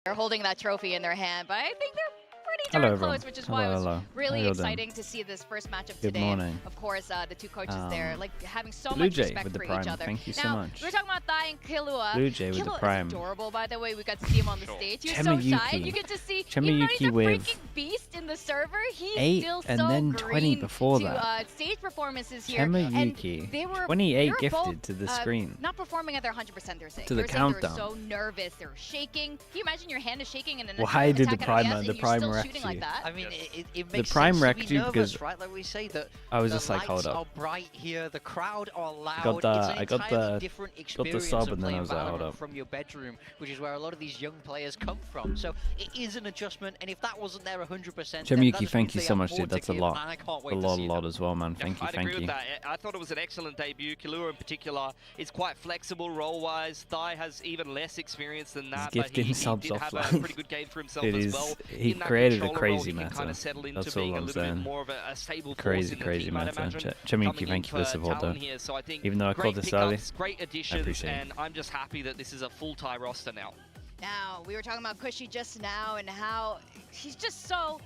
They're holding that trophy in their hand, but I think they're pretty Hello, darn everyone. close, which is why it was really How you exciting to see this first matchup Good today. morning. Of course, the two coaches there, like having so Blue much Jay respect with the for prime. each other. Thank you so now, much. we were talking about Thai and Killua. Blue Jay with the prime. Is adorable, by the way. We got to see him on the stage. He was so shy. You get to see even though he's a freaking beast in the server, he's still and so then 20 green before to that. stage performances here. Yuki, and they were 28 both, gifted to the screen. Not performing at their 100%. They're saying. To the countdown. They're so nervous. They're shaking. Can you imagine your hand is shaking and an Why did the prime wreck you? like that? I mean, it The makes prime sense to wrecked be you nervous, because right? Like we say that I was the just like, hold lights up. are bright here, the crowd are loud. got the- it's an I got entirely the- different got the experience sub of and then I playing was like, hold Valorant up. from your bedroom, which is where a lot of these young players come from. So it is an adjustment, and if that wasn't there 100%, Yuki, thank you so much, dude. That's a lot. And I can't wait A to see lot them. as well, man. Thank you, I'd thank agree you. with that. I thought it was an excellent debut. Killua in particular is quite flexible role-wise. Thai has even less experience than that, but gifting he subs did have a offline. pretty good game for himself It as is- well. he In that created a controller crazy role, he can kind meta. of settle into That's all being a I'm little bit saying. more of a stable force Crazy, in the crazy team, I'd meta. imagine, Yuki, coming thank in you for the for support, Talon though. here. So I think Even though I called great this early, pickups, great additions, appreciate it. and I'm just happy that this is a full Thai roster now. Now, we were talking about Cushy just now and how he's just so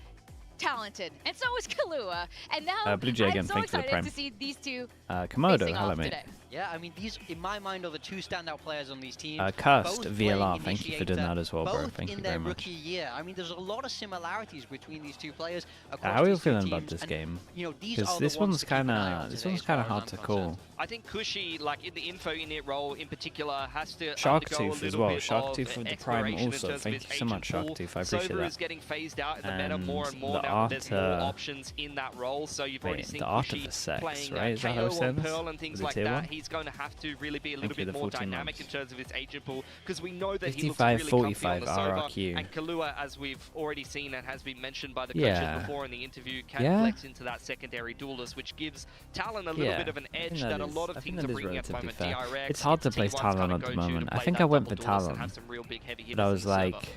talented. And so is Killua. And now Blue Jay again, I'm so thanks for the excited prime. to see these two Komodo, facing hello, off mate. today. Yeah, I mean, these, in my mind, are the two standout players on these teams. Cursed, both VLR, playing thank you for doing Initiator, that as well, bro. both Thank you in very their much. rookie year. I mean, there's a lot of similarities between these two players across How are you these two feeling about teams, this and, game? You know, these Because are this the ones one's to keep an eye on kind of today, as far as hard I'm to concerned. call. I think Cushy, like in the info init role in particular, has to Sharktooth undergo a as little well. bit Sharktooth of with the prime exploration in also. terms of Thank his you so much, agent pool. Sharktooth. I appreciate Sova that. is getting phased out in the meta more and And more the now. There's more art, options in that role, so you've already wait, seen the art of Cushy the sex, playing right? Is that how KO it on stands? Pearl and things For the like tier that. one? He's going to have to really be a little Thank you, bit the more 14 dynamic months. in terms of his agent pool, because we know that he 55, looks really comfy 45 on the Sova, RRQ. and Killua, as we've already seen and has been mentioned by the Yeah. coaches before in the interview, can Yeah. flex into that secondary duelist, which gives Talon a little bit of an edge that a lot of teams are bringing at the moment. DRX, It's hard to T1's place Talon kinda at the go-to moment. to I play think that I went for double duelist and Talon, have some real big heavy but I hitters was in the like, server.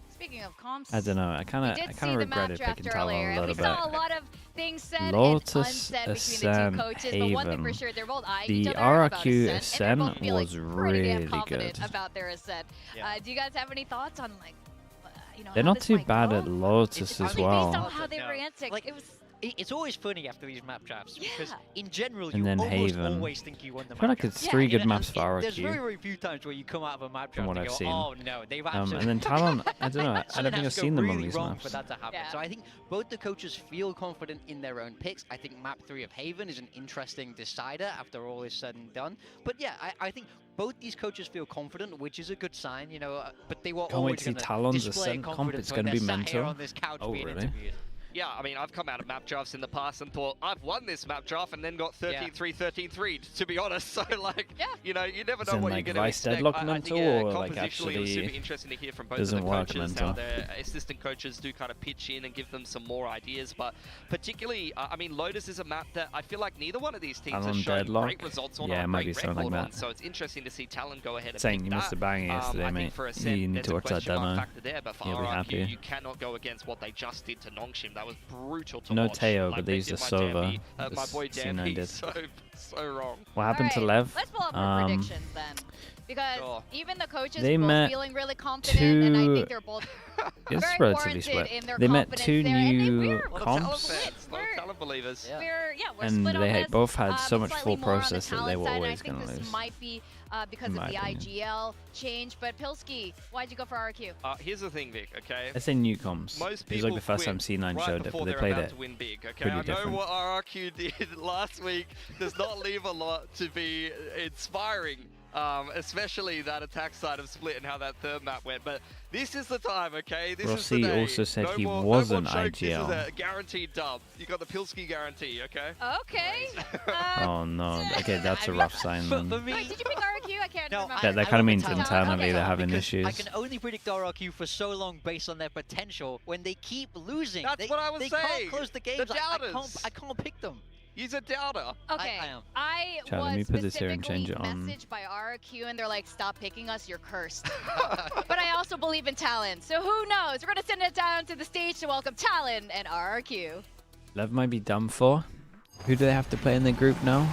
Speaking of comps, I don't know. I we kind did of see the map regretted draft picking earlier, Talon a and we little saw a bit. lot of things said Lotus, and unsaid between the Ascent, two coaches, but one thing for Haven. sure, they're both eyeing The each other RRQ about Ascent, and they're both Ascent feeling was pretty damn really confident good. about their Ascent. Yeah. Do you guys have any thoughts on, like, you know, They're how not this too might bad go? at Lotus It's- as I mean, Based on well. how they No. were answering, Like, it was... It's always funny after these map drafts because Yeah. in general And you then almost Haven. always think you won the I map feel like draft. it's three Yeah, good And maps for There's very, RRQ. very few times where you come out of a map From draft what and I've go, seen. oh no, they've And absolutely... then Talon, I don't know. I Something don't think has I've to seen go them on really these wrong maps. for that to happen. Yeah. So I think both the coaches feel confident in their own picks. I think map 3 of Haven is an interesting decider after all is said and done. But yeah, I think both these coaches feel confident, which is a good sign, you know. But they were Can't wait always to see going to Talon's display Ascent comp. confidence It's when gonna they're be sat here mental. on this couch Oh, being really? interviewed. Yeah, I mean, I've come out of map drafts in the past and thought, I've won this map draft and then got 13-3, 13-3, to be honest. So, like, Yeah. you know, you never As know in, what like, you're going to vice expect. deadlock I mental, think, or, like, compositionally, it was actually super interesting to hear from both of doesn't the work coaches, how mental? their assistant coaches do kind of pitch in and give them some more ideas. But particularly, I mean, Lotus is a map that I feel like neither one of these teams has Talon shown deadlock? great results on, Yeah, or it a might great be something record like on. that. So it's interesting to see Talon go ahead and Saying pick you that. missed a banger yesterday, I mate. think for Ascent, You need there's to a watch that question mark demo. factor there, but for You'll be RRQ, happy. you cannot go against what they just did to Nongshim. That was brutal to No watch. Teo, Like, but they used did a my Sova. Jamie, my boy C9 Jamie, did. so wrong. What happened to Alright, Lev? let's pull up more predictions then. Because Sure. even the coaches They both met feeling really confident, and I two- think they're both It's very relatively warranted split. in their They met confidence two there, and new we're A lot of comps. talent split. fans, a lot of talent believers. Yeah. we're And split on they this. both had so much slightly full more on the process that they talent were side, and always I think gonna this lose. might be because in of my the opinion. IGL change. But Pilski, why'd you go for RRQ? Here's the thing, Vic, okay? I say new comps. Most It was people like the first time quit C9 right showed it, before but they they're played about it. to win big, okay? pretty I know different. what RRQ did last week does not leave a lot to be inspiring, especially that attack side of Split and how that third map went. But this is the time, okay? This Rossi is the day. also said no he more, wasn't no more choke. IGL. This is a guaranteed dub. You got the Pilski guarantee, okay? Okay. Oh no. Okay, that's a rough sign For then. me, Wait, did you pick RRQ? I can't No, remember. Yeah, that I kind of went means with Talon. internally Okay. they're having because issues. I can only predict RRQ for so long based on their potential. When they keep losing, That's what I was they saying. can't close the games. doubters. I can't pick them. He's a doubter. Okay, I am. I Chat, let me was put this here and specifically change it on. messaged by RRQ, and they're like, "Stop picking us, you're cursed." But I also believe in Talon, so who knows? We're gonna send it down to the stage to welcome Talon and RRQ. Lev might be done for. Who do they have to play in the group now?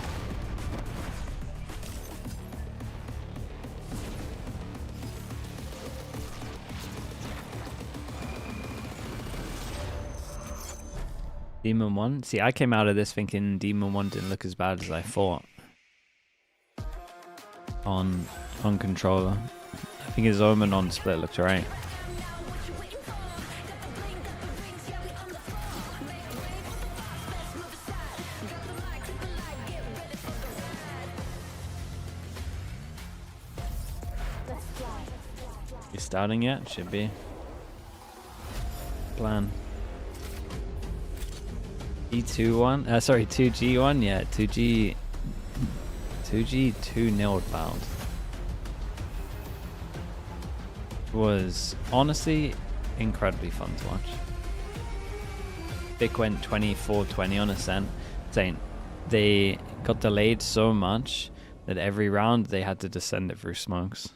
Demon 1. See, I came out of this thinking Demon 1 didn't look as bad as I thought. On controller. I think his Omen on split looked alright. You starting yet? Should be. Plan. E2-1? Sorry, 2G1? Yeah, 2G 2-0 bound. Was honestly incredibly fun to watch. Vic went 24-20 on Ascent, saying they got delayed so much that every round they had to descend it through smokes.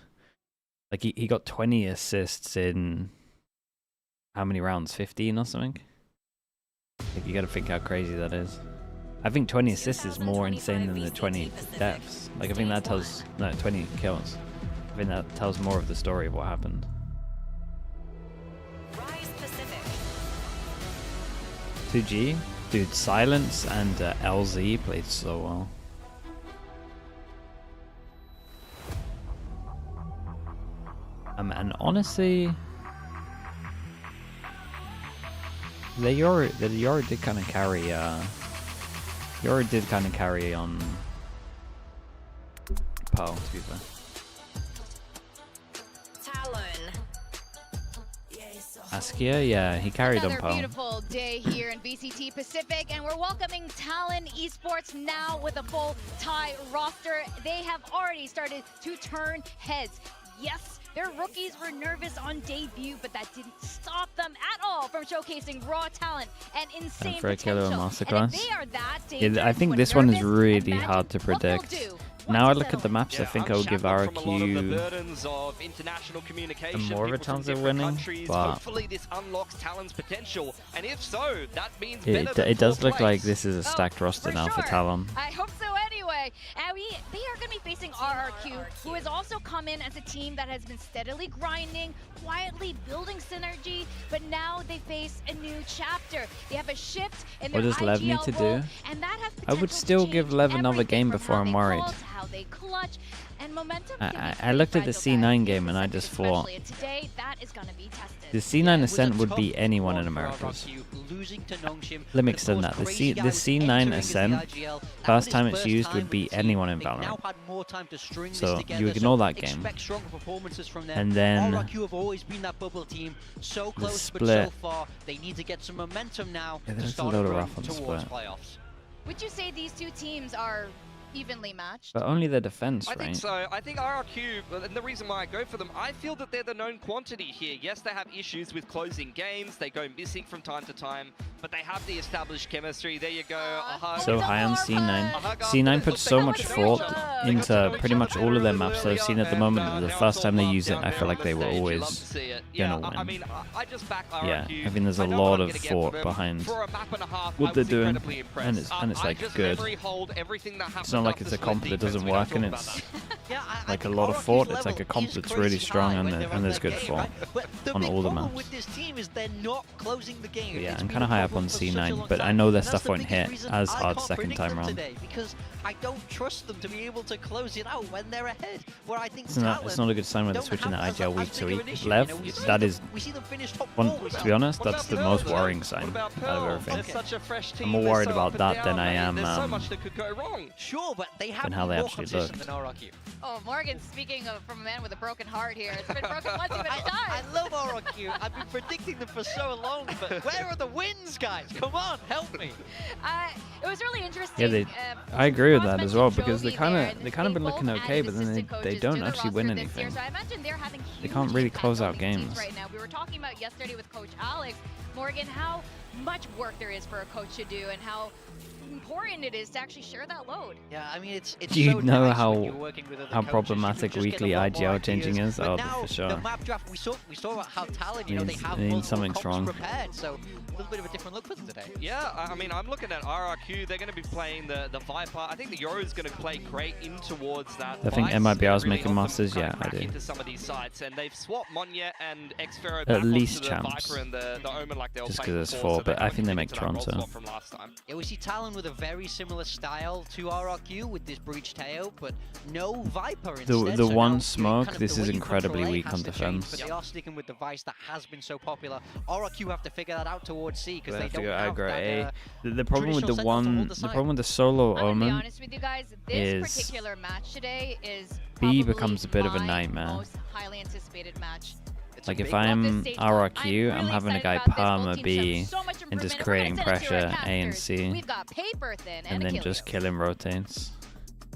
Like he got 20 assists in how many rounds? 15 or something? Like, you gotta think how crazy that is. I think 20 assists is more insane than the 20 deaths. Like, I think that tells... No, 20 kills. I think that tells more of the story of what happened. 2G? Dude, Silence and LZ played so well. And honestly... The Yori did kind of carry... Yori did kind of carry on... Poe, to be fair. Askia, yeah, he carried on Poe. Another beautiful day here in VCT Pacific, and we're welcoming TALON Esports now with a full Thai roster. They have already started to turn heads. Yes, their rookies were nervous on debut, but that didn't stop them at all from showcasing raw talent and insane potential. And if they are that dangerous, I think this one is really hard to predict. Now I look at the maps, I think I would give RRQ more of a chance of winning, but it does look like this is a stacked roster now for TALON. I hope so anyway. And they are going to be facing RRQ, who has also come in as a team that has been steadily grinding, quietly building synergy, but now they face a new chapter. They have a shift in their What does Lev need to do? And that has I would still give Lev another game before I'm worried. How they clutch, and momentum I looked at the C9 game and I just thought today, that is going to be tested. the C9 Ascent would beat anyone in Americas. Let me extend that. The C9 Ascent, first time it's used, would beat anyone in Valorant. So you ignore that game. And then the split. Yeah, there's a load of rough on split. Would you say these two teams are evenly matched? But only the defense, right? I think so. I think RRQ, and the reason why I go for them, I feel that they're the known quantity here. Yes, they have issues with closing games. They go missing from time to time, but they have the established chemistry. There you go. So high on C9. C9 puts so much thought into pretty much all of their maps that I've seen at the moment. The first time they use it, I feel like they were always gonna win. I mean, I just back RRQ. Yeah, I think there's a lot of thought behind what they're doing, and it's like good. It's not like it's a comp that doesn't work and it's like a lot of thought. It's like a comp that's really strong and there's good thought on all the maps. Yeah, I'm kind of high up on C9, but I know their stuff won't hit as hard second time round. Because I don't trust them to be able to close it out when they're ahead. Where I think it's not a good sign when they're switching the IGL week to week. Lev, that is, to be honest, that's the most worrying sign out of everything. I'm more worried about that than I am than how they actually look. Oh, Morgan, speaking of from a man with a broken heart here. It's been broken once too many times. I love RRQ. I've been predicting them for so long, but where are the wins, guys? Come on, help me. It was really interesting. Yeah, I agree with that as well, because they kind of been looking okay, but then they don't actually win anything. So I imagine they're having they can't really close out games right now. We were talking about yesterday with Coach Alex, Morgan, how much work there is for a coach to do and how important it is to actually share that load. Yeah, I mean, it's Do you so know nice how- when you're working with other how coaches, you can problematic just get weekly a lot more IGL changing ideas. is? But Oh, now, for sure. the map draft, we saw how Talon, you know, they Means- have means multiple something's comps wrong. prepared, so a little bit of a different look for them today. Yeah, I mean, I'm looking at RRQ. They're going to be playing the Viper. I think the Euro is going to play great in towards that. I think Vice, MIBR is really making help them masters. kind Yeah, of I crack do. into some of these sites, and they've swapped Monye and Xfero At back least onto the champs. Viper and the Omen like they were Just playing 'cause there's before, 4, so but they're I think they kinda make getting into that role Toronto. swap from last time. Yeah, we see Talon with a very similar style to RRQ with this breach tail, but no Viper instead. The so one now, smoke, kind of this the is way you incredibly control A weak has on to change, defense. But they are sticking with the Vice that has been so popular. RRQ have to figure that out towards C because They they have to don't go have aggro that, A. The problem with the traditional sentinel to hold the the side. problem with the solo I'm gonna be Omen honest with you guys. This is particular match today is B probably becomes a bit of a my nightmare. most highly anticipated match. It's a Like big if one. Love this I'm stage. RRQ, I'm really having a excited guy about this. palm Both a teams show B so much and improvement. just We're creating gonna send it to our pressure A and casters. C, We've got Paper Thin and then just Achilles. kill him rotates.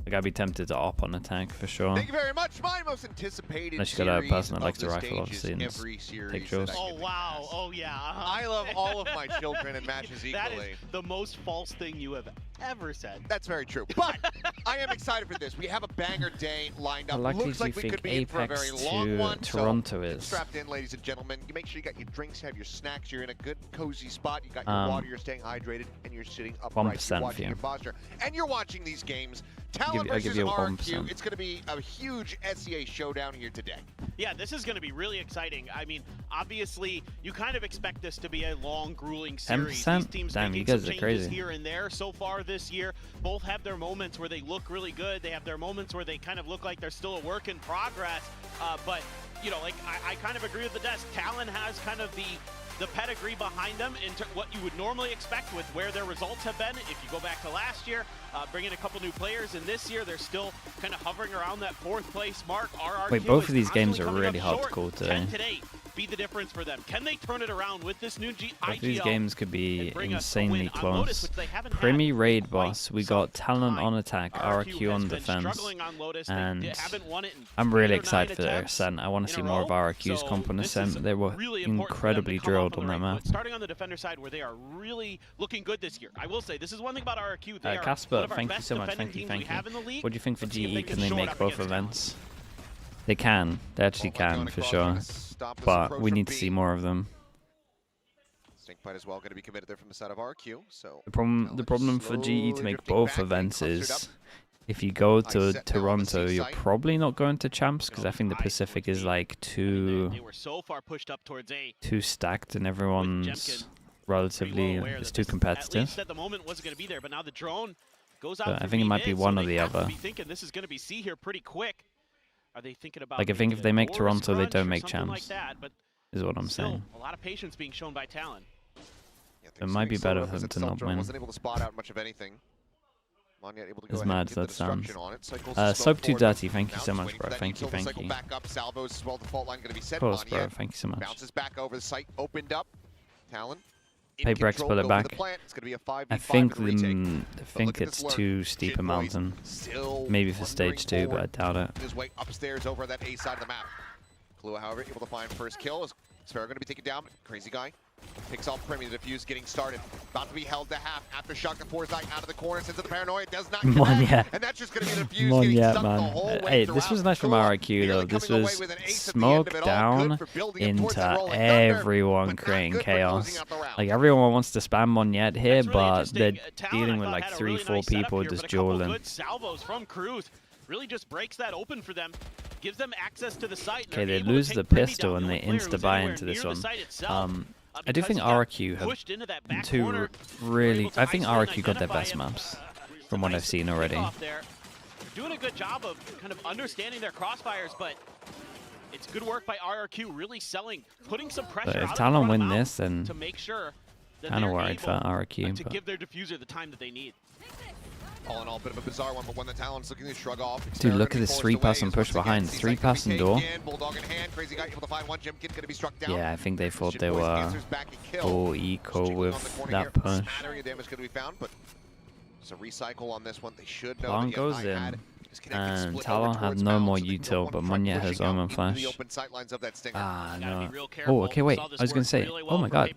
Like I'd be tempted to op on attack for sure. Thank you very much. My most anticipated Unless you got a series person that of likes to the rifle, obviously, stages, and every series take that Jaws. I Oh, can wow. pass. Oh, yeah. I love all of my children and matches That equally. is the most false thing you have ever said. That's very true. But I am excited for this. We have a banger day lined How up. likely Looks do you like we think could be in for a very Apex long to one. Toronto so is? strapped in, ladies and gentlemen. You make sure you got your drinks, have your snacks, you're in a good, cozy spot. You got your water, you're staying hydrated, and you're sitting upright. 1% You're for watching you. your posture. And you're watching these games. Talon I'll give versus you a RRQ. 1%. It's going to be a huge SEA showdown here today. Yeah, this is going to be really exciting. I mean, obviously, you kind of expect this to be a long, grueling series. 10%? These teams Damn, making you guys some are changes crazy. here and there so far this year. Both have their moments where they look really good. They have their moments where they kind of look like they're still a work in progress. But, you know, like, I kind of agree with the desk. Talon has kind of the pedigree behind them into what you would normally expect with where their results have been. If you go back to last year, bring in a couple new players, and this year they're still kind of hovering around that 4th place mark. RRQ Wait, both is of these games constantly are coming really up hard to short. call today. Can today be the difference for them? Can they turn it around with this new Both of these games could be and bring us a insanely win on Lotus, close. which they haven't Primi had raid quite boss, we some got Talon time. on attack, RRQ has on been defense, struggling on Lotus. They and haven't won it in I'm really 8 or 9 excited for their attempts Ascent. I want to in see a more of row. RRQ's So comp on this Ascent. is They were really important for them to incredibly come drilled off on the that right map. foot, starting on the defender side, where they are really looking good this year. I will say this is one thing about RRQ. They are Casper, one of our thank you best so much. defending Thank you, teams thank we you. have in the league. What do you think for Let's see if GE? they Can they shore make up both against Talon. events? They can. They actually can for sure. But we need to see more of them. Stinkbite as well going to be committed there from the side of RQ. So The problem for GE to make both events is if you go to Toronto, you're probably not going to champs because I think the Pacific is like They were so far pushed up towards A. too stacked and everyone's relatively it's too At competitive. least at the moment wasn't going to be there, but now the drone goes out. But I through think it B might be mid, one so or they the have to other. be thinking this is going to be C here pretty quick. Are they thinking about Like I think if maybe they a make Doors Toronto, they crunch don't or make something like champs. that, but Is what I'm still, saying. a lot of patience being shown by Talon. It might be better for them to not win. Wasn't able to spot out much of anything. Monye able to go As ahead mad and as get the that sounds. destruction on it. Cycles the smoke Soap Too forward. Dirty, thank you Now so just much, waiting bro. for that Thank you, util to thank cycle you. back up. Salvos as well. The fault line going to be set. Of course, bro. Monye Thank you so much. bounces back over. The site opened up. Talon. in Paper X control, pull it go for back. the plant. It's going to be a 5v5 I think in the retake. I think at it's this lurk. too steep a Jin Boys mountain. still Maybe for stage 2, but I wandering doubt it. forward his way upstairs over that A side of the map. Klua, however, able to find first kill. Is Sparrow going to be taken down? Crazy guy picks off Primi. The defuse getting started. About to be held to half. Aftershock, the Foresight out of the corner. Sends it to Paranoia. Does not connect. Monye. And that's just going to be the defuse getting Monye, stuck the man. whole way Hey, this throughout. was nice from Klua RRQ though. nearly This coming away was with an ace at the end of smoke it. All down good for building up towards into that rolling thunder, everyone but not creating good for closing chaos. out the round. Like everyone wants to spam Monyet here, That's really but they're interesting. Talon, dealing I with thought, like had a 3-4 really nice setup people here, just but a couple dueling. good salvos from Cruz really just breaks that open for them, gives them access to the site. and Okay, they're they able to lose take the Primi pistol down, and the they only player who's insta-buy anywhere into this near the one. site itself, I do because think he got RRQ have pushed into that back two corner. really. able to I think isolate RRQ and got their identify best him. maps It's from a what nice I've seen already. kickoff there. They're doing a good job of kind of understanding their crossfires, but it's good work by RRQ, really selling, putting some pressure But if out of the Talon front of win mouth this, then to make sure that kind of they're worried for able RRQ. to But give their diffuser the time that they need. All in all, bit of a bizarre one, but one that Talon's looking to shrug off. Dude, look at Xterra this gonna be forced 3-person away push as once behind. again, Seaside 3-person gonna be door. taken, Bulldog in hand, Crazy guy able to find one. Jimkin gonna be struck down. Yeah, I think they thought Jin they Boys were answers back a kill. full eco Jiggling on the with corner that here. push. Smattering of damage gonna be found, but it's a recycle on this one. They should know Long that goes I in. had And Talon have no more util, but Monyet has Omen Flash. Ah, no. Oh, okay, wait. I was going to say, oh my god.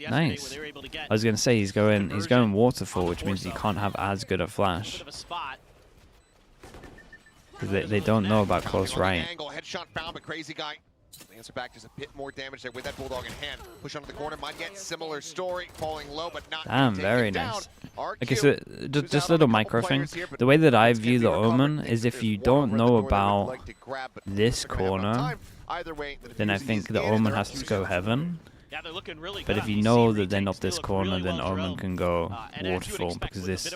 Nice. I was going to say he's going Waterfall, which means he can't have as good a Flash. Because they don't know about close right. Headshot found, but Crazy Guy answer back, just a bit more damage there with that Bulldog in hand. Push onto the corner, might get similar story, falling low, but not. Damn, very nice. Okay, so just a little micro thing. The way that I view the Omen is if you don't know about this corner, then I think the Omen has to go Heaven. Yeah, they're looking really But good if you know that they're not this corner, then Omen can go Waterfall, because this,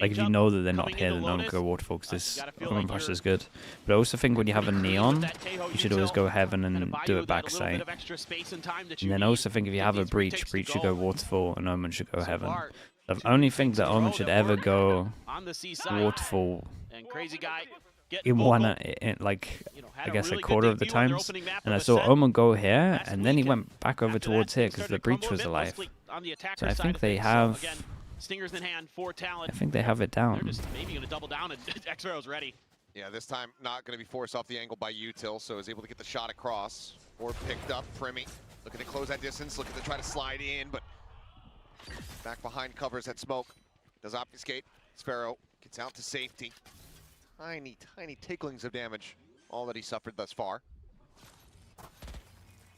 like if you know that they're not here, then Omen can go Waterfall, because this Omen Flash is good. But I also think when you have a Neon, you should always go Heaven and do it backside. And then I also think if you have a Breach should go Waterfall and Omen should go Heaven. I only think that Omen should ever go Waterfall in one, like, I guess a quarter of the times. And I saw Omen go here, and then he went back over towards here because the Breach was alive. So I think they have, Stingers in hand for Talon. I think they have it down. They're just maybe going to double down, and X-Arrow's ready. Yeah, this time not going to be forced off the angle by Util, so is able to get the shot across. Or picked up, Primi looking to close that distance, looking to try to slide in, but back behind covers that smoke. Does obfuscate. Sparrow gets out to safety. Tiny, tiny ticklings of damage, all that he suffered thus far.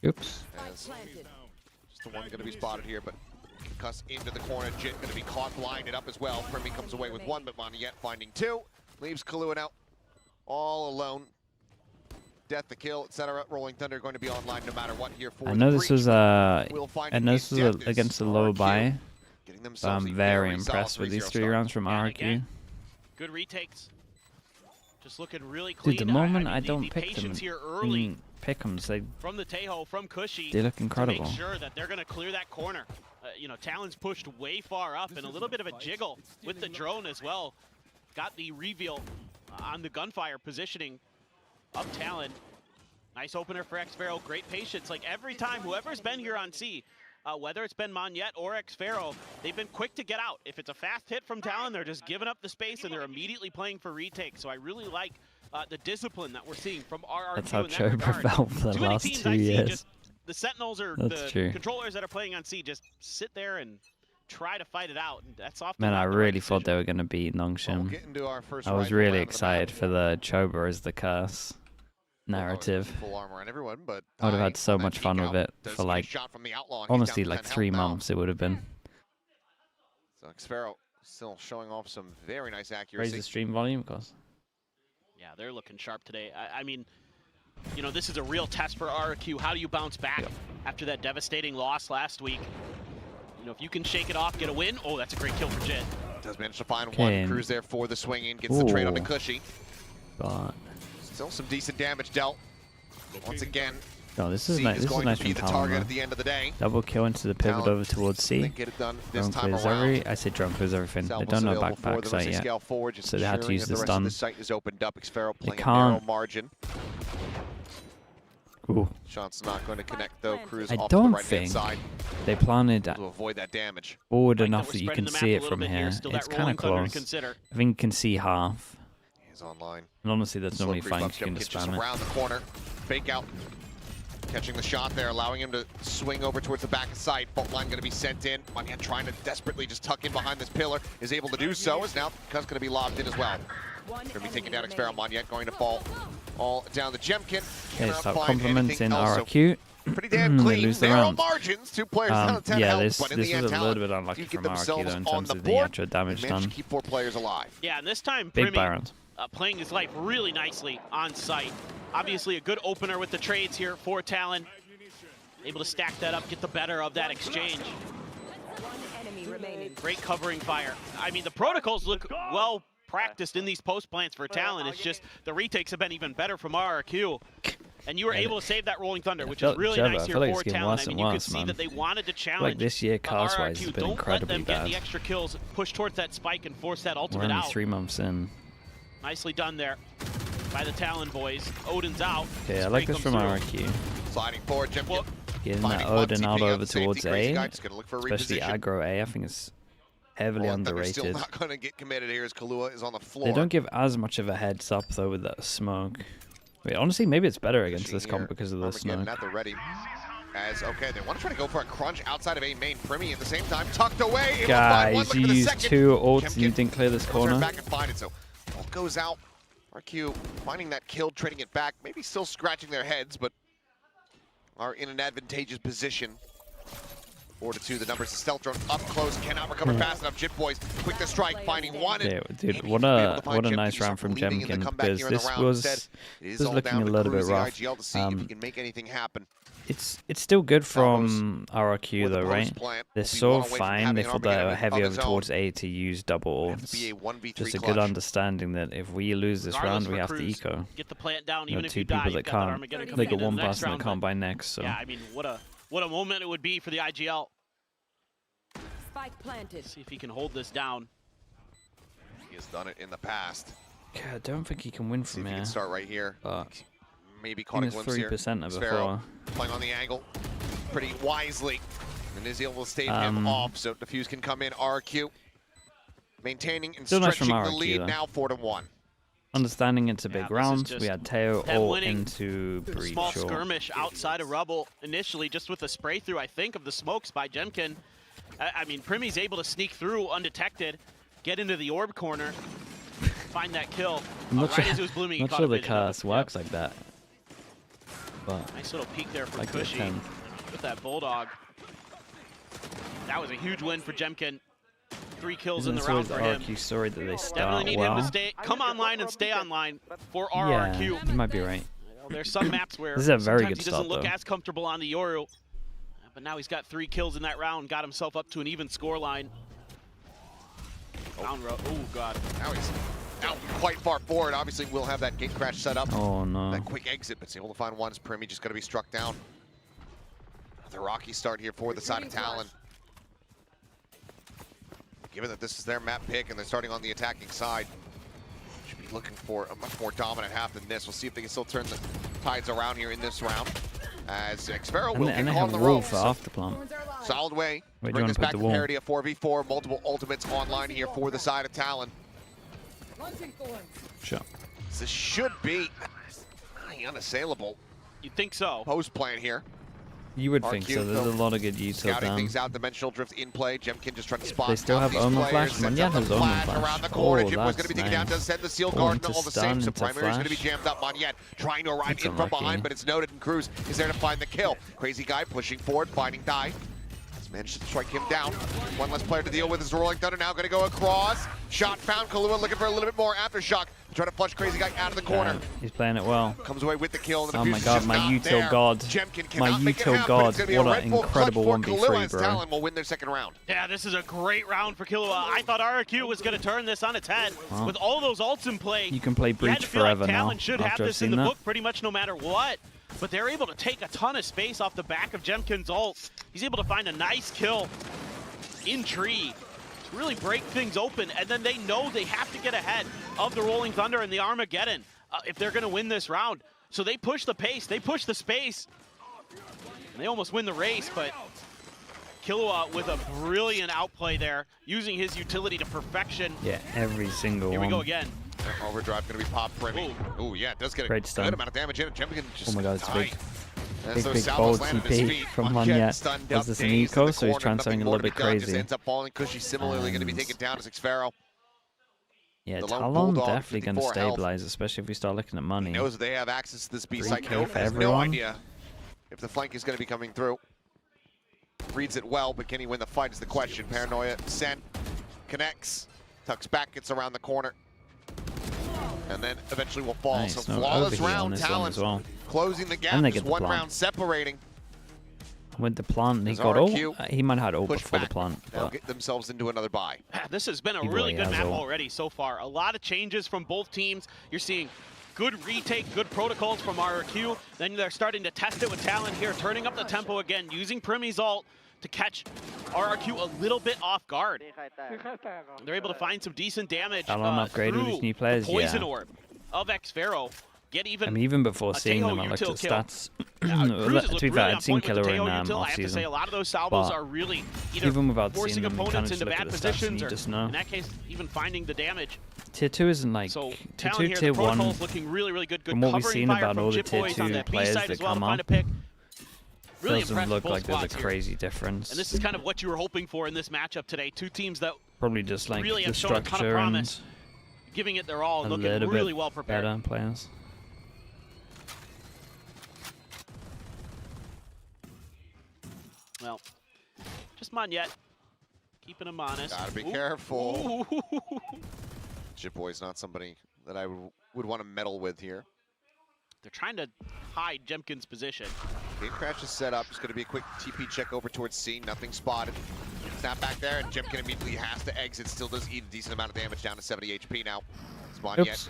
Oops. As just the one going to be spotted here, but concuss into the corner. Jit going to be caught blinded up as well. Primi comes away with one, but Monyet finding two. Leaves QEON out all alone. Death, the kill, etc. Rolling Thunder going to be online no matter what here for I know this was against the low buy. But I'm very impressed with these 3 rounds from RRQ. Good retakes. Just looking really clean. Dude, the moment I mean, don't pick them, here early pick them, they from the Tejo, from Cushy, they look incredible. To make sure that they're going to clear that corner. You know, Talon's pushed way far up, and a little bit of a jiggle with the drone as well. Got the reveal on the gunfire positioning of Talon. Nice opener for X-Pharaoh. Great patience. Like every time, whoever's been here on C, whether it's been Monyet or X-Pharaoh, they've been quick to get out. If it's a fast hit from Talon, they're just giving up the space and they're immediately playing for retake. So I really like the discipline that we're seeing from RRQ. That's how Chober felt for the last 2 years. Just, the Sentinels or That's the true. controllers that are playing on C just sit there and try to fight it out. And that's often Man, I not the really right thought they decision. were going to beat Nongshim. We'll I was really excited for the Chober as the curse narrative. Full armor on everyone, but I would have had so much fun with it for like, honestly, like 3 months it would have been. So X-Pharaoh still showing off some very nice Raise accuracy. the stream volume, cause. Yeah, they're looking sharp today. I mean, you know, this is a real test for RRQ. How do you bounce back after that devastating loss last week? You know, if you can shake it off, get a win. Oh, that's a great kill for Jit. Does manage to find one. Cruise there for the swing in. Gets the trade on the Cushy. But Still some decent damage dealt. Once again, no, this is C nice. is This is going nice to be from the target Talon. at the end of the day. Double kill into the pivot Talon over towards C. Get it done this Drone time clears around. I say drone clears everything. They don't know back site yet, so they had to use the stun. The site is opened up. X-Pharaoh They playing a narrow can't. margin. Ooh. Shot's not going to connect though. Cruise I off to the don't right hand think side they planted to avoid that damage. forward Like enough we're that you spreading can the see map it a little from bit here. Still It's that kind of Rolling Thunder to close. consider. I think you can see half. He's online. And honestly, that's Slow normally creep fine up, because you can jump just kick just spam it. around the corner. Fake out. Catching the shot there, allowing him to swing over towards the back of sight. Fault line going to be sent in. Monyet trying to desperately just tuck in behind this pillar. Is able to do so. Is now Cuss going to be lobbed in as well. Going to be taking down X-Pharaoh. Monyet going to fall all down the Gemkin. Okay, start Cannot find compliments in anything else, so RRQ. pretty damn They clean. lose the Narrow round. margins. 2 players down to 10 Yeah, health, this but in was the a end, little Talon bit unlucky did get from RRQ though themselves in on terms the of the board. actual damage They managed done. to keep 4 players alive. Yeah, and this time, Big Primi, buy round. playing his life really nicely on site. Obviously, a good opener with the trades here for Talon. Able to stack that up, get the better of that exchange. Great covering fire. I mean, the protocols look well practiced in these post plants for Talon. It's just the retakes have been even better from RRQ. And you were able to save that Rolling Thunder, which is really nice here for Talon. I mean, you could see that they wanted to challenge. Like this year, cast-wise, has been Don't let incredibly them get bad. the extra kills, push towards that spike, and force that We're ultimate only out. 3 months in. Nicely done there by the Talon boys. Odin's out. Okay, I like this from RRQ. Sliding forward, Gemkin. Getting that Odin out over towards A, especially aggro A. I think it's heavily Well, they're still underrated. not going to get committed here as Kahlua is on the floor. They don't give as much of a heads up though with that smoke. Wait, honestly, maybe it's better against this comp because of the Armageddon smoke. at the ready. As, okay, they want to try to go for a crunch outside of A main. Primi at the same time, tucked away. Able to find one, Guys, looking you for the used second. 2 ults and you Kempkin didn't clear this turn corner. back and find it, so ult goes out. RRQ finding that kill, trading it back, maybe still scratching their heads, but are in an advantageous position. 4-2, the numbers. The stealth drone up close, cannot recover fast enough. Jit boys, quick to strike, finding one. Yeah, dude, maybe what be able a to find nice Jemkin. round from Believing in the Jemkin, comeback because here in the this round. was Instead, it is was all looking down a to little bit Cruz, the rough. IGL, to see if he can make anything happen. It's still good from with RRQ the though, right? post plant, They're will be so one away from fine. having They an thought they were Armageddon heavy of over his towards own. A to use double Have to be ults. a 1v3 Just a clutch. good understanding that if we lose this Regardless round, for we have to Cruz, eco. Get the plant down, You even know, if 2 you die, people you've that got that can't. Armageddon They coming got in the 1 next person that round, can't but buy next. So yeah, I mean, what a moment it would be for the IGL. Spike planted. See if he can hold this down. He has done it in the past. yeah, I don't think he can win See from if he here. can start right here. But Maybe I caught a think it's glimpse here. 3% of Sparrow before. playing on the angle pretty wisely. And is able to stave him off, so Diffuse can come in. RRQ maintaining and Still nice from stretching the RRQ, lead though. now 4-1. Understanding it's a Yeah, big this is round, just we had Teo them ult winning into breach. Small or- skirmish outside of Rubble initially, just with a spray through, I think, of the smokes by Jemkin. I mean, Primi's able to sneak through undetected, get into the orb corner, find that kill. I'm not Right sure, as it was blooming, he not caught sure a the vision of it. curse works like that. But Yep. Nice little peek there for like the Cushy attempt. with that Bulldog. That was a huge win for Jemkin. 3 kills Isn't in the this round always for him. RRQ story that they Definitely start need well? him to stay, come online and stay online for Yeah, RRQ. you might be right. There's some maps where This is a very sometimes good he doesn't start, look though. as comfortable on the Yoru. But now he's got 3 kills in that round, got himself up to an even score line. Down row. Oh, God. Now he's out quite far forward. Obviously, we'll have that gate crash set up. Oh no. That quick exit, but able to find one's Primi just going to be struck down. The rocky start here for the side of Talon. Given that this is their map pick and they're starting on the attacking side, should be looking for a much more dominant half than this. We'll see if they can still turn the tides around here in this round. As Xfero will And get they caught on have the Wolf ropes. for afterplant. Solid way Wait, to do you bring wanna this put back the to wall? parity of 4v4. Multiple ultimates online here for the side of Talon. Sure. This should be unassailable You'd think so. post plan here. You would think RQ so. There's a though, lot of good use of Scouting them. things out, dimensional drift in play. Jemkin just trying to spot They still out have these Omen players. Flash? Man, Sets yeah, up the there's Omen flash Flash. around the corner. Oh, Jim was going to be that's taken down. nice. Does send the seal Oh, guard into all the same. stun, So into primary is going to be flash. jammed up on yet. Trying to arrive That's in from unlucky. behind, but it's noted, and Cruz is there to find the kill. Crazy guy pushing forward, finding Die. He's managed to strike him down. One less player to deal with is Rolling Thunder now going to go across. Shot found. Kahlua looking for a little bit more aftershock. Trying to flush Crazy Guy out of the corner. Yeah, he's playing it well. Comes away with the kill. And the Oh my Diffuse is god, just my not util there. god. Jemkin My cannot make it util happen. god. It's gonna be a What Red an Bull clutch incredible for 1v3, Kahlua as bro. Talon will win their second round. Yeah, this is a great round for Killua. I thought RRQ was going to turn this on its head. Wow. With all those ults in play, You can play you had Breach to feel forever like now. Talon should have After I've this in seen the that. book pretty much no matter what. But they're able to take a ton of space off the back of Jemkin's ult. He's able to find a nice kill in tree to really break things open, and then they know they have to get ahead of the Rolling Thunder and the Armageddon if they're going to win this round. So they push the pace, they push the space, and they almost win the race, but Killua with a brilliant outplay there, using his utility to perfection. Yeah, every single Here we one. go again. Overdrive going to be popped Primi. Oh yeah, it does get a Great good stun. amount of damage in it. Jemkin just Oh my god, it's died. big. As those Big salvos bold land at his TP feet, from Armageddon Lanyet. stunned Was up, this an dazed in eco? the So he's corner, trying nothing something a more little to bit be done, just crazy. ends up falling. Cushy similarly going to be taken down as Xfero. Yeah, The lone Talon bulldog, definitely going to 54 health. stabilize, especially if we start looking at money. Knows they have access to this B 3K site. No, for has no everyone. idea if the flank is going to be coming through. Reads it well, but can he win the fight is the question. Paranoia, Ascent, connects, tucks back, gets around the corner, and then eventually will fall. Nice, So no flawless overheat on round, this one Talon as well. closing the gap. And they Just get the one plant. round separating. With the plant, he As got RRQ ult. He might have had ult push before the back. plant. They'll But get themselves into another bye. This has been a He really really good has map ult. already so far. A lot of changes from both teams. You're seeing good retake, good protocols from RRQ. Then they're starting to test it with Talon here, turning up the tempo again, using Primi's ult to catch RRQ a little bit off guard. They're able to find some decent damage Talon upgraded with through his new players, the Poison yeah. Orb of Xfero. get even. I mean, even before seeing them, I looked at stats. To be fair, I'd seen Killer in I have to say off-season. a lot of those salvos are really either even without seeing forcing them, you kind opponents of just into look at bad the stats and positions, you or just know. in that case, even finding the damage. Tier 2 isn't like... So Tier Talon 2, here, Tier the 1, protocol's looking really, really good. Good from what we've covering seen fire about from all the Chip Tier Boys 2 on that B players side that as well to come find a up, pick. Really doesn't impressed look both like there's a squads here. crazy difference. And this is kind of what you were hoping for in this matchup today. Two teams that Probably just like really the have shown a ton of structure and promise, giving it their all, a looking little really bit well prepared. better players. Well, just Monyet, keeping him honest. Gotta be Ooh. careful. Ooh. Chip Boy's not somebody that I would want to meddle with here. They're trying to hide Jemkin's position. Game crash is set up. It's going to be a quick TP check over towards C. Nothing spotted. Snap back there, and Jemkin immediately has to exit. Still does eat a decent amount of damage, down to 70 HP now. Monyet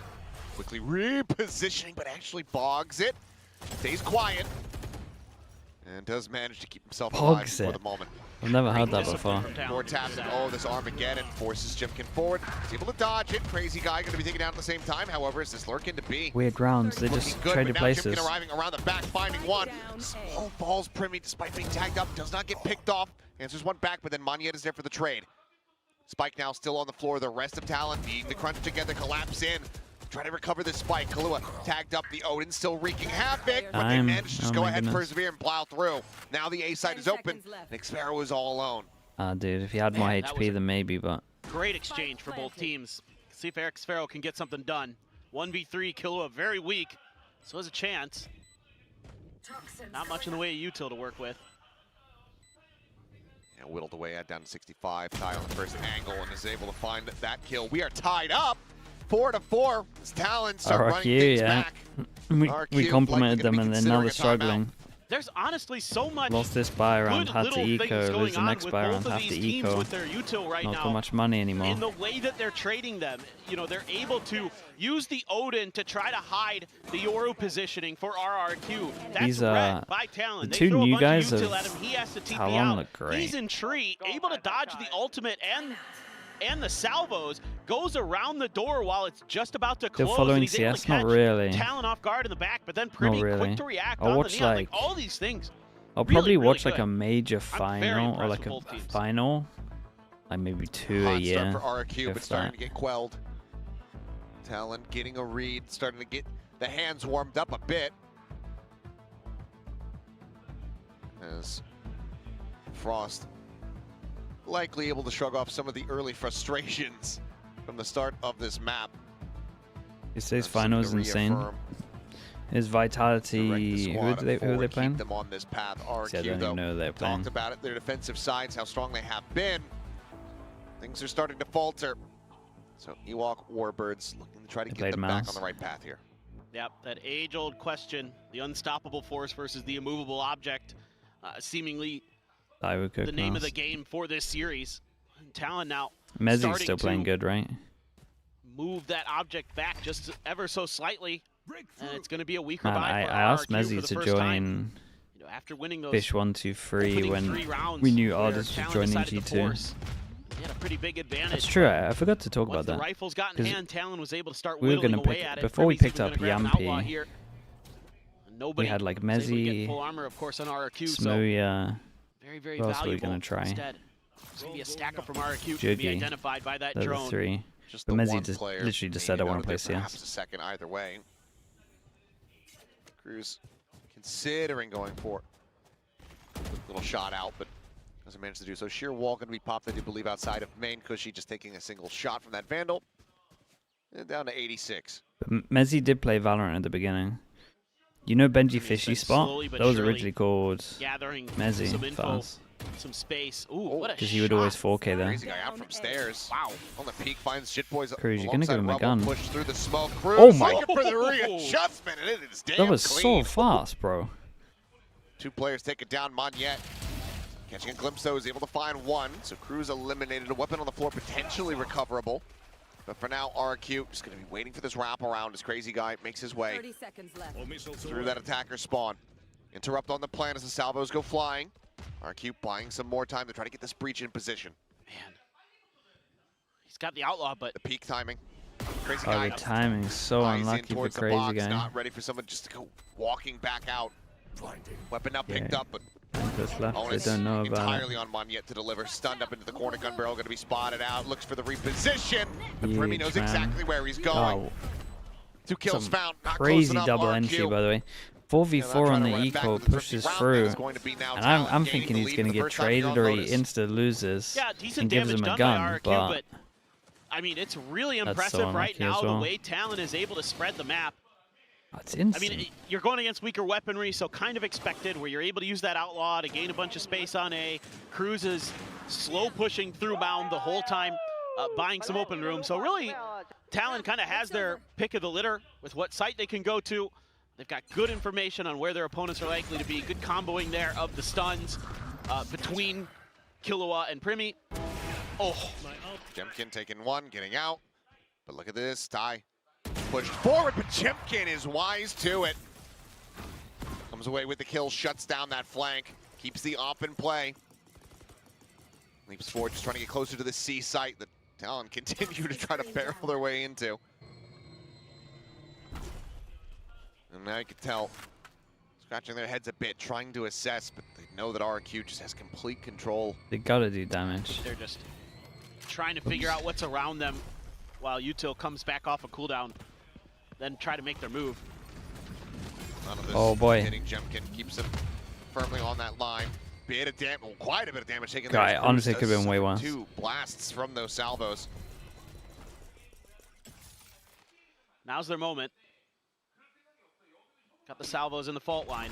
quickly repositioning, but actually bogs it. Stays quiet. And does manage to keep himself alive Bogs for it. the moment. I've never heard that before. More taps, and oh, this Armageddon forces Jemkin forward. He's able to dodge it. Crazy guy going to be taken down at the same time. However, is this lurk into B? Weird rounds. They Looking just good, traded but now places. Jemkin arriving around the back, finding one. Small falls Primy, despite being tagged up, does not get picked off. Answers one back, but then Monyet is there for the trade. Spike now still on the floor. The rest of Talon needing to crunch together, collapse in. Try to recover this spike. Kahlua tagged up. The Odin still wreaking havoc, but they managed to just go ahead, persevere, and plow through. Now the A side is open, and Xfero is all alone. Dude, if he had more Man, that was HP, then maybe, but... Great exchange for both teams. See if Eric Xfero can get something done. 1v3, Killua very weak, so has a chance. Not much in the way of util to work with. And whittled away at down to 65. Ty on the first angle and is able to find that kill. We are tied up 4-4. As Talon start running things back. We complimented them and then now they're struggling. There's honestly so much Lost this buy round, good had to little eco, things lose going the on next with buy both round, of have these to teams eco. with their util right Not now. that much money anymore. In the way that they're trading them, you know, they're able to use the Odin to try to hide the Yoru positioning for RRQ. That's These, read by Talon. the They two throw a new bunch guys of of util at him. He has to TP Talon out. look great. He's in tree, able to dodge the ultimate and the salvos, goes around the door while it's just about to close. They're following and he's able CS? to Not catch really. Talon off guard in the back, but then Primy really. quick to react I'll on watch, the neon. like All these things. I'll really, probably really watch like good. a major I'm very final or impressed like with a both teams. final. Like maybe 2 a Hot year. start for RRQ, if but starting that. to get quelled. Talon getting a read, starting to get the hands warmed up a bit. As Frost likely able to shrug off some of the early frustrations from the start of this map. He says Seeking final is to insane. reaffirm, His direct the vitality, squad who are they forward, playing? keep them on this path. See, I RRQ, don't though, even know they're playing. talked about it, their defensive sides, how strong they have been. Things are starting to falter. So Ewok Warbirds looking to try to They get played them back mouse. on the right path here. Yep, that age-old question, the unstoppable force versus the immovable object, seemingly I would cook the name of the mouse. game for this series. And Talon now Mezzi's starting still playing to good, right? move that object back just ever so slightly, and it's going to be a weaker Man, buy I for asked RRQ Mezzi for the to first join time. You know, after winning those Fish 1, 2, 3 opening when 3 rounds we knew where Artist was Talon joining decided to G2. force. He had a pretty big advantage. That's true, I forgot to talk Once about the that. rifles got in 'Cause hand, Talon was able to start we were whittling gonna away pick- at it. before we Primy's picked even up gonna grab an Yampi, outlaw here. And nobody had like was able to get Mezzi, full armor, of course, on RRQ. So Smooya, very, very who else were we valuable. gonna try? Instead, there's going to be a stack up from RRQ to be Jiggy. identified by that they're the drone. 3. Just But the Mezzi one just player, literally just maybe said I want noted to play there perhaps CS. a second either way. Cruz considering going for a little shot out, but doesn't manage to do so. Sheer wall going to be popped, I do believe, outside of main. Cushy just taking a single shot from that Vandal. And down to 86. But Mezzi did play Valorant at the beginning. You know Benji He's Fishy been spot? slowly but That was surely originally called Gathering Mezzi some info, first. some space. Ooh, what a Because he would always shot. 4K there. Crazy guy out from stairs. Wow. On the peak finds Shitboys. Cruz, you're gonna give him a alongside gun. Rubble, push through the smoke. Cruz Oh my- looking for the readjustment, and it is damn That was clean. so fast, bro. 2 players take it down. Monyet catching a glimpse, though, is able to find one. So Cruz eliminated. A weapon on the floor, potentially recoverable. But for now, RRQ just going to be waiting for this wraparound as Crazy Guy makes his way 30 seconds left. through that attacker spawn. Interrupt on the plan as the salvos go flying. RRQ buying some more time to try to get this breach in position. Man, he's got the outlaw, but The peak timing. Crazy Oh, guy. the timing's so Eyes in unlucky for towards the Crazy box, Guy. not ready for someone just to go walking back out. Weapon up, picked up, but Just left. They Onus don't know about entirely on Mon yet to deliver. Stunned up into the corner. Gun barrel going to be spotted out. Looks for the reposition. But Primi knows Huge, man. exactly where he's going. Oh, 2 kills some found. Not crazy close enough. double RRQ. entry, by the way. 4v4 on the eco pushes through, and I'm thinking he's going to get traded or he insta loses Yeah, decent and gives damage him a done gun, by RRQ, but I mean, it's really That's impressive so right unlucky as now well. the way Talon is able to spread the map. it's I instant. mean, you're going against weaker weaponry, so kind of expected where you're able to use that outlaw to gain a bunch of space on A. Cruz is slow pushing through bound the whole time, buying some open room. So really, Talon kind of has their pick of the litter with what site they can go to. They've got good information on where their opponents are likely to be. Good comboing there of the stuns between Killua and Primi. Oh, Jemkin taking one, getting out. But look at this, Ty pushed forward, but Jemkin is wise to it. Comes away with the kill, shuts down that flank, keeps the op in play. Leaps forward, just trying to get closer to the C site that Talon continue to try to barrel their way into. And now you can tell, scratching their heads a bit, trying to assess, but they know that RRQ just has complete control. They gotta do damage. they're just trying to figure out what's around them while Util comes back off a cooldown, then try to make their move. None of this Oh, boy. hitting Jemkin, keeps him firmly on that line. Bit of damage, well, quite a bit of damage taken Guy, there. honestly, Cruz it could've does been way suffer worse. 2 blasts from those salvos. Now's their moment. Got the salvos in the fault line.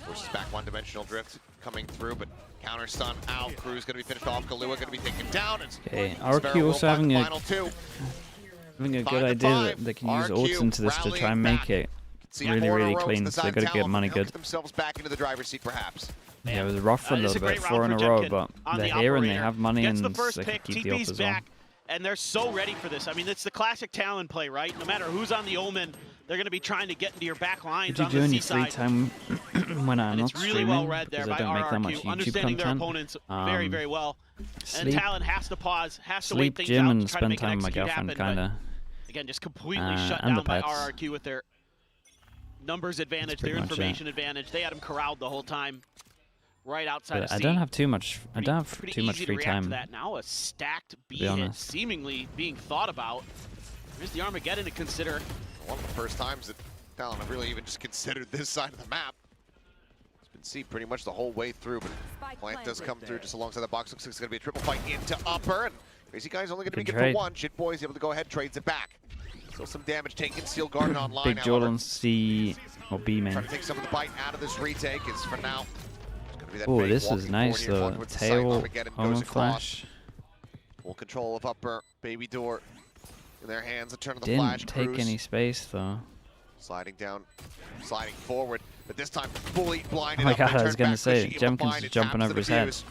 Forces back one-dimensional drift coming through, but counter stun out. Cruz going to be finished off. Kahlua going to be taken down. Okay, Sparrow RRQ will also find having the a final 2. good Five to idea five. that they can use RRQ ults into this to try and rallying make back. it See really, four in a really row to clean, the so they side gotta get Talon. money They'll good. get themselves back into the driver's seat, perhaps. Yeah, it was rough for a It's little great bit, round 4 in a for row, Jemkin but on they're the here and they operator. have money Gets and the first they can pick, keep the op TP's as well. back, and they're so ready for this. I mean, it's the classic Talon play, right? No matter who's on the Omen, they're going to be trying to get into your back lines Did you on do the any C free side. time when I'm And not it's really streaming? well read there Because I by don't make that much RRQ, YouTube understanding their content. opponents very, very well. And Sleep, Talon has to pause, has to wait sleep, things gym, out and to try to spend make an time with my execute girlfriend, happen, kind of. but again, just completely shut and down the by pets. RRQ with their numbers advantage, pretty their much it. information advantage. They had him corralled the whole time, right outside of I C. don't have too much. I don't have Pretty too much easy free to react to time. that. Now a stacked B be hit honest. seemingly being thought about. There's the Armageddon to consider. One of the first times that Talon have really even just considered this side of the map. It's been C pretty much the whole way through, but Spike Plant does planted. come through just alongside the box. Looks like it's going to be a triple fight into upper, and Crazy Guy's only going to be Good good for trade. 1. Shit Boy's able to go ahead, trades it back. Still some damage taken. Steel Garden online, Big however. Jordan C or B main. Trying to take some of the bite out of this retake is for now. It's gonna be that Oh, big this walking is nice forward here, though. one towards the side. Tail, Armageddon goes Omen across. flash. Full control of upper. Baby door in their hands. A turn of the Didn't flash. take Cruz any space though. sliding down, sliding forward, but this time fully blinded. Oh my up. God, They I turn was gonna back. say, Cushy able to Jemkin's find it, jumping taps over the his head. defuse.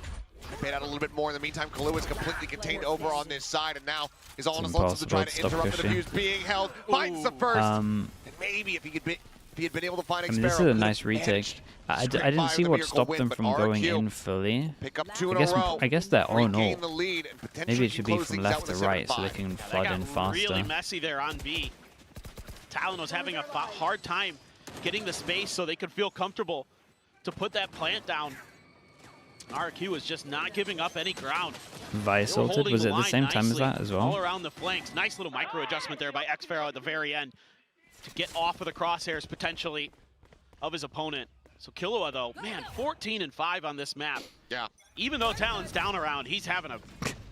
Paid out a little bit more in the meantime. Kahlua is completely contained over on this side, and now is all on his lonesome to try impossible to to stop interrupt the Cushy. defuse being held. Finds the first, and maybe if he had been able to find I mean, Sparrow, this is a could've nice retake. managed I to scrape didn't by see with a what miracle stopped win, them but from going RRQ in fully. pick up 2 I in guess a row. I guess that oh no. regain the lead and potentially Maybe it should be close from things out left with to a right so they 7-5. can That flood in got really faster. messy there on B. Talon was having a hard time getting the space so they could feel comfortable to put that plant down. RRQ was just not giving up any ground. Vice They were ulted. holding Was it the line same time as nicely that as all well? around the flanks. Nice little micro adjustment there by X-Pharaoh at the very end to get off of the crosshairs potentially of his opponent. So Killua though, man, 14-5 on this map. Yeah, Even though Talon's down around, he's having an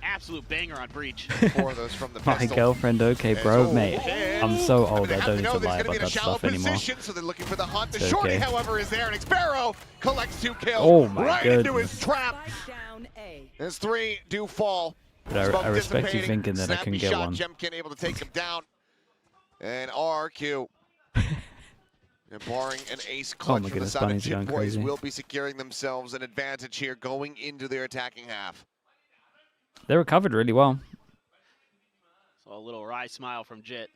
absolute banger on Breach. 4 of those from the My pistol. girlfriend, okay, bro, mate. I'm so old. They I have don't to need know to there's lie gonna be about in a that shallow stuff anymore. position, so they're looking for the hunt. The It's shorty, okay. however, is there, and Sparrow collects 2 kills. Oh my right into goodness. his trap. Spike down A. His 3 do fall. But Smoke I respect you dissipating. thinking that I Snappy can get shot. one. Jemkin able to take him down. And RRQ. And barring an ace clutch my from the goodness, side of Bunny's Jit going Boys crazy. will be securing themselves an advantage here going into their attacking half. They recovered really well. So a little wry smile from Jit.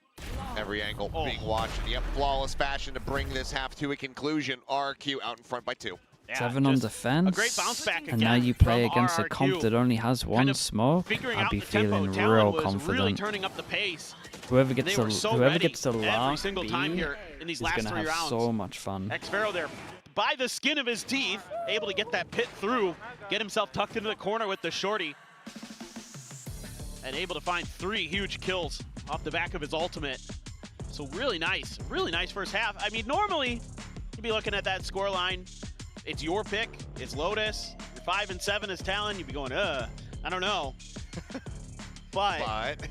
Every angle Oh. being watched. Yep, flawless fashion to bring this half to a conclusion. RRQ out in front by 2. Yeah, 7 on just defense. A great bounce back again. And now you play from against a RRQ. comp that only has one Kind of smoke. Figuring I'd out be the tempo. feeling Talon real was really confident. turning up the pace. Whoever They gets were the so ready every last single B time here in these is last gonna 3 have rounds. so much fun. Xpharaoh there, by the skin of his teeth, able to get that pit through, get himself tucked into the corner with the shorty, and able to find 3 huge kills off the back of his ultimate. So really nice first half. I mean, normally you'd be looking at that score line. It's your pick, it's Lotus. You're 5 and 7 as Talon. You'd be going, I don't know. but they've only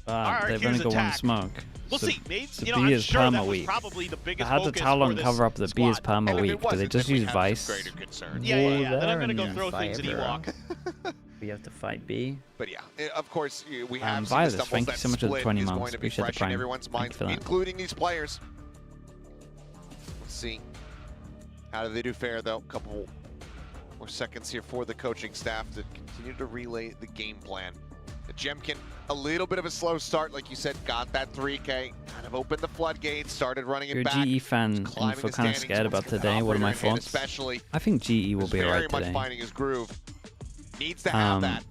RRQ's got one attack. smoke. We'll So see. Maybe, the you know, B I'm is sure that perma was weak. probably the They biggest had the focus Talon for this cover up the B is squad. perma And if weak. it Do they wasn't, just then we use have some Vice? greater concern. Yeah. Wall Then I'm there gonna go and throw fight things at everywhere. Ewok. We have to fight B. But yeah, of course, we have seen Violet, the stumbles. thank you That so much for the split 20 is months. going to be Appreciate the fresh in prime. everyone's Thank you minds, for that. including these players. Let's see. How do they do fare, though? A couple more seconds here for the coaching staff to continue to relay the game plan. The Jemkin, a little bit of a slow start, like you said, got that 3K, kind of opened the floodgates, started running You're it a back. GE fan and climbing feel the kind of standings, scared about wants to get today. that What are my operator in, thoughts? especially, I think GE will be very alright much today. finding his groove. Needs to have that.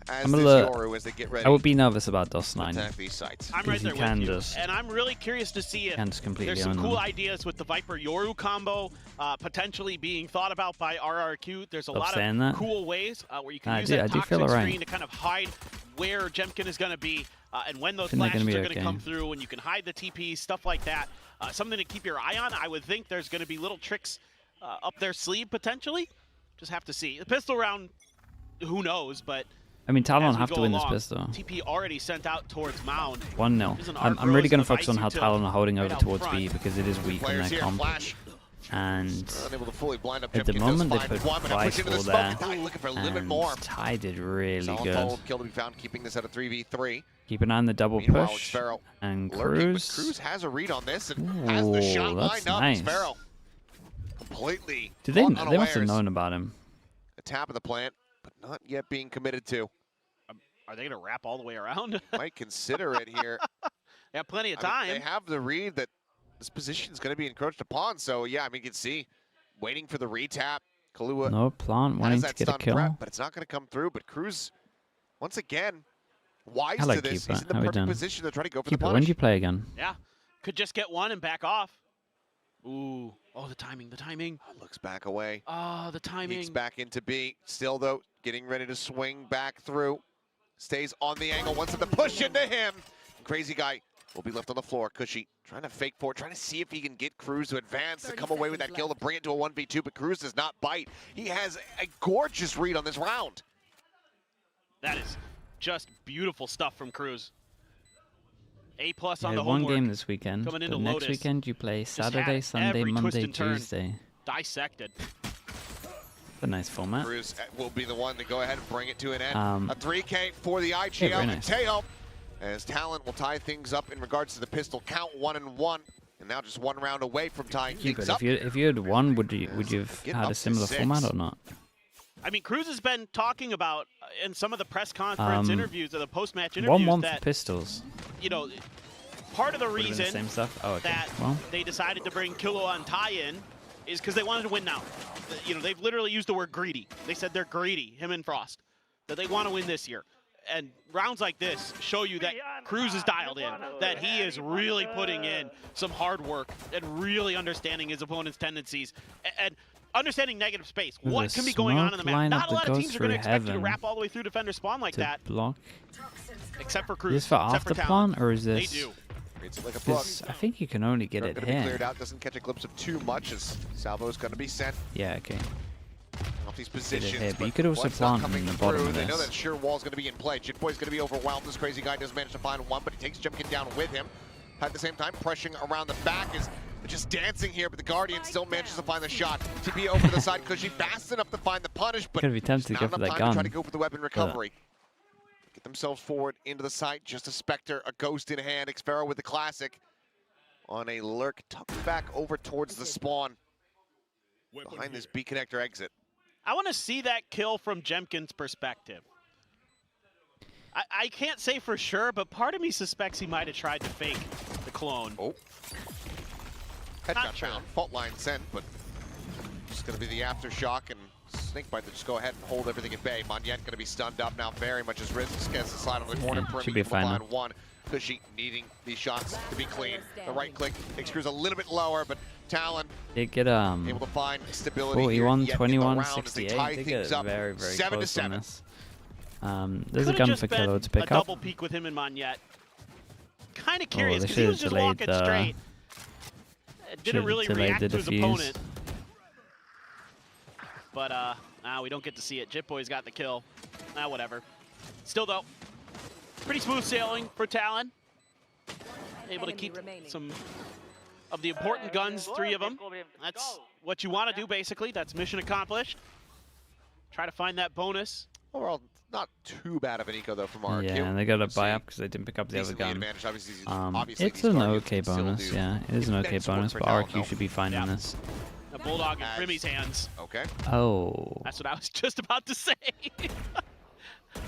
As I'm a does little- Yoru as they get ready I would be nervous about DOS to 9. attack these sites. I'm right Because there you can with you. just- And I'm really curious to see if Can just completely there's some own cool them. ideas with the Viper Yoru combo potentially being thought about by RRQ. There's a Stop lot saying of that. cool ways where you can I use do- that I do feel toxic alright. screen to kind of hide where Jemkin is going to be and when those I think they're flashes gonna be are going to okay. come through, and you can hide the TPs, stuff like that. Something to keep your eye on. I would think there's going to be little tricks up their sleeve potentially. Just have to see. The pistol round, who knows, but I mean, Talon as we have to go win along, this pistol. TP already sent out towards Mound. 1-0. There's an I'm Arc really going Rose to focus on and a how Vice Talon are holding right over out towards front. B because it is weak on Players their here, comp. Flash. And Unable to fully blind up. at the Jemkin moment, they does put find one, but now Vice push into the full smoke. there. Ty looking for a little bit And more. Ty did really Solid good. fold, kill to be found, keeping this at a 3v3. Keep an eye on the double Meanwhile, push. Sparrow And lurking, but Cruz. Cruz has a read on this and has the Ooh, shot that's lined up. nice. Sparrow completely Did they? caught They must have unawares. known about him. A tap of the plant, but not yet being committed to. Are they going to wrap all the way around? Might consider it here. They have plenty of I time. mean, they have the read that this position is going to be encroached upon. So yeah, I mean, you can see waiting for the retap. Kahlua No plant has wanting to that get a stun kill. prep, but it's not going to come through. But Cruz, once again, wise I like to this. Keeper. He's in the How we perfect done? position to try to go for Keeper, the when punish. do you play again? Yeah. Could just get one and back off. Ooh. Oh, the timing, the timing. Looks back away. Oh, the timing. Peeks back into B. Still, though, getting ready to swing back through. Stays on the angle, wants it to push into him. Crazy guy will be left on the floor. Cushy trying to fake for it, trying to see if he can get Cruz to advance, to come away with that kill, to bring it to a 1v2, but Cruz does not bite. He has a gorgeous read on this round. That is just beautiful stuff from Cruz. A+ You on had the one homework. game this weekend, coming but into next Lotus. weekend you play had Saturday, Sunday, every twist Monday, and turn. Tuesday. Dissected. A nice format. Cruz will be the one to go ahead and bring it to an end. Um, A 3K for the very IGL. nice. Mateo, as Talon will tie things up in regards to the pistol count 1-1. And now just one round away from tying Yeah, things but up. if you had won, would you have Get had up a to similar 6. format or not? I mean, Cruz has been talking about in some of the press conference interviews or the post-match interviews 1-1 for that, pistols. you know, part of the Would've been the reason same stuff. Oh, okay. that Well, they decided to bring QEON tie-in is because they wanted to win now. You know, they've literally used the word greedy. They said they're greedy, him and Frost, that they want to win this year. And rounds like this show you that Cruz is dialed in, that he is really putting in some hard work and really understanding his opponent's tendencies and understanding negative space. There's What a can be going on in the smoke map? lineup Not a that lot of goes teams are going to through expect you to heaven wrap all the way through defender spawn like to that, block. except for Is Cruz. this for except after Talon. plant or is They this? do. Reads it like a book. Because I think you can only get it Going to be cleared here. out, doesn't catch a glimpse of too much as Salvo is going to be sent Yeah, okay. off these it positions. here, but you could also what's not plant coming in the bottom through, of they know this. that sheer wall's going to be in play. Jitboy's going to be overwhelmed. This crazy guy does manage to find one, but he takes Jemkin down with him. At the same time, pressuring around the back is just dancing here, but the Guardian still manages to find the shot. TP over to the side, Cushy fast enough to find the punish, but Could be tempted to not go for enough that time to try gun. to go for the weapon recovery. Get themselves forward into the site. Just a Spectre, a Ghost in hand. Xpharaoh with the classic on a lurk, tucked back over towards the spawn behind this B connector exit. I want to see that kill from Jemkin's perspective. I can't say for sure, but part of me suspects he might have tried to fake the clone. Oh. Not Headshot sure. found. Fault line sent, but It's going to be the aftershock, and Snakebite to just go ahead and hold everything at bay. Monyet going to be stunned up now, very much as risk against the slide on the corner. Yeah, Primi should be able to fine find now. one. Cushy needing these shots to be clean. The right click takes Cruz a little bit lower, but Talon They get able to find stability 41, here, yet in the 21, round as they 68. tie They things get up very, very 7 to close on 7. this. There's a Could've gun just for been Kilo to a pick up. double peek with him and Monyet. Kind of curious they because he was should've just delayed walking the- straight. Didn't should've really delayed react the to his defuse. opponent. But we don't get to see it. Jitboy's got the kill. Whatever. Still though, pretty smooth sailing for Talon. Able to Enemy keep remaining. some of the important guns, 3 of them. That's what you want to do basically. That's mission accomplished. Try to find that bonus. Overall, not too bad of an eco though from RRQ. Yeah, and they got to See, buy up because they didn't pick up the other decent lead gun. advantage. Obviously, It's these an targets okay can still bonus, do yeah. It is an okay immense work bonus, for but Talon, RRQ though. should be fine in this. The Bulldog in As- Primi's hands. Okay. Oh. That's what I was just about to say.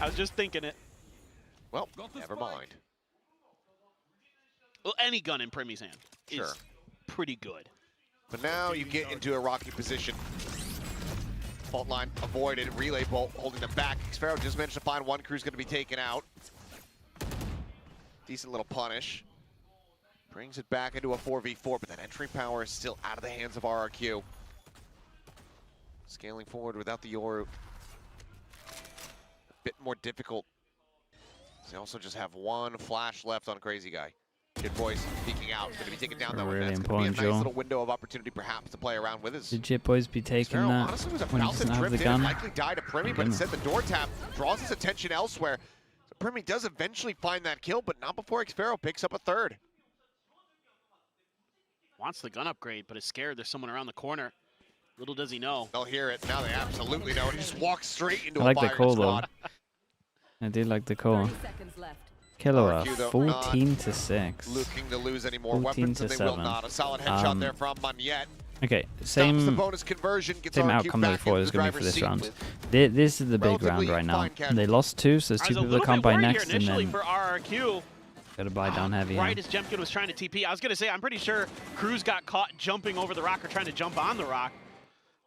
I was just thinking it. Well, never mind. Well, any gun in Primi's hand Sure. is pretty good. But now you get into a rocky position. Fault line avoided. Relay bolt holding them back. Xfero just managed to find one. Crew's going to be taken out. Decent little punish. Brings it back into a 4v4, but that entry power is still out of the hands of RRQ. Scaling forward without the Yoru. A bit more difficult. They also just have one flash left on Crazy Guy. Good boys peeking out. Going to be taken down though. Really That's going to be a important, nice Joel. little window of opportunity perhaps to play around with. Should Jit Boys be taking Xfero that honestly was when he about to doesn't have trip the in, gun? likely died to Primi, but instead the door tap draws his attention elsewhere. So Primi does eventually find that kill, but not before Xfero picks up a third. Wants the gun upgrade, but is scared there's someone around the corner. Little does he know. They'll hear it. Now they absolutely know. And he just walks straight into I a like the firing call though. squad. I do like the call. 30 seconds left. Killer RRQ, though, 14 to 6. Looking to lose any more 14 weapons, to and they will 7. not. A solid headshot there from Monyet. Okay, Stops the same bonus conversion, gets same RRQ outcome that back before into is the going to be for driver's this seat round. with This is the big round relatively right now. fine casualties. They lost 2, so there's I 2 was a people that little can't bit buy worried here next, and initially then for RRQ. got to buy down heavy. Right Yeah. as Jemkin was trying to TP. I was going to say, I'm pretty sure Cruz got caught jumping over the rock or trying to jump on the rock.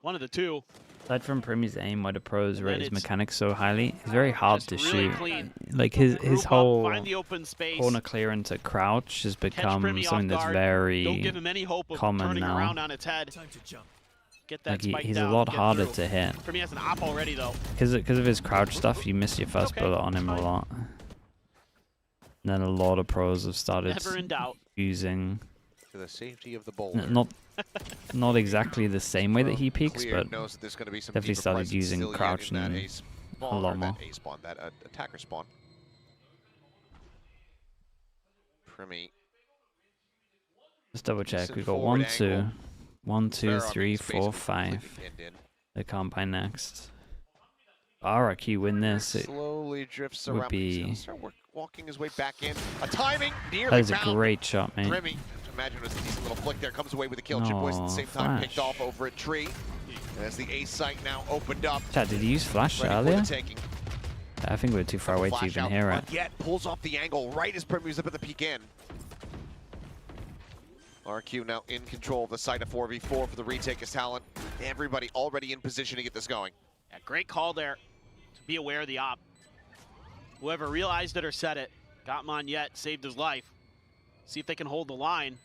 One of the two. Aside from Primi's aim, why the pros And rate then his it's mechanics so highly, it's very hard to Just really shoot. clean. Like his Group up, whole find the open space. corner clearance at crouch has become Primi off something that's guard. very Don't give him any hope of common turning now. around on its head. Get that like spike he's down, a lot get harder through. to hit Primi has an op already though. because of his crouch stuff. You miss your first Okay, bullet on him a fine. lot. And then a lot of pros have started Never in doubt. using To the safety of the boulder. not exactly the same way that he peaks, Clear but knows that there's going to be some definitely deeper started presence using still yet crouch in that and A spawn, a lot or more. That A spawn, that attacker spawn. Primi. just double check. Decent We got forward 1, 2, angle. 1, 2, Xfero, I mean, 3, it's 4, basically 5. completely pinned in. They can't buy next. RRQ win this. It, Slowly drifts would around. But he's be- gonna start walking his way back in. A timing nearly that is a found. great shot, mate. Primi, imagine it was a decent little flick there. Comes away with a kill. Chip Boys at the No, same time picked flash. off over a tree. And as the A site now opened up, Chat, did you use flash ready for earlier? the taking. I think we were too far away to Flash even out, hear it. but yet pulls off the angle right as Primi's up at the peak in. RQ now in control of the site of 4v4 for the retake as Talon. Everybody already in position to get this going. Yeah, great call there to be aware of the op. Whoever realized it or said it, got Monyet, saved his life. See if they can hold the line.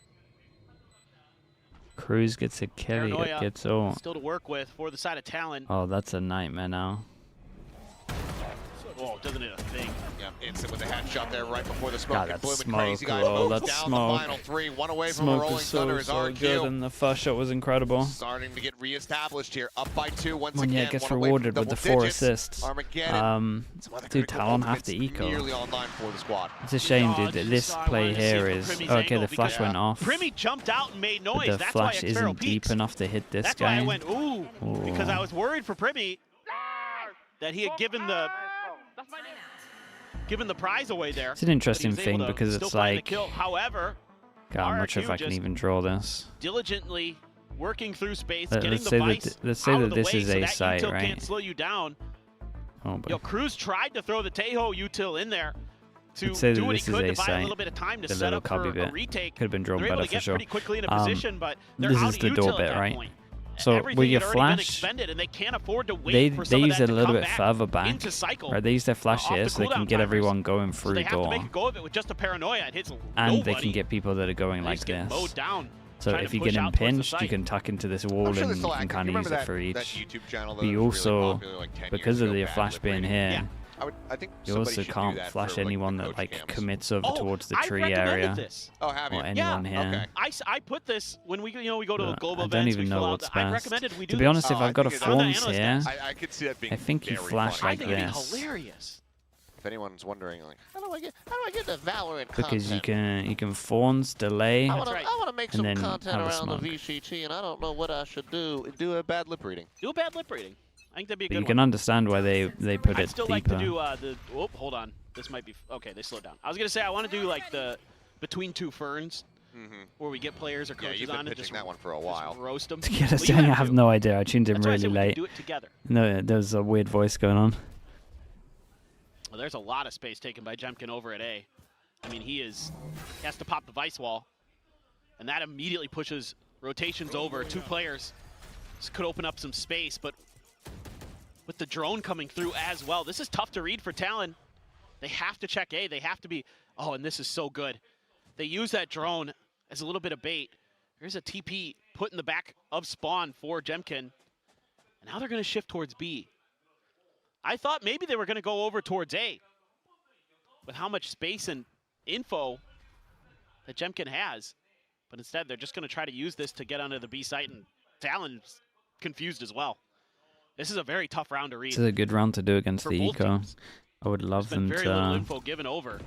Cruz gets a kill, Paranoia gets all. still to work with for the side of Talon. Oh, that's a nightmare now. Oh, doesn't it a thing? Yeah, instant with the headshot there right before the smoke. God, and that Bloom and smoke, Crazy Guy oh, moves that down smoke. the final 3. One away from a Smoke Rolling was so, Thunder is so RQ. good, and the first shot was incredible. Starting to get reestablished here. Up by 2 once Monyet again. gets one away from rewarded with the double 4 digits. assists. Armageddon. Some other Dude, critical Talon have moments to eco. nearly online for the squad. It's a shame, Oh, dude. just This saw I play wanted to see here it is from Primi's okay. angle The flash because went off, Primi jumped out and made but noise. the That's flash why isn't Xfero deep peeks. enough to hit this That's guy. why I went, ooh, because I Ooh. was worried for Primi that he had given the prize away there. It's an interesting but he was able thing to because still it's find the like, kill. However, God, I'm not sure if RRQ I can just even draw this. diligently working through space, Let's getting say the that vice let's say out that of the this way is so a that site, util right? can't slow you down. Oh, but Yo, Cruz tried to throw the Tejo util in there to Let's say do that what he this is could a to buy a site. little bit of time to The set little up for copy a bit. retake. Could have been drawn They're able better to for get sure. pretty quickly in a position, but they're This out is of the door util bit, at that right? point. So everything with your had already been flash, expended, and they can't afford to wait they for some of use that it a to little come bit back further back. into cycle. Right, they use their flash off here the so they can cooldown get timers. everyone going So through they have to door. make a go of it with just a paranoia. It hits And nobody. they can get people that are going They like just get this. mowed down. So trying if to you push get out towards the impinged, you site. can tuck into this wall I'm sure and they're you still can active. kind You of use remember it for that each. YouTube channel that But you was really also, popular, like 10 because years of ago, the Bad flash Lip being Reading? here, Yeah. I think you somebody also should do can't that flash for, like, anyone the that coach like cams. commits over Oh, towards the I tree recommended area this. Oh, have you? or anyone here. Okay. I put this when we we go to But global I don't events. even we know fill out what's I best. recommended we do To be honest, Oh, if I I've got a think it's- I'm the Thorns analyst here, desk. I could see that being I think you very flash funny. I like think it'd be this. hilarious. If anyone's wondering, like, how do I get the Valorant Because content? you can Thorns, delay, That's right. I want to make And some then content have a around smoke. the VCT, and I don't know what I should do. Do a bad lip reading. Do a bad lip reading. I think that'd be a but good you one. can understand why they put I'd it still deeper. like to do the. Oh, hold on. This might be okay. They slowed down. I was gonna say I want to do like the between two ferns, where we get players or Yeah, coaches you've been on and pitching just that one for a while. roast them. To get us down, I have no idea. I tuned in That's why I said really we could late. do it together. No, there's a weird voice going on. Well, there's a lot of space taken by Jemkin over at A. I mean, he has to pop the vice wall, and that immediately pushes rotations over. Two players. This could open up some space, but with the drone coming through as well, this is tough to read for Talon. They have to check A. They have to be. Oh, and this is so good. They use that drone as a little bit of bait. Here's a TP put in the back of spawn for Jemkin, and now they're going to shift towards B. I thought maybe they were going to go over towards A with how much space and info that Jemkin has. But instead, they're just going to try to use this to get onto the B site, and Talon's confused as well. This is a very tough round to read. This is a good round to do against for the both eco. teams. I would love There's been them very little to. info given over.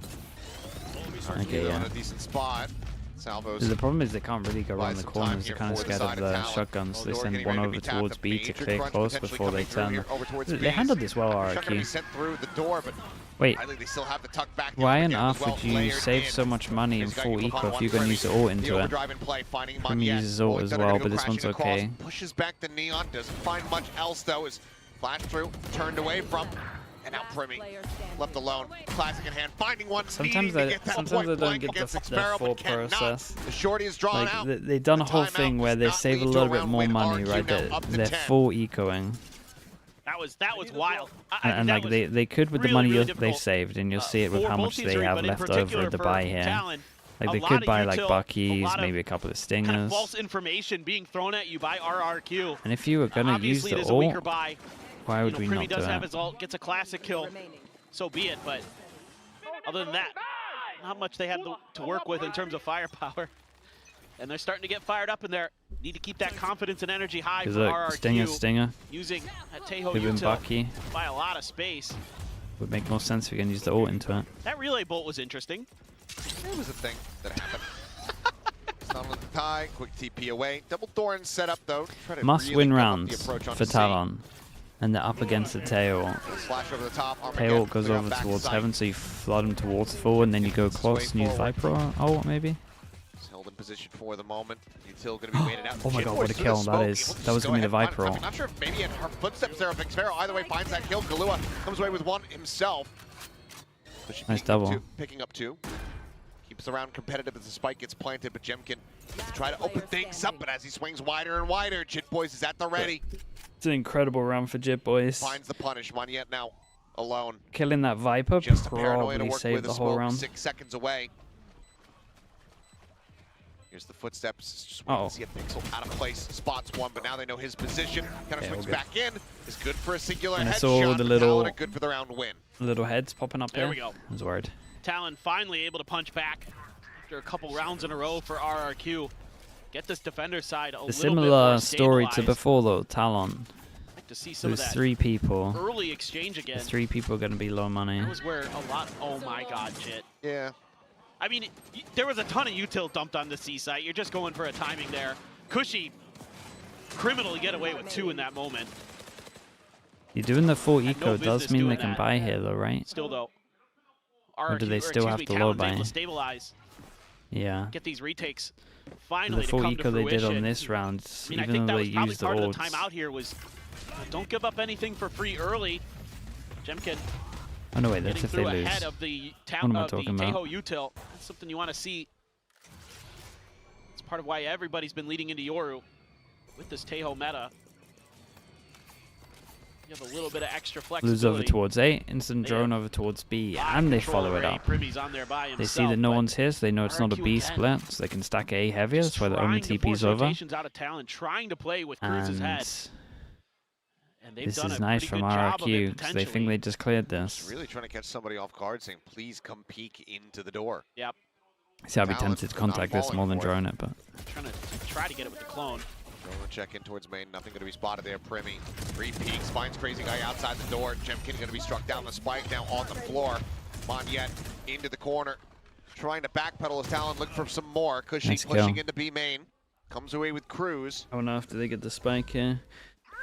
Okay, On yeah. a decent spot. Salvo's The problem is they can't really go buy around the some time corners. here They're kind of for the scared of side of the Talon. shotguns. They Eldor send getting one ready to over be tapped. towards A B to major clear crunch close potentially before they coming through turn. here over towards They B. handled this well, Shot gonna be RRQ. sent through the door, but Wait, I think they still have the tuck back. why on again as earth well, would you layered save in. so much money in He's got full Eagle eco on if one you're going to Premi. use the ult The into it? overdrive in play, finding Premi Maniette. uses ult Oh, as gonna well, go but this crashing one's across, okay. Pushes back the Neon, doesn't find much else though. Is flash through, turned away from, and now Premi left alone. Classic in hand, finding one. Sometimes needing to they- get that sometimes point they don't blank get the against full Sparrow, but cannot. process. The shorty is drawn Like out. they've done a The whole timeout thing where does they not save a lead to little bit round more win. money, RRQ right? now up to They're 10. full ecoing, That was wild. and like they could with the really, money really they've difficult, saved, and you'll see it with for how both much teams they to read, have but in left over particular at the for buy here. Talon, Like a they lot could of buy like util, a Buckies, lot of maybe a couple of kind of stingers. false information being thrown at you by RRQ. And if you were gonna use Obviously, the it is a weaker ult, buy. why would You we know, Premi not do does have it? his ult, gets a classic kill. So be it, but other than that, not much they have to work with in terms of firepower. And they're starting to get fired up in there. Need to keep that confidence and energy high for Because look, RRQ. Stinger Using that Tejo with him util Bucky by a lot of space. would make more sense if we can use the ult into it. That relay bolt was interesting. It was a thing that happened. Stun with the tie, quick TP away. Double Thorn set up though. Try to Must really win give up the rounds approach on for C. Talon, and they're up against the tail. Slash over the top. Tail goes over towards heaven, so you flood him towards full, and then you go close and use Viper ult maybe. He's held in position for the moment. Util going to be waited out. Oh my Jit god, Boys what a through kill the that smoke, is. able to That was just gonna be go the ahead and Viper find it. ult. I'm not sure if maybe in her footsteps there of Xero. Either way, finds that kill. Galua comes away with one himself. So she Nice picking up double. picking up two. Keeps the round competitive as the spike gets planted, but Jemkin to try to open things up, but as he swings wider and wider, Jit Boys is at the ready. It's an incredible round for Jit Boys. Finds the punish. Maniette now alone. Killing that Viper Just a paranoia to probably work saved with the a whole smoke round. 6 seconds away. Here's the footsteps. Just waiting to see a pixel out of place. Spots one, but now they know his position. Kind of Yeah, swings all good. back in. Is good for a singular And I saw headshot. the for little- Talon, good for the round win. Little heads popping up There there. we go. I was worried. Talon finally able to punch back after a couple rounds in a row for RRQ. Get this defender side a The little bit similar more story to stabilized. before though, Talon. Like to see some of There's that 3 people. early exchange again. The 3 people are going to be low money. That was where a lot. Oh my God, Jit. Yeah. I mean, there was a ton of util dumped on the C site. You're just going for a timing there. Cushy criminally get away with 2 in that moment. You're doing the full Had no eco does business mean they doing can that. buy here though, right? Still though. Or do they excuse still have me, to low Talon's able buy? to stabilize, Yeah. get these retakes The finally to full come eco to they did fruition. on this round, I mean, I even think though that they was probably used the part of ults. the timeout here was don't give up anything for free early. Jemkin Oh no, wait, that's getting if they through lose. ahead of the What am I of the talking about? Tejo util. That's something you want to see. It's part of why everybody's been leading into Yoru. with this Tejo meta, you have a little bit of extra flexibility. Lose over towards A, instant drone over towards B, and they follow it up. Primy's on there by They himself, see that no but one's here, so they know it's not a RRQ B again. split, so they can stack A heavier. That's why the only trying to TP's force over. rotations out of Talon, trying to play with Cruz's head. And And they've this done is a nice pretty from good job of it, RRQ, because they think potentially. they just cleared this. Really trying to catch somebody off guard, saying, please come peek into the door. Yep, See, I'd be Talon tempted to is not contact this falling more than for it. drone it, but try to get it with the clone. Drone check in towards main, nothing going to be spotted there. Primy, 3 peeks, finds Crazy Guy outside the door. Jemkin going to be struck down the spike, now on the floor. Monyet into the corner, trying to backpedal his Talon, look for some more. Cushy Nice pushing kill. into B main, comes away with Cruz. I wonder after they get the spike here.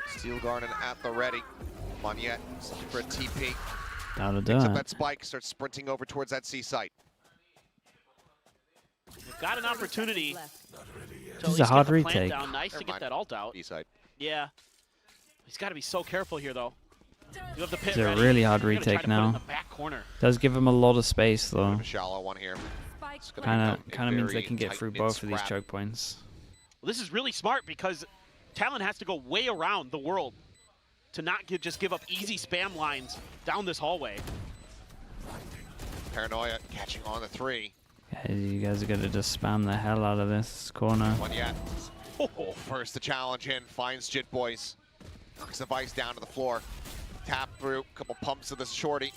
Steel Garden at the ready. Monyet for a TP. That'll do Picks up it. that spike, starts sprinting over towards that C site. They've got an opportunity Left. to This is at a hard least get the plant retake. down. Nice to Never get mind. that ult out. B site. Yeah, he's got to be so careful here though. You have the pit It's a ready. really hard You're gonna try retake to put it in now. the back corner. Does give them a lot of space Bit though. of a shallow one here. Spike gonna planted. become Kind of a means they very can get through tight-knit both of these scrap. choke points. Well, this is really smart because Talon has to go way around the world to not just give up easy spam lines down this hallway. Paranoia catching on the 3. Yeah, you guys are gonna just spam the hell out of this corner. Monyet. First the challenge in, finds Jit Boys. Knocks the Vice down to the floor. Tap through, couple pumps of this shorty.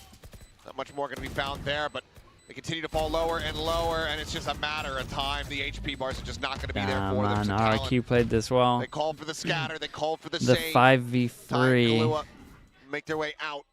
Not much more going to be found there, but they continue to fall lower and lower, and it's just a matter of time. The HP bars are just not going to be there Damn, for them. man, So Talon, RRQ played this well. they call for the scatter, they call for the The save. 5v3. Kahlua make their way out.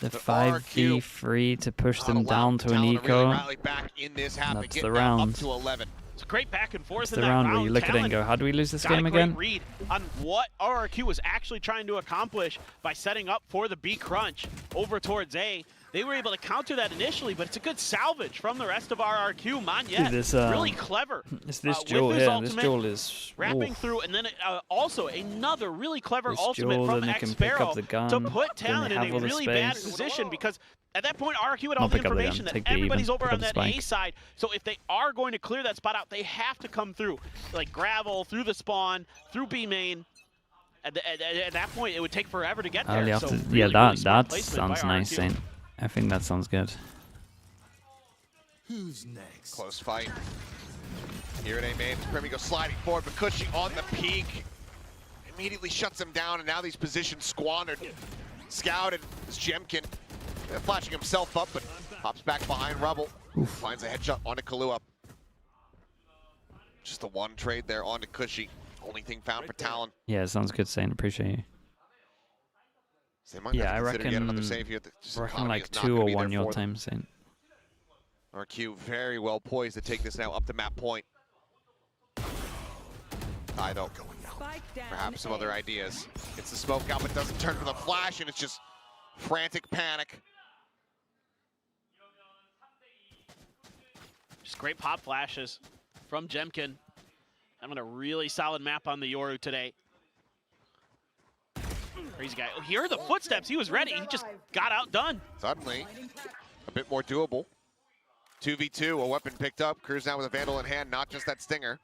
The But 5v3 to push Not them allowed down to an Talon eco. really rally back in this half and That's get the now up round. to 11. It's a great back and forth It's in the that round round. where you look at it and Talon go, how do we lose this got game a great again? read on what RRQ was actually trying to accomplish by setting up for the B crunch over towards A. They were able to counter that initially, but it's a good salvage from the rest of RRQ. Monyet, This, really clever. It's this with duel his here. This ultimate, duel is wrapping oof. through, and then also another really clever This ultimate duel, from then they can pick X-Sparrow up the gun, to put then Talon they in have a all the really bad space. position, because at that point RRQ had all Not the pick up the gun, information that take B even, everybody's over pick on up the that A spike. side. So if they are going to clear that spot out, they have to come through, like gravel, through the spawn, through B main. At that point, it would take forever to get I'll there. have So to, really, yeah, really smart that placement by sounds nice, RRQ. Saint. I think that sounds good. Close fight. Here at A main, Primy goes sliding forward, but Cushy on the peak. Immediately shuts him down, and now these positions squandered. Scouted is Jemkin. Flashing himself up, but pops back behind Rubble. Finds a headshot onto Kahlua. Just the one trade there onto Cushy. Only thing found for Talon. Yeah, sounds good, Saint. Appreciate you. So they might Yeah, have to I consider yet another reckon, save here. Just reckon economy like is not 2 gonna or be there 1 your for them. time, Saint. RQ very well poised to take this now up the map point. I though. Spike down. Perhaps some A. other ideas. It's the smoke out, but doesn't turn for the flash, and it's just frantic panic. Just great pop flashes from Jemkin. Having a really solid map on the Yoru today. Crazy guy. Oh, here are the footsteps. He was ready. He just got outdone. Suddenly, a bit more doable. 2v2, a weapon picked up. Cruz now with a Vandal in hand, not just that Stinger.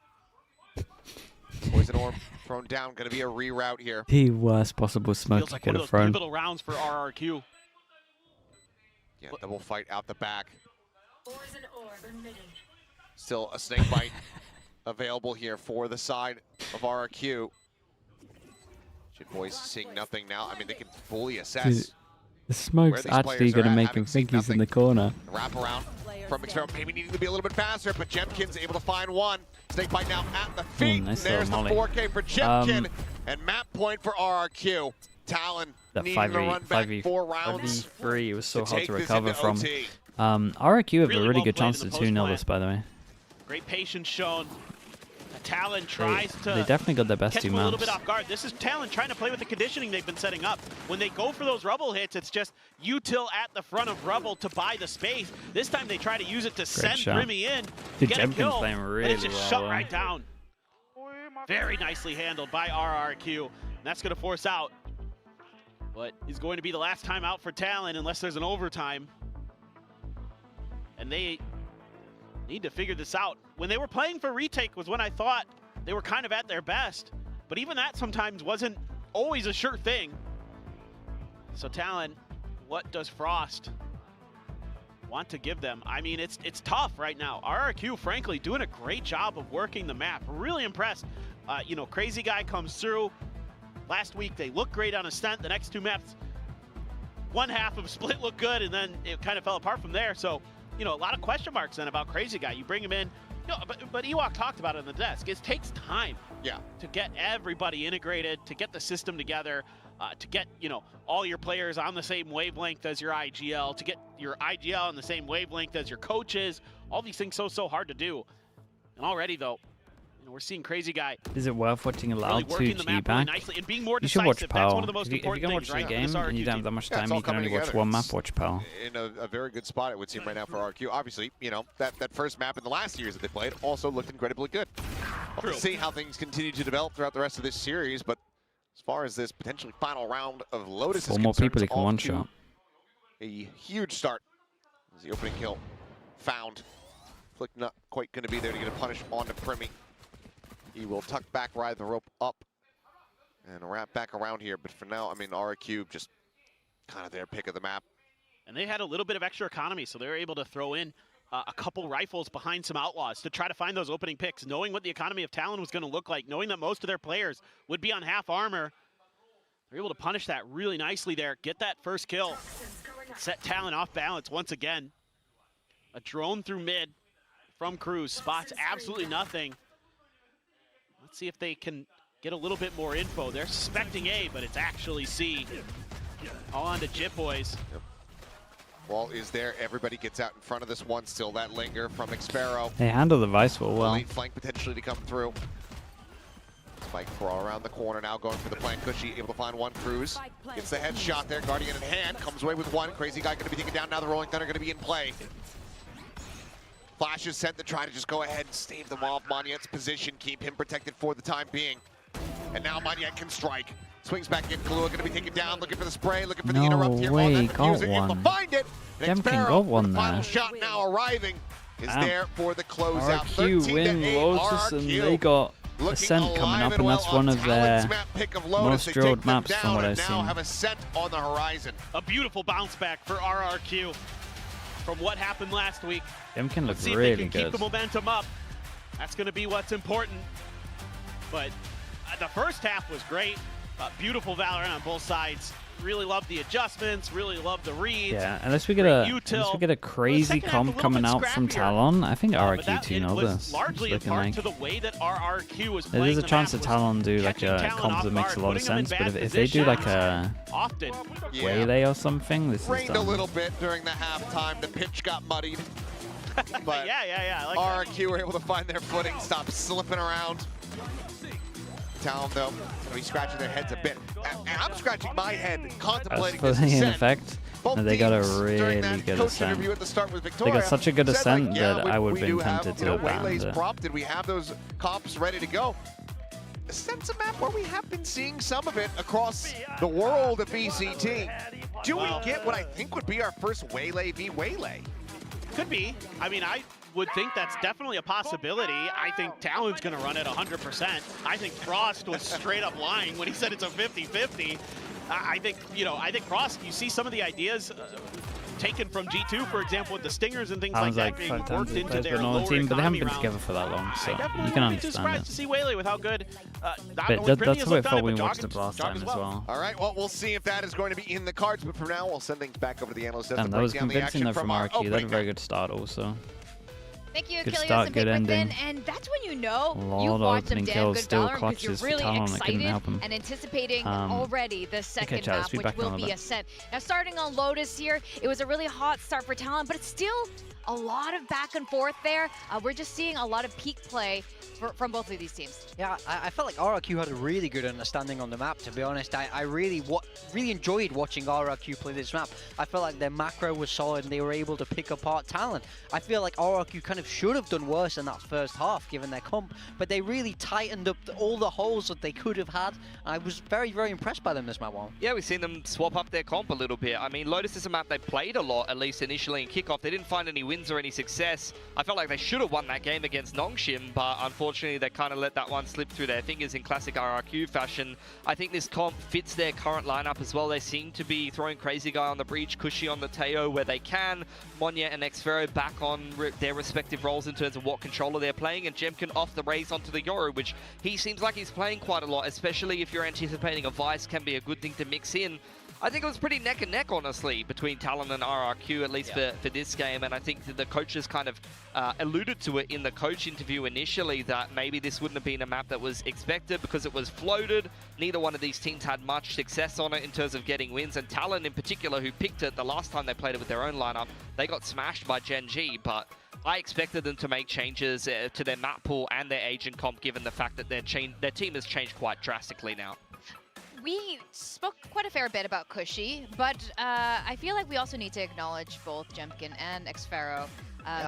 Poison Orb thrown down, gonna be a reroute here. The worst possible smoke Feels you like could one of have those thrown. pivotal rounds for RRQ. Yeah, double fight out the back. Still a snake bite available here for the side of RRQ. Jit Boys seeing nothing now. I mean, they can fully assess. Dude, the smoke's these actually players are going to at, make having him think seen he's in the nothing. corner. Wrap around from Experiment, maybe needing to be a little bit faster, but Jemkin's able to find one. Snake bite now at the feet. nice There's the little molly. 4K for Jemkin, and map point for RRQ. Talon That needing to run back 4 rounds 5v3 was so to hard take to this recover into from. OT. RRQ have Really a really well good played chance in to the 2-0 post this, by the way. Great patience shown. Talon They tries to definitely got their best catch 2 him a little maps. bit off guard. This is Talon trying to play with the conditioning they've been setting up. When they go for those rubble hits, it's just util at the front of rubble to buy the space. This time they try to use it to send shot. Primy in, Dude, get a Jemkin's kill, playing and really it's just well, shut though. right down. Very nicely handled by RRQ. And that's going to force out what is going to be the last time out for Talon unless there's an overtime. And they need to figure this out. When they were playing for retake was when I thought they were kind of at their best. But even that sometimes wasn't always a sure thing. So Talon, what does Frost want to give them? I mean, it's tough right now. RRQ, frankly, doing a great job of working the map. Really impressed. You know, Crazy Guy comes through. Last week, they looked great on Ascent. The next two maps, one half of Split looked good, and then it kind of fell apart from there. So, you know, a lot of question marks then about Crazy Guy. You bring him in, you know, but Ewok talked about it on the desk. It takes time to get everybody integrated, to get the system together, to get, you know, all your players on the same wavelength as your IGL, to get your IGL on the same wavelength as your coaches. All these things so hard to do. And already, though, you know, we're seeing Crazy Guy. Is it worth watching a really loud working 2G the map back? really nicely and being more You should decisive. watch That's PAL. one of the most If you important can watch things, the right? game This and you don't have RRQ that much Yeah, it's time, all you can only coming watch together. one map, watch PAL. In a very good spot, it would seem, right now for RRQ. Obviously, you know, that first map in the last years that they played also looked incredibly good. We'll see how things continue to develop throughout the rest of this series, but as far as this potentially final round of Lotus is Four more concerned, people it's you can off one to shot. a huge start. As the opening kill found. Flick not quite going to be there to get a punish onto Primi. He will tuck back, ride the rope up, and wrap back around here. But for now, I mean, RRQ just kind of their pick of the map. And they had a little bit of extra economy, so they were able to throw in a couple rifles behind some outlaws to try to find those opening picks, knowing what the economy of Talon was going to look like, knowing that most of their players would be on half armor. They're able to punish that really nicely there, get that first kill, set Talon off balance once again. A drone through mid from Cruz, spots absolutely nothing. Let's see if they can get a little bit more info. They're suspecting A, but it's actually C. All on to Jit Boys. Yep. Wall is there. Everybody gets out in front of this one. Still that linger from Xpero. They handle the Vice Wall well. Late flank potentially to come through. Spike crawl around the corner now, going for the plant. Cushy able to find one. Cruz gets the headshot there. Guardian in hand, comes away with one. Crazy Guy going to be taken down now. The Rolling Thunder going to be in play. Flash is sent to try to just go ahead and stave them off. Monyet's position, keep him protected for the time being. And now Monyet can strike. Swings back in. Kahlua going to be taken down, looking for the spray, looking for the interrupt here. Way, Got got able to one. find it. And Demkin Xpero, got one the final there. shot now arriving, is Damn. there for the closeout. RRQ win 13-8 Lotus, and RRQ. they got Looking Ascent coming alive up, and and well that's one on of their Talon's map pick of Lotus. most They drilled take them maps from down what and I've now seen. have Ascent on the horizon. A beautiful bounce back for RRQ from what happened last week. Demkin Let's looked see if really they can good. keep the momentum up. That's going to be what's important. But the first half was great. Beautiful Valorant on both sides. Really loved the adjustments. Really loved the reads. Yeah, unless we get a crazy second half, a comp little coming bit out from scrappier. Talon, I think But RRQ that 2 it know was this. largely in It's looking part like to the way that RRQ was playing. there's a the chance map that was Talon do like catching a Talon comp off that makes a guard, lot of putting them in sense, but bad if they do like positions. a Often. Yeah. waylay or something, this is Rained a done. little bit during the halftime. The pitch got muddied. But yeah. I like that. RRQ were able to find their footing, stop slipping around. Talon, though, going to be scratching their heads a bit. And I'm scratching my head, As contemplating for this the ascent. effect, Both no, they got a teams, during really that good coach ascent. interview at the start with They Victoria, got such a good said, ascent like, yeah, that I would we have do been have, tempted you to know, have waylays banned it. prop. Did we have those comps ready to go? Ascent's a map where we have been seeing some of it across the world of VCT. Do we get what I think would be our first Waylay v Waylay? Could be. I mean, I would think that's definitely a possibility. I think Talon's going to run it 100%. I think Frost was straight up lying when he said it's a 50-50. I think, you know, I think Frost, you see some of the ideas taken from G2, for example, with the Stingers and things like Sounds that like being 5 times worked the into players their been on the lower team, but they haven't economy been rounds. together for that long, so I definitely you can wouldn't be too understand surprised it. to see Waylay with how good. But that's what I thought when we watched it last time as well. All right, well, we'll see if that is going to be in the cards, but for now, we'll send things back over to the analyst desk to And that break was down the convincing action though from our RRQ. They had a opening very night. good start also. Thank you, Good Achilles, start, and good Big ending. Within, and that's when you know A you've lot of watched some opening damn kills, good still Valorant because clutches you're for really Talon. I couldn't excited help 'em. and anticipating already the second Chad, let's half, be which back in a will little be bit. Ascent. Now, starting on Lotus here, it was a really hot start for Talon, but it's still a lot of back and forth there. We're just seeing a lot of peak play from both of these teams. Yeah, I felt like RRQ had a really good understanding on the map, to be honest. I really enjoyed watching RRQ play this map. I felt like their macro was solid and they were able to pick apart Talon. I feel like RRQ kind of should have done worse in that first half, given their comp, but they really tightened up all the holes that they could have had. I was very, very impressed by them this map one. Yeah, we've seen them swap up their comp a little bit. I mean, Lotus is a map they played a lot, at least initially in kickoff. They didn't find any wins or any success. I felt like they should have won that game against Nongshim, but unfortunately they kind of let that one slip through their fingers in classic RRQ fashion. I think this comp fits their current lineup as well. They seem to be throwing Crazy Guy on the breach, Cushy on the Teo where they can, Monya and Xfero back on their respective roles in terms of what controller they're playing, and Jemkin off the raise onto the Yoru, which he seems like he's playing quite a lot, especially if you're anticipating a Vice can be a good thing to mix in. I think it was pretty neck and neck, honestly, between Talon and RRQ, at least for this game. And I think that the coaches kind of alluded to it in the coach interview initially, that maybe this wouldn't have been a map that was expected because it was floated. Neither one of these teams had much success on it in terms of getting wins. And Talon in particular, who picked it the last time they played it with their own lineup, they got smashed by Gen G. But I expected them to make changes to their map pool and their agent comp, given the fact that their team has changed quite drastically now. We spoke quite a fair bit about Cushy, but I feel like we also need to acknowledge both Jemkin and Xfero,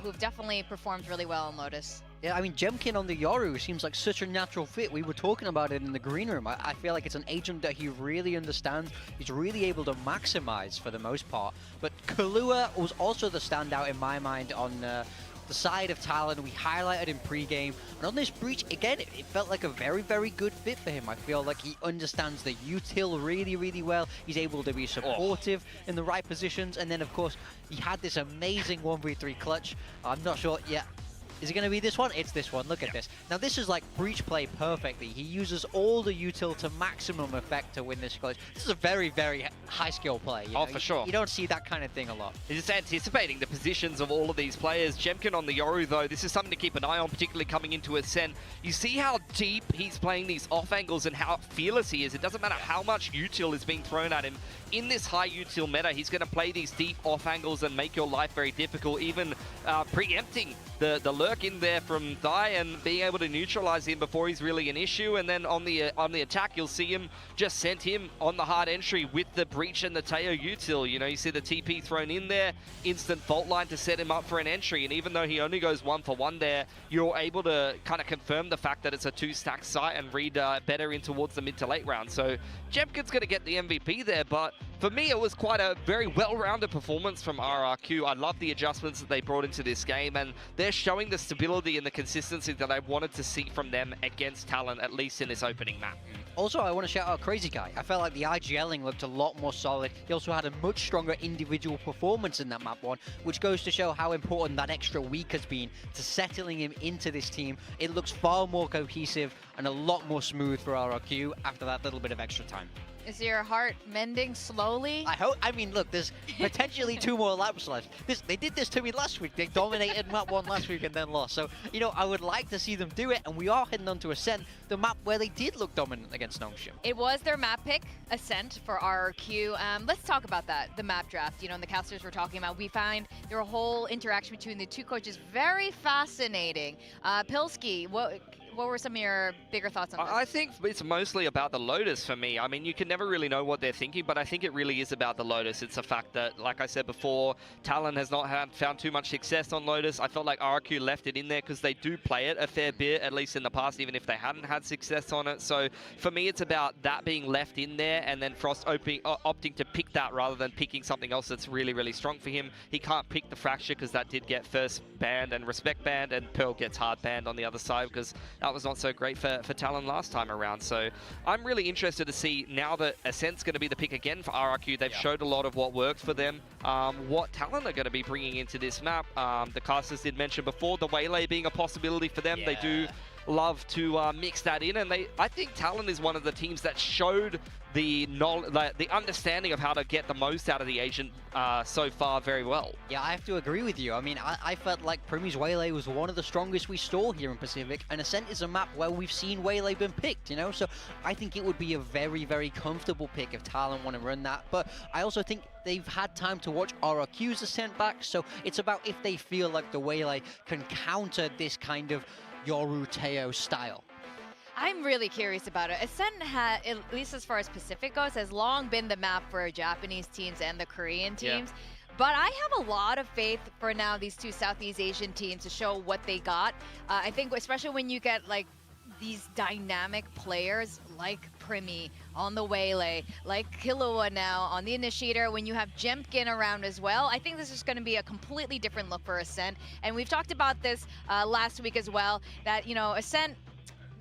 who've definitely performed really well in Lotus. Yeah, I mean, Jemkin on the Yoru seems like such a natural fit. We were talking about it in the green room. I feel like it's an agent that he really understands. He's really able to maximize for the most part. But Kahlua was also the standout in my mind on the side of Talon. We highlighted in pre-game, and on this breach again, it felt like a very, very good fit for him. I feel like he understands the util really, really well. He's able to be supportive in the right positions, and then of course he had this amazing 1v3 clutch. I'm not sure yet. Is it going to be this one? It's this one. Look at this. Now, this is like breach play perfectly. He uses all the util to maximum effect to win this clutch. This is a very, very high skill play. You know? For sure. You don't see that kind of thing a lot. He's just anticipating the positions of all of these players. Jemkin on the Yoru, though, this is something to keep an eye on, particularly coming into Ascent. You see how deep he's playing these off angles and how fearless he is. It doesn't matter how much util is being thrown at him. In this high util meta, he's going to play these deep off angles and make your life very difficult, even preempting the lurk in there from Thai and being able to neutralize him before he's really an issue. And then on the attack, you'll see him just sent him on the hard entry with the breach and the Teo util. You know, you see the TP thrown in there, instant fault line to set him up for an entry. And even though he only goes 1-for-1 there, you're able to kind of confirm the fact that it's a 2-stack site and read better in towards the mid to late round. So Jemkin's going to get the MVP there, but for me, it was quite a very well-rounded performance from RRQ. I love the adjustments that they brought into this game, and they're showing the stability and the consistency that I wanted to see from them against Talon, at least in this opening map. Also, I want to shout out Crazy Guy. I felt like the IGLing looked a lot more solid. He also had a much stronger individual performance in that map one, which goes to show how important that extra week has been to settling him into this team. It looks far more cohesive and a lot more smooth for RRQ after that little bit of extra time. Is your heart mending slowly? I hope. I mean, look, there's potentially 2 more laps left. They did this to me last week. They dominated map 1 last week and then lost. So, you know, I would like to see them do it. And we are heading on to Ascent, the map where they did look dominant against Nongshim. It was their map pick, Ascent, for RRQ. Let's talk about that, the map draft. You know, and the casters were talking about. We find their whole interaction between the two coaches very fascinating. Pilski, what were some of your bigger thoughts on this? I think it's mostly about the Lotus for me. I mean, you can never really know what they're thinking, but I think it really is about the Lotus. It's a fact that, like I said before, Talon has not found too much success on Lotus. I felt like RRQ left it in there because they do play it a fair bit, at least in the past, even if they hadn't had success on it. So for me, it's about that being left in there, and then Frost opting to pick that rather than picking something else that's really, really strong for him. He can't pick the Fracture because that did get first banned and respect banned, and Pearl gets hard banned on the other side because that was not so great for Talon last time around. So I'm really interested to see now that Ascent's going to be the pick again for RRQ. They've showed a lot of what worked for them, what Talon are going to be bringing into this map. The casters did mention before the Waylay being a possibility for them. They do love to mix that in, and I think Talon is one of the teams that showed the understanding of how to get the most out of the agent so far very well. Yeah, I have to agree with you. I mean, I felt like Primy's Waylay was one of the strongest we saw here in Pacific, and Ascent is a map where we've seen Waylay been picked, you know? So I think it would be a very, very comfortable pick if Talon want to run that. But I also think they've had time to watch RRQ's Ascent back, so it's about if they feel like the Waylay can counter this kind of Yoru Teo style. I'm really curious about it. Ascent, at least as far as Pacific goes, has long been the map for Japanese teams and the Korean teams. Yeah. But I have a lot of faith for now these two Southeast Asian teams to show what they got. I think especially when you get like these dynamic players like Primi on the Waylay, like Killua now on the Initiator, when you have Jemkin around as well, I think this is going to be a completely different look for Ascent. And we've talked about this last week as well, that, you know, Ascent,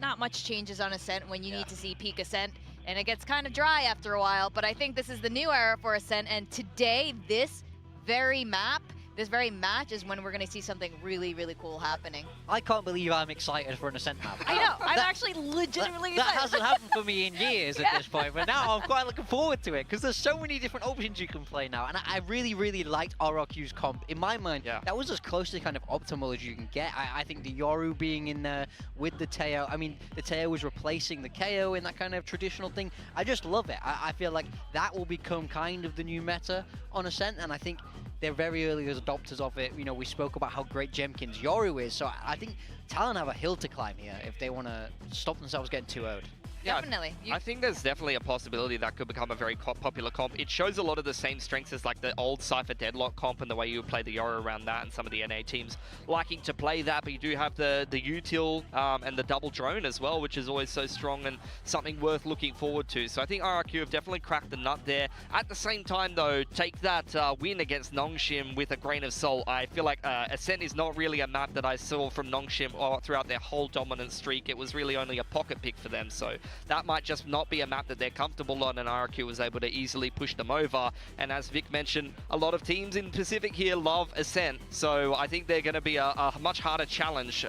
not much changes on Ascent when you need to see peak Ascent, and it gets kind of dry after a while, but I think this is the new era for Ascent, and today, this very map, this very match is when we're going to see something really, really cool happening. I can't believe I'm excited for an Ascent map. I know, I'm actually legitimately That excited. hasn't happened for me in years at this point, but now I'm quite looking forward to it because there's so many different options you can play now, and I really, really liked RRQ's comp. In my mind, that was as close to kind of optimal as you can get. I think the Yoru being in there with the Teo, I mean, the Teo was replacing the KO in that kind of traditional thing. I just love it. I feel like that will become kind of the new meta on Ascent, and I think they're very early as adopters of it. You know, we spoke about how great Jemkin's Yoru is, so I think Talon have a hill to climb here if they want to stop themselves getting too old. Yeah, Definitely. I think there's definitely a possibility that could become a very popular comp. It shows a lot of the same strengths as like the old Cypher Deadlock comp and the way you would play the Yoru around that, and some of the NA teams liking to play that, but you do have the util and the double drone as well, which is always so strong and something worth looking forward to. So I think RRQ have definitely cracked the nut there. At the same time though, take that win against Nongshim with a grain of salt. I feel like Ascent is not really a map that I saw from Nongshim throughout their whole dominant streak. It was really only a pocket pick for them, so that might just not be a map that they're comfortable on, and RRQ was able to easily push them over. And as Vic mentioned, a lot of teams in Pacific here love Ascent, so I think they're going to be a much harder challenge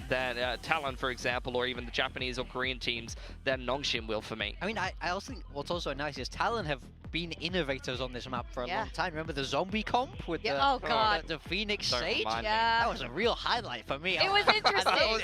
than Talon, for example, or even the Japanese or Korean teams than Nongshim will for me. I mean, I also think what's also nice is Talon have been innovators on this map for a long time. Remember the zombie comp with the Phoenix Sage? Yeah. That was a real highlight for me. It was interesting.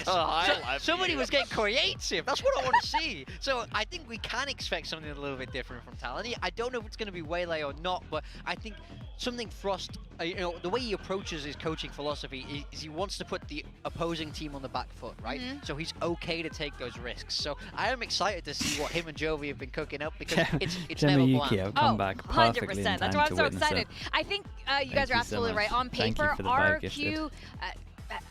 Somebody was getting creative. That's what I want to see. So I think we can expect something a little bit different from Talon. I don't know if it's going to be Waylay or not, but I think something Frost, you know, the way he approaches his coaching philosophy is he wants to put the opposing team on the back foot, right? So he's okay to take those risks. So I am excited to see what him and Jovi have been cooking up, because it's never bland. Come back perfectly 100%. in That's time why I'm to so witness excited. it. I think you guys are absolutely right. On Thank you paper, for the vibe RRQ,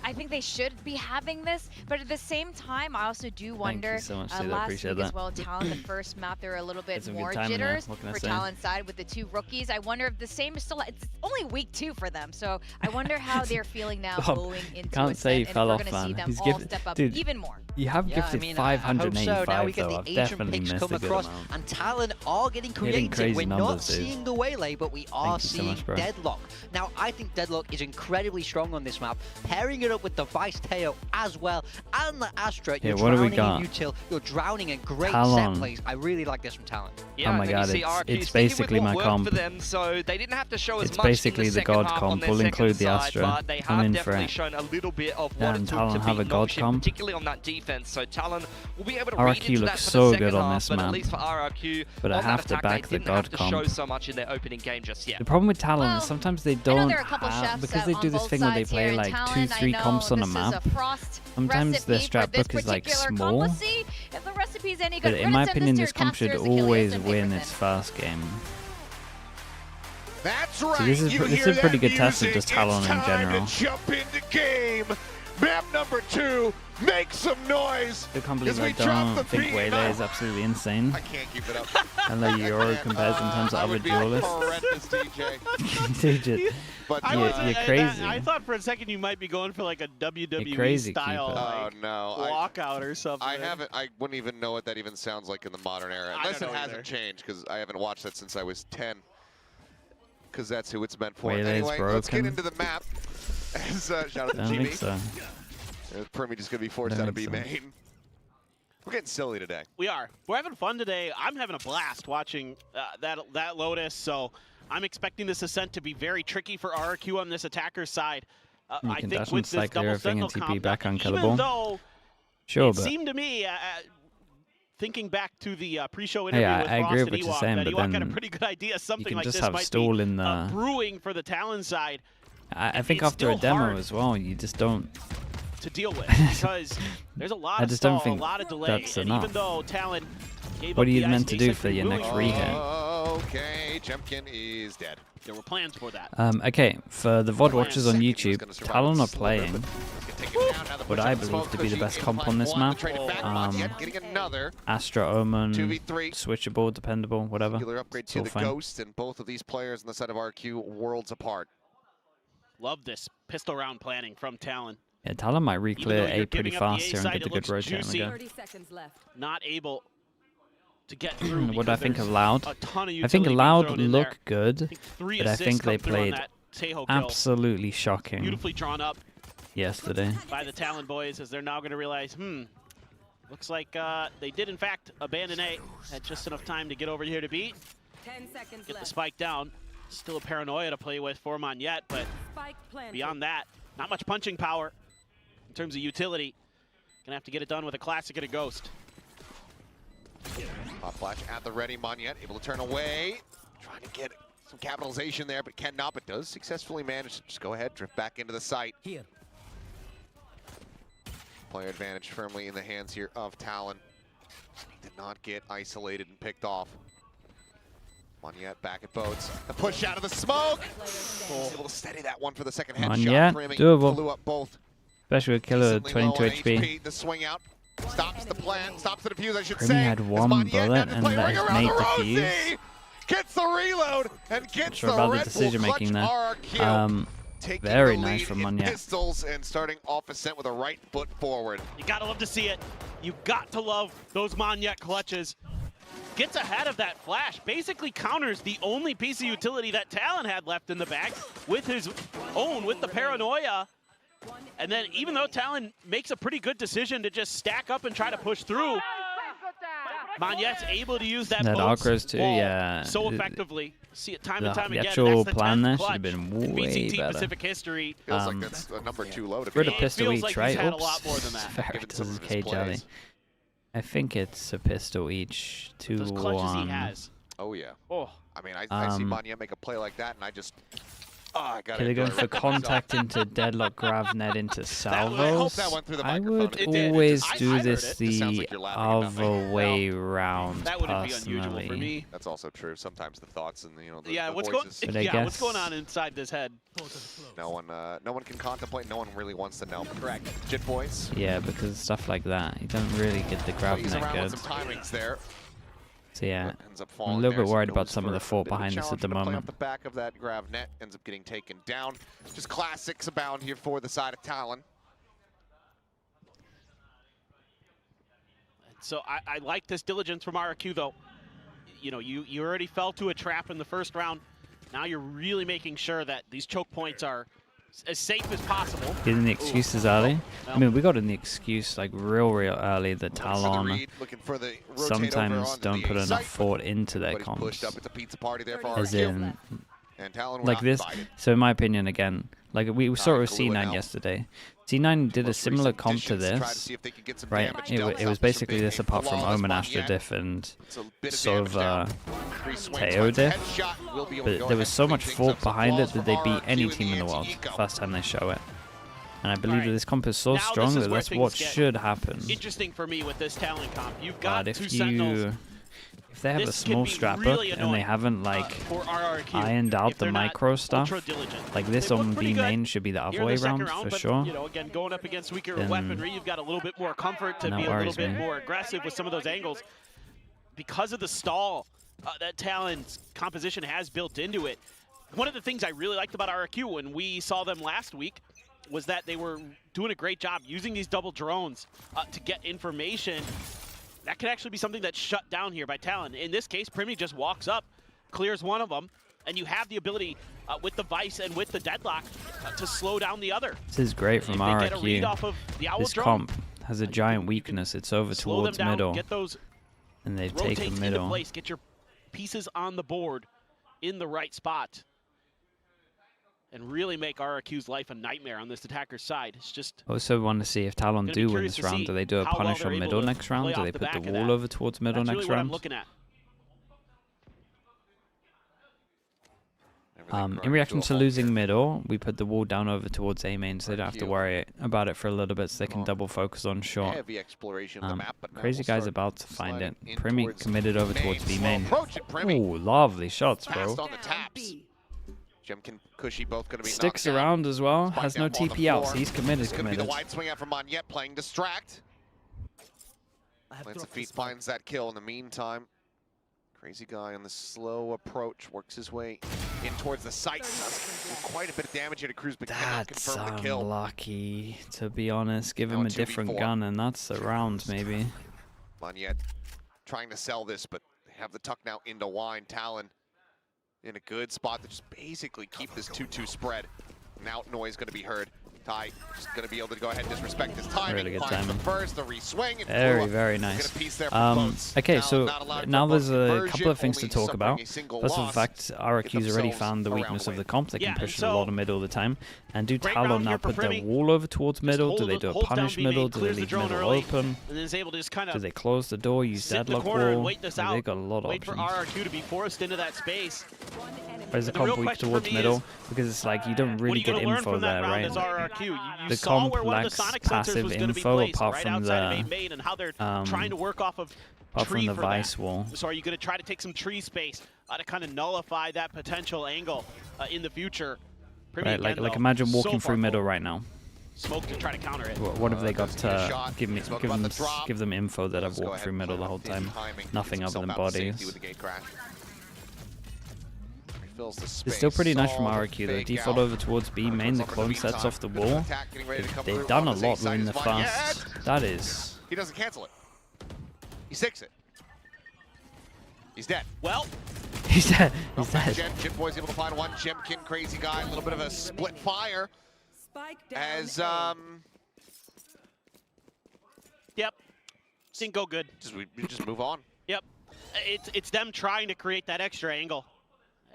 I think they should be having this, but at the same time, I also do wonder. Thank you so much, Taylor. Last Appreciate week that. as well, Talon, the first map, there were a little bit Had some more good time in there. jitters What can I for say? Talon's side with the two rookies. I wonder if the same is still. It's only week 2 for them, so I wonder how they're feeling now going into Can't say he Ascent, fell and off, we're going to see man. them He's all gifted, step up dude, even more. You have Yeah, gifted I mean, I hope 585 so. Now we get though. the I've Asian definitely picks missed come a good across, amount. and Talon are getting creative. crazy We're not numbers, dude. seeing the Waylay, but we are you so seeing much, bro. Deadlock. Now, I think Deadlock is incredibly strong on this map. Pairing it up with the Vice Teo as well, and the Astra, you're what do we drowning in got? util, you're drowning in great Talon. set plays. I really like this from Talon. Yeah, Oh my and then God, you see it's- RRQ it's sticking basically with what my worked comp. for them, so they didn't have to show as It's much basically in the the God second half comp. on their We'll second include the side, Astra. but they I'm have in for definitely it. shown a little bit of what Damn, it took Talon to have a beat God Nongshim, comp. particularly on that defense. So Talon will be able to RRQ read into that looks for so the second good on half, this but at map. least for RRQ, But I on that have to attack, back they the didn't have God to show comp. so much in their opening game just yet. The problem with Talon Well, is sometimes they I know don't there are a couple chefs because they on do this both thing where they sides here, play and like Talon, 2-3 I comps know on a this map. is a Frost Sometimes the recipe for strat this book is like particular comp. small. Let's see if the recipe's any good. But We're in gonna my send opinion, to this comp should Capsters Achilles always and win Paperton. its first game. That's right. So this is you this hear is a pretty that good test of music. just Talon It's in time general. to jump into game. Map number 2. Make some noise. I can't believe as I we drop the don't think beat. Waylay is absolutely insane. I can't keep it up. And the Euro compares in terms of I other would be duelists. horrendous, DJ. Dude, But you're crazy. I thought for a second you might be going for like a WWE crazy, style Keeper. Oh like, no! walkout or something. I wouldn't even know what that even sounds like in the modern era, I unless don't it know hasn't either. changed, because I haven't watched that since I was 10. Because that's who it's meant for. Waylay's Anyway, let's get broken. into the map. As, shout out to Don't think GB. so. Permy just gonna be forced Don't out of B think so. main. We're getting silly today. We are. We're having fun today. I'm having a blast watching that Lotus, so I'm expecting this Ascent to be very tricky for RRQ on this attacker's side. You I can think dash with and this cycle double everything and sentinel TP comp, back on even killable. though Sure, it but seemed to me, thinking back to the pre-show Hey, interview with I Frost agree and with what you're Ewok, saying, that but Ewok had a then pretty good idea. Something can like just this have might stall be in the- brewing for the Talon side I think after a still demo hard. as well, you just don't. to deal with because there's a lot I of just don't stall, a think lot of delay, that's and enough. even though Talon gave What up are you the meant ice to space do and for your next willingly, rehab? Okay, Jemkin is dead. There were plans for that. Okay, for the VOD watchers on Second, he was YouTube, gonna survive Talon with are Sliver, playing but take him down. Now the what push I up the believe smoke, to be the Cushy best in comp line on this one, map. trade it back, Monyet getting another Astra Omen, 2v3. switchable, dependable, whatever. Singular upgrade It's to all the fine. Ghost, and both of these players on the side of RQ worlds apart. Love this pistol round planning from Talon. Yeah, Talon might Even re-clear though you're A pretty giving up the fast A here and side, get the it good looks rotate on the juicy. go. 30 seconds left. Not able to get through. What do I because think of there's Loud? a ton of I think utility being Loud thrown in look there. good, I think 3 but I assists think they come through on played that Tejo kill. absolutely shocking Beautifully drawn up yesterday. by the Talon boys as they're now going to realize, looks like they did in fact abandon A. Had just enough time to get over here to beat. 10 seconds Get the left. spike down. Still a paranoia to play with for Monyet, but Spike planted. beyond that, not much punching power in terms of utility. Gonna have to get it done with a classic and a ghost. Pop flash at the ready, Monyet able to turn away. Trying to get some capitalization there, but cannot, but does successfully manage to just go ahead, drift back into the site. Here. Player advantage firmly in the hands here of Talon. Did not get isolated and picked off. Monyet back at boats. The push out of the smoke! Able to steady that one for the second headshot. Monyet, Primmy doable. blew up both. Especially with killer Decently low 22 on HP. The swing out stops the plan, stops the defuse, I should Primmy say. had As one Monyet bullet now just and playing let ring his around mate the defuse. Rosie! Gets the reload and gets Sure the about the Red Bull decision making clutch there. RRQ. Taking Very the nice lead from in Monyet. pistols and starting off Ascent with a right foot forward. You gotta love to see it. You got to love those Monyet clutches. Gets ahead of that flash, basically counters the only piece of utility that Talon had left in the bag with his own, with the paranoia. And then even though Talon makes a pretty good decision to just stack up and try to push through, Monyet's able to use that That boat's Arcros too, wall yeah. so effectively. See it time and The time again. actual That's the plan 10th there should clutch have been in way VCT better. Pacific history. Feels like that's a number 2 low to Rid be of It pistol feels each, like right? he's had a Oops. lot more than that. Very Given does some his of his K jelly. plays. I think it's a pistol each. 2 Those clutches he has. Oh yeah. Oh, I mean, I see Monyet make a play like that, and I just, I got Killer going for contact into deadlock, grav net into I hope salvos. that went through the I microphone. would It did. always I do heard this it. It sounds the like you're laughing about other way round. that wouldn't be unusual for personally. me. That's also true. Sometimes the thoughts and the Yeah, the what's voices. But I yeah, what's going guess- on inside this head? No one can contemplate. No one really wants to know. Correct. Jit boys. Yeah, because stuff like that, you don't really get the grav He's net around good. with some timings there. So yeah, Ends up I'm a falling little there, bit so worried goes about some of for the a fault bit of a behind this at challenge the to play off moment. the back of that grav net ends up getting taken down. Just classics abound here for the side of Talon. So I like this diligence from RRQ though. You know, you already fell to a trap in the first round. Now you're really making sure that these choke points are as safe as possible. Getting the excuses early. I mean, we got in the excuse like real early that Looks for the Talon read, looking for the rotate over sometimes onto don't the put enough site, thought into their but he's pushed up. comps. It's a pizza party there for As RRQ. in, And Talon were like not this. invited. So in my opinion, again, like we saw it with Kahlua C9 now. yesterday. C9 did a Most similar recent comp to additions to try to this, see if they could get some right? damage It dealt. was Stops basically from this being a apart from flawless Omen Astra Monyet. diff and It's a bit of sort damage of down. 3 swings, Teo finds a diff. headshot, will be able to But go there ahead was so and much clean things thought up. Some behind it balls that they from beat any RRQ team in the the world anti-eco. first time they show it. And I believe Alright. that this comp is so Now this strong is that where that's things what get should happen. Interesting for me with this Talon comp. You've got But 2 if Sentinels. if they have a This can small be strap really up and they annoying, haven't like for RRQ, ironed out if the they're not micro stuff, ultra-diligent. like this They look on pretty B good main should be the here other in way the second round for but, sure. You know, again, going up against weaker Then weaponry, you've got a little bit more comfort to no be a little worries, bit man. more aggressive with some of those angles. Because of the stall that Talon's composition has built into it, one of the things I really liked about RRQ when we saw them last week was that they were doing a great job using these double drones to get information. That could actually be something that's shut down here by Talon. In this case, Primmy just walks up, clears one of them, and you have the ability with the Vice and with the Deadlock to slow down the other. This is great from If they get a read RRQ. off of the Owl This drone, comp has a giant you can weakness. It's over slow them towards down, middle, get those and they've rotates taken into middle. place, get your pieces on the board in the right spot, and really make RRQ's life a nightmare on this attacker's side. It's just Also want to see if Talon Gonna be do win curious this to round. see Do they do a how well punish they're on able middle to next round? play Do off they the put the back of wall that. over towards middle that's next really what I'm round? looking at. In reaction to losing middle, we put the wall down over towards A main, so they don't have to worry about it for a little bit, so they can double focus on short. Heavy exploration of the map, but now Crazy we'll guy's start about to find it. sliding in Primi towards committed over main. towards B Slow main. approach at Primi. Ooh, lovely shots, bro. Fast on the taps. Jemkin, Cushy both going to be Sticks knocked down. around as well. Spike Has no down on the TP out, so floor. he's committed. This is going to be the wide swing out from Monyet playing Distract. Plants a feet, finds that kill in the meantime. Crazy guy on the slow approach works his way in towards the site. Does do quite a bit of damage here to Cruz, but cannot That's confirm the kill. unlucky, to be honest. Give Now him a a different 2v4. gun, and that's a round, maybe. Monyet trying to sell this, but they have the tuck now into Wine. Talon in a good spot to just basically keep this 2-2 spread. Now noise going to be heard. Ty just going to be able to go ahead and disrespect his timing. Really good Finds timing. the first, the re-swing. And Very, Flua very get nice. a piece there from boats. Okay, Talon so not allowed now for there's a conversion, couple of things to only talk suffering about. a single First of loss. fact, RRQ's already themselves found the around weakness of away. the comp. They can Yeah, push it a so lot of middle of the time. And do great Talon round now here for put their Primi. wall over towards middle? Do they do a holds down punish B middle? main, Do they clears the leave drone middle early, open? and then is able to just kind Do of they close the door, use sit in the deadlock corner and wall? wait this They out. got a lot of Wait for options. RRQ to be forced into that space. Or is the The real comp weak question for towards me middle? is, Because it's like you don't What are really you get going to learn info from that there, round right? as RRQ? You The saw comp where one of the lacks sonic sensors passive was going to be info placed, apart right from outside the, of 8 main, and how they're trying to work off of apart tree from the for vice that. wall. So are you going to try to take some tree space to kind of nullify that potential angle in the future? Primi Right, again, like though, imagine so walking far through middle forward. right now. Smoke to try to counter it. What have they got doesn't need a to shot. give Spoke about the them? drop. Give them info that I've Let's go walked ahead through and middle play the whole on time. timing. Nothing Gets other than himself out to safety bodies. with the gate crash. Refills the It's space. still pretty nice from All the RRQ though. fake Default out. over towards B main. The clone sets off the wall. Attack getting ready to come They've through done a on the lot safe side within is the Monyet. fast. That is. He doesn't cancel it. He sticks it. He's dead. Well, He's dead. Oh, He's dead. Jim Boy's able to find one. Jemkin, crazy guy. A little bit of a split fire Spike down as A. yep. Didn't go good. we just move on. Yep. It's them trying to create that extra angle.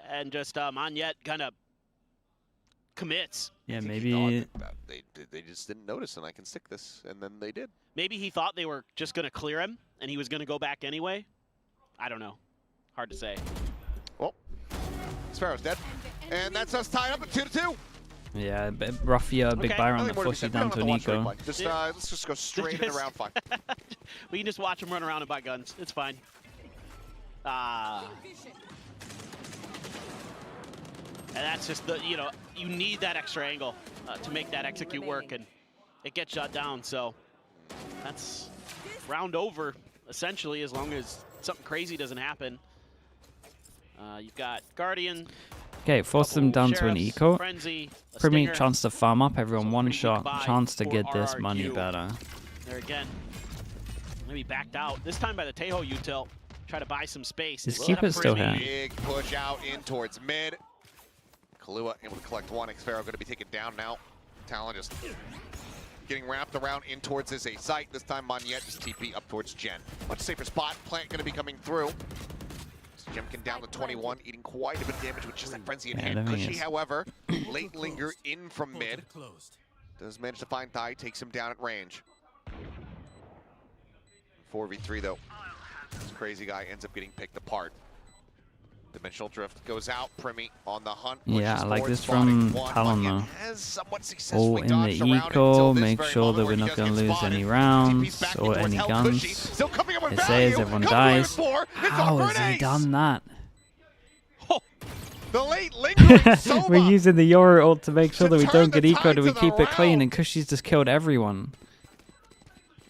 And just Monyet kind of commits. Yeah, I think he maybe. thought that they just didn't notice, and I can stick this, and then they did. Maybe he thought they were just going to clear him, and he was going to go back anyway. I don't know. Hard to say. Well, Sparrow's dead, and that's us tied up at 2-2. Yeah, a bit rough here. Big Okay. buy around Nothing the more to be push said. it We down don't to have to watch Nico. replay. Just, Yeah. let's just go straight into round 5. We can just watch him run around and buy guns. It's fine. And that's just the, you need that extra angle to make that execute work, and it gets shot down. So that's round over, essentially, as long as something crazy doesn't happen. You've got Guardian. Okay, force them down to an Sheriffs, eco. Frenzy, a Pretty Stinger. chance to farm up. Everyone So one pretty shot. goodbye Chance to for get this money RRQ. better. There again. Maybe backed out. This time by the Tejo util. Try to buy some space. Just Set keep up it still Primi. here. Big push out in towards mid. Kahlua able to collect one. Xfero going to be taken down now. Talon just getting wrapped around in towards his A site. This time Monyet just TP up towards Jen. Much safer spot. Plant going to be coming through. Jemkin down to 21, eating quite a bit of damage with just that frenzy in Yeah, hand. that thing Cushy, is- however, late linger in from mid. Does manage to find Thai, takes him down at range. 4v3 though. This crazy guy ends up getting picked apart. Dimensional Drift goes out. Primi on the hunt. Yeah, pushes I like forward, this spotting from one. Talon, Monyet though. has somewhat All successfully in dodged the around it eco, until this make very sure moment that where we're he not does going to get lose spotted. any TP's rounds back or in towards any Hell. guns. Cushy still coming up with It value. says everyone Comes away with dies. 4. It's How over has an he ace. done that? The late lingering Sova. We're using the Yoru ult to make sure To that we turn don't the get eco, tides do we of the keep it clean, round. and Cushy's just killed everyone.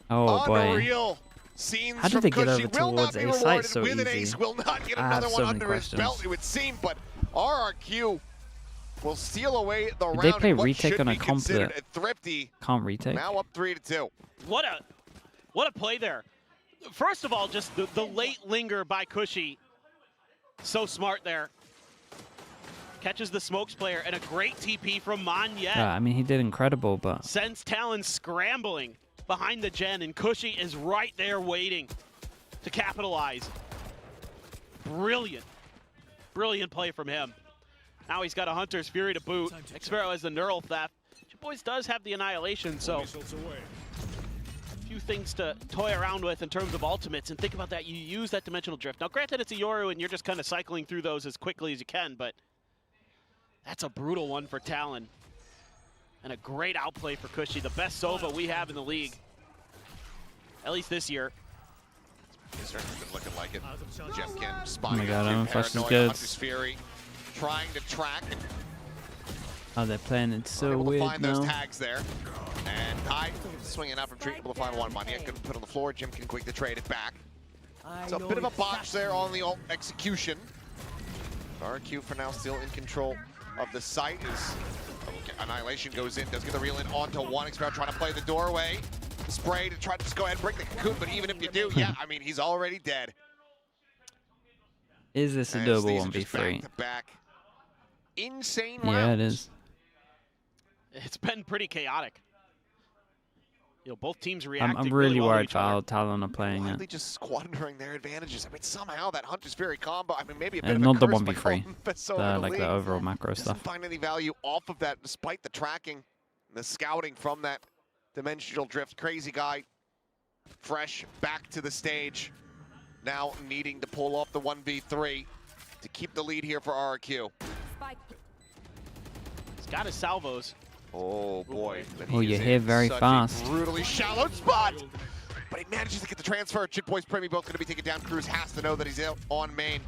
Oh boy. Unreal scenes How did from they get Cushy. over Will not towards be A site rewarded so with an easy? ace. Will not get I have another so one many under his questions. belt, it would seem, but RRQ will steal away the Did round. they play in what retake should on a be comp considered that a thrifty. can't retake? Now up 3-2. What a play there. First of all, just the late linger by Cushy. So smart there. Catches the smokes player, and a great TP from Monyet. Yeah, I mean, he did incredible, but Sends Talon scrambling behind the gen, and Cushy is right there waiting to capitalize. Brilliant. Brilliant play from him. Now he's got a Hunter's Fury to boot. Xfero has the Neural Theft. Boys does have the Annihilation, so a few things to toy around with in terms of ultimates, and think about that. You use that Dimensional Drift. Now, granted, it's a Yoru, and you're just kind of cycling through those as quickly as you can, but That's a brutal one for TALON. And a great outplay for Cushy. The best Sova we have in the league. At least this year. It's certainly been looking like it. Jemkin Oh spotting my god, I don't flash is paranoia, good. Hunter's Fury trying to track and Oh, they're playing it so able to weird find those now. tags there. And Kai swinging out from tree, able to find one. Maniac couldn't put on the floor. Jemkin quick to trade it back. It's a bit of a botch there on the execution. RRQ for now still in control of the site. Is Annihilation goes in, does get the reel in onto one. Expert trying to play the doorway. Spray to try to just go ahead and break the cocoon, but even if you do, yeah, I mean, he's already dead. Is this a And double these are just 1v3? back-to-back insane Yeah, it rounds. is. It's been pretty chaotic. You know, both teams reacting I'm really well to worried each for other. how TALON are playing Widely it. just squandering their advantages. I mean, somehow that Hunter's Fury combo, I mean, maybe a bit And of a not the curse by 1v3. Columbus over Like the league. overall macro Doesn't stuff. find any value off of that despite the tracking and the scouting from that dimensional drift. Crazy guy, fresh, back to the stage. Now needing to pull off the 1v3 to keep the lead here for RRQ. Spike. He's got his salvos. Oh boy. but Oh, he you're is here in very such a fast. brutally shallow spot. But he manages to get the transfer. Chit Boys Premi both going to be taken down. Cruz has to know that he's out on main.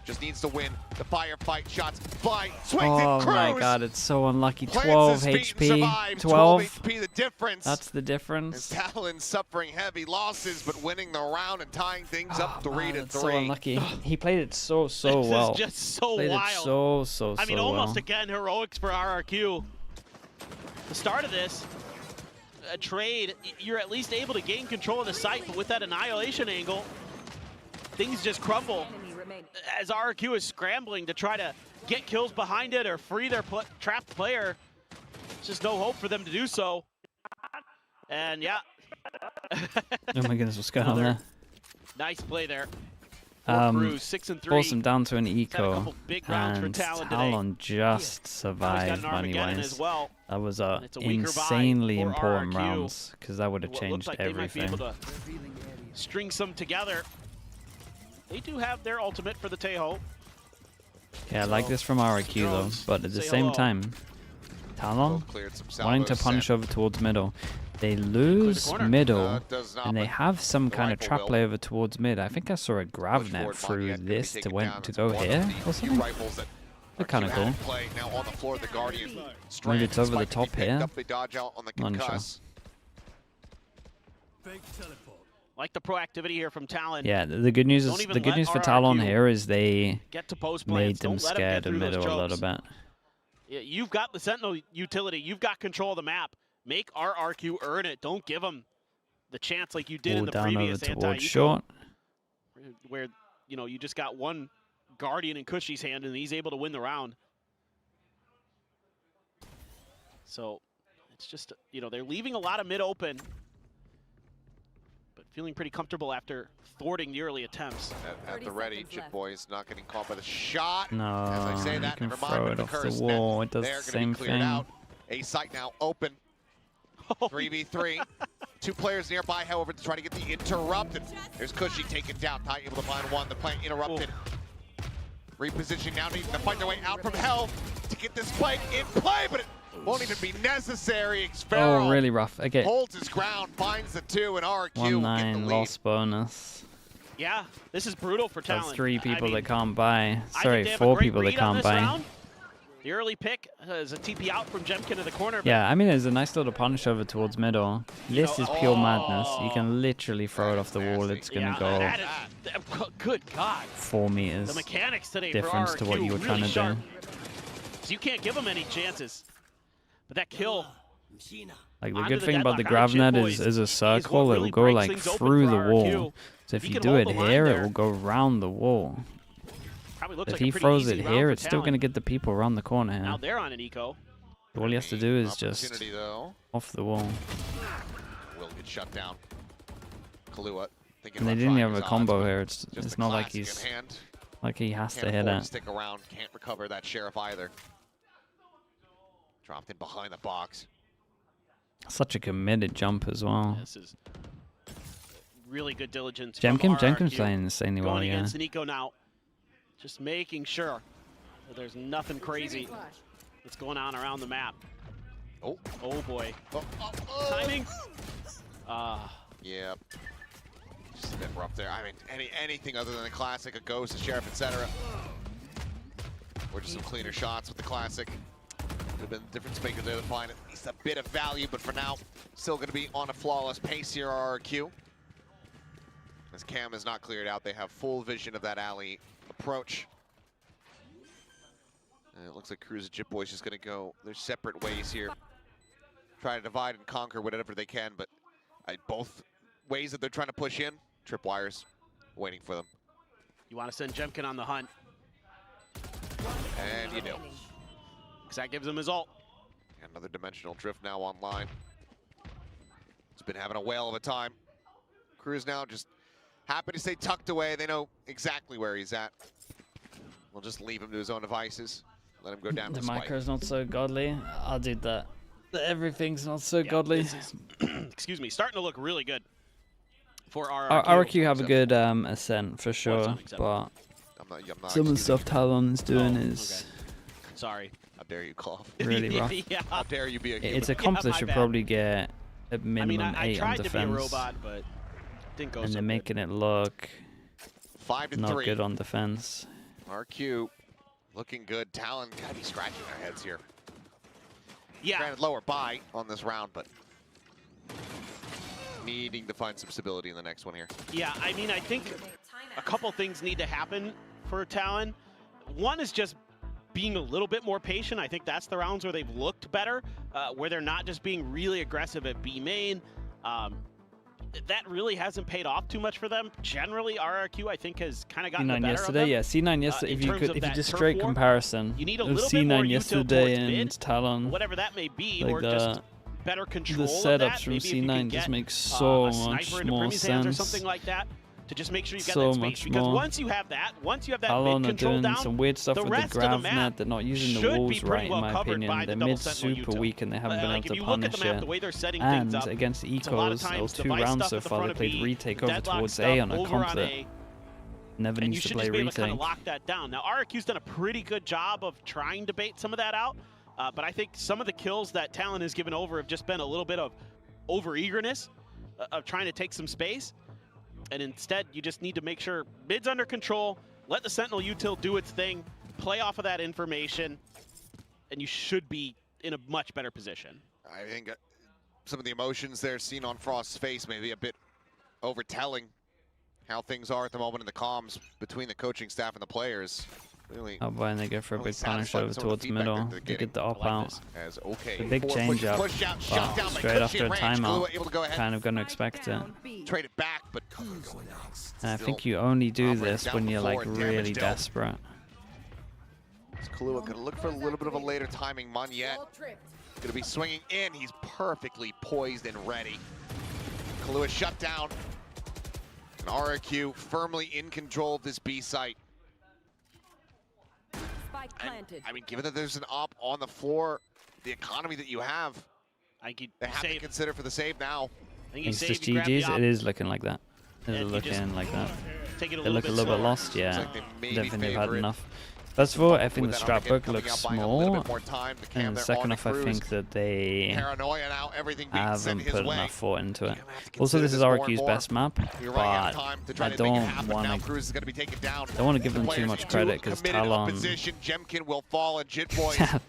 Just needs to win the firefight. Shots fly. Swings Oh it. my Cruz god, it's so unlucky. plants 12 his feet and HP. survives. 12. HP the difference. That's the As difference. Talon suffering heavy losses, but winning the round and tying things up 3 to That's 3. so unlucky. He played it so This well. is just so Played wild. it so I mean, almost well. again heroics for RRQ. The start of this, a trade, you're at least able to gain control of the site, but with that annihilation angle, things just crumble Enemy remaining. as RRQ is scrambling to try to get kills behind it or free their trapped player. There's just no hope for them to do so. And yeah. Oh my goodness, what's going on there? Nice play there. Cruz, 6 and 3. Force him down to an Had a eco, couple big rounds for and TALON today. TALON just He's got survived an Armageddon money-wise. as well. That was a It's a weaker vibe insanely for important RRQ. rounds, because that would have What looks changed like they might be everything. able to string some together. They do have their ultimate for the Tejo. Yeah, I like this from RRQ though, Drones, but at the say same hello. time, TALON Both cleared some wanting to salvos. punch Sen, over towards middle. They lose corner. middle, does not, and they but have some the kind of rifle trap will. play over towards mid. I think I saw a grav push net forward, through Maniac gonna be this to taken went down. to It's go one of here the or few something. rifles that Look kind of RRQ cool. had in play. Now on the floor, the Guardian. Maybe it's over the Spike to be top picked here. Up, they dodge out on the Not sure. concuss. Like the proactivity here from TALON. Yeah, the good news Don't is even the good let news for TALON RRQ here is they Get to post made plants. them Don't let scared them of get through middle a those little chokes. bit. Yeah, you've got the Sentinel utility. You've got control of the map. Make RRQ earn it. Don't give them the chance like you did in All the down over previous towards anti-eco, short. where you know you just got one Guardian in Cushy's hand and he's able to win the round. So it's just, you know, they're leaving a lot of mid open, but feeling pretty comfortable after thwarting the early attempts. At 30 the ready, seconds Chit left. Boys not getting caught by the shot. No, As I say you that, can never mind, throw but it the off curse the net, wall. It does they're the gonna same be cleared thing. out. A site now open. 3v3. 2 players nearby, however, to try to get the interrupted. There's Cushy taken down. Ty able to find one. The plant interrupted. Repositioning now, needing to fight their way out from hell to get this play in play, but it won't even be necessary. Oh, really rough. Okay, Holds his ground, finds the 2, and RRQ will get the 1-9 lead. loss bonus. Yeah, this is brutal for That's TALON. 3 people I mean, that can't buy. I think Sorry, they have a 4 great people that read on can't this buy. round. The early pick is a TP out from Jemkin in the corner. but Yeah, I mean, there's a nice little punch over towards middle. This is pure madness. You can literally throw it off the wall. It's going to go that is, good God. 4 The meters. mechanics today difference for to RRQ what you were really trying to sharp. do. So you can't give them any chances. But that kill, Like, the onto good the thing about the deadlock, onto GravNet Chip is Boys, a is circle. what It will really go breaks like things open through for the wall. RRQ. So if He you can do hold it the line here, it there. will go round the wall. Probably looks If like he a pretty throws easy it round here, for it's still TALON. going to get the people around the corner Now here. they're on an eco. All he has to do is just Opportunity, though, off the wall. will get shut down. Kahlua thinking And they about didn't trying have his a odds, combo but here. It's just a not like classic in he's hand. like he has Can't to hit afford to it. stick around. Can't recover that sheriff either. Dropped in behind the box. Such a committed jump as well. This is really good diligence. from Jemkin's RRQ. playing insanely well, Going yeah. against Nico now. Just making sure that there's nothing crazy. What's going on around the map? Oh. Oh boy. Oh. Timing. Yeah. Just a bit rough there. I mean, anything other than a classic, a ghost, a sheriff, etc. Or just some cleaner shots with the classic. Could have been the difference maker there to find at least a bit of value, but for now, still going to be on a flawless pace here, RRQ. As Cam is not cleared out, they have full vision of that alley approach. And it looks like Cruz and Jitboy's just going to go their separate ways here. Try to divide and conquer whatever they can, but both ways that they're trying to push in, tripwires waiting for them. You want to send Jemkin on the hunt. And you do. Because that gives him his ult. Another dimensional drift now online. It's been having a whale of a time. Cruz now just happy to stay tucked away. They know exactly where he's at. We'll just leave him to his own devices. Let him go down The the spike. micro's not so godly. I'll do that. Everything's not so godly. This is, excuse me, starting to look really good for RRQ. RRQ. RRQ have a good Ascent for sure, but I'm not some of the excusing stuff Talon is doing is Sorry. How dare you, Clough? really rough. Yeah. How dare you be a human? It's a comp that my should bad. probably get a minimum I 8 on tried to be a defense, robot, but didn't go and so they're good. making it look 5-3. not good on defense. RQ looking good. Talon gotta be scratching their heads here. Yeah. Granted, lower buy on this round, but needing to find some stability in the next one here. Yeah, I mean, I think a couple things need to happen for Talon. One is just being a little bit more patient. I think that's the rounds where they've looked better, where they're not just being really aggressive at B main. That really hasn't paid off too much for them. Generally, RRQ, I think, has kind of gotten the C9 better yesterday, of them. yeah. C9 yesterday. in If you terms could, of if you that just turf straight war, comparison you need a of little bit more C9 util yesterday towards and mid, Talon, whatever that may be, like or just better control the of setups that. from Maybe if you C9 can just get, make so a much sniper into more Primmy's hands or sense. something like that, to just make sure you get So that space. much Because more. once you have that Talon mid are control doing down, some weird stuff the with rest the of the grav map net. They're not using the should be walls pretty right, in well my covered opinion. by They're the double mid sentinel super util. weak and they haven't been Like, able if to you look at punish the map, it. the way they're setting And things up, against the it's a lot of Ecos, or times 2 device rounds stuff so at the far, they front of played B, retake over deadlock towards stuff A on a over comp on that A, never and you needs to should play just be able to kind of retake. lock that down. Now, RRQ's done a pretty good job of trying to bait some of that out, but I think some of the kills that Talon has given over have just been a little bit of over-eagerness of trying to take some space, and instead you just need to make sure mid's under control, let the Sentinel util do its thing, play off of that information, and you should be in a much better position. I think some of the emotions there seen on Frost's face may be a bit overtelling how things are at the moment in the comms between the coaching staff and the players. Really, Oh boy, and they go for a really big punish satisfied over with some of the towards feedback middle. they're They getting. get the op like out. this. As okay, The big forward change up. push out, shut Wow, down by straight after a Cushion range. timeout. Kahlua able to go ahead, Kind of going to expect it. trade it back, but And I think you only do operating this down when the you're like floor, damage really dealt. desperate. Kahlua gonna look for a little bit of a later timing. Munyet gonna be swinging in. He's perfectly poised and ready. Kahlua shut down. And RRQ firmly in control of this B site. Spike And, planted. I mean, given that there's an op on the floor, the economy that you have, I think they have to consider for the save now. I think you It's save, just you grab the GG's. op, It is looking like that. It and is you just looking like that. take it They look a little bit slower. lost, yeah. like they maybe Don't think they've had favor it. enough. First of all, I think With the that strat Armageddon book coming looks out, buying a little small. bit more time. The cam And there second on off, I Cruz. think that they Paranoia now, everything being sent haven't his put way. enough thought into it. You're gonna have to Also, consider this is more and RQ's more. best map, You're running out of but time to try I to make it don't happen. Now want to. Cruz is going to be taken down. Don't want to give them too Players much too credit because committed Talon. opposition. Jemkin will fall, and Jitboy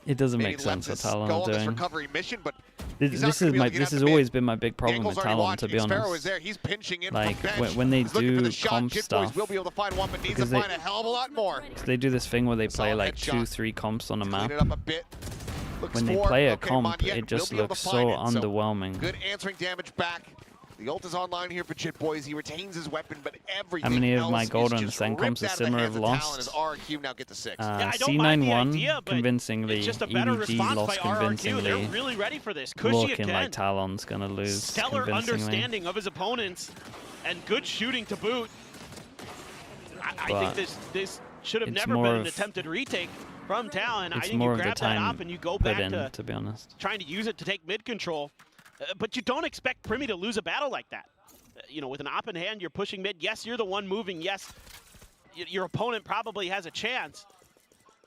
It doesn't maybe make sense what lets us Talon go are on this doing. recovery mission, but This he's not is gonna be my. able to get This out has the mid. always been my big The problem angle's with already Talon, watching. to be Sparrow is honest. there. He's pinching in Like from bench. when they He's looking for do the shot. comp Jitboys stuff, will be able to find one, but needs to because they- find a hell of a lot more. So they do this thing where they play Solid like headshot. 2-3 comps on a Clean map. it up a bit. Looks When they for, play a okay, comp, Munyet it just will be able looks to so find it, underwhelming. Good answering damage back. The ult is online here for Jitboys. He retains his weapon, but everything How many of else my is golden just Ascent comps ripped that out of the Simmer hands have of Talon lost? as RRQ now get the 6. Yeah, I don't mind the C9 won idea, but convincingly. it's just a better EVG response lost by RRQ. They're convincingly. really ready for this. Cushy Looking again. like Talon's gonna lose Stellar convincingly. understanding of his opponents and good shooting to boot. I But think this should have it's never more been an of- attempted retake from Talon. I It's think more you of the grab that time up and you go put back in, to be honest. trying to use it to take mid control. But you don't expect Primmy to lose a battle like that. You know, with an op in hand, you're pushing mid. Yes, you're the one moving. Yes, your opponent probably has a chance.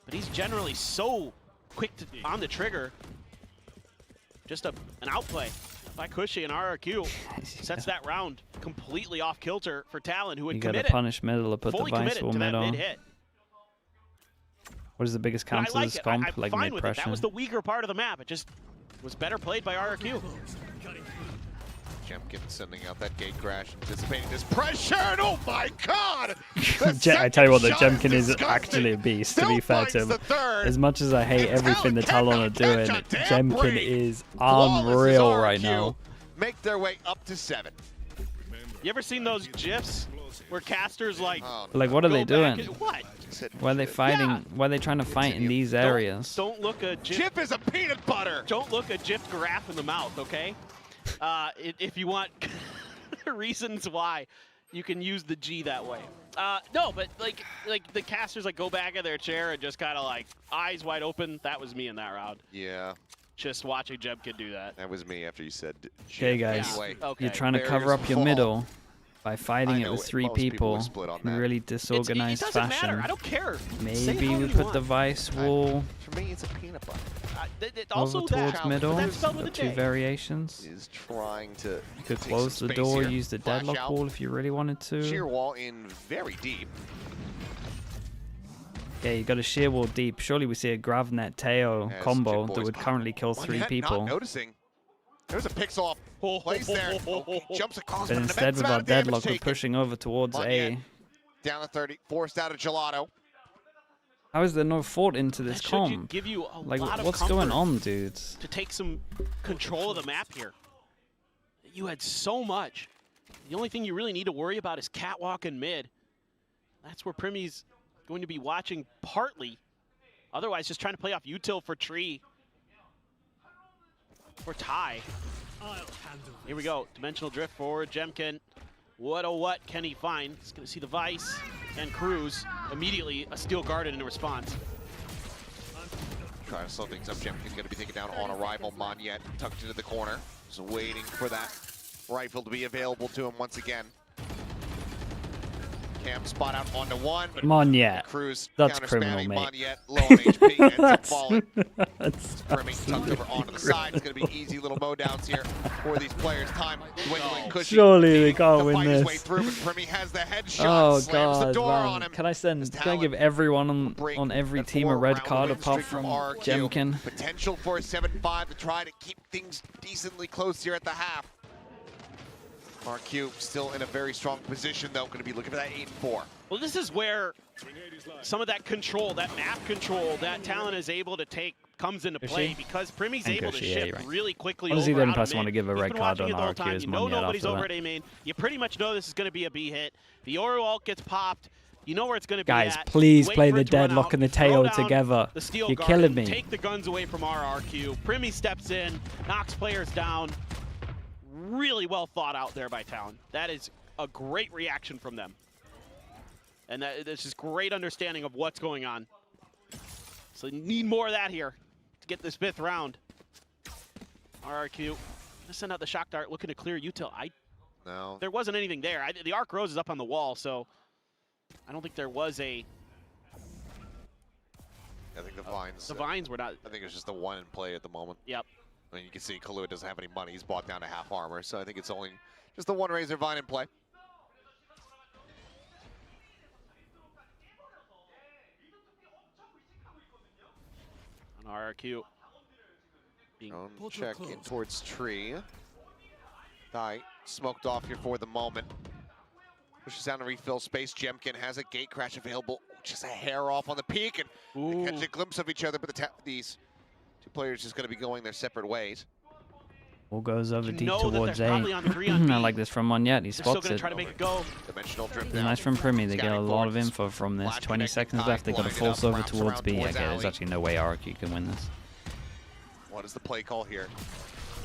But he's generally so quick on the trigger. Just an outplay by Cushy, and RRQ sets that round completely off kilter for Talon, who had You got to committed, punish middle or put the fully vice committed wall to mid that on. mid-hit. What is the biggest But I counter to like this it. comp? I'm Like fine with it. That mid-pressure. was the weaker part of the map. It just was better played by RRQ. Jemkin sending out that gate crash, anticipating this pressure, and oh my god! I tell you what, the Jemkin is disgusting. actually a beast, to Still be fair finds to him. the third. As much as I hate And everything the Talon Talon are cannot doing, catch a damn Jemkin break. is Flawless as unreal RRQ right now. Make their way up to 7. You ever seen those GIFs where casters like Like, what are they go back doing? and- what? Why are they fighting? Yeah. Why are they trying to fight in these areas? Don't look a GIF. Jip is a peanut butter. Don't look a GIF giraffe in the mouth, okay? If you want reasons why, you can use the G that way. No, but like the casters like go back in their chair and just kind of like eyes wide open. That was me in that round. Yeah, Just watching Jemkin do that. that was me after you said. Okay, Jip. guys. Anyway, Okay. You're trying to Barriers cover up your fall. middle by fighting I it know with it. 3 Most people people would split on in a that. really It disorganized doesn't matter. fashion. I don't care. Say it Maybe how we you put want. the vice wall For me, it's a peanut butter. Also over towards that, middle. but that's spelled with The a 2 J. variations. Is trying to You could take close some the space door, here. use the Flash deadlock out. wall if you really wanted to. Sheer wall in very deep. Yeah, you got a sheer wall deep. Surely we see a Gravnet Teo As combo Jim that Boy's would currently kill 3 Not people. noticing. There's a pixel off place there. Oh, he jumps across. But an instead immense with amount our of damage deadlock, we're taken. pushing over towards Monette A. Down to 30, forced out of Gelato. How is there no thought into this That should comp? give you a Like, lot of what's going comfort on, dudes? to take some control of the map here. You had so much. The only thing you really need to worry about is catwalk and mid. That's where Primmy's going to be watching partly. Otherwise, just trying to play off util for tree. For tie. Here we go. Dimensional drift forward. Jemkin. What oh what can he find? He's going to see the Vice and Cruz. Immediately a steel garden in response. Trying to slow things up. Jemkin's going to be taken down on arrival. Monette tucked into the corner. Just waiting for that rifle to be available to him once again. Cam spot out onto 1. But Monette. Cruz That's counter criminal, spamming. mate. Monette low on HP. Ends up That's- falling. That's Primmy tucked over onto the side. It's going to be easy little mow downs here for these players. Time dwindling. Cushy Surely they needing can't to win fight his this. way through, but Primmy has the headshot. Oh Slams the god, door on man. him. Can I As give everyone on every that team a red 4-round card win apart streak from RRQ. Jemkin? Potential for a 7-5 to try to keep things decently close here at the half. RQ still in a very strong position though, going to be looking for that 8-4. Well, this is where some of that control, that map control, that Talon is able to take comes into play because Primmy's And able to Cushy, yeah, shift you're right. really quickly Honestly, over the only out of person I want to mid. give a He's red been card watching on it the whole RRQ time. is You know Monette nobody's after over that. at A main. You pretty much know this is going to be a B hit. The Oro ult gets popped. You know where it's going to be Guys, at. please Wait play for the it to run deadlock out, and the throw Teo down together. the steel You're garden, killing me. Take the guns away from RRQ. Primmy steps in, knocks players down. Really well thought out there by Talon. That is a great reaction from them. And this is great understanding of what's going on. So you need more of that here to get this 5th round. RRQ, let's send out the shock dart looking to clear util. No. There wasn't anything there. The arc rose is up on the wall, so I don't think there was a. I think the vines. The vines were not. I think it's just the 1 in play at the moment. Yep. I mean, you can see Kahlua doesn't have any money. He's bought down to half armor, so I think it's only just the 1 Razor Vine in play. On RRQ. Drone check in towards tree. Die smoked off here for the moment. Pushes down to refill space. Jemkin has a gate crash available. Just a hair off on the peak, and they catch a glimpse of each other, but these 2 players just going to be going their separate ways. All goes over You deep know that towards they're A. probably on 3 on B. I like this from Monette. He They're still spots going to it. try to make it go. Dimensional drift It's down. nice from Primmy. They get a Scanning lot of forwards. info from this. Flash 20 connecting seconds tie, left. They got to blowing it force up, over wraps towards around B. towards Okay, there's alley. actually no way RRQ can win this. What is the play call here?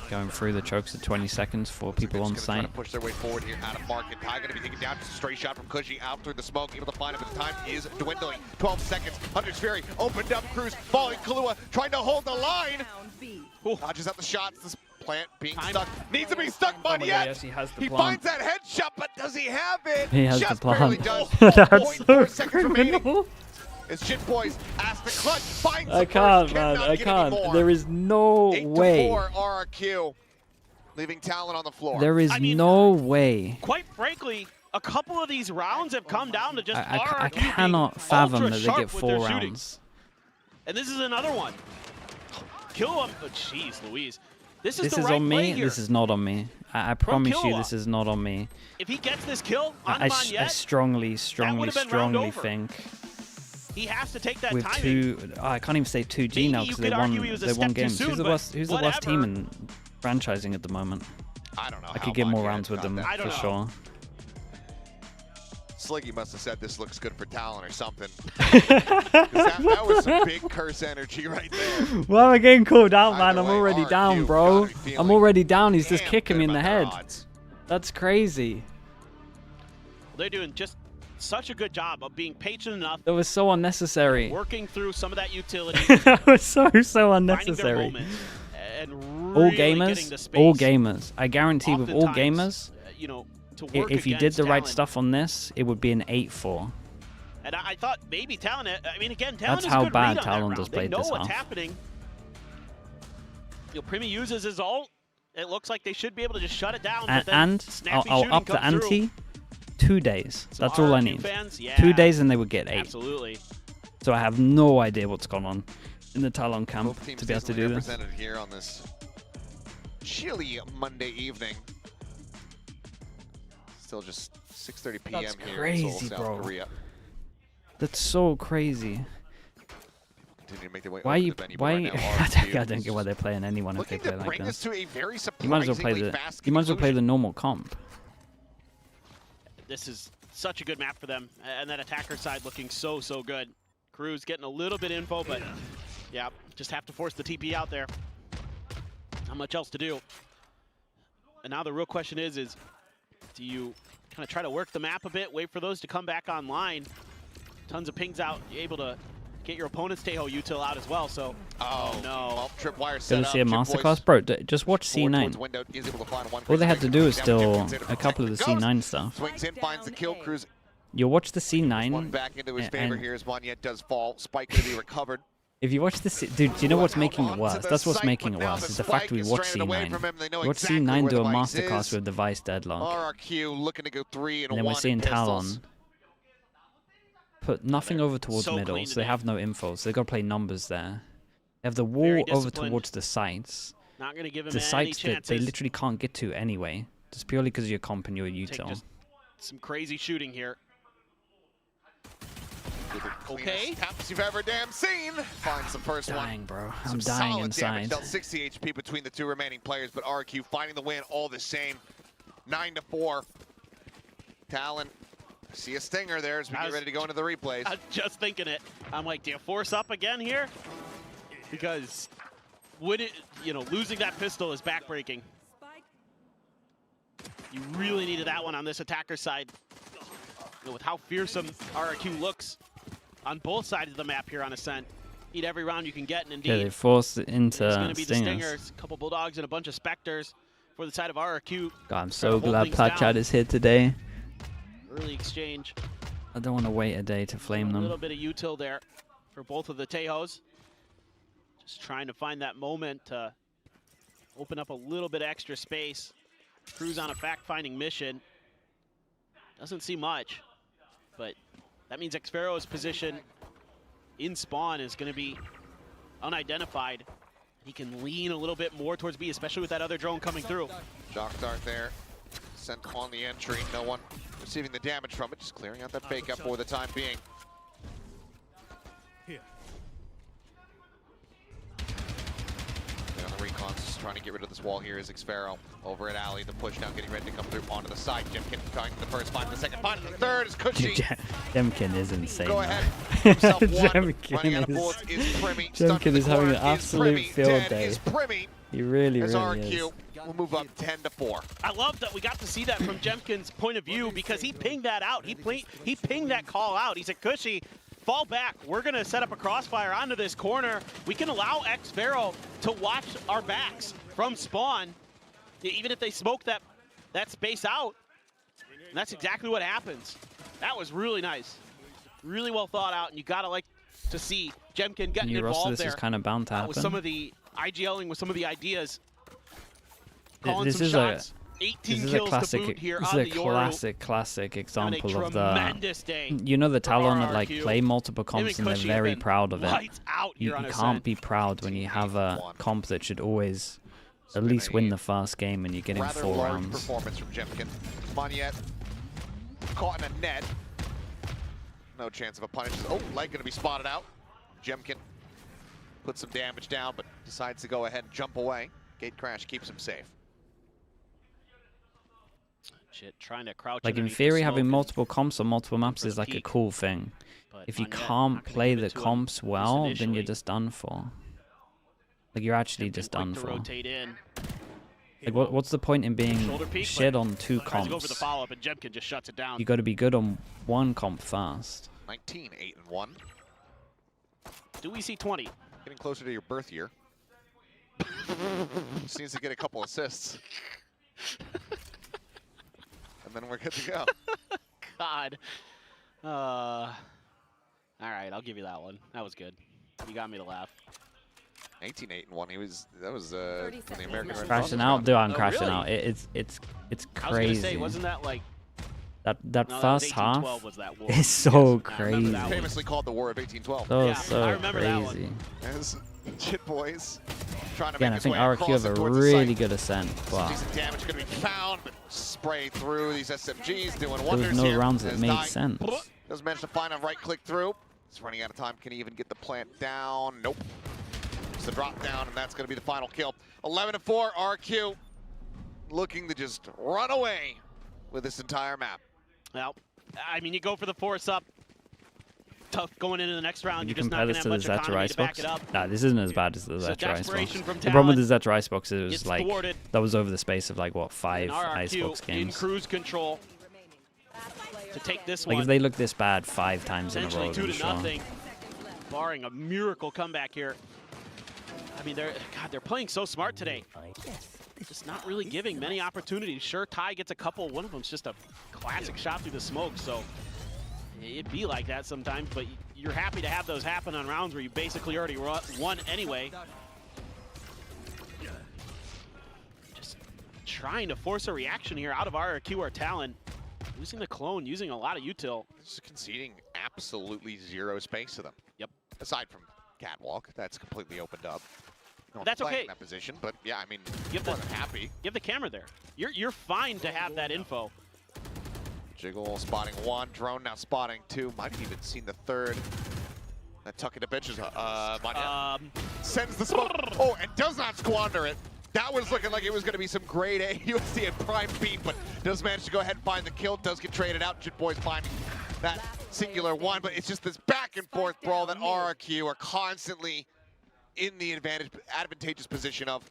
Going through the chokes at 20 seconds for people on Just gonna try site. to push their way forward here out of market. Ty going to be taken down. Just a straight shot from Cushy out through the smoke. Able to find him, but the time is dwindling. 12 seconds. Hunter's Fury opened up. Cruz falling. Kahlua trying to hold the line. Dodges out the shots. This plant being stuck. Needs to be stuck. Oh my God, Monette. yes, he has the He plant. finds that headshot, but does he have it? He has Just the barely plant. does. That's 0.4 so seconds remaining. criminal. As Jit Boys ask the clutch, finds I the can't, first, man. cannot I get can't. anymore. There is no 8 way. to 4 RRQ, leaving Talon on the floor. There is I mean, no way. Quite frankly, a couple of these rounds have come down to just I RRQ cannot being fathom ultra that they sharp get with 4 their shooting. rounds. And this is another one. Kill him. Oh, jeez, Louise. This is This the is right on play me. here. This is not on me. I promise you, Killua. this is not on me. If he gets this kill on I Monyet, strongly would've been round over. think he has to take that with timing. I can't even say 2G Maybe now you because could argue he was a they won step too games. soon, Who's the but worst? Who's the worst team whatever. in franchising at the moment? I don't know. I could get more rounds with them I don't for know. sure. Sliggy must have said this looks good for Talon or something. 'Cause that was some big curse energy right there. Well, we're getting called out, man. Either I'm way, already RRQ down, bro. gotta be feeling I'm already down. He's just damn kicking good me in the about their head. odds. That's crazy. They're doing just such a good job of being patient enough, That was so unnecessary. working through some of that utility, That was so finding their unnecessary. moment, and All really getting the gamers, space. all gamers. I guarantee with all Oftentimes, gamers, you know, to work if you did against the right Talon. stuff on this, it would be an 8-4. And I thought maybe Talon. I mean, again, Talon That's is how good bad read on that Talon round. does They play know this what's half. happening. You know, Primi uses his ult. It looks like they should be able to just shut it down. but then And snappy I'll shooting up the comes through. ante. 2 days. Some That's all I RRQ need. Fans, yeah, 2 days and they would get 8. Absolutely. So I have no idea what's going on in the Talon camp Both teams to be able to decently do this. represented here on this chilly Monday evening. Still just 6:30 p.m. That's here in crazy, Seoul, South bro. Korea. That's so crazy. Continue to make their way Why over you? to the venue, but Why? right you, now, I don't get why they're playing anyone if they looking play to like bring this. this to a very You might as well play surprisingly the. fast You might as well play the conclusion. normal comp. This is such a good map for them, and that attacker side looking so good. Cruz getting a little bit info, but yeah, just have to force the TP out there. Not much else to do. And now the real question is do you kind of try to work the map a bit, wait for those to come back online? Tons of pings out, you're able to get your opponent's Teho util out as well, so. Oh no. Well, tripwire set Gonna up. see a Jim masterclass, Boyce bro. Just watch forward towards C9. window, is able to find one All they have person to do is down, still Jimkins in a couple of the goes. C9 stuff. Swings in, finds the kill. Cruz You'll watch the one C9. back into his a- favor and here as Monyet does fall. Spike going to be recovered. If you watch the C, dude, do you know what's making it Onto worse? the That's what's site, making but it now worse. the Is the fact spike we is watch stranded away C9. from him. They know Watch exactly C9 where do a the device masterclass is. with device deadlock. RRQ looking to go 3 and And then 1 we're seeing pistols. Talon put nothing over towards so middle, clean so they today. have no info, so they got to play numbers there. They have the wall Very over disciplined. towards the sites. Not going to give him The any sites that chances. they literally can't get to anyway, just purely because of your comp and your Take util. just some crazy shooting here. Cleanest Okay. taps you've ever damn seen. Finds the first one. Dying, bro. Some I'm dying solid damage inside. dealt 60 HP between the two remaining players, but RRQ finding the win all the same. 9-4. Talon, I see a stinger there as we get ready to go into the replays. I'm just thinking it. I'm like, do you force up again here? Because would it, losing that pistol is backbreaking. You really needed that one on this attacker side. With how fearsome RRQ looks on both sides of the map here on Ascent. Eat every round you can get, and Yeah, indeed, they forced it into it's going to be the stingers. Stingers, a couple Bulldogs, and a bunch of Spectres for the side of RRQ. God, I'm Try so to hold glad things Platchat down. is here today. Early exchange. I don't want to wait a day to flame A little them. bit of util there for both of the Tehos. Just trying to find that moment to open up a little bit extra space. Cruz on a fact-finding mission. Doesn't see much, but that means Xfero's position in spawn is going to be unidentified. He can lean a little bit more towards B, especially with that other drone coming through. Shock dart there. Sent on the entry. No one receiving the damage from it. Just clearing out that fake up for the time being. On the recons, just trying to get rid of this wall here is Xfero. Over at Alley, the push now getting ready to come through onto the side. Jimkin trying the first, finding the second, finding the third is Cushy. Jemkin is insane. Go man. ahead. Himself one. Running Jemkin out of bullets is Primi. Jemkin is having an absolute field Dead day. is Primi. He really, As really RRQ is. will move up 10-4. I love that we got to see that from Jemkin's point of view because he pinged that out. He pinged that call out. He said, Cushy, fall back. We're going to set up a crossfire onto this corner. We can allow Xfero to watch our backs from spawn, even if they smoke that space out. And that's exactly what happens. That was really nice. really well thought out, and you gotta like to see Jemkin getting New roster, involved this there is kind of bound to happen. with some of the IGLing, with some of the ideas. Calling This some is shots. this 18 is kills a classic. to boot here This is on a the Yoru. classic Having a example of the. tremendous day. You know the for Talon that RRQ. play multiple Him comps and and they're Cushy very have been proud of it. lights out here You on can't Ascent. be proud when you have a 18-1. comp that should always It's at been least win a the first game and you're getting rather 4 large rounds. performance from Jemkin. Monyet caught in a net. No chance of a punish. Oh, Light gonna be spotted out. Jemkin puts some damage down, but decides to go ahead and jump away. Gate crash keeps him safe. Shit, trying to crouch. Like in underneath the theory, smoke having and- multiple comps on multiple maps for is the like a peak. cool thing. but If you Monyet can't not gonna play give the it to him, comps at least well, then you're initially. just done for. Like you're actually Jemkin just quick done to for. rotate in. Like what's the point in being Shoulder peek, shit but on 2 Tries to go for the comps? follow-up, and Jemkin just shuts it down. You got to be good on 1 comp first. 19, 8-1. Do we see 20? Getting closer to your birth year. Seems to get a couple assists. And then we're good to go. God. All right, I'll give you that one. That was good. You got me to laugh. 18, 8-1. That was 30 when the seconds American left. Red Crashing Cross out, was dude, I'm Oh, crashing really? out. It's I was gonna crazy. say, wasn't that like that no, that was first 18-12 half was that war. is Yes, so I remember crazy. that one. famously called the War of 1812. So Yeah, I so remember that one. crazy. As Chit Boys trying to Again, make I his think way RRQ across have it a towards the really site. good ascent, Some but decent damage going to be found, but spray through these SMGs, doing there wonders was no here. rounds that As made Nine sense. does manage to find a right click through. He's running out of time. Can he even get the plant down? Nope. It's a drop down, and that's going to be the final kill. 11-4, RQ looking to just run away with this entire map. Well, I mean, you go for the force up. Tough going into the next round. Can You're you just compare not this going to to the have much Zeta economy to back Icebox? it up. Nah, this isn't as bad as the So Zeta Icebox. desperation from The problem with Talon the Zeta Icebox is gets like thwarted. that was over the space of like what 5 And RRQ Icebox in games. cruise control to take this Like one. if they look this bad 5 times in a Essentially row, 2 then to sure. nothing, barring a miracle comeback here. I mean, they're playing so smart today. Just not really giving many opportunities. Sure, Ty gets a couple. One of them's just a classic shot through the smoke. So it'd be like that sometimes, but you're happy to have those happen on rounds where you basically already won anyway. Just trying to force a reaction here out of RRQ or Talon. Losing the clone, using a lot of util. Just conceding absolutely zero space to them. Yep. Aside from Catwalk, that's completely opened up. No That's flag okay. in that position, but yeah, I mean, Give more the- than happy. You have the camera there. You're fine to have that info. Jiggle spotting 1, drone now spotting 2. Might have even seen the 3rd. That tuck into bitches. Monyet sends the smoke. Oh, and does not squander it. That was looking like it was going to be some grade A USC and prime beat, but does manage to go ahead and find the kill. Does get traded out. Jit Boys finding that singular one, but it's just this back and forth brawl that RRQ are constantly in the advantageous position of.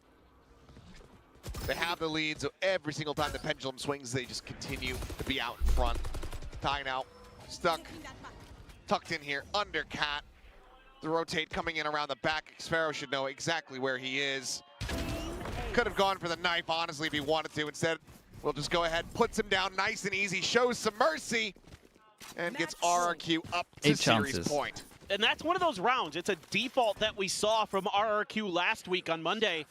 They have the leads, so every single time the pendulum swings, they just continue to be out in front. Ty now stuck, tucked in here, under Cat. The rotate coming in around the back. Xfero should know exactly where he is. Could have gone for the knife, honestly, if he wanted to. Instead, we'll just go ahead, puts him down nice and easy, shows some mercy, and gets RRQ up to 8 series chances. point. And that's one of those rounds. It's a default that we saw from RRQ last week on Monday,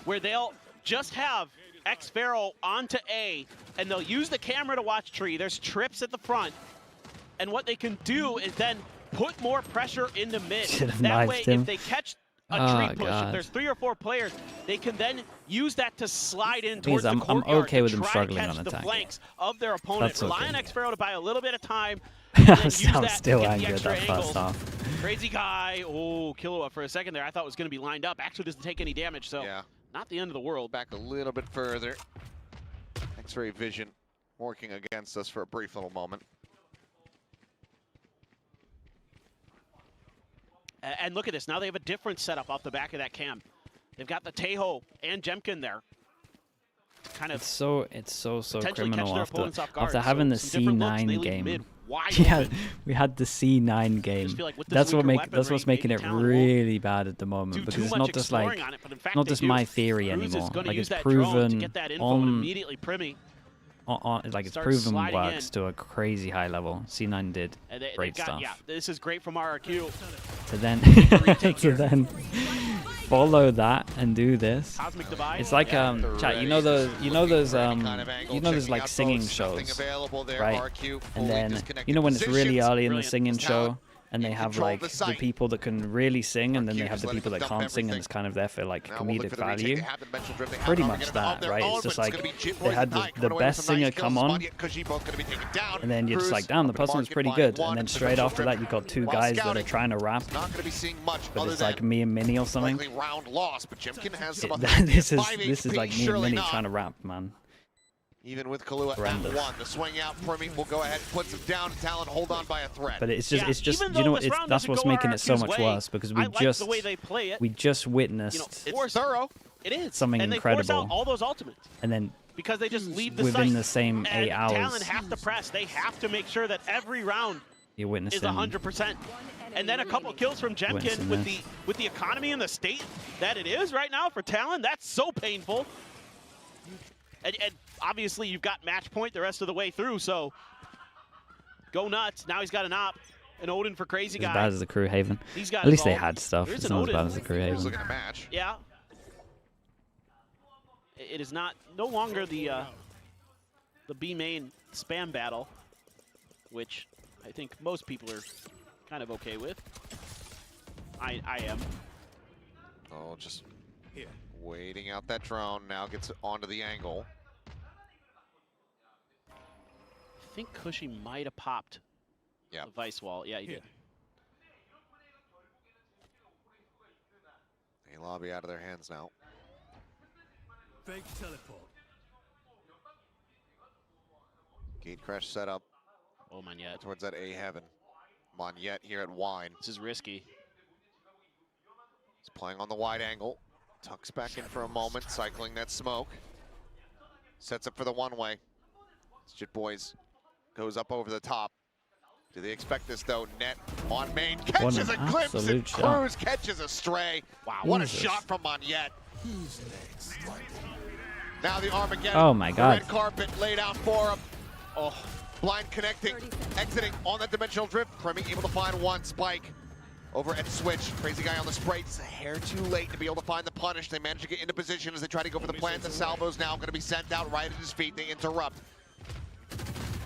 where they'll just have Xfero onto A, and they'll use the camera to watch tree. There's trips at the front, and what they can do is then put more pressure into mid. Should have That knifed way, him. if they catch a Oh, tree push, God. if there's 3 or 4 players, they can then use that to slide in Thing is, towards the I'm courtyard okay to with them try struggling to catch on the attack. flanks of their opponent. That's Rely okay. on Xfero to buy a little bit of time. And then I'm use that to still get the angry at extra that first angles. half. Crazy guy. Oh, Killua for a second there. I thought was going to be lined up. Actually doesn't take any damage, so Yeah, not the end of the world. back a little bit further. X-ray vision working against us for a brief little moment. And look at this. Now they have a different setup off the back of that cam. They've got the Tejo and Jemkin there. Kind of It's so potentially catch criminal their opponents off guard. after having the some different looks, and they C9 leave game. mid wide Yeah, open. we had the C9 game. Just feel like with this That's weaker what's weaponry, making maybe it Talon won't really bad at the moment do because too it's much not just like exploring on it, but in fact not they just do. my theory Cruz is anymore. gonna Like use it's that drone to proven get that info and on immediately Primmy. like it's Starts proven sliding works in. to a crazy high level. C9 did And they great got, stuff. yeah, this is great from RRQ. To then to then follow that and do this. Cosmic Divide. It's like yeah. chat. You know those like singing shows, right? And then you know when it's really early in the Brilliant. singing show, and they You have control like the the site. people that can really sing, and then they RRQ have the just people that letting them can't sing, and dump it's kind of there for like Now we'll look comedic for the retake. value. They have the dimensional drift. They have Pretty it. much They're gonna that, have their right? own, It's just but like gonna be Jit they Boys had tonight, the coming away with best some singer nice come kills. on, Spanya, Kushi both gonna be taken down. and then you're just Cruz like, damn, the up in person's market pretty by good, one, and then and straight dimensional after that drift you got two while guys that are scouting. trying to rap, Not gonna be seeing much but other it's like than me and Minnie or something. likely round loss, but Jimkin has some This is 5 this is HP, like me and surely Minnie not. trying to rap, man. Even with Kahlua Horrendous. at 1, the swing out, Primi will go ahead and puts him down. Talon hold on by a thread. But it's Yeah, just even you know though this it's round that's doesn't what's go making it so RRQ's much way, worse because I like the way they play it. we just witnessed It's it's thorough. It is. something and they force incredible. out all those ultimates and then because they just leave the within site. the same 8 and hours Talon have to press. They have to make sure that every round you're is witnessing 100%. And then a couple kills from Jemkin Witnessing with the economy and the state that it is right now for Talon. That's so painful. And obviously you've got match point the rest of the way through, so go nuts. Now he's got an op, an Odin for Crazy as Guy. bad as the Crew Haven. He's got At least they involved. had stuff. There's It's an not as bad Odin. as the Crew Who's Haven. looking to match? Yeah. It is no longer the B main spam battle, which I think most people are kind of okay with. I am. Oh, just waiting out that drone. Now gets onto the angle. I think Cushy might have popped Yeah. the Vice Wall. Yeah, he did. A lobby out of their hands now. Fake teleport. Gate crash set up Oh, Monyet. towards that A heaven. Monyet here at Wine. This is risky. He's playing on the wide angle. Tucks back in for a moment, cycling that smoke. Sets up for the one-way. Jit Boys goes up over the top. Do they expect this though? Net on main, catches a an glimpse, and absolute shot. Cruz catches a stray. Wow, what a Jesus. shot from Monyet. Now the Armageddon. Oh my God. The red carpet laid out for him. Oh, blind connecting, exiting on that dimensional drift. Premi able to find one spike. Over at Switch, Crazy Guy on the spray. It's a hair too late to be able to find the punish. They manage to get into position as they try to go for the plant. The salvo's now going to be sent out right at his feet. They interrupt.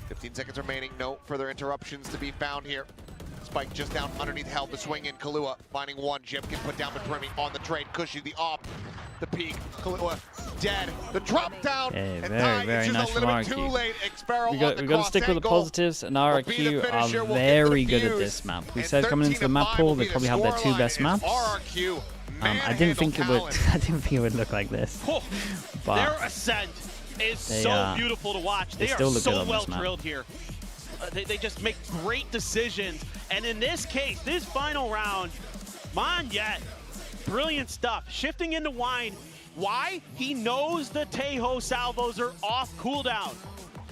15 seconds remaining. No further interruptions to be found here. Spike just down underneath held the swing in. Kahlua finding one. Jim can put down the Premi on the trade. Cushy the off. The peak. Kahlua dead. The drop down. Hey, and very, Ty very is just nice a little from bit too RRQ. late. Expero We got to stick with the positives, and RRQ are very good at this map. We said coming into the map pool, they probably have their 2 best maps. RRQ, I didn't think it would. I didn't think it would look like this. Oh, But their Ascent is so beautiful to watch. They are still look good so on well this map. drilled here. They just make great decisions. And in this case, this final round, Monyet, brilliant stuff. Shifting into Wine. Why? He knows the Tejo salvos are off cooldown.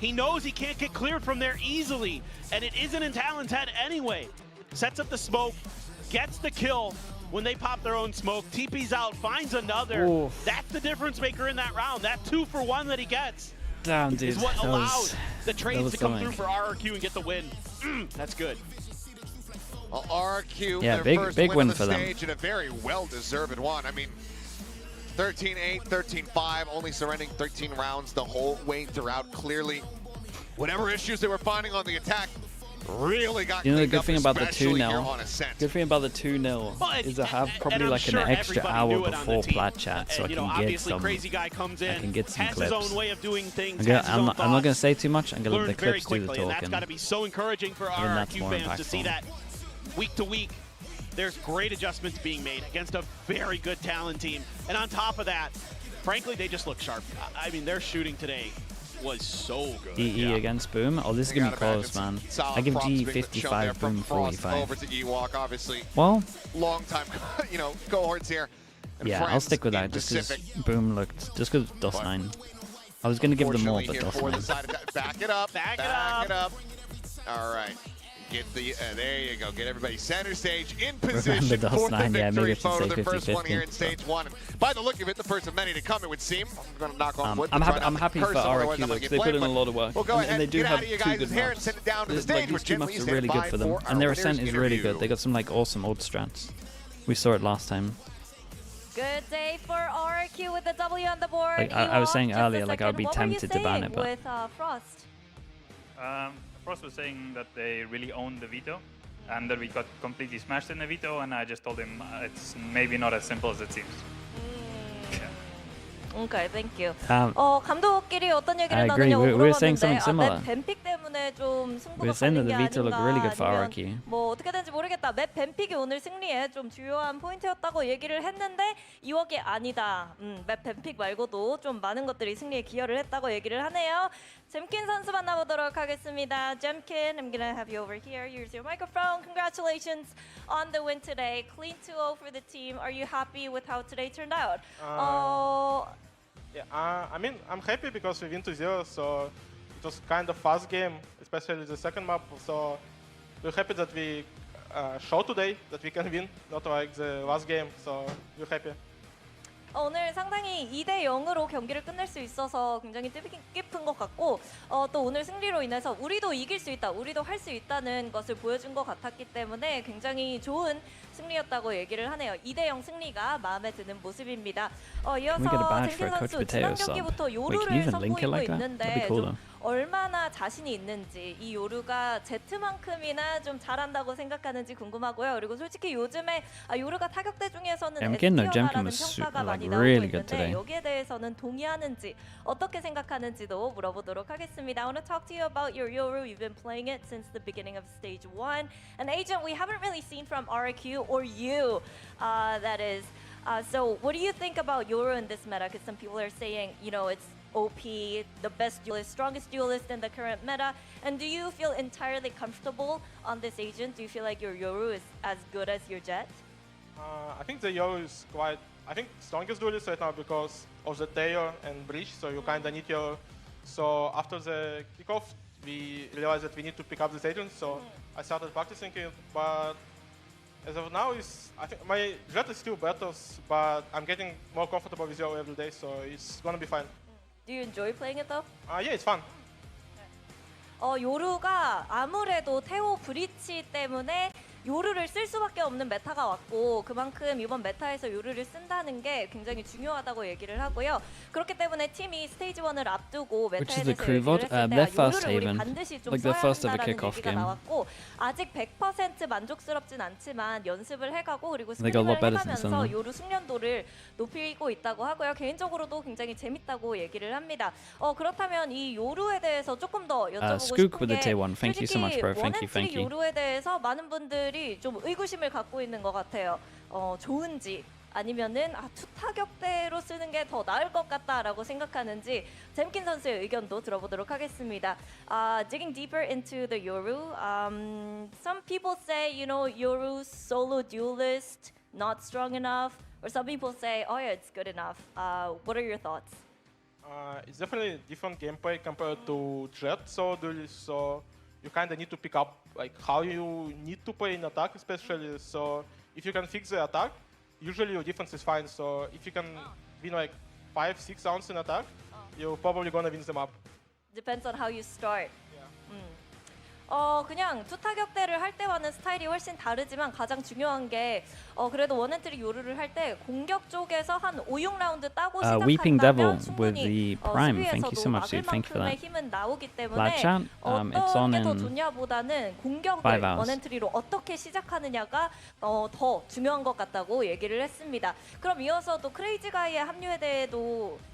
He knows he can't get cleared from there easily. And it isn't in Talon's head anyway. Sets up the smoke, gets the kill. When they pop their own smoke, TP's out, finds another. Oof. That's the difference maker in that round. That 2-for-1 that he gets Damn, dude. is what that allowed was- the trades was to come something. through for RRQ and get the win. That's good. Well, RRQ, Yeah, their big- first big win win of the for them. stage and a very well-deserved one. I mean, 13-8, 13-5, only surrendering 13 rounds the whole way throughout. Clearly, whatever issues they were finding on the attack really got You know the cleaned good up, thing about the especially 2-0? here on Ascent. Good thing about the 2-0 Well, is I have probably I'm like sure an extra everybody hour knew it on the before team. plat chat, so I And, you know, can get obviously some. Crazy Guy comes in, I can get some has clips. his own way of doing things. I'm, gonna, has his I'm, own not, I'm not gonna thoughts. say too much. I'm gonna let the Learned very clips do the quickly, and that's talking. got to be so encouraging for I think that's RRQ more fans to see impactful. that week to week. There's great adjustments being made against a very good Talon team, and on top of that, frankly, they just look sharp. I mean, their shooting today was so good. EE against Boom. Oh, this is gonna be close, man. I give G 55, Boom 45. Over to Ewok, obviously. Well, Long time, you know, cohorts here. and yeah, I'll friends stick with in that just because Pacific. Boom looked, just because Dust 9. I was gonna give them more, Fortunately but here Dust for the 9. side of back it up. Back it up. All right. Get the, there you go, get everybody center stage in Remember position those for the nine, yeah, maybe victory I should photo. say The first one 50-50. here in stage one. And by the look of it, the first of many to come, it would seem. I'm going to knock on wood. I'm to try happy. I'm not to happy for curse them, otherwise RRQ I'm though, gonna 'cause get they put blamed, in a but lot of work. We'll go ahead and they and do get have out of you two guys' good hair and maps. send it down to the Like, stage, these which two gently maps are stand really by good for them, for and their our Ascent winners is really interview. good. They got some like awesome ult strats. We saw it last time. Good day for RRQ with the W on the board. Like, I was Ewok, saying just a earlier, like, I would second. be What were you tempted to ban saying it, but- with Frost. Frost was saying that they really owned the veto and that we got completely smashed in the veto, and I just told him it's maybe not as simple as it seems. Okay, thank you. 감독끼리 어떤 I 얘기를 agree. 나누냐고 We were saying 물어봤는데 something similar. 맵 뱀픽 때문에 좀 승부가 We were saying that 갈린 게 the veto looked 아닌가 really good for 아니면 RRQ. 뭐 어떻게 된지 모르겠다. 맵 뱀픽이 오늘 승리에 좀 주요한 포인트였다고 얘기를 했는데 이웍이 아니다. 맵 뱀픽 말고도 좀 많은 것들이 승리에 기여를 했다고 얘기를 하네요. 잼킨 선수 만나보도록 하겠습니다. 잼킨, I'm gonna have you over here. Here's your microphone. Congratulations on the win today. Clean 2-0 for the team. Are you happy with how today turned out? Yeah, I mean, I'm happy because we win 2-0, so it was kind of fast game, especially the second map. So we're happy that we showed today that we can win, not like the last game. So we're happy. 오늘 상당히 2대 0으로 경기를 끝낼 수 있어서 굉장히 뜻깊은 것 같고 또 오늘 승리로 인해서 우리도 이길 수 있다, 우리도 할 수 있다는 것을 보여준 것 같았기 때문에 굉장히 좋은 승리였다고 얘기를 하네요. 2대 0 승리가 마음에 드는 모습입니다. 이어서 잼킨 선수 지난 경기부터 요루를 선보이고 있는데 좀 얼마나 자신이 있는지, 이 요루가 제트만큼이나 좀 잘한다고 생각하는지 궁금하고요. 그리고 솔직히 요즘에 요루가 타격대 중에서는 S티어라는 평가가 많이 나오고 있는데 여기에 대해서는 동의하는지 어떻게 생각하는지도 물어보도록 하겠습니다. I want to talk to you about your Yoru. You've been playing it since the beginning of stage 1. And Agent, we haven't really seen from RRQ or you, that is. So what do you think about Yoru in this meta? Because some people are saying, you know, it's OP, the best duelist, strongest duelist in the current meta. And do you feel entirely comfortable on this Agent? Do you feel like your Yoru is as good as your Jet? I think the Yoru is quite, I think, strongest duelist right now because of the Tail and Breach, so you kind of need your... So after the kickoff, we realized that we need to pick up this Agent, so I started practicing it, but as of now, I think my Jet is still better, but I'm getting more comfortable with Yoru every day, so it's gonna be fine. Do you enjoy playing it though? Yeah, it's fun. 요루가 아무래도 태오 브리치 때문에 요루를 쓸 수밖에 없는 메타가 왔고 그만큼 이번 메타에서 요루를 쓴다는 게 굉장히 중요하다고 얘기를 하고요. 그렇기 때문에 팀이 스테이지 1을 앞두고 메타에 대해서 얘기를 했을 때 요루를 우리 반드시 좀 써야 한다라는 얘기가 나왔고 아직 100% 만족스럽진 않지만 연습을 해가고 그리고 스크림을 해가면서 요루 숙련도를 높이고 있다고 하고요. 개인적으로도 굉장히 재밌다고 얘기를 합니다. 그렇다면 이 요루에 대해서 조금 더 여쭤보고 싶은 게 솔직히 원앤트리 요루에 대해서 많은 분들이 좀 의구심을 갖고 있는 것 같아요. 좋은지 아니면은 투타격대로 쓰는 게 더 나을 것 같다라고 생각하는지 잼킨 선수의 의견도 들어보도록 하겠습니다. Digging deeper into the Yoru, some people say, you know, Yoru solo duelist not strong enough, or some people say, oh yeah, it's good enough. What are your thoughts? It's definitely different gameplay compared to Jet, so you kind of need to pick up like how you need to play in attack, especially. So if you can fix the attack, usually your defense is fine. So if you can win like 5-6 rounds in attack, you're probably gonna win the map. Depends on how you start. 그냥 투타격대를 할 때와는 스타일이 훨씬 다르지만 가장 중요한 게 그래도 원앤트리 요루를 할 때 공격 쪽에서 한 5, 6라운드 따고 시작한다면 충분히 수비에서도 막을 만큼의 힘은 나오기 때문에 어떤 게 더 좋냐보다는 공격을 원앤트리로 어떻게 시작하느냐가 더 중요한 것 같다고 얘기를 했습니다. 그럼 이어서 또 크레이지 가이의 합류에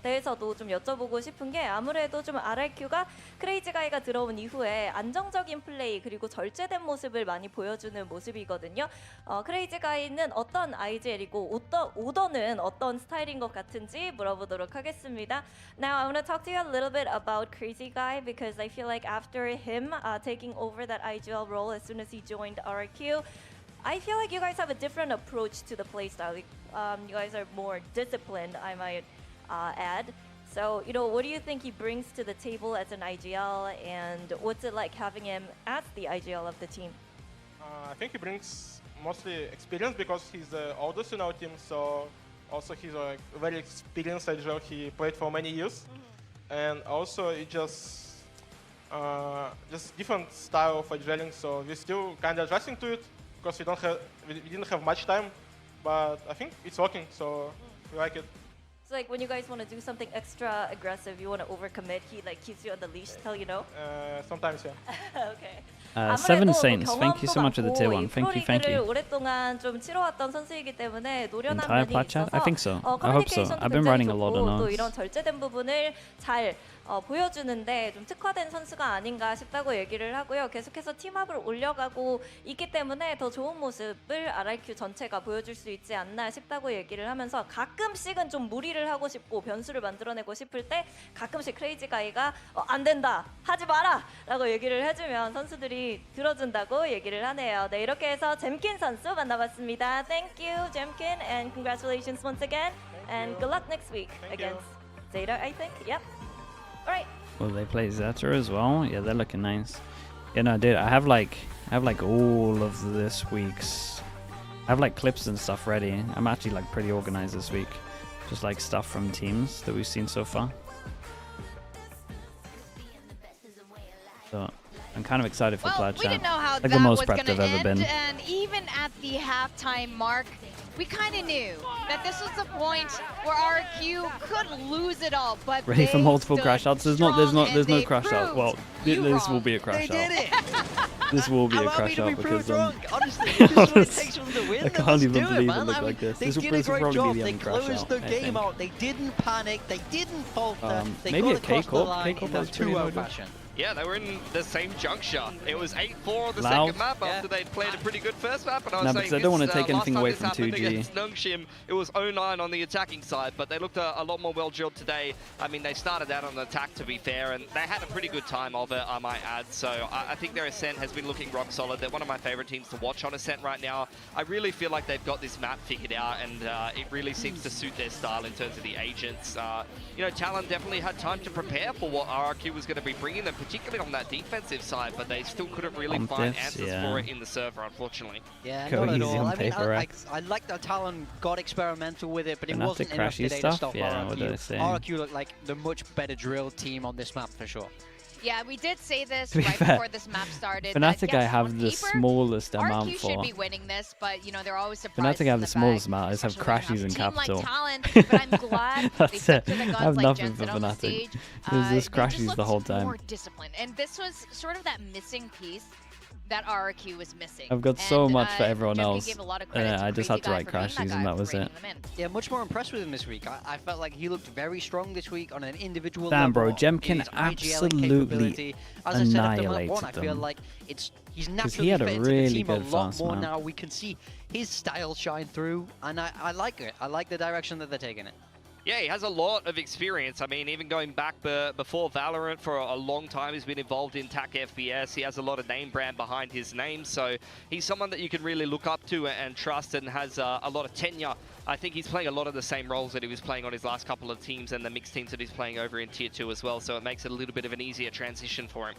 대해서도 좀 여쭤보고 싶은 게 아무래도 좀 RRQ가 크레이지 가이가 들어온 이후에 안정적인 플레이 그리고 절제된 모습을 많이 보여주는 모습이거든요. 크레이지 가이는 어떤 IGL이고 오더는 어떤 스타일인 것 같은지 물어보도록 하겠습니다. Now I want to talk to you a little bit about Crazy Guy because I feel like after him taking over that IGL role as soon as he joined RRQ, I feel like you guys have a different approach to the playstyle. You guys are more disciplined, I might add. So, you know, what do you think he brings to the table as an IGL, and what's it like having him as the IGL of the team? I think he brings mostly experience because he's the oldest in our team, so also he's a very experienced IGL. He played for many years, and also it just different style of IGLing. So we're still kind of adjusting to it because we didn't have much time, but I think it's working. So we like it. So like when you guys want to do something extra aggressive, you want to overcommit, he like keeps you on the leash, tell you no? Sometimes, yeah. Okay. Seven Saints, thank you so much for the tier 1. Thank you, thank you. 오랫동안 좀 치러왔던 선수이기 때문에 노련한 Entire 면이 plat chat? 있어서 I think so. I hope so. I've been writing a lot of 또 notes. 이런 절제된 부분을 잘 보여주는데 좀 특화된 선수가 아닌가 싶다고 얘기를 하고요. 계속해서 팀업을 올려가고 있기 때문에 더 좋은 모습을 RRQ 전체가 보여줄 수 있지 않나 싶다고 얘기를 하면서 가끔씩은 좀 무리를 하고 싶고 변수를 만들어내고 싶을 때 가끔씩 크레이지 가이가 안 된다, 하지 마라 라고 얘기를 해주면 선수들이 들어준다고 얘기를 하네요. 네, 이렇게 해서 잼킨 선수 만나봤습니다. Thank you, 잼킨, and congratulations once again, and good luck next week against Zeta, I think. Yep. All right. Will they play Zeta as well? Yeah, they're looking nice. Yeah, no, dude, I have like all of this week's. I have like clips and stuff ready. I'm actually like pretty organized this week. Just like stuff from teams that we've seen so far. So I'm kind of excited for Plat we Chat. didn't know how Like that the most was prepped going to I've ever end, been. and even at the halftime mark, we kind of knew that this was the point where RRQ could lose it all, but Ready for they multiple stood crash outs? There's strong and no they crash out. proved Well, you this will wrong. be a crash They out. did it! This will be a Allow me crash to be out proved because wrong. Honestly, this is what it takes from the win. I then can't let's even do it, believe it man. looked I mean, like this. They This will did a great probably job. be the They only crash closed out, the I game think. out. They didn't panic. They didn't falter. They Maybe got a across the K-Corp. line K-Corp in a was pretty 2-0 loaded. fashion. Yeah, they were in the same juncture. It was 8-4 on the Loud. second map after they'd played a pretty good first map. And I was No, saying because I don't want to this, take last anything time away this from happened 2G. against Nungshim, it was 0-9 on the attacking side, but they looked a lot more well-drilled today. I mean, they started out on the attack, to be fair, and they had a pretty good time of it, I might add. So I think their Ascent has been looking rock solid. They're one of my favorite teams to watch on Ascent right now. I really feel like they've got this map figured out, and it really seems to suit their style in terms of the agents. You know, TALON definitely had time to prepare for what RRQ was going to be bringing them, particularly on that defensive side, but they still couldn't really find answers for it in the server, unfortunately. Yeah, Go not at easy all. on I mean, paper, I like that Talon got experimental with it, but it Fnatic wasn't enough crashy today to stuff? stop Yeah, what did I RRQ. say? RRQ looked like the much better drilled team on this map for sure. Yeah, we did say this To be right fair, before this map started. Fnatic that, I yes, have on the paper, smallest RRQ amount should for. be winning this, but you know they're always surprised. Fnatic I have the smallest amount. I just have especially when you crashies have and a team capital. like Talon, but I'm glad they That's stuck it. to the I guns have like nothing Jen for said on the Fnatic. stage. There's this They just crashies the looked whole time. more disciplined, and this was sort of that missing piece that RRQ was missing. I've got so And, much for everyone Jen else. gave a lot of credit to I just Crazy had to Guy write for being crashies guy and that for was it. reining them in. Yeah, much more impressed with him this week. I felt like he looked very strong this week on an individual Damn, bro, level. Jemkin in his IGL absolutely capability. As I said after map 1, I annihilated feel them. like he's he naturally had a fit into really the team a good lot fast more map. now. We can see his style shine through, and I like it. I like the direction that they're taking it. Yeah, he has a lot of experience. I mean, even going back before Valorant for a long time, he's been involved in TAC FPS. He has a lot of name brand behind his name, so he's someone that you can really look up to and trust, and has a lot of tenure. I think he's playing a lot of the same roles that he was playing on his last couple of teams and the mixed teams that he's playing over in Tier 2 as well, so it makes it a little bit of an easier transition for him.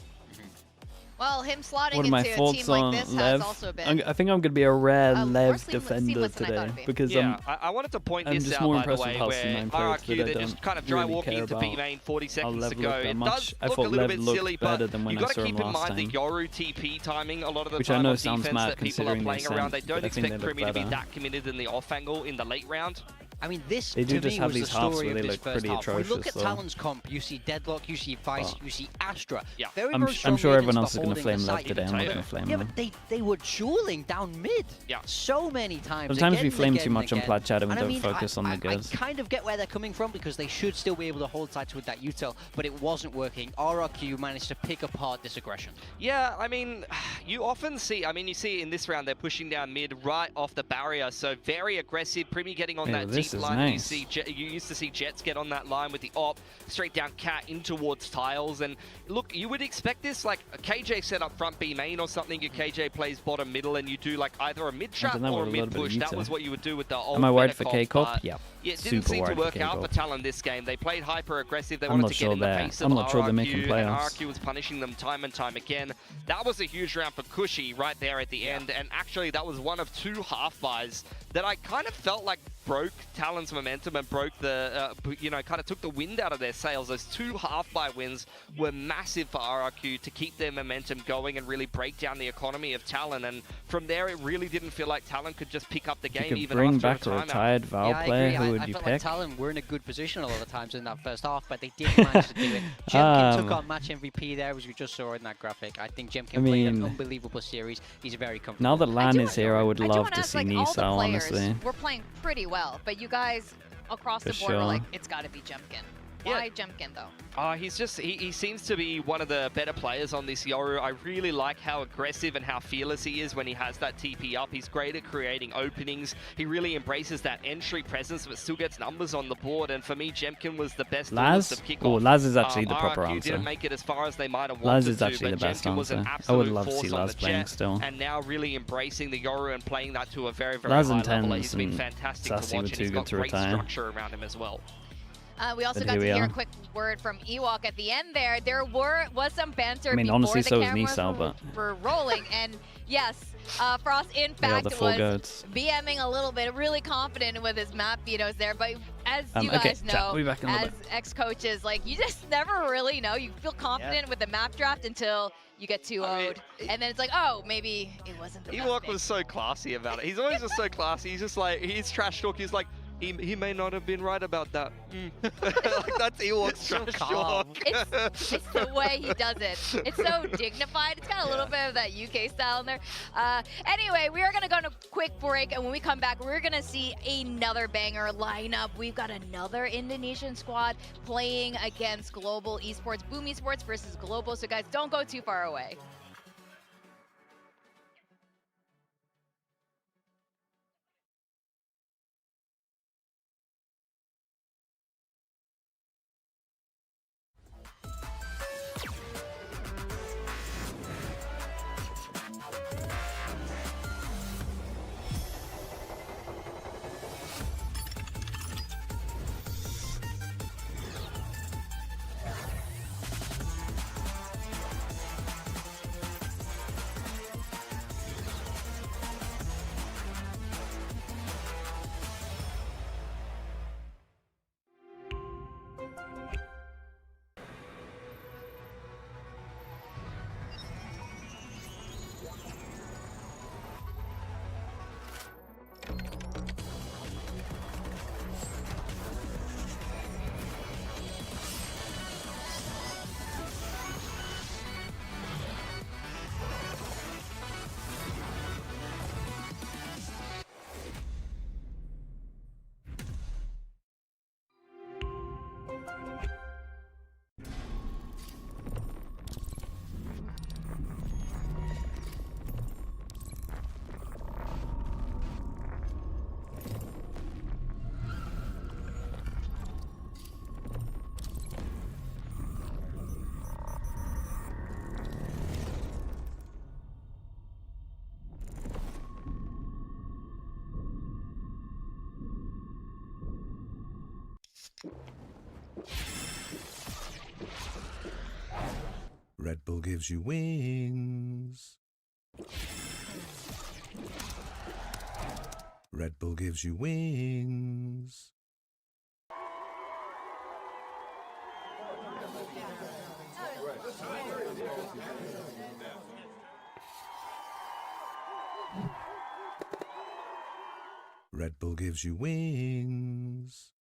Well, him slotting What are my into a thoughts team like on this has Lev? also been. I think I'm going to be a rare more Lev defender seamless than I thought today it'd be. because Yeah, I wanted to point I'm this just out, more by the impressed way, with how where C9 plays RRQ, that I they're just don't kind of dry really walking care into about B main 40 how seconds Lev ago. looked that It much. does I look a thought little Lev bit looked silly, better but than when you I got to saw him keep in last mind the time. Yoru TP timing a lot of the Which I time know on sounds defense mad that people are considering playing the around. They Ascent, don't but I think expect they look Primi to be better. that committed in the off angle in the late round. I mean, this They do to just me have was the these halves story where of they this look first pretty half. We look atrocious, at though. Talon's comp, you see Deadlock, you see Vice, you see Astra. Yeah. Very, I'm very strong sure everyone agents else is going to holding flame the Lev site. today. I'm not Potato. going to flame Yeah, them. but they were dueling down mid. Yeah. So many times. Sometimes we again, flame again, too much on again. Plat Chat and we I don't mean, focus on the goods. I kind of get where they're coming from because they should still be able to hold sides with that util, but it wasn't working. RRQ managed to pick apart this aggression. Yeah, I mean, you often see, you see in this round, they're pushing down mid right off the barrier, so very aggressive. Primi getting on Yeah, that this is line. nice. You used to see Jets get on that line with the op, straight down Cat in towards Tiles. And look, you would expect this, like a KJ set up front B main or something. Your KJ plays bottom middle, and you do like either a mid trap or a mid push. That was what you would do with the old. Am I worried for Benikoff, K-Cop? Yeah. Yeah, it didn't seem to work out for Talon this game. They played hyper aggressive. They wanted to get in the face of RRQ, and RRQ was punishing them time and time again. That was a huge round for Cushy right there at the end, and actually that was one of 2 half buys that I kind of felt like broke Talon's momentum and broke the, kind of took the wind out of their sails. Those 2 half buy wins were massive for RRQ to keep their momentum going and really break down the economy of Talon. And from there, it really didn't feel like Talon could just pick up the game even bring after back a retired Val player. Who would I you felt pick? like Talon were in a good position a lot of times in that first half, but they didn't manage to do it. Jemkin took on match MVP there, as we just saw in that graphic. I think Jemkin played an unbelievable series. He's very comfortable. Now that Lan is here, I would love to see Nisa, honestly. We're playing pretty well, but you guys across the board were like, it's got to be Jemkin. Why Jemkin though? He seems to be one of the better players on this Yoru. I really like how aggressive and how fearless he is when he has that TP up. He's great at creating openings. He really embraces that entry presence, but still gets numbers on the board. And for me, Jemkin was the best Laz? of kickoff. Oh, Laz is actually the proper RRQ answer. didn't make it as far as they might have wanted Laz is to, actually the but best Jemkin was an answer. I absolute would love to force see on Laz the playing jet, still. and now really embracing the Yoru and playing that to a very, very Laz high and level. Tens He's been and fantastic Sassy to were watch, and too he's good got to great retire. structure around him as well. We also But got to here we hear are. a quick word from Ewok at the end there. There was some banter before honestly, the so is cameras Nisa, but were rolling. And yes, Frost in they are fact the full was goats. BMing a little bit, really confident with his map vetoes there. But as you Okay, guys chat, know, we'll be back in a little as ex-coaches, like you just never really know. You feel confident with the map draft until you get 2-0'd. And then it's like, oh, maybe it wasn't the best Ewok pick. was so classy about it. He's always just so classy. He's just like, he's trash talk. He's like, he may not have been right about that. Like, that's Ewok's trash talk. It's the way he does it. It's so dignified. It's got a little bit of that UK style in there. Anyway, we are going to go on a quick break, and when we come back, we're going to see another banger lineup. We've got another Indonesian squad playing against Global Esports. Boom Esports versus Global. So guys, don't go too far away. Red Bull gives you wings. Red Bull gives you wings. Red Bull gives you wings.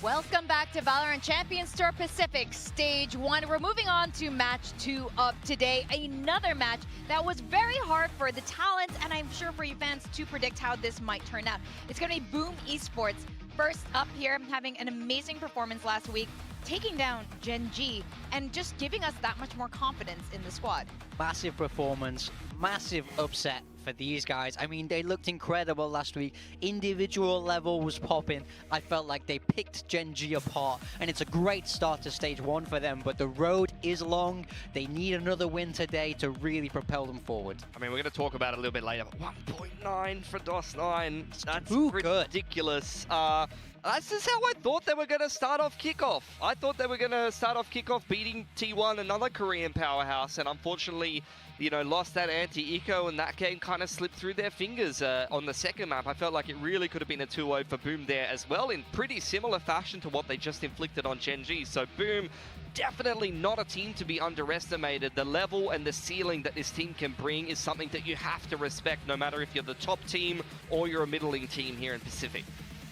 Welcome back to Valorant Champions Tour Pacific Stage 1. We're moving on to match 2 of today. Another match that was very hard for the talent, and I'm sure for you fans to predict how this might turn out. It's going to be Boom Esports first up here, having an amazing performance last week, taking down Gen G, and just giving us that much more confidence in the squad. Massive performance, massive upset for these guys. I mean, they looked incredible last week. Individual level was popping. I felt like they picked Gen G apart, and it's a great start to stage 1 for them, but the road is long. They need another win today to really propel them forward. I mean, we're going to talk about it a little bit later. 1.9 for DOS9. That's Ooh, ridiculous. This is how I thought they were going to start off kickoff. I thought they were going to start off kickoff beating T1, another Korean powerhouse, and unfortunately, you know, lost that anti-eco, and that game kind of slipped through their fingers on the second map. I felt like it really could have been a 2-0 for Boom there as well, in pretty similar fashion to what they just inflicted on Gen G. So Boom, definitely not a team to be underestimated. The level and the ceiling that this team can bring is something that you have to respect, no matter if you're the top team or you're a middling team here in Pacific.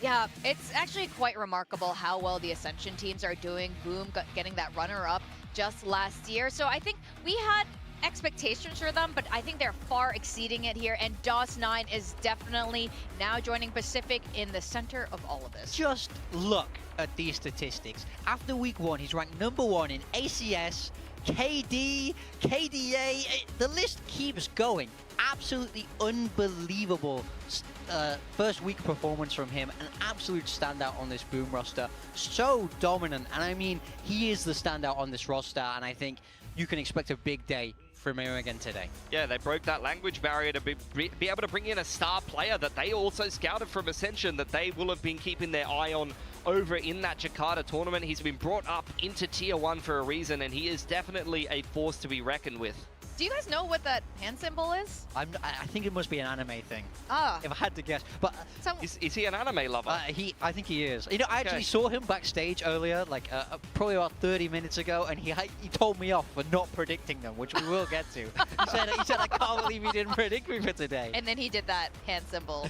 Yeah, it's actually quite remarkable how well the Ascension teams are doing. Boom getting that runner-up just last year. So I think we had expectations for them, but I think they're far exceeding it here, and DOS9 is definitely now joining Pacific in the center of all of this. Just look at these statistics. After week 1, he's ranked #1 in ACS, KD, KDA, the list keeps going. Absolutely unbelievable first week performance from him, an absolute standout on this Boom roster. So dominant, and I mean, he is the standout on this roster, and I think you can expect a big day from him again today. Yeah, they broke that language barrier to be able to bring in a star player that they also scouted from Ascension, that they will have been keeping their eye on over in that Jakarta tournament. He's been brought up into Tier 1 for a reason, and he is definitely a force to be reckoned with. Do you guys know what that hand symbol is? I think it must be an anime thing. Ah. If I had to guess. But Is he an anime lover? I think he is. You know, I actually saw him backstage earlier, like probably about 30 minutes ago, and he told me off for not predicting them, which we will get to. He said, I can't believe he didn't predict me for today. And then he did that hand symbol.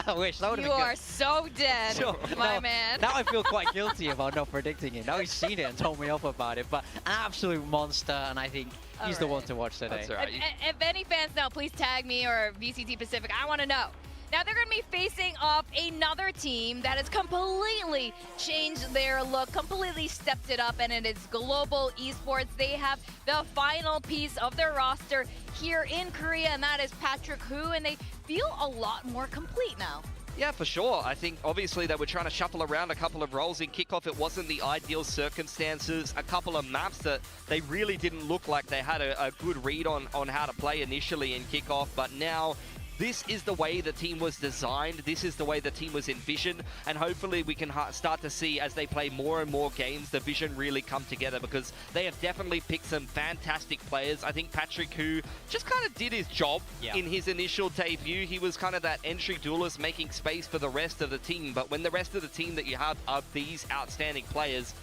I wish. That would have You been good. are so dead, my man. Now I feel quite guilty about not predicting it. Now he's seen it and told me off about it. But an absolute monster, and I think he's the one to watch today. That's all right. If any fans know, please tag me or VCT Pacific. I want to know. Now they're going to be facing off another team that has completely changed their look, completely stepped it up, and it is Global Esports. They have the final piece of their roster here in Korea, and that is Patrick Hu, and they feel a lot more complete now. Yeah, for sure. I think obviously they were trying to shuffle around a couple of roles in kickoff. It wasn't the ideal circumstances. A couple of maps that they really didn't look like they had a good read on how to play initially in kickoff, but now this is the way the team was designed. This is the way the team was envisioned, and hopefully we can start to see, as they play more and more games, the vision really come together, because they have definitely picked some fantastic players. I think Patrick, who just kind of did his job in his initial debut, he was kind of that entry duelist making space for the rest of the team, but when the rest of the team that you have are these outstanding players,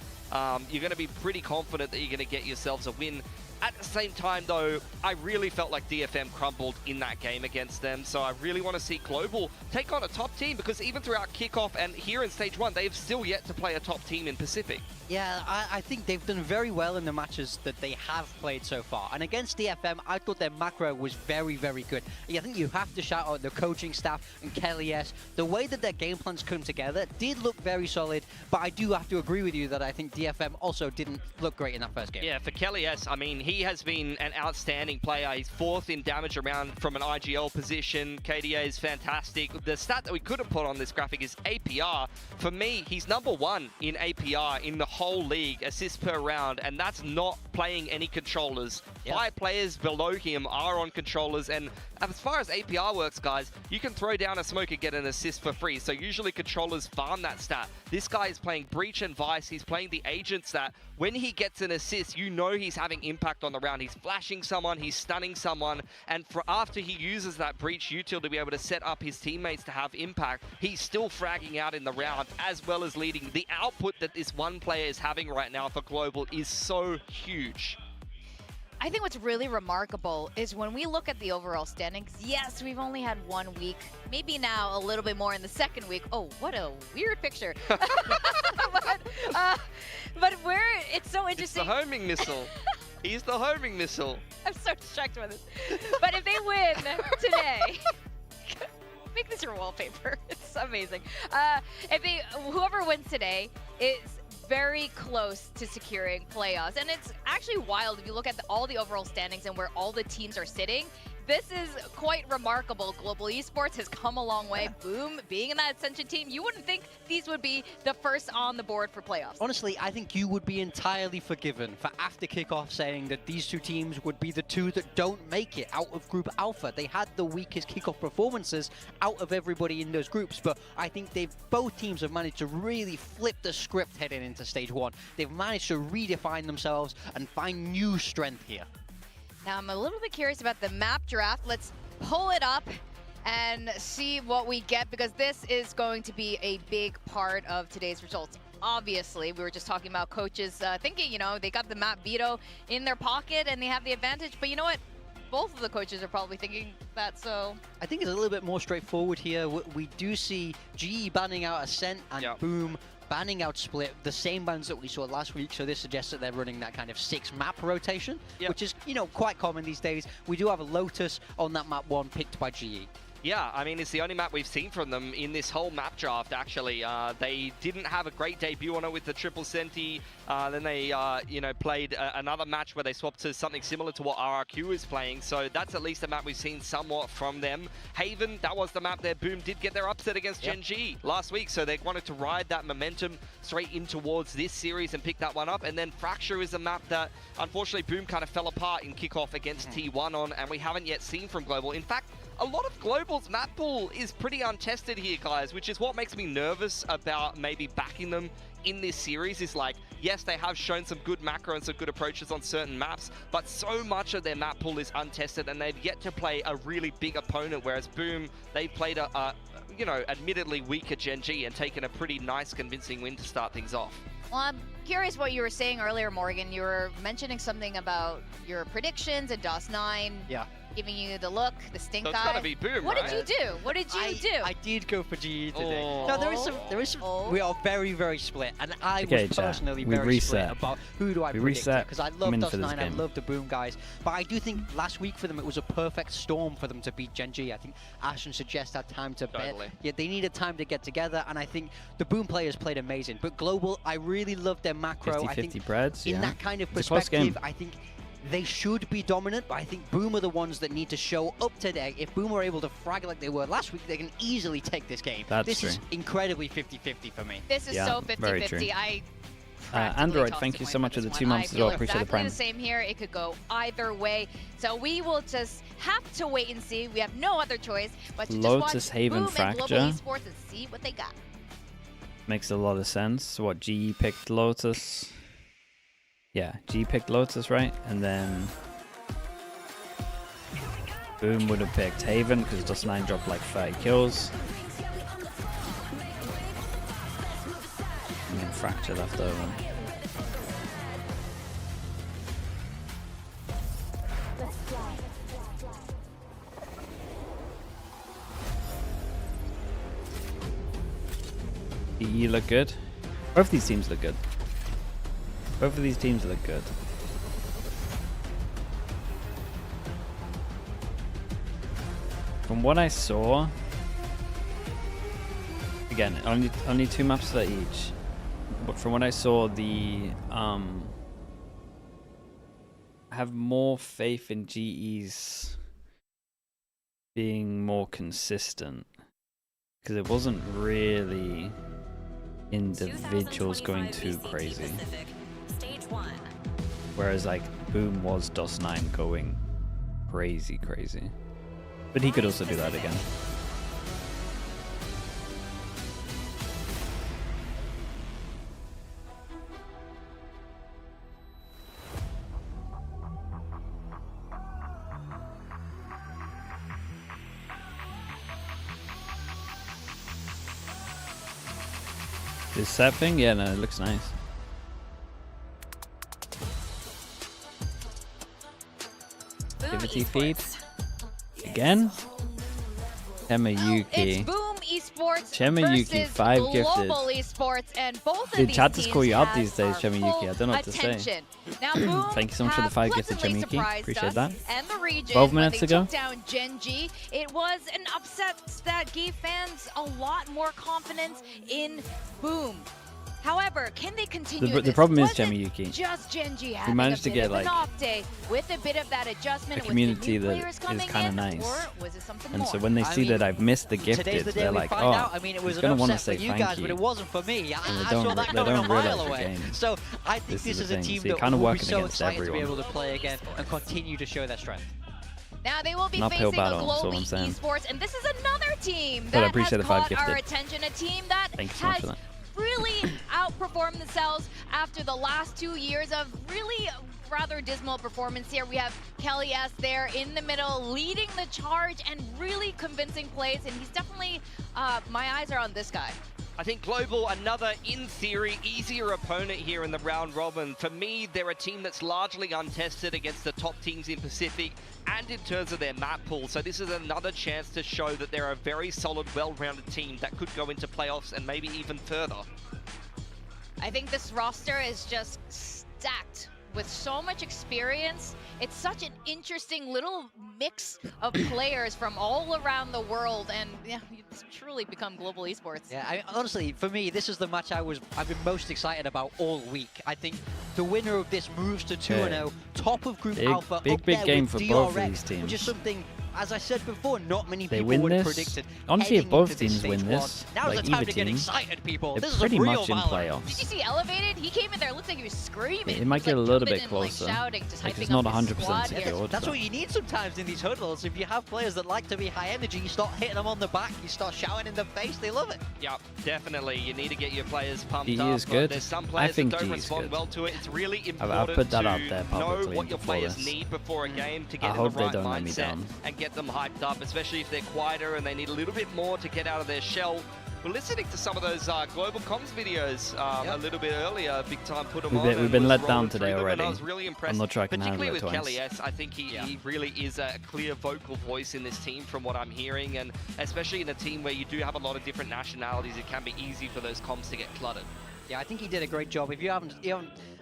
you're going to be pretty confident that you're going to get yourselves a win. At the same time, though, I really felt like DFM crumbled in that game against them, so I really want to see Global take on a top team, because even throughout kickoff and here in Stage 1, they've still yet to play a top team in Pacific. Yeah, I think they've done very well in the matches that they have played so far. And against DFM, I thought their macro was very, very good. I think you have to shout out the coaching staff and Kelly S. The way that their game plans come together did look very solid, but I do have to agree with you that I think DFM also didn't look great in that first game. Yeah, for Kelly S, I mean, he has been an outstanding player. He's 4th in damage around from an IGL position. KDA is fantastic. The stat that we could have put on this graphic is APR. For me, he's #1 in APR in the whole league, assists per round, and that's not playing any controllers. 5 players below him are on controllers, and as far as APR works, guys, you can throw down a smoke and get an assist for free, so usually controllers farm that stat. This guy is playing Breach and Vice. He's playing the agent stat. When he gets an assist, you know he's having impact on the round. He's flashing someone, he's stunning someone, and after he uses that Breach util to be able to set up his teammates to have impact, he's still fragging out in the round, as well as leading. The output that this one player is having right now for Global is so huge. I think what's really remarkable is when we look at the overall standings, yes, we've only had 1 week, maybe now a little bit more in the second week. Oh, what a weird picture. But It's interesting. the homing missile. He's the homing missile. I'm so distracted by this. But if they win today, make this your wallpaper. It's amazing. Whoever wins today is very close to securing playoffs, and it's actually wild if you look at all the overall standings and where all the teams are sitting. This is quite remarkable. Global Esports has come a long way. Boom, being in that Ascension team, you wouldn't think these would be the first on the board for playoffs. Honestly, I think you would be entirely forgiven for after kickoff saying that these two teams would be the two that don't make it out of Group Alpha. They had the weakest kickoff performances out of everybody in those groups, but I think both teams have managed to really flip the script heading into Stage 1. They've managed to redefine themselves and find new strength here. Now, I'm a little bit curious about the map draft. Let's pull it up and see what we get, because this is going to be a big part of today's results. Obviously, we were just talking about coaches thinking, you know, they got the map veto in their pocket and they have the advantage. But you know what? Both of the coaches are probably thinking that, so... I think it's a little bit more straightforward here. We do see GE banning out Ascent and Boom banning out Split, the same bans that we saw last week, so this suggests that they're running that kind of 6-map rotation, which is, you know, quite common these days. We do have a Lotus on that map 1 picked by GE. Yeah, I mean, it's the only map we've seen from them in this whole map draft, actually. They didn't have a great debut on it with the triple Senti. Then they, you know, played another match where they swapped to something similar to what RRQ is playing. So that's at least a map we've seen somewhat from them. Haven, that was the map there. Boom did get their upset against Gen G last week. So they wanted to ride that momentum straight in towards this series and pick that one up. And then Fracture is a map that, unfortunately, Boom kind of fell apart in kickoff against T1 on, and we haven't yet seen from Global. In fact, a lot of Global's map pool is pretty untested here, guys, which is what makes me nervous about maybe backing them in this series. Is like, yes, they have shown some good macro and some good approaches on certain maps, but so much of their map pool is untested and they've yet to play a really big opponent, whereas Boom, they've played a you know, admittedly weaker Gen G and taken a pretty nice, convincing win to start things off. Well, I'm curious what you were saying earlier, Morgan. You were mentioning something about your predictions and DOS9. Yeah. Giving you the look, the stink eye. So it's gotta be Boom, What right? did you do? What did you do? I did go for GE today. Oh. No, there is some. We are very, very split, and I Okay, was chat. personally We very reset. split about who do I We predict reset. because I I'm love in for this DOS9, I game. love the Boom guys, but I do think last week for them it was a perfect storm for them to beat Gen G. I think Ash and Suggest had time to bet. Yeah, they needed time to get together, and I think the Boom players played amazing. But Global, I really loved their macro. 50-50 I think breads, in yeah. that kind of It's a close game. perspective, I think they should be dominant, but I think Boom are the ones that need to show up today. If Boom were able to frag like they were last week, they can easily take this game. That's this true. is incredibly 50-50 for me. This is Yeah, so very 50-50. true. I Android, tossed thank a you coin so much for this the one. 2 months I as well. feel Appreciate the exactly prime. the same here. It could go either way. So we will just have to wait and see. We have no other choice but to Lotus, just watch Haven, Boom and Global Fracture. Esports and see what they got. Makes a lot of sense. What, GE picked Lotus? Yeah, GE picked Lotus, right? And then Boom would have picked Haven because DOS9 dropped like 30 kills. And then Fracture left over. GE look good. Both these teams look good. Both of these teams look good. From what I saw, again, only 2 maps for each. But from what I saw, the I have more faith in GE's being more consistent because it wasn't really individuals going too crazy. Whereas like Boom was DOS9 going crazy. But he could also do that again. This set thing? Yeah, no, it looks nice. Activity feed. Again? Emma Yuki. It's Boom Esports Esports Chemiyuki, versus 5 gifted. Global Esports, and both of Dude, these chat just teams call you out have these days, our Chemiyuki. full I don't know what to say. attention. Now, Boom Thank you so much for the have 5 gifted, pleasantly Chemiyuki. surprised Appreciate us that. and the region 12 when minutes they ago. took down Gen G. It was an upset that gave fans a lot more confidence in Boom. However, can they continue The this? problem is, Wasn't Chemiyuki, just Gen G having managed a to bit get, of like, an off day with a bit of that adjustment a with community the new that players is coming kinda in, nice. or was it something And more? so when they see that I've missed the Today's gifted, the day they're we like, find oh, out. I mean, it was he's an going to want to upset say for you thank guys, you. but it wasn't for me. And I they saw don't- that they going don't a mile realize the away. game. So I think This this is is the a thing. team So you're that kinda will be working so against excited to be everyone. able to play again and continue to show their strength. Now they will be An uphill facing a battle, that's all Global I'm saying. Esports, and this is another team But I that appreciate has the 5 caught our gifted. attention. A team that Thank you so much has for that. really outperformed themselves after the last 2 years of really rather dismal performance here. We have Kelly S there in the middle, leading the charge and really convincing plays, and he's definitely, my eyes are on this guy. I think Global, another, in theory, easier opponent here in the round robin. For me, they're a team that's largely untested against the top teams in Pacific and in terms of their map pool. So this is another chance to show that they're a very solid, well-rounded team that could go into playoffs and maybe even further. I think this roster is just stacked with so much experience. It's such an interesting little mix of players from all around the world, and yeah, it's truly become Global Esports. Yeah, honestly, for me, this is the match I've been most excited about all week. I think the winner of this moves to 2-0, top of Group Alpha, big up there game with for DRX, both of these teams. which is something, as I said before, not many They people win would have this. predicted. Honestly, if heading both into this teams win stage one. this, Now's like the time either to get team, excited, people. they're This is pretty a real much in Valorant. Did you playoffs. see Elevated? He came in there, looks like he was screaming. It might He get a was, little like, bit jumping in, closer. like, shouting, just Like, hyping it's not up his 100% squad here. secured. That's but- what you need sometimes in these hurdles. If you have players that like to be high energy, you start hitting them on the back, you start shouting in the face, they love it. Yeah, definitely. You need to get your players pumped GE up. is good. There's some I players think that don't GE is respond good. well to it. It's really I've important put that to out there know publicly what your before players this. need before a game to I get in hope the they right don't let me mindset down. and get them hyped up, especially if they're quieter and they need a little bit more to get out of their shell. We're listening to some of those global comms videos a little bit earlier. Big time put them on. We've been and let was down rolling today through them, and already. I was really impressed, I'm not sure I can handle particularly it with twice. Kelly S. I think he really is a clear vocal voice in this team from what I'm hearing, and especially in a team where you do have a lot of different nationalities, it can be easy for those comms to get cluttered. Yeah, I think he did a great job. If you haven't,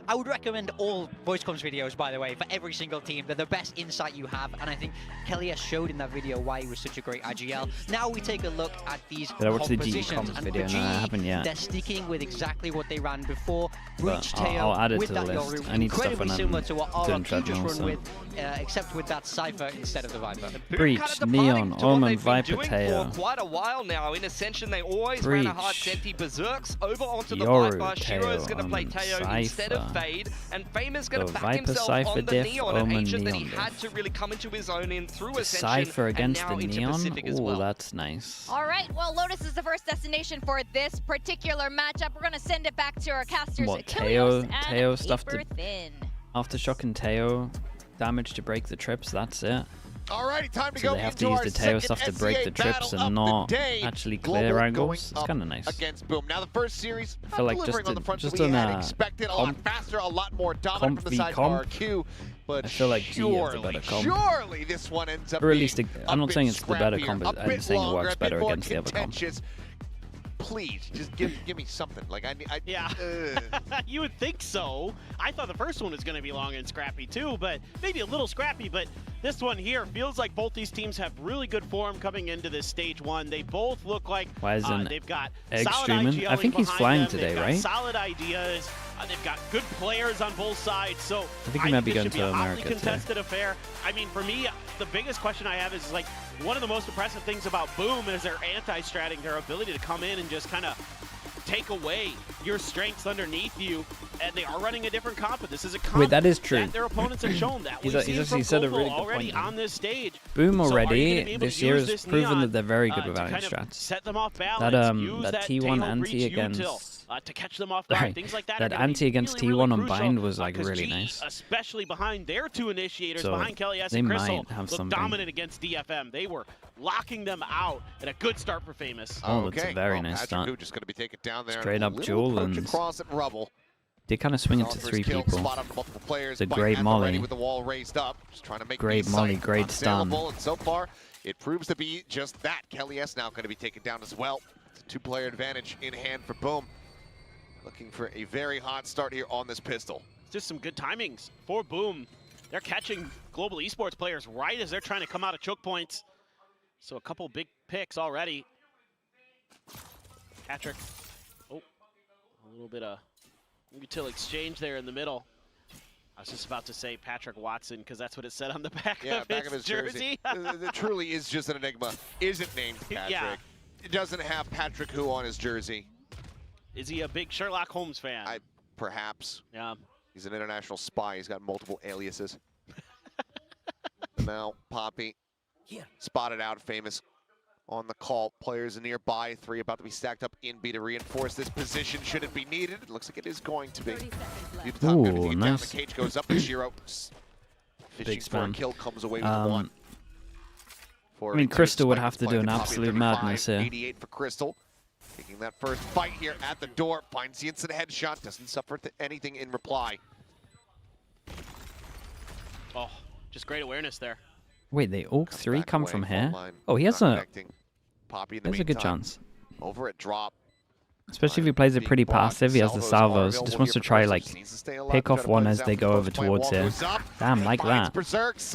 I would recommend all voice comms videos, by the way, for every single team. They're the best insight you have, and I think Kelly has showed in that video why he was such a great IGL. Now we take a look at these Did I watch the GE compositions, comms and video? for No, I GE, haven't yet. they're sticking with exactly what they ran before. But Breach I'll Teo add it with to the that list. Yoru, I need stuff incredibly when I'm similar to what doing RRQ just treadmill, run so. with, except with that Cypher instead of the Viper. Breach, Kind of departing Neon, to what Omen, they've been Viper, doing Teo. for quite a while now. In Ascension, they always ran a hard Breach, Senti Berserks over onto the Yoru, Viper. Shiro is going to play Teo, Teo instead of Cypher. Fade, and Fame is going So to back Viper, himself Cypher on the diff, Neon, an Omen, agent that he Neon had diff. to really come into his own in through The Ascension Cypher against and now the into Neon? Pacific as Oh, well. that's nice. All right, well, Lotus is the first destination for this particular matchup. We're going to send it back to our casters, What, QEON Teo and stuff to- Paper Thin. Aftershock and Teo damage to break the trips, that's it. Alrighty, time to So go they have into to use our the Teo second stuff to break the SCA trips battle and of not the day. actually clear Global angles. going It's up kind of nice. against Boom. Now the first series, I feel like delivering just on the front just that we on had a expected, a lot comp- faster, a lot more dominant comp from the v side of comp. RRQ. But I feel like G is the better comp. surely this one ends up Or at least being I'm not a saying bit it's the better scrappier, comp, a I'm bit saying it longer, works a bit better more against the other comp. contentious. Please, just give me something. Like I Yeah. You would think so. I thought the first one was going to be long and scrappy too, but maybe a little scrappy. But this one here feels like both these teams have really good form coming into this stage one. They both look like Why isn't they've got Egg solid streaming? IGLing I think he's behind flying them. today, They've got right? solid ideas. They've got good players on both sides. So I think he might be this going should to a hotly America today. contested affair. I mean, for me, the biggest question I have is like one of the most impressive things about Boom is their anti-stratting, their ability to come in and just kind of take away your strengths underneath you, and they are running a different comp, but this is a comp Wait, that is true. that their opponents have shown that. He's We've a- seen he's from actually said a Global really good already point, on this stage. Boom So are you already gonna be able to this year use has this proven Neon, that they're very good to without kind of strats. set them off balance, That use that that T1 Teo anti breach against util, to catch them off guard, sorry, things like that. that are gonna be anti against really, T1 really on crucial, bind was like 'cause really GE, nice. especially behind their two initiators, So behind Kelly S they and might Crystal, have looked something. dominant against DFM. They were locking them out, and a good start for Famous. Oh, that's a very nice Patrick start. Gu just going to be taken down there. Straight up Little Jewel approach and across at Rubble. they kind of swing it to Oliver's 3 kill, people. Spot on multiple players. It's a Bite great at the molly. ready with the wall raised up. Just trying to make Great these molly, sites great stun. unsaleable, and so far it proves to be just that. Kelly S now going to be taken down as well. It's a 2-player advantage in hand for Boom. Looking for a very hot start here on this pistol. Just some good timings for Boom. They're catching global esports players right as they're trying to come out of choke points. So a couple big picks already. Patrick. Oh, a little bit of util exchange there in the middle. I was just about to say Patrick Watson because that's what it said on the back, of his jersey. It truly is just an enigma. Isn't named Patrick. Yeah. It doesn't have Patrick Who on his jersey. Is he a big Sherlock Holmes fan? Perhaps. Yeah. He's an international spy. He's got multiple aliases. And now Poppy spotted out, famous on the call. Players nearby, 3 about to be stacked up in B to reinforce this position should it be needed. It looks like it is going to be. Ooh, nice. The cage goes up to Shiro. Fishing for a kill, comes away with 1. I mean, Crystal would have to do an absolute madness here. 88 for Crystal. Taking that first fight here at the door. Finds the instant headshot. Doesn't suffer anything in reply. Oh, just great awareness there. Wait, they all 3 come away, from fault here? line, Oh, he has not a... connecting. Poppy in the There's a good meantime, chance. Over at drop. Especially if he plays it pretty passive, he has the salvos. Just wants to try, like, pick off one as they go over towards here. Damn, like that.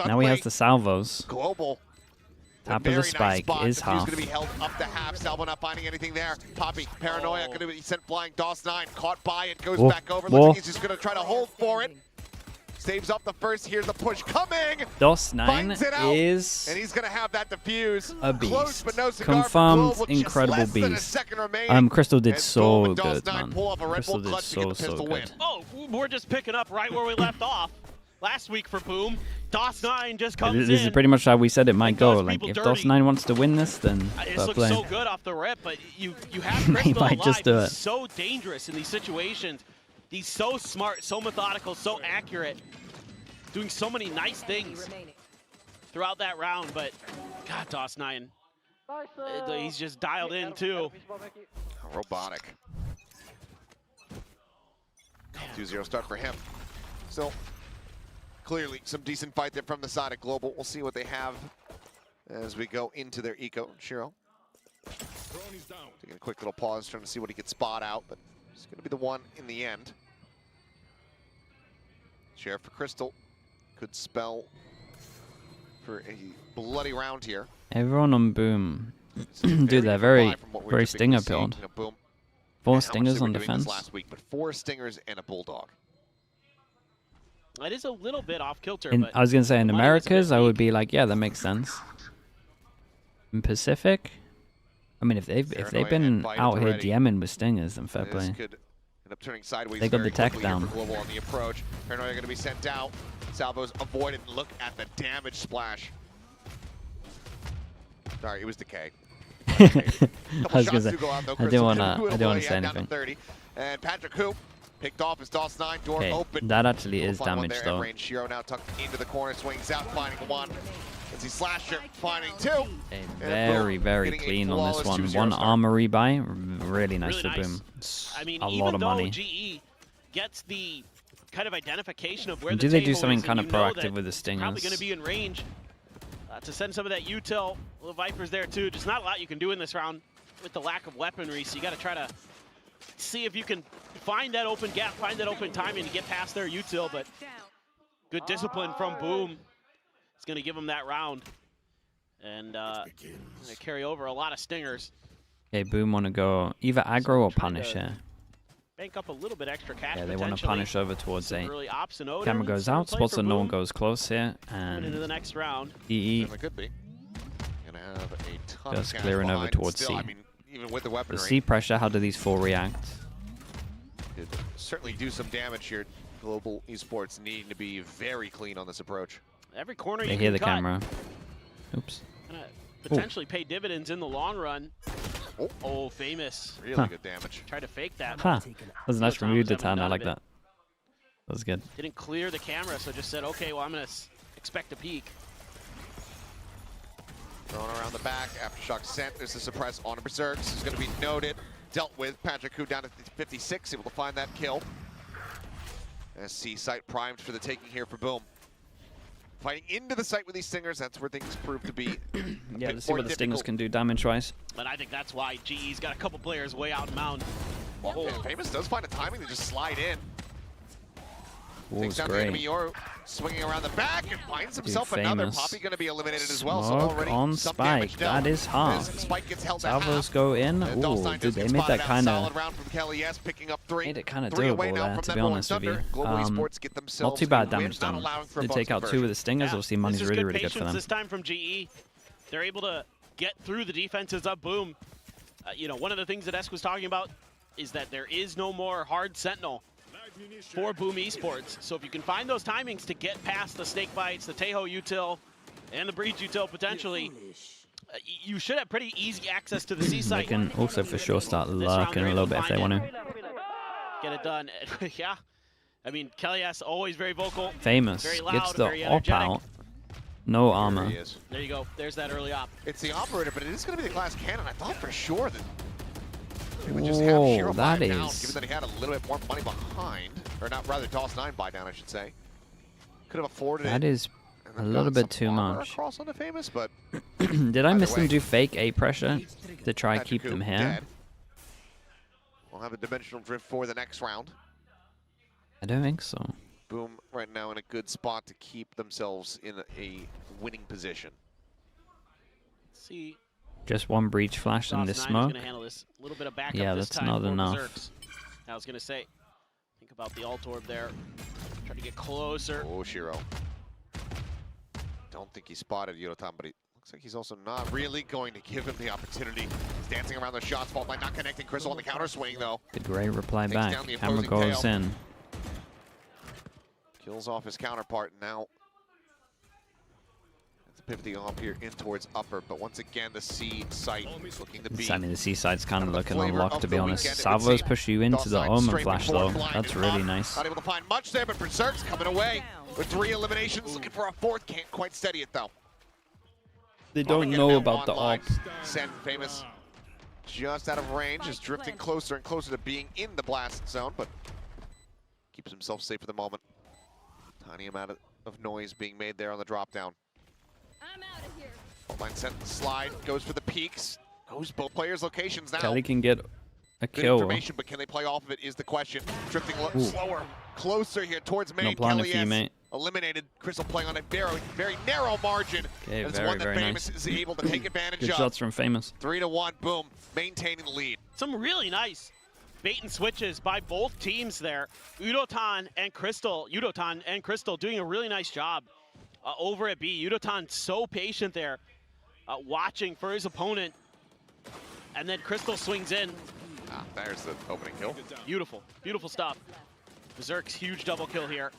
Now he has the salvos. Global. Tap of the spike is half. Going to be held up to half. Salvo not finding anything there. Poppy, paranoia, going to be sent flying. DOS9 caught by it, goes back over. Looks like he's just going to try to hold for it. Saves up the first. Here's the push coming. DOS9 is and he's going to have that defuse. a beast. Close, but no cigar. Confirmed Global, incredible beast. Crystal did so good, man. Crystal did so good. Oh, we're just picking up right where we left off last week for Boom. DOS9 just comes in. This is pretty much how we said it might go. Like, if DOS9 wants to win this, then it fair looks play. so good off the rip, but you have Crystal might alive. just do it. He's so dangerous in these situations. He's so smart, so methodical, so accurate, doing so many nice things throughout that round. But God, DOS9, he's just dialed in too. Robotic. 2-0 start for him. So clearly some decent fight there from the side of Global. We'll see what they have as we go into their eco. Shiro taking a quick little pause, trying to see what he could spot out, but it's going to be the one in the end. Sheriff for Crystal could spell for a bloody round here. Everyone on Boom. Dude, they're very stinger build. 4 stingers on defense. Last week, but 4 stingers and a bulldog. It is a little bit off kilter. But I was gonna say in Americas, I would be like, yeah, that makes sense. In Pacific, I mean, if they've been out here DMing with stingers, then fair play. They got the tech down. Global on the approach. Paranoia going to be sent out. Salvos avoided. Look at the damage splash. Sorry, it was decay. I was gonna say, I didn't want to say anything. And Patrick Who picked off his DOS9 door open. That actually is damage though. Shiro now tucked into the corner, swings out, finding 1. As he slashed it, finding 2. Very, very clean on this one. 1 armor rebuy, really nice for Boom. I mean, a lot of money. GE gets the kind of identification of where do they do something kind of proactive with the stingers? Probably going to be in range to send some of that util. Little Vipers there too. Just not a lot you can do in this round with the lack of weaponry. So you got to try to see if you can find that open gap, find that open timing to get past their util. But good discipline from Boom. It's going to give them that round. And going to carry over a lot of stingers. Okay, Boom want to go either aggro or punish here. Bank up a little bit extra cash. Yeah, they want to punish over towards A. Camera Camera goes out, spots that no one goes close here, and into the next round. EE could be. Gonna have a ton just of clearing over towards still, C. I mean, even with the weaponry. The C pressure, how do these 4 react? Could certainly do some damage here. Global esports needing to be very clean on this approach. Every corner they you hear can the cut. camera. Oops. Gonna potentially pay dividends in the long run. Oh, famous. Really good damage. Tried to fake that. That was a nice remove the turn. I like that. That was good. Didn't clear the camera, so just said, okay, well, I'm going to expect a peek. Thrown around the back. Aftershock sent. There's a suppress on a Berserk. This is going to be noted. Dealt with. Patrick Who down to 56. Able to find that kill. SC site primed for the taking here for Boom. fighting into the site with these Stingers. That's where things prove to be Yeah, let's see what the Stingers can do damage-wise. But I think that's why GE's got a couple players way out in mountain. Oh, Famous does find a timing to just slide in. Oh, Takes it's down the great. enemy Yoru, swinging around the back and finds himself Dude, another. Famous. Poppy going to be eliminated as well. So Smoke already on some Spike. damage dealt. That is hard. As Spike gets held to Salvos half. go in. And Ooh, Dolstein dude, just they gets made that spotted out. kind Solid of round from Kelly S, picking up three. made it kind of 3 away doable now there, from to that be Rolling honest with you. Thunder. Global Esports get Not themselves too a bad win, damage not done. allowing for a They bonus take out 2 conversion. of the Stingers. Yeah, Obviously, money's this is really, good really good for patience them. this time from GE. They're able to get through the defenses of Boom. You know, one of the things that Esk was talking about is that there is no more hard sentinel for Boom Esports. So if you can find those timings to get past the snake bites, the Tejo util, and the breach util potentially, you should have pretty easy access to the C They site. can also for sure start This round, lurking they're a little able bit if they want to. Get it done. Yeah. I mean, Kelly S always very vocal. Famous Very loud, gets the very op energetic. out. No There armor. he is. There you go. There's that early op. It's the operator, but it is going to be the glass cannon. I thought for sure that it would just have Shiro Whoa, buy that down, is... given that he had a little bit more money behind. Or not, rather, DOS9 buy down, I should say. Could have afforded it. That is and a then little got bit some too armor much. across onto Famous, but Did I Either miss them way. do fake A pressure to try and keep Patrick them Coop here? dead. We'll have a dimensional drift for the next round. I don't think so. Boom right now in a good spot to keep themselves in a winning position. Let's see. Just one breach flash in this DOS9 is smoke. gonna handle this. A little bit of backup Yeah, this that's time not for enough. Berserks. I was gonna say, think about the alt orb there. Try to get closer. Oh, Shiro. Don't think he spotted Yodotan, but he looks like he's also not really going to give him the opportunity. He's dancing around the shots, fault line not connecting. Crystal on the counter swing, though. Good great reply Takes back. down the Camera opposing goes tail. in. Kills off his counterpart now. It's pivoting off here in towards upper, but once again, the C site looking to be. I mean, the seaside's kind of the looking flavor unlocked, of to be the honest. weekend, it would Salvos seem. push you into the DOS9 Omen straight flash, before though. blinded That's really up. nice. Not able to find much there, but Berserk's coming away with 3 eliminations. Looking for a 4th, can't quite steady it though. They Wanna don't get know now about the online. op. Send Famous just out of range, is drifting closer and closer to being in the blast zone, but keeps himself safe for the moment. Tiny amount of noise being made there on the drop down. I'm out of here. Line sent slide, goes for the peaks, goes both players' locations now. Kelly can get a Good kill. information, but can they play off of it is the question. Drifting Ooh. slower, closer here towards main. Not planning Kelly for you, S mate. eliminated. Crystal playing on a very, very narrow margin. Okay, It's very, one that very Famous nice. is able to take advantage Good of. shots from Famous. 3-1, boom, maintaining the lead. Some really nice bait and switches by both teams there. Udotan and Crystal doing a really nice job over at B. Udotan so patient there, watching for his opponent. And then Crystal swings in. Ah, there's the opening kill. Beautiful, beautiful stuff. Berserk's huge double kill here.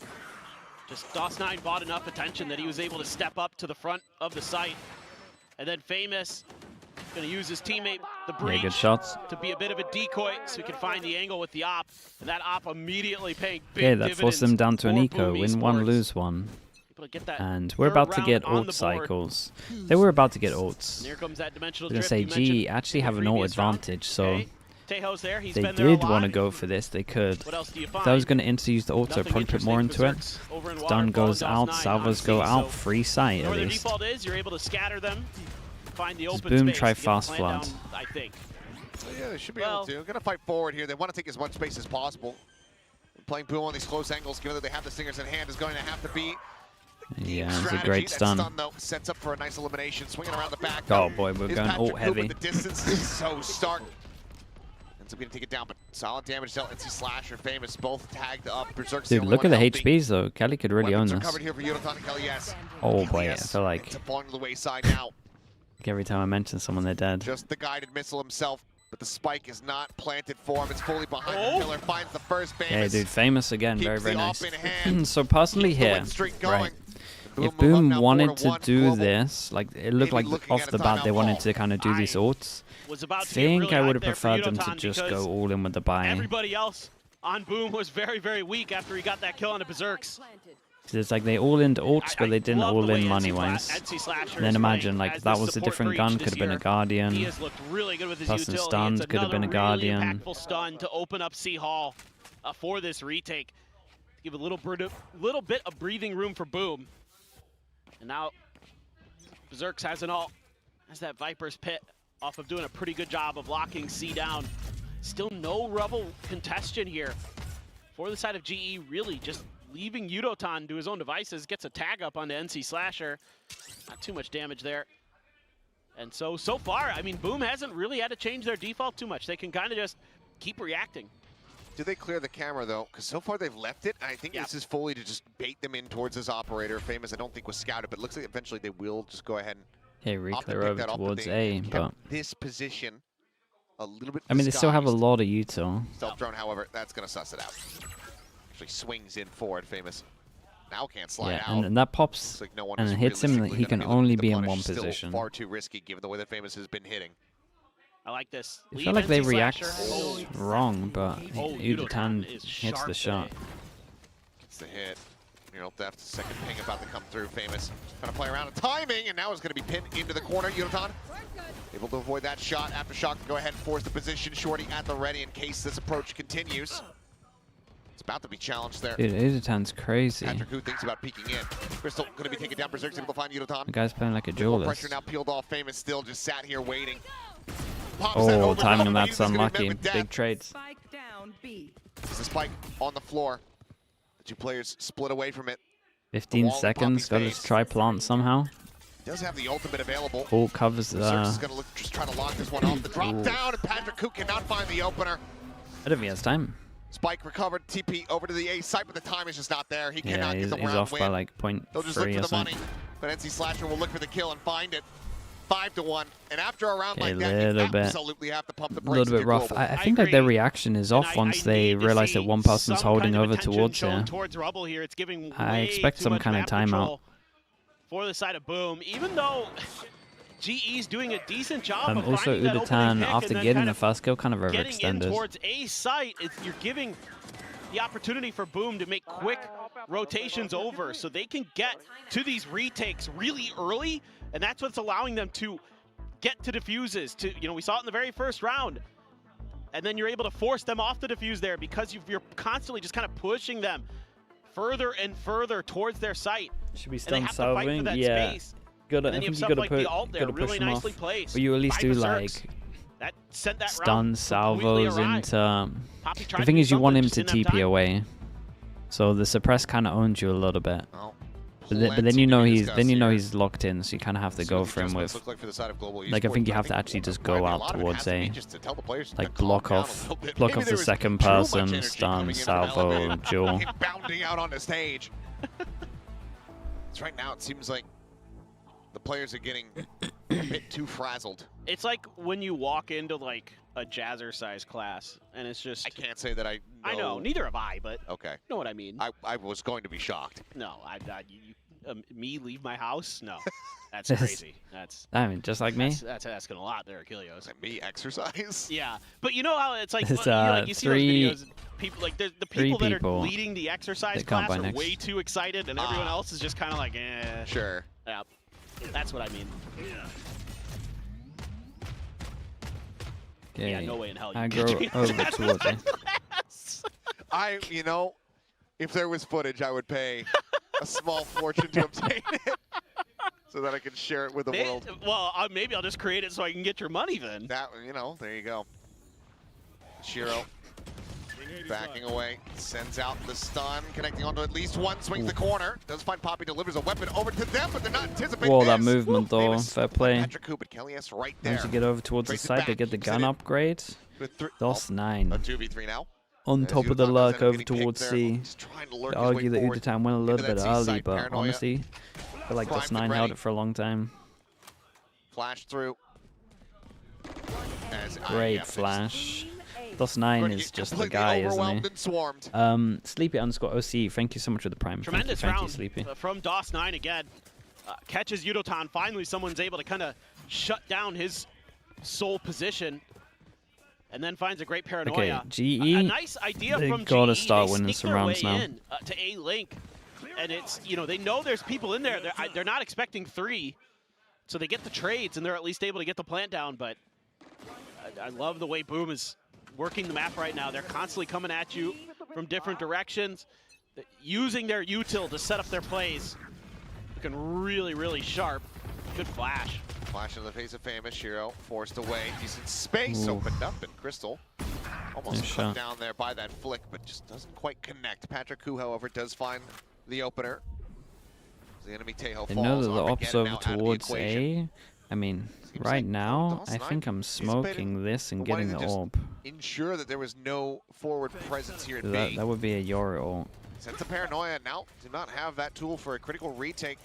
Just DOS9 bought enough attention that he was able to step up to the front of the site. And then Famous gonna use his teammate, the Yeah, breach, good shots. to be a bit of a decoy so he can find the angle with the op. And that op immediately paying big Okay, that forced them down to an for eco. Boom Win one, Esports. lose one. Able to get that And we're third about to round get on ult the board. cycles. They were about to get ults. And here comes that dimensional I was drift. going to say, you G mentioned actually in have the an ult previous round. advantage, so Okay, Tejo's there. He's they been there did a want to lot. go for this. They could. What else do you If find? I was going to interuse the ult, so Nothing probably put more into interesting. it. Berserk's over in Stun water, goes follows out, DOS9 salvos on go C, out, so free sight you know at where their least. default is, you're able to scatter them, find the open Boom space. try get the fast plant flood. down, I think. Yeah, they should be Well- able to. Gonna fight forward here. They want to take as much space as possible. Playing Boom on these close angles, given that they have the Stingers in hand, is going to have to be Yeah, it's a strategy. great That stun. though, sets up for a nice elimination. Swinging around the back. Oh boy, we're Is going Patrick ult Coop, heavy. but the distance is so stark. Ends up going to take it down, but solid damage dealt. NC Slasher, Famous, both tagged up. Berserk's the Dude, only look one at the healthy. HPs though. Kelly could really own Weapons are this. covered here for Yodotan and Kelly S. Oh Kelly boy, I S feel like ends up falling to the wayside now. every time I mention someone, they're dead. Just the guided missile himself, but the spike is not planted for him. It's fully behind Oh. the pillar. Finds the first Yeah, Famous. dude, Famous again, very, Keeps very the nice. op in hand. So personally Keeps the here, win streak right, going. if Boom move up Boom now, wanted 4-1 to do global. this, like it looked Maybe like looking off at a the bat they timeout wanted ball. to kind of do these ults. Was about I to get think really I would hyped have there for preferred them to Yodotan just because go all in with the buy. everybody else on Boom was very, very weak after he got that kill on the Berserks. It's like they all into ults, but they didn't love all the way in NC money-wise. Slasher And then is imagine, playing like, as that the was a support different breach gun, this could have been a year. Guardian. He has looked really good with his Plus the util. stuns, It's could have been a another really Guardian. impactful stun to open up C Hall for this retake. Give a little bit of breathing room for Boom. And now Berserks has an ult. Has that Viper's Pit off of doing a pretty good job of locking C down. Still no Rebel congestion here. For the side of GE, really just leaving Yudotan to his own devices. Gets a tag up onto NC Slasher. Not too much damage there. And so far, I mean, Boom hasn't really had to change their default too much. They can kind of just keep reacting. Do they clear the camera, though? Because so far they've left it. I think this is fully to just bait them in towards this operator. Famous, I don't think was scouted, but it looks like eventually they will just go ahead and re-clear over towards A, but this position a little bit. I mean, they still have a lot of util. Stealth drone, however, that's going to suss it out. Actually swings in forward, Famous. Now can't slide out. And that pops like no one and is hits him. realistically He gonna can be only looking to be in punish. one Still position. far too risky given the way that Famous has been hitting. I like this. I feel like they react Oh. wrong, but Oh, Yudotan is hits sharp the shot. today. Gets the hit. Neural Theft, second ping about to come through. Famous trying to play around with timing, and now is going to be pinned into the corner. Yudotan able to avoid that shot. Aftershock can go ahead and force the position. Shorty at the ready in case this approach continues. It's about to be challenged there. Dude, Yudotan's crazy. RRQ thinks about peeking in. Crystal going to be taken down. Berserk's able to find Yudotan. The guy's playing like a Pressure duelist. now peeled off. Famous still just sat here waiting. Pops that Oh, over timing top, that's he's gonna be met unlucky. with death. Big trades. Spike down B. There's a spike on the floor. The two players split away from it. 15 wall in seconds. Poppy's Gotta face. just try plant somehow. Does have the ultimate available. Ult covers. Berserk's is going to look, just trying to lock this one off. The drop down, and Patrick Cook cannot find the opener. I don't think he has time. Spike recovered. TP over to the A site, but the time is just not there. He Yeah, cannot get the he's round off win. by like They'll just look .3 for or the money, something. but NC Slasher will look for the kill and find it. 5-1, and after a round Okay, like that, you little bit- absolutely have to pump the A brakes. little if bit you're rough. global. I think like their reaction is off And once I they need to realize that see one person's some holding kind of over attention towards shown here. towards Rebel here. It's giving I way expect too some much kind of map timeout. control for the side of Boom, even though GE's doing a decent job of Also, finding that opening Yudotan, pick after and then getting kind the of first kill, kind of getting in overextended. towards A site. You're giving the opportunity for Boom to make quick rotations over so they can get to these retakes really early, and that's what's allowing them to get to defuses. We saw it in the very first round, and then you're able to force them off the defuse there because you're constantly just kind of pushing them further and further towards their site. Should be And they stun have to fight for salving. that Yeah. space. Gotta, And I then you have think you stuff gotta like put, the ult there, gotta push really them nicely off. placed. Or you at least by do Berserks. like That sent that stun round completely salvos awry. into. Poppy tried The to thing do is, you want something, him just to didn't have TP time. away, so the suppress kind of owns you a little bit. Well, But then plenty you know to be he's discussed here. he's locked in, so you kind of have to See go what the for him adjustments with. look like for the side of Global Like I think you Esports, have but to actually just quite go a out lot of it towards has to be A, just to tell the players to like calm block down a off little bit. block Maybe off there the was second too much person, energy stun, coming in from salvo, Elevated. duel. Him bounding out on the stage. So right now it seems like the players are getting a bit too frazzled. It's like when you walk into like a jazzercise class, and it's just. I can't say that I know. I know, neither have I, but Okay. you know what I mean. I was going to be shocked. No, me leave my house? No, that's crazy. That's I mean, just like me. that's asking a lot there, Achilles. And me exercise? Yeah, but you know how it's like, It's, you see three- those videos, people like the people that are people leading the exercise that can't class buy are next. way too excited, and everyone else is just kind of like, eh. Sure. Yeah, that's what I mean. Okay. Yeah, no way in hell you I can go catch me in over that towards A. class. If there was footage, I would pay a small fortune to obtain it so that I can share it with the world. Well, maybe I'll just create it so I can get your money then. That, there you go. Shiro backing away, sends out the stun, connecting onto at least one, swings the corner. Does find Poppy, delivers a weapon over to them, but they're not anticipating Whoa, this. that movement though, Famous fair play. Patrick Coop, but Kelly S right there. Once you get over towards the Trace it side, they back, get the keeps it gun in upgrade. with DOS a 9. 2v3 now. On As top of the Yudotan lurk ends up over getting picked towards there, C. just trying to lurk I his way argue that forward Yudotan went a little into bit that early, C-side but paranoia. honestly, I feel like DOS Primed 9 and held ready. it for a long time. Flash through. Great flash. DOS 9 is just the guy, isn't And swarmed. he? Sleepy_OC, thank you so much for the prime. Tremendous thank you, round Sleepy. from DOS 9 again. Catches Yudotan. Finally, someone's able to kind of shut down his sole position. And then finds a great paranoia. Okay, GE, a nice idea they from gotta GE. start They winning sneak some their rounds way now. in, to A Link, and it's they know there's people in there. They're not expecting 3, so they get the trades and they're at least able to get the plant down. But I love the way Boom is working the map right now. They're constantly coming at you from different directions, using their util to set up their plays. looking really, really sharp. Good flash. Flash in the face of Famous. Shiro forced away. Decent space opened up, and Crystal almost cut down there by that flick, but just doesn't quite connect. Patrick Hu, however, does find the opener. The enemy Tejo They falls. know that the Armageddon op's over now out of the towards equation. A. I mean, Seems right like now, I Dawson think I'm smoking this and getting the just orb. ensure that there was no forward presence here at B. That would be a Yori ult. Sense of Paranoia now do not have that tool for a critical retake.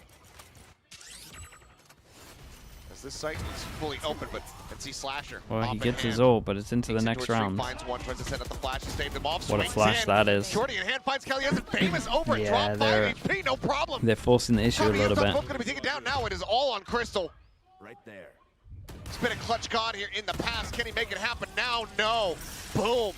As this site is fully open, but NC Slasher. Well, he off in gets his hand. ult, but it's into the Takes next into a streak, round. Finds one, tries to set up the flash to stave them off. What a swings flash in. that is. Shorty in hand finds Kelly as a Famous over. Yeah, Drop 5 they're- HP, no problem. They're forcing the issue a little bit. Both going to be taken down now. It is all on Crystal. Right there. It's been a clutch god here in the past. Can he make it happen now? No. Boom.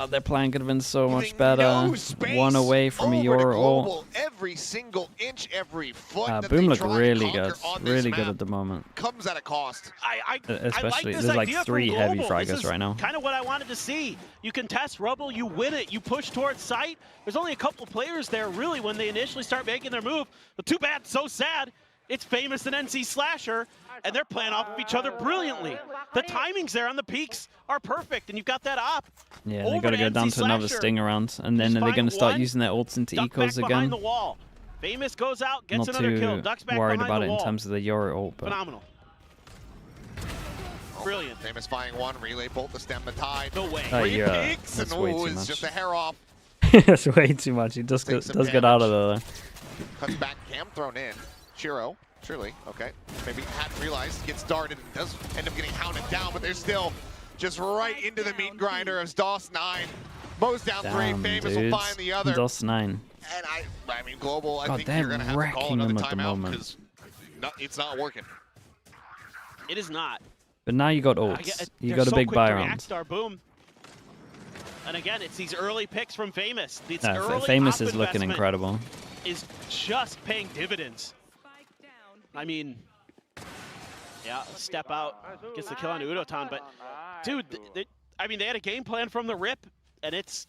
Their plan could have been so much Giving better. no space One away from a over to Yori ult. Global. Every single inch, every foot that Boom they looked try to really conquer good. on this Really good map at the moment. comes at a cost. I Especially, like this there's like idea 3 from heavy Global. fraggers This is right now. kind of what I wanted to see. You contest Rubble, you win it, you push towards site. There's only a couple players there really when they initially start making their move. But too bad, so sad. It's Famous and NC Slasher, and they're playing off of each other brilliantly. The timings there on the peaks are perfect, and you've got that op. Yeah, over they got to go NC down to another Slasher. Stinger round, and then Just they're going find to start one, using their ults into duck ecos back behind again. the wall. Famous goes out, gets Not another kill, too ducks back worried behind about the it wall. in terms of the Yori ult, but Phenomenal. Brilliant. Famous buying one, relay bolt to stem the tide. No way. Oh, Three yeah, peaks, that's and way too it's much. just a hair off. that's way too much. He does Takes some get out of there. Cuts back, cam thrown in. Shiro, surely, okay. Maybe hadn't realized, gets darted and does end up getting hounded down, but they're still just right into the meat grinder as DOS 9. Mows down 3, Damn, Famous dudes. will find the other. DOS 9. And I mean, Global, I God, think they're you're going to have to call wrecking another them at the timeout moment. because it's not working. It is not. But now you got ults. You got a big buy round. Star boom. And again, it's these early picks from Famous. This No, early Famous op is looking investment incredible. Is just paying dividends. I mean, yeah, step out, gets the kill on Udotan, but dude, I mean, they had a game plan from the rip, and it's.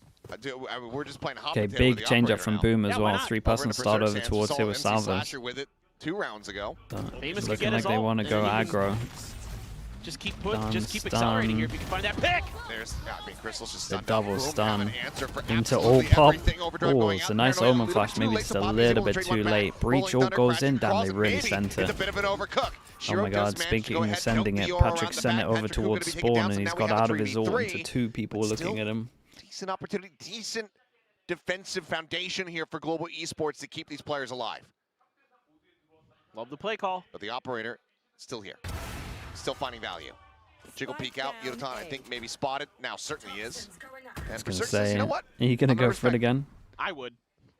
We're just playing hop Okay, and tail with big the change up operator from now. Boom as Yeah, why well. not? 3-person start over towards here with NC Salvos. Slasher with it 2 rounds ago. Famous could Looking get like his they ult, want to and go then you can aggro. Just keep Stun, accelerating here stun. if you can find that pick. There's, I mean, Crystal's just The stunned. double Boom, stun have an answer for into absolutely ult pop. everything. Overdrive Oh, going it's out. a nice Paranoia omen a little flash. bit too Maybe late, just so a Bobby's little able to bit trade too one back. late. Breach Rolling ult Thunder goes crashing in. Damn, across. they really Maybe sent it's it. a bit of an overcook. Oh Shiro my does god, manage to speaking go of ahead, sending milk it, the aura Patrick around the sent it back. over Patrick Hu towards gonna be taken down, spawn, so and he's now we got have a out of his ult 3v3, into 2 people but looking still at him. Decent opportunity, decent defensive foundation here for Global Esports to keep these players alive. Love the play call. But the operator still here, still finding value. Jiggle peek out. Udotan, I think, maybe spotted. Now certainly is. And Gonna Berserk says, say, you know what? are you gonna I'm gonna go for it respect again? I would.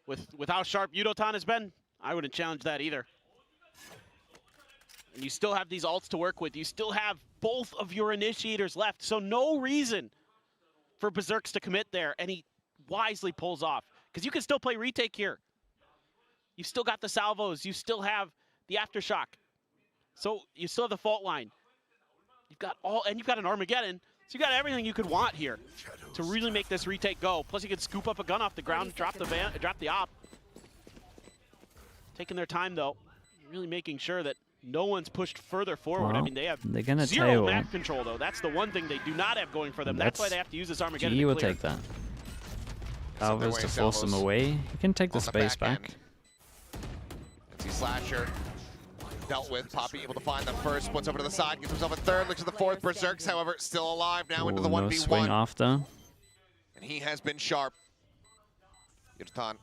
With how sharp Udotan has been, I wouldn't challenge that either. And you still have these ults to work with. You still have both of your initiators left, so no reason for Berserks to commit there, and he wisely pulls off. Because you can still play retake here. You've still got the salvos. You still have the aftershock. So you still have the fault line. You've got you've got an Armageddon. So you got everything you could want here to really make this retake go. Plus you can scoop up a gun off the ground, drop the op. Taking their time though, really making sure that no one's pushed further forward. Well, I mean, they have they're gonna zero tail. map control though. That's the one thing they do not have going for them. That's why they have to use this Armageddon GE to will clear. take that. Send their Salvos way, to force him Salvos. away. You can take the On the space back back. NC Slasher dealt with. Poppy able to find the first. Splits over to the side. Gets himself a third. Looks at the fourth. Berserks, however, still alive now into the Ooh, no swing 1v1. after. And he has been sharp. Udotan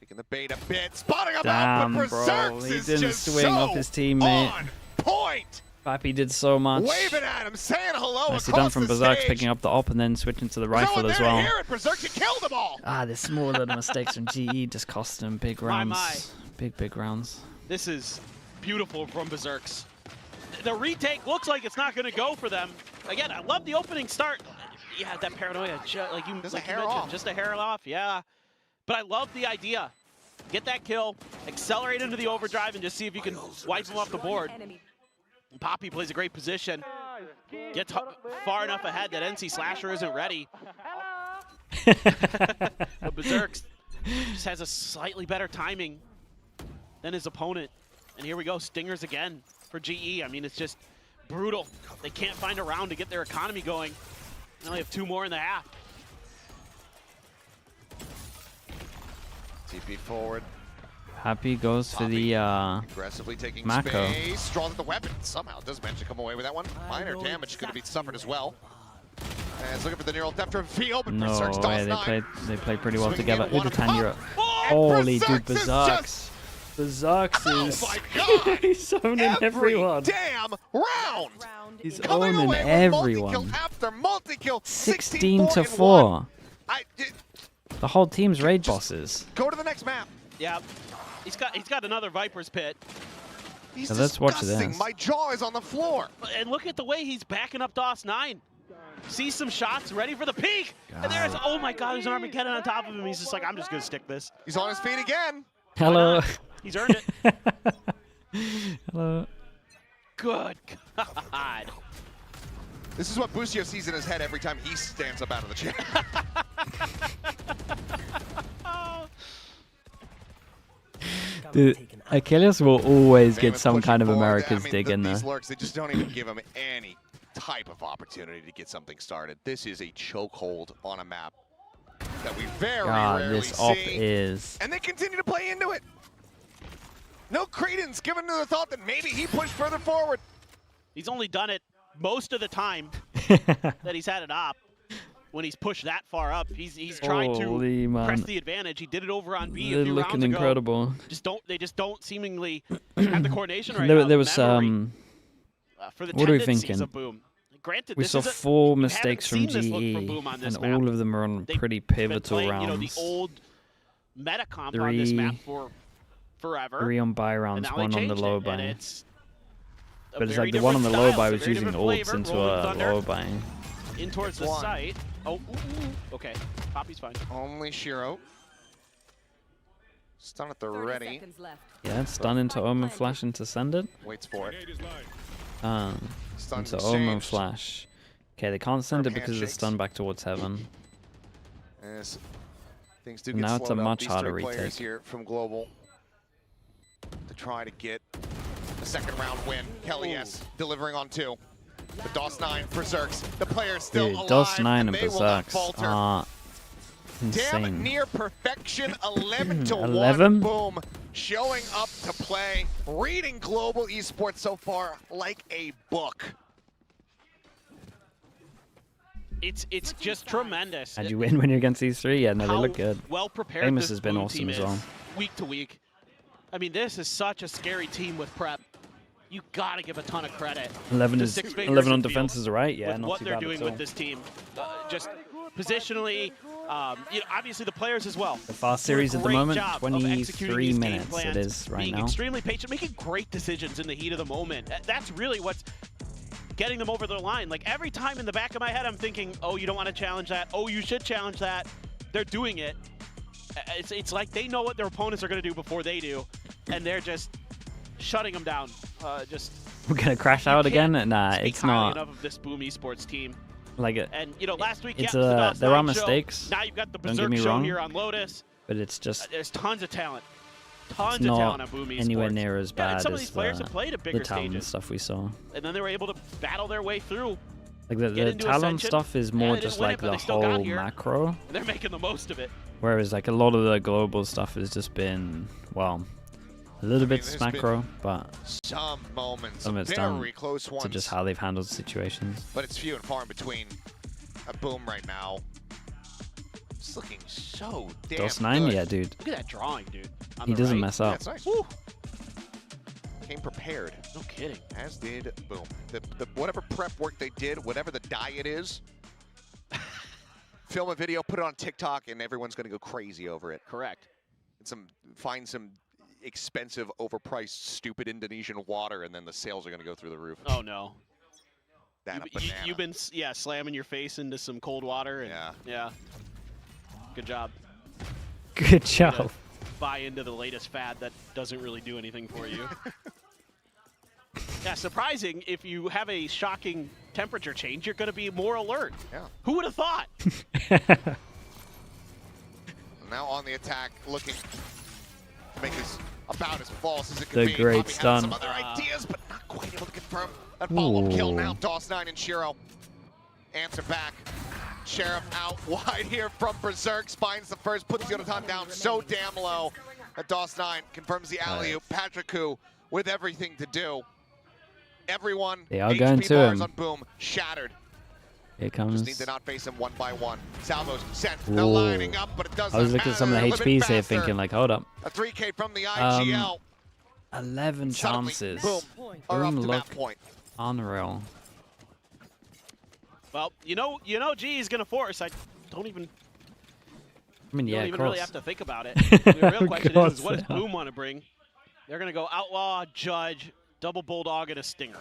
taking the bait a bit. Spotting him out, Damn, but bro. Berserks He is didn't just swing so off his teammate. on point. Pappy did so much. Waving at him, saying hello Nicely across done from the Berserk, stage. picking up the op and then switching to the No rifle one as there to well. hear it. Berserk had killed them all. The small little mistakes from GE just cost him big rounds. My. Big rounds. This is beautiful from Berserks. The retake looks like it's not going to go for them. Again, I love the opening start. Yeah, that paranoia, like you, Just like a hair you mentioned, off. just a hair off, yeah. But I love the idea. Get that kill, accelerate into the overdrive, and just see if you can wipe him off the board. Poppy plays a great position. Gets far enough ahead that NC Slasher isn't ready. But Berserk just has a slightly better timing. than his opponent. And here we go, Stingers again for GE. I mean, it's just brutal. They can't find a round to get their economy going. They only have 2 more in the half. TP forward. Happy goes for the Aggressively taking Mako. space. Draws at the weapon. Somehow does manage to come away with that one. Minor damage could be suffered as well. And it's looking for the neural depth reveal, but No Berserk's way, DOS9. they played pretty well Swinging together. in one Udatanjiro. and Holy dude, Berserk's is Berserk's. Berserk's is Oh my god! he's owning everyone. Damn round! He's Coming owning away with everyone. multi-kill after multi-kill. 16 to 16-4 in 4. one. The whole team's raid bosses. Go to the next map. Yeah, he's got another Viper's Pit. He's Now let's watch disgusting. this. My jaw is on the floor. And look at the way he's backing up DOS9. Sees some shots, ready for the peak. And there's, oh my god, there's an Armageddon on top of him. He's just like, I'm just going to stick this. He's on his feet again. Hello. He's earned it. Hello. Good God. This is what Busio sees in his head every time he stands up out of the chair. Dude, Achilles will always get Famous some pushing kind of forward. America's I mean, dig in there. These lurks, they just don't even give him any type of opportunity to get something started. This is a chokehold on a map that we very God, rarely this op see. is. And they continue to play into it. No credence given to the thought that maybe he pushed further forward. He's only done it most of the time that he's had it op. When he's pushed that far up, he's trying Holy to man. press the advantage. He did it over on B They're a few looking rounds ago. incredible. They just don't seemingly have the coordination right There, now. there was memory, for the what are we tendencies thinking? of Boom. Granted, We this saw is 4 we mistakes from haven't seen this look GE, from Boom on this and map. all of them are on They've pretty been pivotal playing, rounds. You know, the old meta comp on this map for forever. 3 on buy and rounds, now 1 they on the changed low it, buy. and it's a But it's very like the one on the different low style, buy it's a was very using different ults flavor. into Rolling a Thunder low buy. in towards the one. site. Oh, okay. Poppy's fine. Only Shiro. Stun at the 30 ready. seconds left. Yeah, it's done into Omen Flash into Send It. Waits for it. Into Stun Omen exchanged. Flash. Okay, they can't send it because of the handshakes. stun back towards Heaven. As things do And get now it's a slowed up, much these harder three players retake. here from Global to try to get a second round win. Kelly, yes, delivering on 2. But DOS9, Berserks, the players still Dude, alive, DOS9 and they will not Berserks falter. are Damn insane. near perfection, 11 to 11? 1. Boom, showing up to play, reading Global Esports so far like a book. It's just tremendous. How'd you win when you're against these 3? Yeah, no, they How look good. well prepared Famous this has been Boom awesome team as is well. week to week. I mean, this is such a scary team with prep. You gotta give a ton of credit. 11 to is Six Fingers 11 on and Field defense is right. Yeah, with not what too they're bad doing at all. with this team. Just positionally, you know, obviously the players as well. The fast series at the Great moment, job of 23 executing these game minutes plans, it is right being now. extremely patient, making great decisions in the heat of the moment. That's really what's getting them over the line. Like every time in the back of my head, I'm thinking, oh, you don't want to challenge that. Oh, you should challenge that. They're doing it. It's like they know what their opponents are going to do before they do, and they're just shutting them down. We're gonna crash out again? Nah, Speak it's highly not. enough of this Boom Esports team. Like it, And you know, last week, it's yeah, it was the there are DOS9 show. mistakes. Now you've got the Don't get Berserk me show wrong. here on Lotus. but it's just There's tons of talent. it's Tons of talent not on Boom Esports. anywhere near as Yeah, and bad some of as these players have played at the bigger Talon stages. stuff we saw. And then they were able to battle their way through. Like Get the into Talon Ascension. stuff is Yeah, more they just didn't win like it, but the they still got whole here. macro. And they're making the most of it. Whereas like a lot of the global stuff has just been, well, a little bit there's macro, but Some moments, some of it's very down close ones, to just how they've handled situations. but it's few and far in between. A Boom right now. It's looking so damn DOS9, good. yeah, dude. Look at that drawing, dude. On He the doesn't right. mess Yeah, up. it's nice. Woo. Came prepared, No kidding. as did Boom. The whatever prep work they did, whatever the diet is, film a video, put it on TikTok, and everyone's going to go crazy over it. Correct. And find some expensive, overpriced, stupid Indonesian water, and then the sales are going to go through the roof. Oh, no. That a banana. You've been, yeah, slamming your face into some cold water. And, yeah. Good job. Good job. Buy into the latest fad that doesn't really do anything for you. Yeah, surprising. If you have a shocking temperature change, you're going to be more alert. Yeah. Who would have thought? Now on the attack, looking to make his about as false as it The could be. great Bobby had stun. some other ideas, but not quite able to confirm that follow-up kill. Ooh. Now DOS9 and Shiro answer back. Sheriff out wide here from Berserk, finds the first, puts Yonaton down so damn low that DOS9 confirms the alley-oop. Patrick Hu with everything to do. Everyone, They are HP going to bars him. on Boom, shattered. Here Just comes. need to not face him one by one. Salvo's sent, now Ooh. lining up, but it doesn't I was looking at some of the matter. They're a little HPs bit here faster. thinking like, hold up. A 3K from the IGL. 11 Suddenly, chances. Boom, are up Boom to look that point. unreal. Well, you know, G is gonna force. I don't even. I mean, You yeah, don't of even really course. have to think about it. The real Of question course is what does they are. Boom want to bring? They're going to go Outlaw, Judge, Double Bulldog, and a Stinger.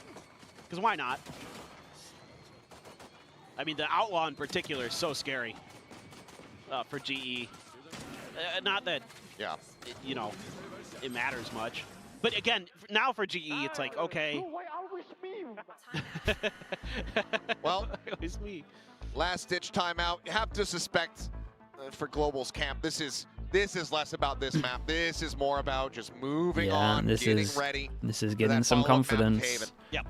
Because why not? I mean, the Outlaw in particular is so scary for GE. Not that, Yeah. you know, it matters much. But again, now for GE, it's like, okay. Well, Always me. last-ditch timeout. You have to suspect for Global's camp, this is less about this map. This is more about just moving Yeah, on, this getting is ready. this is for getting that some follow-up map of confidence. Haven. Yep.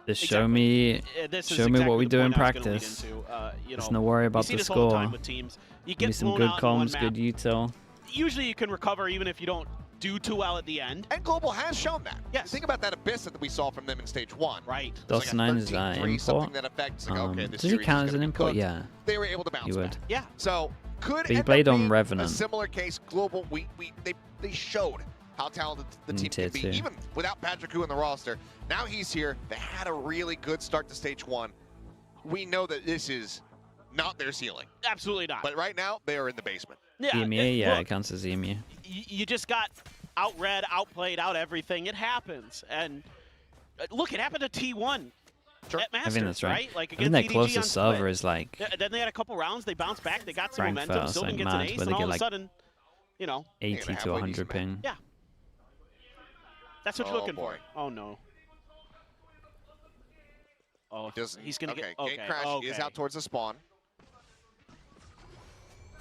Just Exactly. show me, This is show me what we exactly do the in point I was gonna lead practice. into. You Let's know, not worry you about see the this all the time score. with teams. You Give me get some blown good out in one comms, map. good util. Usually you can recover even if you don't do too well at the end. And Global has shown that. Yes. Think about that Abyss that we saw from them in stage 1. Right. It was like a DOS9 is 13-3, something import. that affects, like, okay, this Does he series count is as an gonna be import? cooked. Yeah, They were able to bounce you would. back. Yeah. So could But he end up played on being Revenant. a similar case. Global, they showed how talented the In team tier can be, 2. even without Patrick Hu in the roster. Now he's here. They had a really good start to stage 1. We know that this is not their ceiling, Absolutely not. but right now they are in the basement. yeah, EMU, yeah, look, it counts as EMU. you just got outread, outplayed, out everything. It happens. And look, it happened to T1 Sure. at I Masters, think that's right. Like I think against their EDG on closest server split. is like Yeah, then they had a couple rounds. They bounced back. They got some Frankfurt momentum. or Sylvan something gets an mad, ace, where and they all get of a like sudden, you know, 80 halfway to 100 decent, ping. yeah. That's what you're Oh, looking boy. for. Oh, no. Oh, he's going to okay, get... Okay, Gate Crash is okay. out towards the spawn.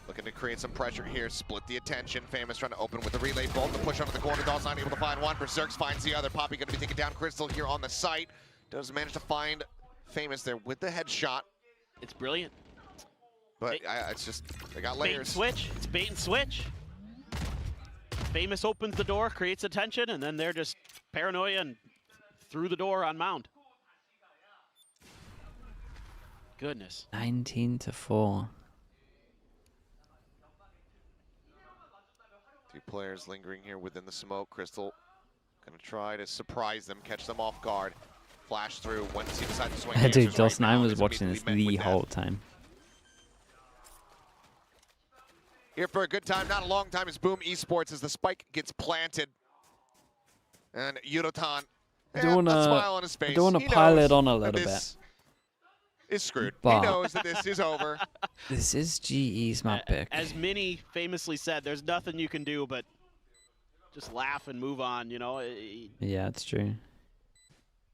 Looking to create some pressure here, split the attention. Famous trying to open with the relay bolt. The push onto the corner. Dawes not able to find one. Berserk finds the other. Poppy going to be taking down Crystal here on the site. Does manage to find Famous there with the headshot. It's brilliant. But it's just, they got Bait and layers. switch. It's bait and switch. Famous opens the door, creates attention, and then they're just paranoia and through the door on Mound. Goodness. 19 to 4. Two players lingering here within the smoke. Crystal going to try to surprise them, catch them off guard. Flash through once he decides to swing. Dude, answers right DOS9 now, was is watching this immediately met the with whole death. time. Here for a good time, not a long time, as Boom Esports as the spike gets planted. And Yudotan, a smile on his face. I do want He to pile knows it on a that little bit. this is screwed. But- He knows that this is over. This is GE's map pick. As Minnie famously said, there's nothing you can do but just laugh and move on, you know? Yeah, it's true.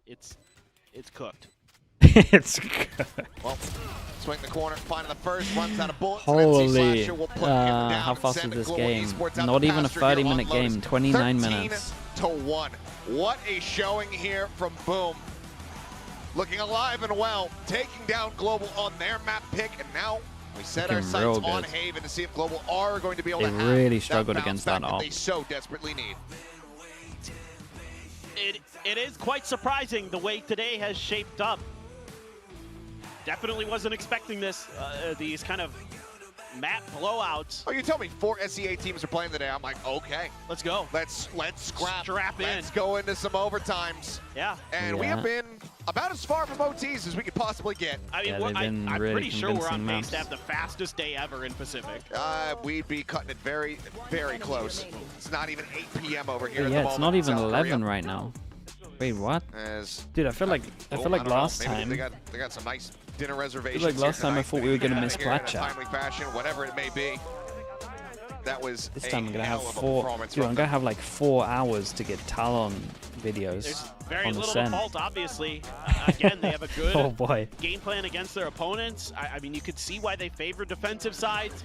It's Cooked. It's Well, swing the corner, finding the first, runs out of bullets. holy. Slasher will put him down How and fast send is this Global game? Esports out Not to even a pasture here on 30-minute Lotus. game. 29 13 minutes. to 1. What a showing here from Boom. Looking alive and well, taking down Global on their map pick, and now we set our Looking sights real on good. Haven to see if Global are going to be able They to have really that struggled bounce against back that that ult. they so desperately need. It is quite surprising the way today has shaped up. Definitely wasn't expecting this, these kind of map blowouts. Oh, you tell me 4 SEA teams are playing today. I'm like, okay, Let's go. let's scrap. Strap in. Let's go into some overtimes. Yeah. And we Yeah. have been about as far from OTs as we could possibly get. I mean, Yeah, we're, they've been I'm really pretty sure we're on convincing pace maps. to have the fastest day ever in Pacific. We'd be cutting it very, very close. It's not even 8 p.m. over here. Yeah, at the it's moment not in even South 11 Korea. right now. Wait, what? As Dude, I feel like I don't know, last maybe time. They got some nice dinner reservations. like last here time I tonight. thought we They were can gonna get miss out here in a Fletcher. timely fashion, whatever it may be. That was This a time I'm gonna have hell of a 4. performance Dude, from I'm gonna have like 4 hours to get Talon videos There's very on little Ascent. default, obviously. Again, they have a good Oh boy. game plan against their opponents. I mean, you could see why they favor defensive sides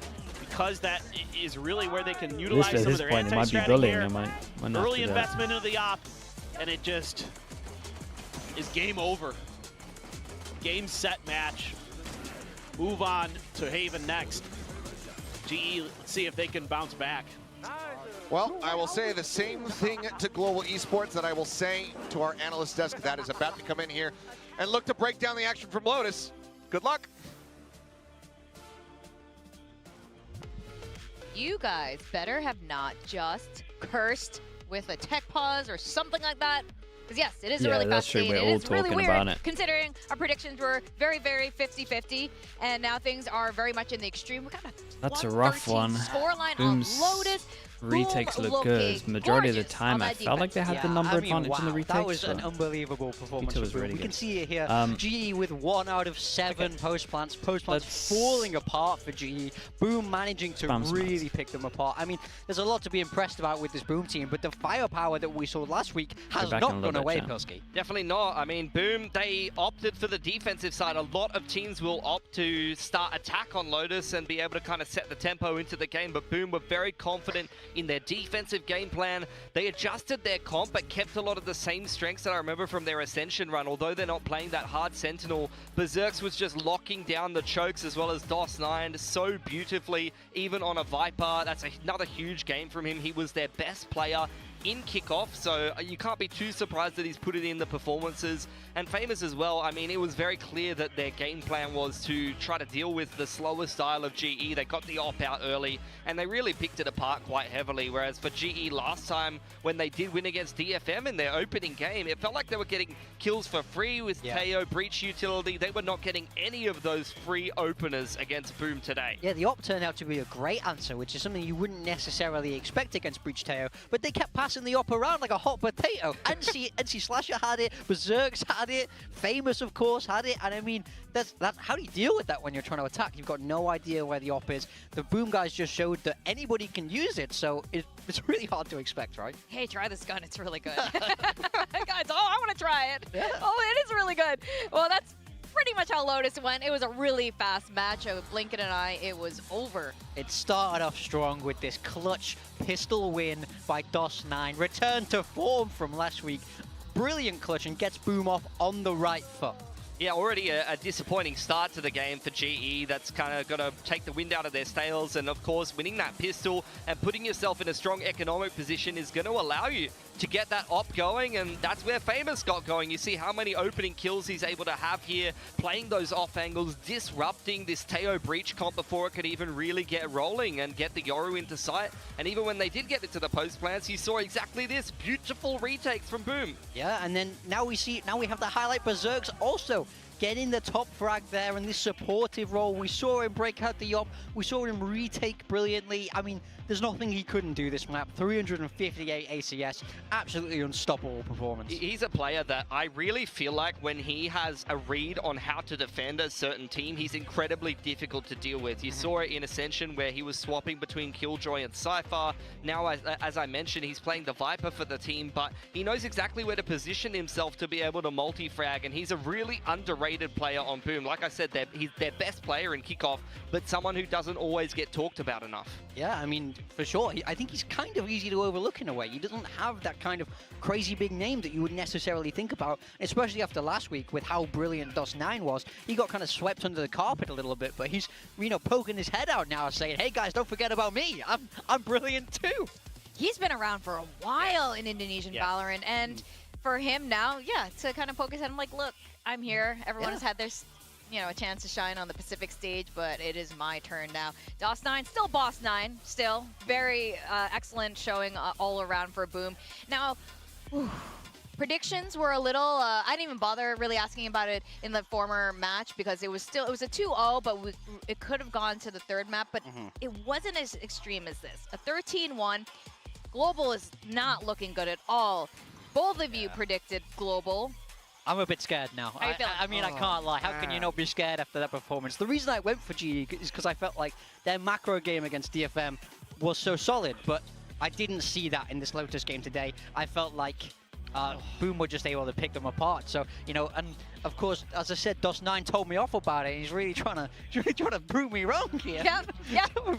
because that is really where they can At utilize least at some of this their point, it might be anti-stratting bullying. here. It might not Early do that. investment into the op, and it just is game over. Game, set, match. Move on to Haven next. GE, let's see if they can bounce back. Well, I will say the same thing to Global Esports that I will say to our analyst desk that is about to come in here and look to break down the action from Lotus. Good luck. You guys better have not just cursed with a tech pause or something like that. Because yes, it is a Yeah, really that's fast true. scene. We're It all is really talking weird about it. considering our predictions were very, very 50-50. And now things are very much in the extreme. We got a That's a rough 113 one. scoreline Boom's on Lotus. retakes Boom look good. looking Majority of the gorgeous time, on I that felt like they defense. had the number advantage in the wow, retakes. that was an but unbelievable performance. was from really Boom. We can good. see it here. GE with 1 out of 7 post plants. Post plants Let's- falling apart for GE. Boom managing to Spam really smells. pick them apart. I mean, there's a lot to be impressed about with this Boom team, but the firepower that we saw last week has back not in a little gone away, bit, Pilski. Definitely not. I mean, Boom, they opted for the defensive side. A lot of teams will opt to start attack on Lotus and be able to kind of set the tempo into the game, but Boom were very confident in their defensive game plan. They adjusted their comp, but kept a lot of the same strengths that I remember from their Ascension run. Although they're not playing that hard Sentinel, Berserks was just locking down the chokes as well as DOS9 so beautifully, even on a Viper. That's another huge game from him. He was their best player in kickoff, so you can't be too surprised that he's put it in the performances. And Famous as well, I mean, it was very clear that their game plan was to try to deal with the slower style of GE. They got the op out early, and they really picked it apart quite heavily, whereas for GE last time, when they did win against DFM in their opening game, it felt like they were getting kills for free with Teo, Breach Utility. They were not getting any of those free openers against Boom today. Yeah, the op turned out to be a great answer, which is something you wouldn't necessarily expect against Breach Teo, but they kept passing the op around like a hot potato. NC Slasher had it, Berserks had it, Famous of course had it, and I mean, that's how do you deal with that when you're trying to attack? You've got no idea where the op is. The Boom guys just showed that anybody can use it, so it's really hard to expect, right? Hey, try this gun. It's really good. Guys, I want to try it. Yeah. Oh, it is really good. Well, that's pretty much how Lotus went. It was a really fast match. With blink of an eye, it was over. It started off strong with this clutch pistol win by DOS9. Return to form from last week. Brilliant clutch and gets Boom off on the right foot. Yeah, already a disappointing start to the game for GE. That's kind of going to take the wind out of their sails. And of course, winning that pistol and putting yourself in a strong economic position is going to allow you to get that op going. And that's where Famous got going. You see how many opening kills he's able to have here, playing those off angles, disrupting this Teo Breach comp before it could even really get rolling and get the Yoru into sight. And even when they did get into the post plants, you saw exactly this. Beautiful retakes from Boom. Yeah, and then now we have to highlight Berserks also getting the top frag there in this supportive role. We saw him break out the op. We saw him retake brilliantly. I mean, there's nothing he couldn't do this map. 358 ACS, absolutely unstoppable performance. He's a player that I really feel like when he has a read on how to defend a certain team, he's incredibly difficult to deal with. You saw it in Ascension where he was swapping between Killjoy and Cypher. Now, as I mentioned, he's playing the Viper for the team, but he knows exactly where to position himself to be able to multi-frag, and he's a really underrated player on Boom. Like I said, he's their best player in kickoff, but someone who doesn't always get talked about enough. Yeah, I mean, for sure. I think he's kind of easy to overlook in a way. He doesn't have that kind of crazy big name that you would necessarily think about, especially after last week with how brilliant DOS9 was. He got kind of swept under the carpet a little bit, but he's, poking his head out now saying, hey guys, don't forget about me. I'm brilliant too. He's been around for a while in Indonesian Valorant, and for him now, to kind of poke his head, I'm like, look, I'm here. Everyone has had their a chance to shine on the Pacific stage, but it is my turn now. DOS9, still Boss 9, still. Very excellent showing all around for Boom. Now, predictions were a little, I didn't even bother really asking about it in the former match because it was a 2-0, but it could have gone to the third map, but it wasn't as extreme as this. A 13-1. Global is not looking good at all. Both of you predicted Global. I'm a bit scared now. I mean, I can't lie. How can you not be scared after that performance? The reason I went for GE is because I felt like their macro game against DFM was so solid, but I didn't see that in this Lotus game today. I felt like Boom were just able to pick them apart. So, you know, and of course, as I said, DOS9 told me off about it. He's really trying to prove me wrong here. Yeah.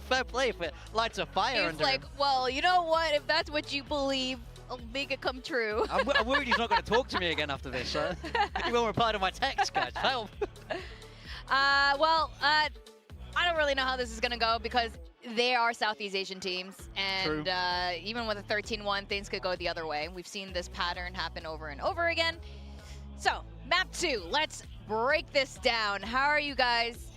Fair play if it lights a fire He's under like, him. well, you know what? If that's what you believe, I'll make it come true. I'm worried he's not going to talk to me again after this. He won't reply to my text, guys. Help. I don't really know how this is going to go because they are Southeast Asian teams. And even with a 13-1, things could go the other way. We've seen this pattern happen over and over again. So, map 2, let's break this down. How are you guys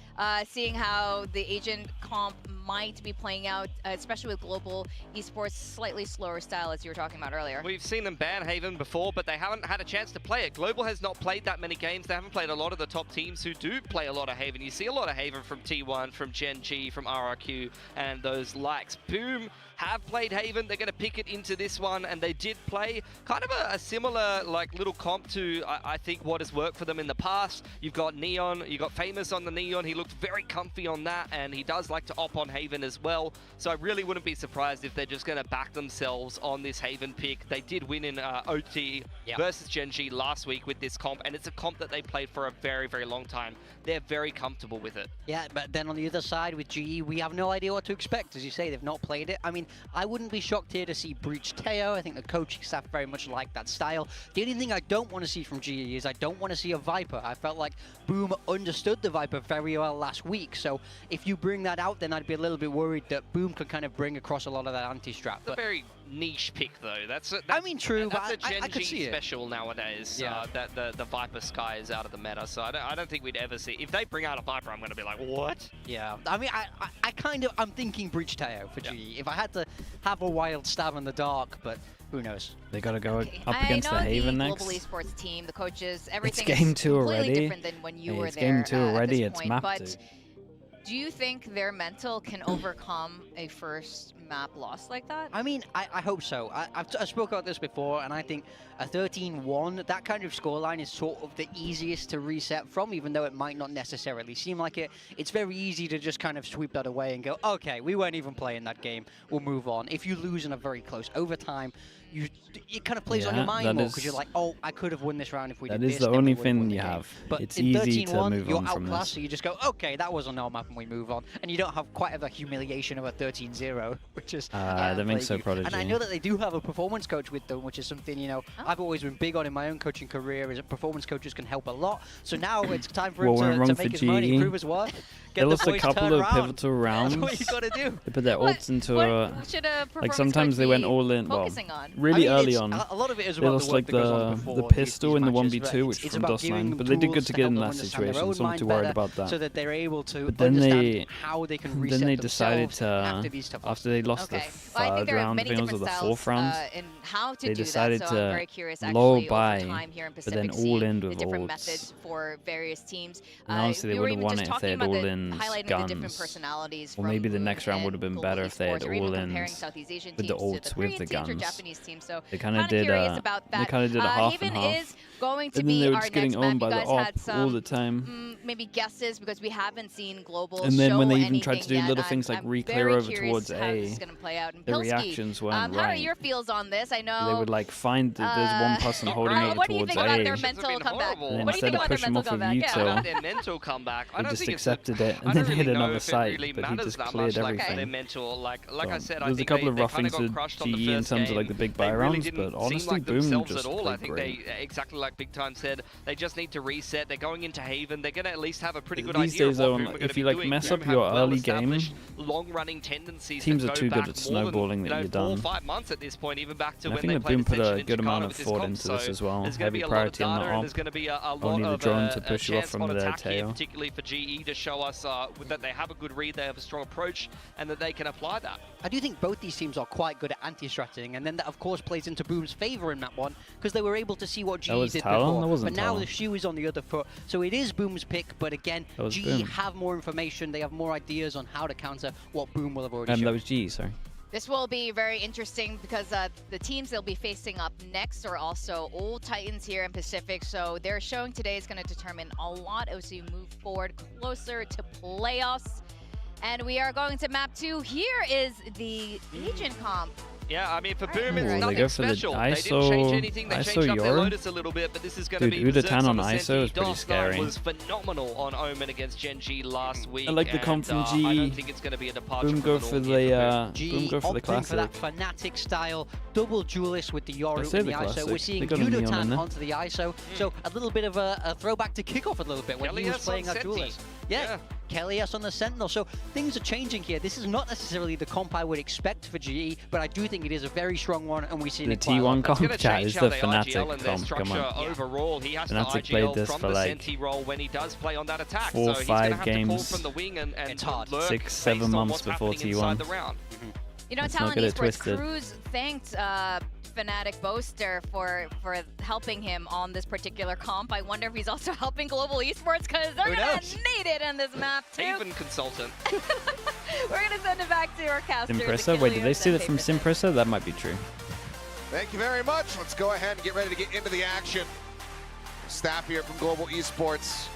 seeing how the Asian comp might be playing out, especially with global esports, slightly slower style as you were talking about earlier? We've seen them ban Haven before, but they haven't had a chance to play it. Global has not played that many games. They haven't played a lot of the top teams who do play a lot of Haven. You see a lot of Haven from T1, from Gen G, from RRQ, and those likes. Boom have played Haven. They're going to pick it into this one, and they did play kind of a similar like little comp to I think what has worked for them in the past. You've got Neon, you got Famous on the Neon. He looked very comfy on that, and he does like to op on Haven as well. So I really wouldn't be surprised if they're just going to back themselves on this Haven pick. They did win in OT versus Gen G last week with this comp, and it's a comp that they played for a very, very long time. They're very comfortable with it. Yeah, but then on the other side with GE, we have no idea what to expect. As you say, they've not played it. I mean, I wouldn't be shocked here to see Breach Teo. I think the coaching staff very much like that style. The only thing I don't want to see from GE is I don't want to see a Viper. I felt like Boom understood the Viper very well last week. So if you bring that out, then I'd be a little bit worried that Boom could kind of bring across a lot of that anti-strap. It's a very niche pick, though. That's I mean, true, that's but a Gen I could G see it. special nowadays. Yeah. That the Viper Sky is out of the meta, so I don't think we'd ever see. If they bring out a Viper, I'm going to be like, what? Yeah, I mean, I'm thinking Breach Teo for GE. If I had to have a wild stab in the dark, but who knows? They got to go up against the Haven next. Global esports team, the coaches, everything it's game is 2 completely already. different than when you were it's there. Game 2 already. At this It's point. map 2. But do you think their mental can overcome a first map loss like that? I mean, I hope so. I spoke about this before, and I think a 13-1, that kind of scoreline is sort of the easiest to reset from, even though it might not necessarily seem like it. It's very easy to just kind of sweep that away and go, okay, we weren't even playing that game. We'll move on. If you lose in a very close overtime, it kind of plays on your mind more because you're like, oh, I could have won this round if we did this. That is the only thing you have. But it's in easy to 13-1, move you're on from outclassed, this. so you just go, okay, that was on our map, and we move on. And you don't have quite the humiliation of a 13-0, which is I don't think so, Prodigy. And I know that they do have a performance coach with them, which is something, you know, I've always been big on in my own coaching career, is that performance coaches can help a lot. So now it's time for him to make his money, prove his worth. They lost a couple of pivotal rounds. That's what you got to do. They put their ults into like sometimes they went all in. Well, really early on. A lot of it is they about lost the like the pistol in the 1v2, which it's from about DOS9, but they did good to get in that situation. So I'm not too worried about that. So that they're able to but then understand how they can reset then they decided to after they lost the third round, I think it was the fourth round. They decided to low buy, but then all in with ults. For various teams. And honestly, they would have won it if they had all in guns. Personalities or maybe the next round would have been better if they had all in with the ults with the guns. So they kind of did a half Haven and half. is going to and then be they were our just getting next owned map. by You the guys had op all the time. Maybe guesses because we haven't seen Global. And then when they show even tried to do anything little yet. things like I'm re-clear very over curious towards how A, this is gonna play out. And the Pilsky, reactions weren't how are right. your feels on this? I know They would like find that there's one person holding over what do you towards think about A. their mental comeback? And What do you think instead of about their pushing mental off of comeback? Util, Their mental comeback. I they don't just think accepted it I and don't then really hit know another if it site, really but he matters just that cleared much, like, everything. their mental, like I said, I There's a think couple of they rough kinda things got crushed to on the GE in first terms of game. like the big They buy really rounds, didn't but seem honestly, like Boom themselves just at all. I played think great. they, exactly like Big Time said, they just need to reset. They're going into Haven. They're going to at least have a pretty good These idea days, of what though, Boom are going if to be you like doing. mess Boom up have your early well-established, game, long-running tendencies teams that are go too good back at more than, snowballing that you're 4 or done. 5 months at this point, even back to And I when think they that played Boom put Ascension a in good Jakarta amount with of this thought comp, into so this as well. there's going to be Heavy a lot of priority on data the and op. there's going to be a lot Only the of drone to a push you off chance from on their attack here, tail. particularly for GE, to show us that they have a good read, they have a strong approach, and that they can apply that. I do think both these teams are quite good at anti-stratting, and then that of course plays into Boom's favor in that one, because they were able to see what GE was did TALON? before. That wasn't But now TALON. the shoe is on the other foot, so it is Boom's pick, but again, That was GE Boom. have more information, they have more ideas on how to counter what Boom will have already That shown. was GE, sorry. This will be very interesting because the teams they'll be facing up next are also Old Titans here in Pacific. So their showing today is going to determine a lot as we move forward closer to playoffs. And we are going to map 2. Here is the Asian comp. Yeah, I mean, for Boom, Ooh, it's they nothing go for the special. They didn't ISO change anything. They ISO changed up their Yoru? Lotus a little bit, but this is going to Dude, be Udatan on Ascent. ISO is pretty DOS scary. was phenomenal on Omen against Gen G last week. I like the comp from I GE. don't think it's going to be a departure Boom from go the for norm here the Boom go for the opting for that classic. Fnatic style double duelist with the Yoru say and the the ISO. We're classic. seeing They got a neon in Udatan there. onto the ISO, so a little bit of a throwback to kickoff a little bit when he was Kellyus playing on that Senti. duelist. Yeah, Kellyus on the Sentinel. So things are changing here. This is not necessarily the comp I would expect for GE, but I do think it is a very strong one, and we see The it quite a T1 lot. It's comp going to chat change is how the they IGL Fnatic and their comp. Come structure on. overall. He has Fnatic to played IGL this from for the like Senti role when he does play on that attack. 4 or so he's going to 5 have to pull games. from the wing and It's hard. lurk 6, based 7 on months what's before happening T1. inside the round. You know, Let's Talon not get it Esports twisted. Cruz thanked Fnatic Boaster for helping him on this particular comp. I wonder if he's also helping Global Esports, because they're Who gonna knows? need it in this map too. Haven consultant. We're gonna send it back to our caster. Simpressa? Wait, did they steal it from Simpressa? That might be true. Thank you very much. Let's go ahead and get ready to get into the action. Staff here from Global Esports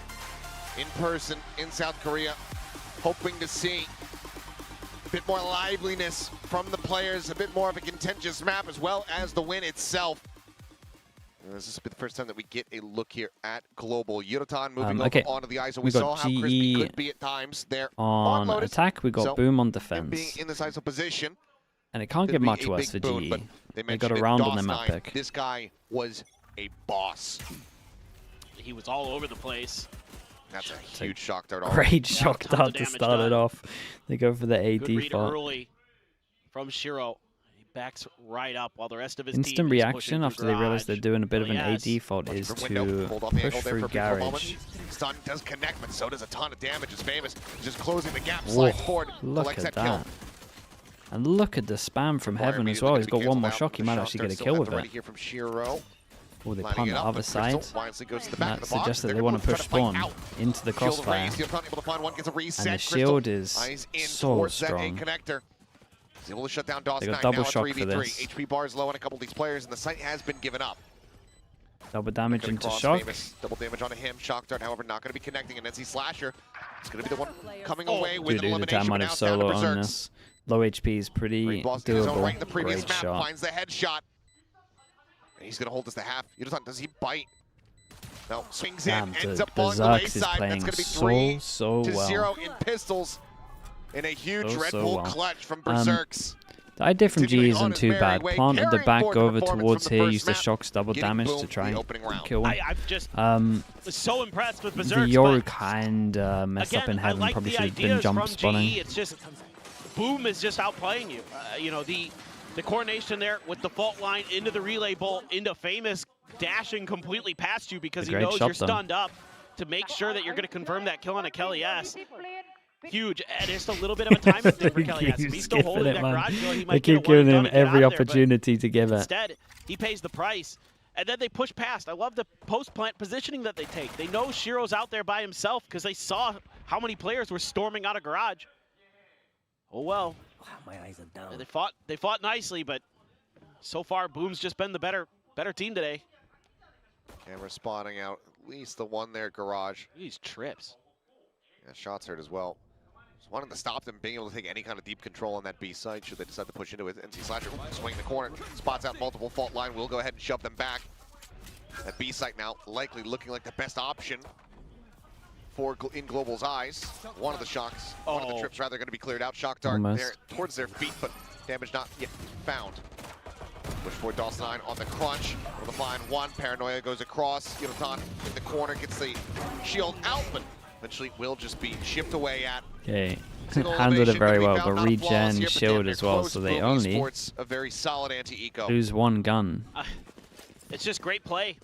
in person in South Korea, hoping to see a bit more liveliness from the players, a bit more of a contentious map, as well as the win itself. This will be the first time that we get a look here at Global. Yorutan moving okay. over onto the ISO. We We got saw how crispy GE could be at times there On Lotus. attack, we got So, Boom on Him being defense. in this ISO position. And it can't could get be much a worse for big boon, GE. but They got mentioned a it, round on their DOS9, map pick. This guy was a boss. He was all over the place. That's a huge shock dart. Great shock tons of dart to damage start it done. off. They go for the AD Good read fault. early from Shiro. He backs right up while the rest of his Instant team is reaction pushing after through they realize garage. they're doing a bit of an Yes. AD fault Much is from window, to pulled off the push angle there through for a brief moment. garage. Stun does connect, but so does a ton of damage. Is Famous just closing the gap, Whoa, slides forward, look collects at that kill. that. And look at the spam from Fire Heaven as immediately well. gonna He's be got one canceled more out. shock. He The might shock actually dart get a still kill at with the ready it. here from Shiro. Oh, they Lining plant it the up, other but side. Crystal wisely goes to the And back that of the box. suggests that They're they gonna want to try push fight spawn out. into the Shield crossfire. raised, Yorutan able to find one, gets a reset. And the Crystal shield is eyes in so towards that A strong. connector. He's able to shut down DOS9. They got double now a shock for 3v3. this. HP bars low on a couple of these players, and the site has been given up. Double damage Gonna into cross shock. Famous. Double damage onto him. Shock dart, however, not going to be connecting. And NC Slasher is going to be the one coming away with Dude, an the elimination. time But might now have it's down to solo on Berserks. this. Low HP is pretty Green Boss in his own doable. right in the previous Great map. shot. Finds the headshot. And he's going to hold this to half. Yorutan, does he bite? No, swings Damn, in, ends dude. up falling to the Berserks is wayside. playing That's going to be 3 so to well. 0 in pistols. In a huge So Red Bull well. clutch from Berserks. The idea from G Continuing on isn't his too merry bad. way, Planted the carrying back forward the over performance towards from the here, first use the map, shocks double getting damage Boom to try the and opening round. kill one. I've just Um, was so impressed with the Berserks. Yoru but kinda messed again, up in I Heaven. like Probably the should have been ideas jump from spawning. GE. It's just Boom is just outplaying you. You know, the coordination there with the fault line into the relay bolt, into Famous dashing completely past you because A he great knows shot, you're though. stunned up to make sure that you're going to confirm that kill on a Kellyus. Huge, and just a little bit of a timing thing for Kellyus. If he's still Skipping holding it, that man. garage door, he They might get keep a one giving and him done and get every out of there, but opportunity to give it. instead, he pays the price. And then they push past. I love the post-plant positioning that they take. They know Shiro's out there by himself because they saw how many players were storming out of garage. Oh well. My eyes are down. They fought nicely, but so far Boom's just been the better team today. Camera spawning out at least the one there, garage. These trips. Yeah, shots heard as well. Just wanted to stop them being able to take any kind of deep control on that B side should they decide to push into it. NC Slasher swinging the corner, spots out multiple fault line. We'll go ahead and shove them back. That B site now likely looking like the best option for in Global's eyes. One of the shocks, one of the trips rather going to be cleared out. Shock dart Almost. there towards their feet, but damage not yet found. Push for DOS9 on the crunch. Able to find one. Paranoia goes across. Yorutan in the corner gets the shield out, but eventually will just be chipped away at. Okay, Single handled it elevation very gonna be well, found, but not a flawless regen, here, but shield damn as well, close. so they Boom only Esports, a very solid anti-eco. lose one gun. It's just great play.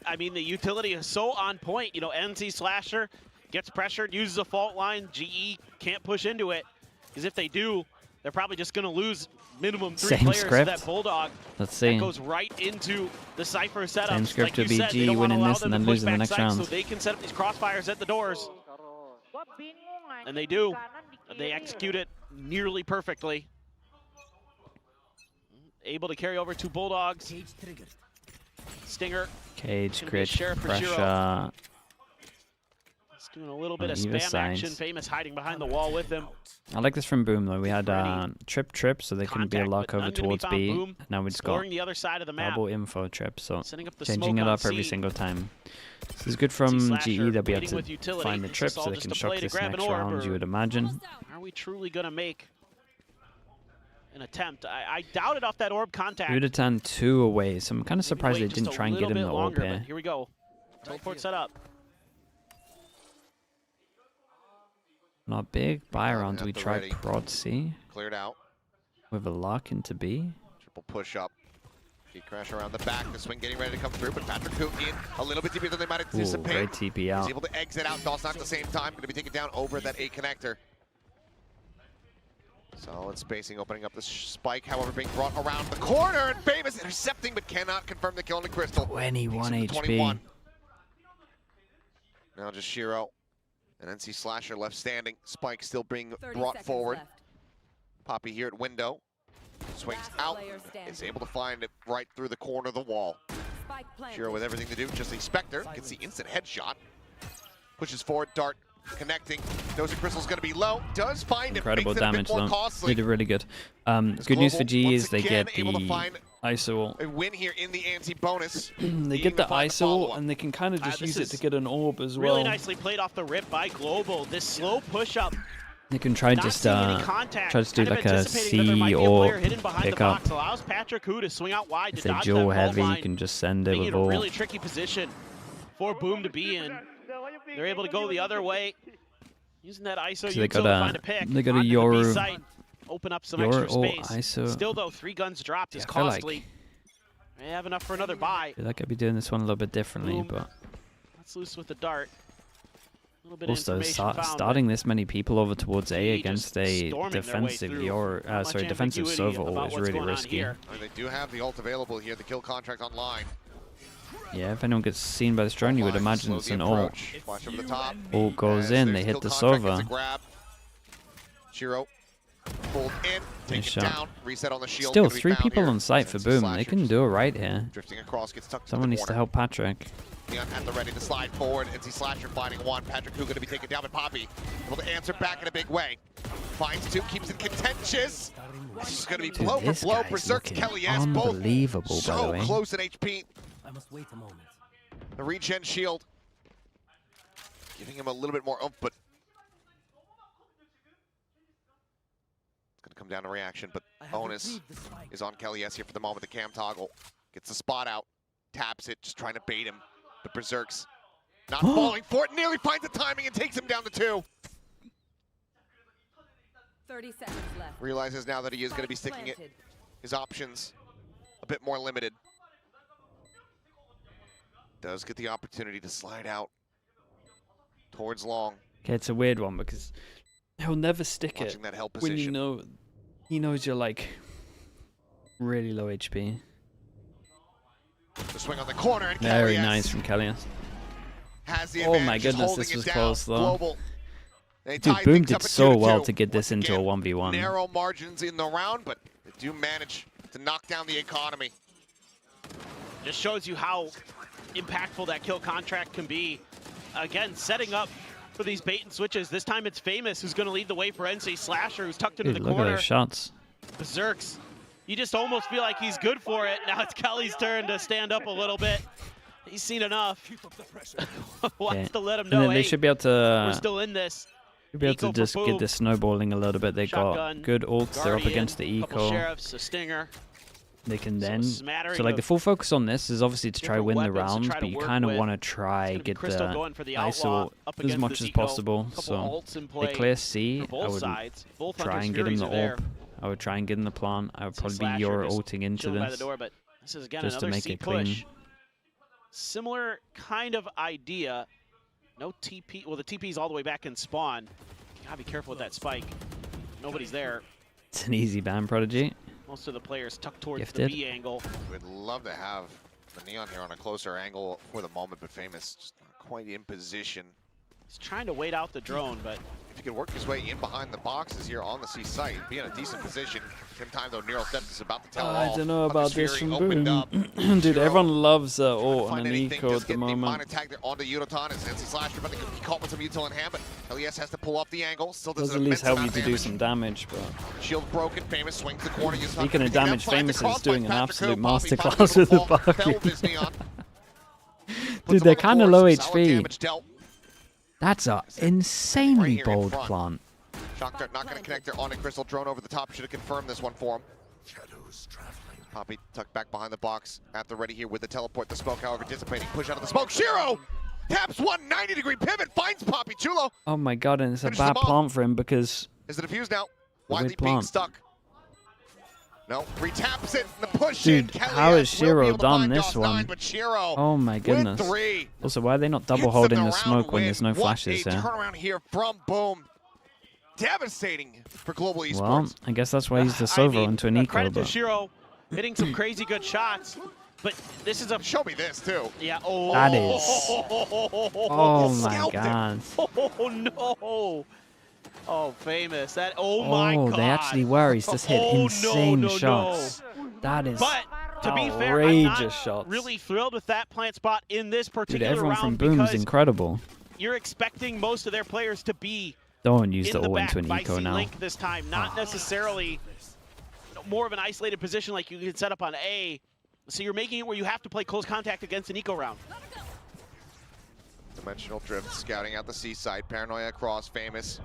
I mean, the utility is so on point. You know, NC Slasher gets pressured, uses a fault line. GE can't push into it, because if they do, they're probably just going to lose minimum 3 Same players to script. that Bulldog. Let's see. That goes right into the Cypher setup. Same script like to you said, BG, they don't wanna winning allow this them and to then push losing the back next sites round. So they can set up these crossfires at the doors. And they do. They execute it nearly perfectly. Able to carry over 2 Bulldogs. Stinger. Cage, Gonna be a crit, sheriff for Shiro. pressure. Doing a little bit of either spam side. action. Famous hiding behind the wall with him. I like this from Boom though. We had trip, so they couldn't be a Contact, lock but over none gonna be towards found. B. Boom, Now we just got exploring the other side of the map. double info trip, so Setting up the changing smoke it on up every C. single time. This is good from Slasher GE. They'll be waiting able with to utility. find the Is trip this all so they just can a shock play to this grab an next orb, round, you or- would imagine. Are we truly going to make an attempt? I doubt it off that orb contact. Udatan 2 away, so I'm kind of surprised they Wait just didn't a try and get little him bit the orb longer, but here. Here we go. Teleport set up. Not big. Buy rounds. at We the try ready. prod C Cleared out. with a lock into B. Triple push up. He crash around the back. The swing getting ready to come through, but Patrick QEON a little bit deeper than they might Ooh, anticipate. great TP He's out. able to exit out. Dawson at the same time. Going to be taken down over that A connector. Solid spacing, opening up the spike, however, being brought around the corner, and Famous intercepting, but cannot confirm the kill on the Crystal. 21 Takes him to HP. 21. Now just Shiro and NC Slasher left standing. Spike still being brought forward. Poppy here at window. Swings out. Is able to find it right through the corner of the wall. Shiro with everything to do. Just a Spectre. Gets the instant headshot. Pushes forward. Dart connecting. Knows the Crystal's going to be low. Does find Incredible it. Makes it a damage bit more though. costly. They did really good. Good news for Global, GE is once they again, get able to the find ISO. a win here in the anti-bonus. They get the ISO follow-up. and they can kind of just this use it is to get an orb as well. Really nicely played off the rip by Global. This slow push-up. They can try Not just seeing any contact. try to do Kind of like a anticipating that there might C be a player or hidden behind the pick up. box. Allows Patrick Hu to swing out wide If to they dodge dual that goal heavy, you line. can just send it Being with in a all. really tricky position for Boom to be in. They're able to go the other way. Using that ISO So they util got to a- find a pick. they got a onto the B Yoru- site. Open up some Yoru extra or space. ISO. Still though, 3 guns dropped is I feel like- costly. They have enough for another buy. I feel like I'd be doing this one a little bit differently, Boom. but Let's loose with the dart. A little bit of also information found, starting this many people over towards A GE against just a storming their way defensive through. Yoru, Not much sorry, defensive ambiguity Sova about is what's really going on risky. here. They do have the ult available here. The kill contract online. Yeah, if anyone gets seen by this drone, you would Online, imagine slow it's the an ult. approach. Flash over the top. Ult goes As in, there's they hit kill the contract, gets a Sova. grab. Shiro pulled in, take it shot. down, reset on the shield. Still, gonna be 3 found people here. on site for NC Boom. They Slasher can just do it right here. drifting across, gets tucked Someone to needs the to corner. help Patrick. Leon at the ready to slide forward. NC Slasher finding one. Patrick Hu going to be taken down, but Poppy able to answer back in a big way. Finds 2, keeps it contentious. This is going to be blow for This blow. guy's Berserk looking Kelly S. Both unbelievable, by the so way. close in HP. I must wait a moment. The regen shield giving him a little bit more oomph, but it's going to come down to reaction. But bonus is on Kelly S here for the moment. The cam toggle gets the spot out, taps it, just trying to bait him. But Berserk's not falling for it, nearly finds the timing and takes him down to 2. 30 seconds left. Realizes now that he is going to be sticking it, his options a bit more limited. Does get the opportunity to slide out towards long. Okay, it's a weird one because he'll never stick it Watching that held when you position. know he knows you're like really low HP. The swing on the corner and Very Kelly nice from Kelly. has the Oh advantage, my just goodness, holding this it was down. close though. Global. They Dude, tie Boom things did up at so 2-2. well to get this Once into a again, 1v1. Narrow margins in the round, but they do manage to knock down the economy. Just shows you how impactful that kill contract can be. Again, setting up for these bait and switches. This time it's Famous who's going to lead the way for NC Slasher, who's tucked into Dude, the look at corner. those shots. Berserks. You just almost feel like he's good for it. Now it's Kelly's turn to stand up a little bit. He's seen enough. Wants Okay. to let him And know, then they hey, should be able we're to still in this. be able to Eco for just Boom. get this snowballing a little bit. They Shotgun, got good ults. They're up Guardian, against the couple eco. sheriffs, a stinger. They can So a then. smattering So like of the full focus on this is obviously to try different win the weapons to round, try to but you work kind of with. want to try It's gonna be get Crystal the going for the Outlaw ISO up as against much the as Zico. possible. Couple So ults in they play clear C. for I both would sides. Both try Hunter's and get him Furies the are there. orb. I would try and get him the plant. I would See probably be Slasher your just ulting into chilling by the this. door, but this is again just to another make C it clean. push. Similar kind of idea. No TP. Well, the TP's all the way back in spawn. You gotta be careful with that spike. Nobody's there. It's an easy ban, Prodigy. Most of the players tucked towards Gifted. the B angle. We'd love to have the Neon here on a closer angle for the moment, but Famous just not quite in position. He's trying to wait out the drone, but if he can work his way in behind the boxes here on the C site, be in a decent position. Same time though, Neural Theft is about to tell it all. I don't know about this Fury from opened Boom. up. Dude, everyone loves ult Find on an anything, eco just at the get the mind moment. attack there onto Yudotan as NC Slasher, but they could be caught with some util in hand, but LES has to pull off the angle. Still does Does an at least immense help you amount to of do damage. some damage, but Shield broken, Famous swings the corner. speaking of damage, Famous is doing an absolute Poppy masterclass with the fell Bucky. his Neon. Dude, they're kind of low HP. HP. That's a insanely bold plant. Shock Dart not going to connect there on a Crystal. Drone over the top should have confirmed this one for him. Poppy tucked back behind the box at the ready here with the teleport. The smoke, however, dissipating. Push out of the smoke. Shiro taps 190-degree pivot, finds Poppy Chulo. Oh my god, and it's a Finishes bad him off. plant for him because Is it defused now? weird Widely being plant. stuck. No, retaps it. The push Dude, in. how has Kelly Shiro will be able to done find this Doss one? 9, but Shiro oh my with goodness. 3. Also, why are they not double Gets holding them the round smoke when win. there's no What flashes a here? turnaround here from Boom. Devastating for Global Esports. Well, I guess that's why he's the Sova into an eco. Credit to But Shiro hitting some crazy good shots, but this is a Show me this too. yeah. Oh, That is- oh my Scalped him. god. Oh no! Oh, Famous. That. Oh my god. Oh, they actually were. He's just hit Oh, insane no, shots. That is But to be fair, I'm outrageous not shots. really thrilled with that plant spot in this Dude, particular everyone from round Boom is because incredible. you're expecting most of their players to be Don't use in the the ult back into an by eco now. C-Link this time, not necessarily more of an isolated position like you can set up on A. So you're making it where you have to play close contact against an eco round. Dimensional drift scouting out the seaside. Paranoia across. Famous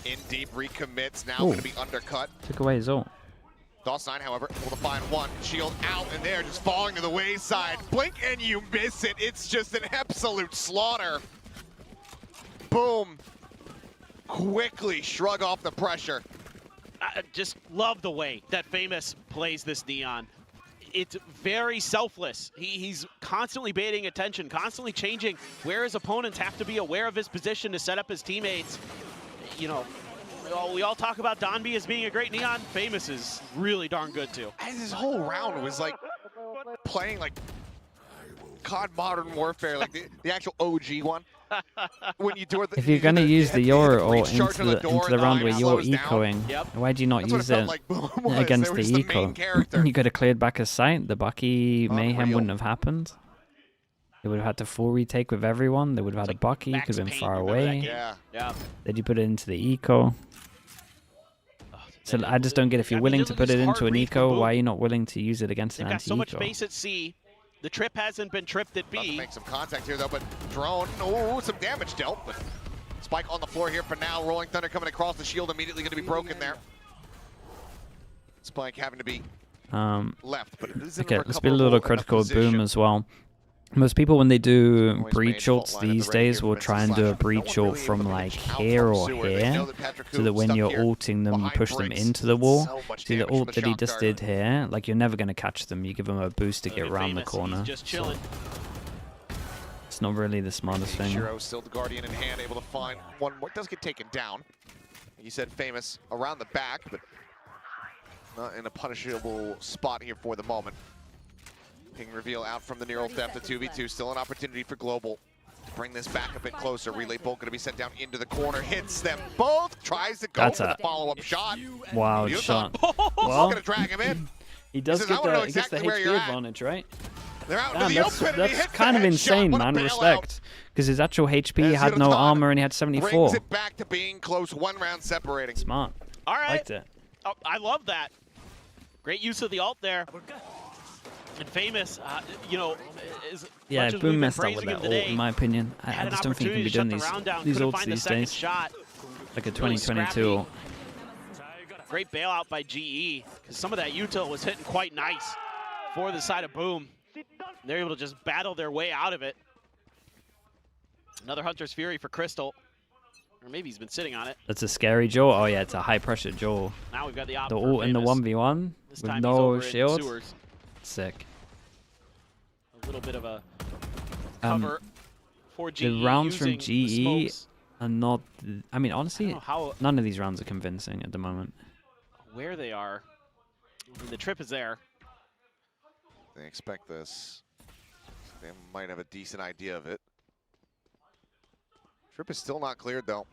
in deep, recommits. Now Ooh. going to be undercut. Took away his ult. Doss 9, however, able to find one. Shield out, and they're just falling to the wayside. Blink and you miss it. It's just an absolute slaughter. Boom. Quickly shrug off the pressure. I just love the way that Famous plays this Neon. It's very selfless. He's constantly baiting attention, constantly changing where his opponents have to be aware of his position to set up his teammates. You know, we all talk about Donby as being a great Neon. Famous is really darn good too. And this whole round was like playing like COD Modern Warfare, like the actual OG one. When you do it, If you're going to use the Yoru ult charge on the into door, the round the where line you're slows down. ecoing, Yep. why do you not That's what use it felt it like Boom was. against They were the just eco? main character. You could have cleared back a site. The Bucky mayhem Unreal. wouldn't have happened. They would have had to full retake with everyone. They would have had a Bucky. Max Could have been Payne, far remember that away. game? Yeah. Yeah. Then you put it into the eco. So I just don't get if you're I mean, willing look to at put this it hard into an read from eco, Boom. why are you not willing to use it against They've an got so much anti-eco? base at C. The trip hasn't been tripped at About to B. make some contact here though, but drone, oh, some damage dealt, but Spike on the floor here for now. Rolling Thunder coming across the shield, immediately going to be broken there. Spike having to be left, but it is in Okay, a let's be a little recoverable critical of enough Boom position. as well. Most people, when they do Always breach made ults fault line at these the ready days, here will from try NC and do a Slasher. breach No one ult really able from to like reach out here from or sewer. They here, know that Patrick so that when stuck you're here ulting them, you behind push them bricks. into the wall. So much See the damage from ult the that he shock just dart. did here, like you're never going to catch them. You give them a boost to Look get at around the Famous, corner. He's just chilling. It's not really the smartest thing. Shiro still the Guardian in hand, able to find one more. Does get taken down. He said Famous around the back, but not in a punishable spot here for the moment. Ping reveal out from the Neural Theft to 2v2. Still an opportunity for Global to bring this back a bit closer. Relay Bolt going to be sent down into the corner. Hits them both. Tries to go That's for a the follow-up shot. wild Yuta shot. Well, Well, going to drag him in. he does says, get "I wanna know the, he gets the exactly where you're HP at." advantage, right? They're out Damn, into the that's open, and he hits the kind of headshot. insane, What a man. bailout. Respect. Because his actual HP As had no Yuta armor and he had Brings 74. it back to being close. 1 round separating. Smart. All right. Liked it. Oh, I love that. Great use of the ult there. And Famous, you know, as Yeah, much as we've Boom been messed up praising with him that ult, today, in my opinion. I had an just don't think he can opportunity be to doing shut the round down, these couldn't ults find the these second days. shot. Like a Really 2022 scrappy. ult. Great bailout by GE, because some of that util was hitting quite nice for the side of Boom. They're able to just battle their way out of it. Another Hunter's Fury for Crystal. Or maybe he's been sitting on it. That's a scary Joel. Oh yeah, it's a high pressure Joel. Now we've got the op The for ult in the Famous. 1v1 This with time he's no over in shield. sewers. Sick. A little bit of a Um, cover for GE. the rounds from using the GE smokes. are not. I mean, I don't honestly, know how, none of these rounds are convincing at the moment. where they are. I mean, the trip is there. They expect this. They might have a decent idea of it. Trip is still not cleared though.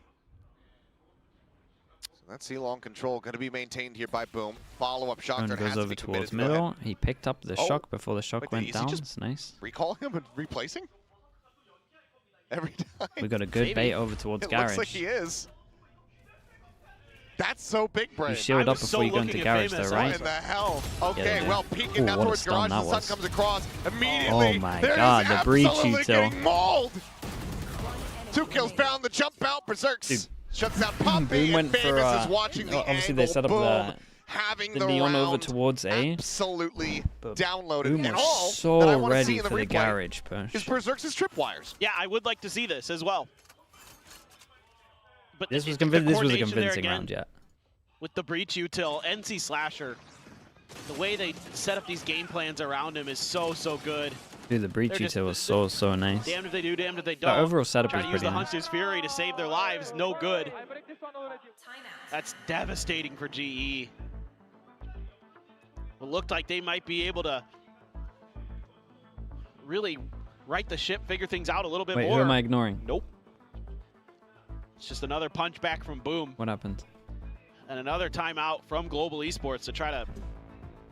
That C-long control going to be maintained here by Boom. Follow-up shot And there goes has to over be committed towards to go ahead. middle. He picked up the Oh. shock before the shock Wait, went is he down. just It's nice. Recalling him and replacing? Every time. We got a good Maybe. bait over towards It garage. looks like he is. That's so big, Brain. You shield I up was before so you go into looking at garage Famous. though, What right? in the hell? they Okay, do. well, peeking Ooh, down what a towards stun garage, that the sun was. comes across immediately. Oh my There God, is the breach absolutely util. getting mauled. 2 kills found, the jump out, Berserks. Dude. Shuts down Poppy, Boom and went for, Famous is watching the obviously angle. they set up Boom, having the the neon round over towards A. absolutely But downloaded. Boom And was all so that I want to see ready in the for the replay garage push. is Berserks' tripwires. Yeah, I would like to see this as well. But This was the this was a coordination there convincing again round, yeah. with the breach util, NC Slasher. The way they set up these game plans around him is so good. Dude, the breach They're just- util was so nice. Damned if they do, damned if they The don't. overall setup Trying is to use pretty the nice. Hunter's Fury to save their lives, no good. That's devastating for GE. It looked like they might be able to really right the ship, figure things out a little bit Wait, more. who am I ignoring? Nope. It's just another punch back from Boom What happened? and another timeout from Global Esports to try to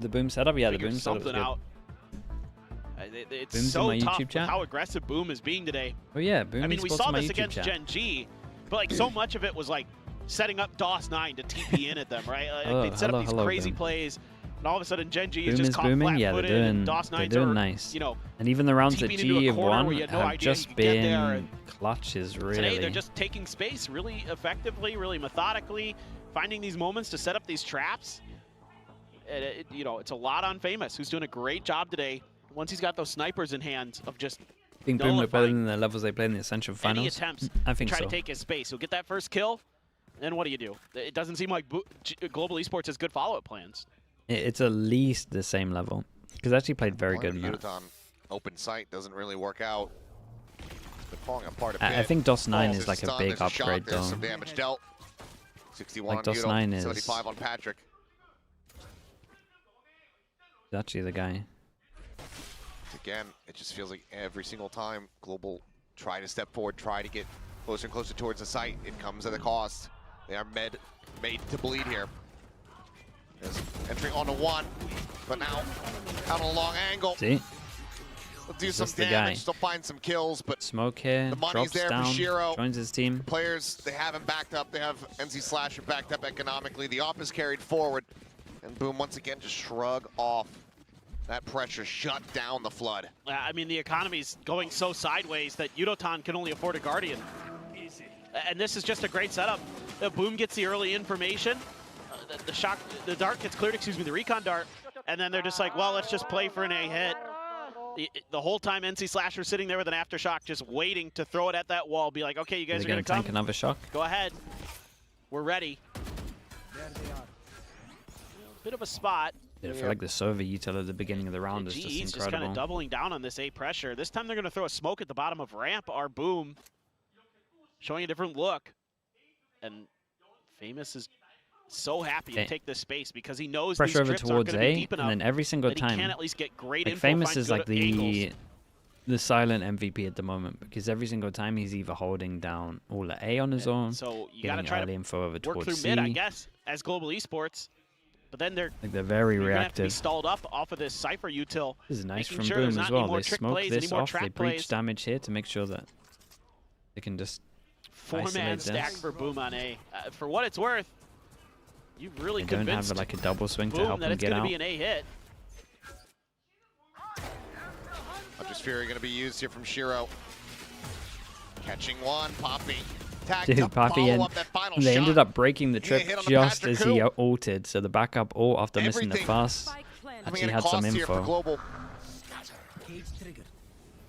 The boom setup? Yeah, the figure boom setup was something good. out. It's Boom's in so my tough YouTube with chat. how aggressive Boom is being today. Oh yeah, boom. I mean, we esports saw on my this YouTube against chat. Gen G, but like so much of it was like setting up DOS9 to TP in at them, right? Like, Oh, they'd set up these hello, crazy Boom. plays, and all of a sudden Gen G Boom is just is caught booming. Yeah, flat-footed, they're and doing DOS9s are, nice. you know, And even the rounds that TP'd into GE a have corner won where you had no have idea you just could get there, been and clutches, really. today they're just taking space really effectively, really methodically, finding these moments to set up these traps. And you know, it's a lot on Famous, who's doing a great job today. Once he's got those snipers in hand of just I think Boom look better nullifying than the levels they played in the Essential any Finals. attempts I think to try so. to take his space. He'll get that first kill, then what do? It doesn't seem like Global Esports has good follow-up plans. It's at least the same level. Because they actually played very good. Util open sight doesn't really work out. They're falling apart a I bit. think DOS9 is There's like a stun, big there's shot, upgrade, there's though. some damage dealt. 61 Like on DOS9 Util, is- 75 on Patrick. He's actually the guy. Again, it just feels like every single time Global try to step forward, try to get closer and closer towards the site, it comes at a cost. They are made to bleed here. There's entering onto one, but now out on a long angle. See? They'll do He's some just the damage, guy. they'll find some kills, but Smoke here, the money's drops there down, for Shiro. joins his team. The players, they have him backed up. They have NC Slasher backed up economically. The op is carried forward. And Boom, once again, just shrug off that pressure, shut down the flood. I mean, the economy's going so sideways that Yudotan can only afford a Guardian. And this is just a great setup. Boom gets the early information. The dart gets cleared, the recon dart. And then they're just like, well, let's just play for an A hit. The whole time NC Slasher's sitting there with an aftershock, just waiting to throw it at that wall. Be like, okay, you guys They're are going gonna to tank come. another shock. Go ahead. We're ready. Bit of a spot. I feel like the Sova util at the beginning of the round is GE's just just kind incredible. of doubling down on this A pressure. This time they're going to throw a smoke at the bottom of ramp. Our Boom showing a different look. And Famous is so happy to take this space because he knows Pressure these over trips aren't towards going to be A, deep and enough then every single that time, he can at least get great like info, Famous find is good like the angles. silent MVP at the moment because every single time he's either holding down all the A on his own, So you got to getting try early to info over work towards through C. mid, I guess, as Global Esports. But then they're Like they're very you're gonna have to be reactive. stalled up off of this Cypher util. This is nice making from sure Boom there's as not any well. more They trick smoke plays, any this more off, they trap breach plays. damage here to make sure that they can just Four-man isolate stack this. for Boom on A. For what it's worth, you've really They don't convinced have like a double swing to Boom help that them it's get going to out. be an A hit. Hunter's Fury going to be used here from Shiro. Catching one, Poppy. Tagged Dude, up, Poppy follow and up that final they ended shot. up breaking the trip hit on the just Patrick as he Coup. ulted, so the backup ult after missing the Everything. fast Coming actually at a had some cost here for info. Global.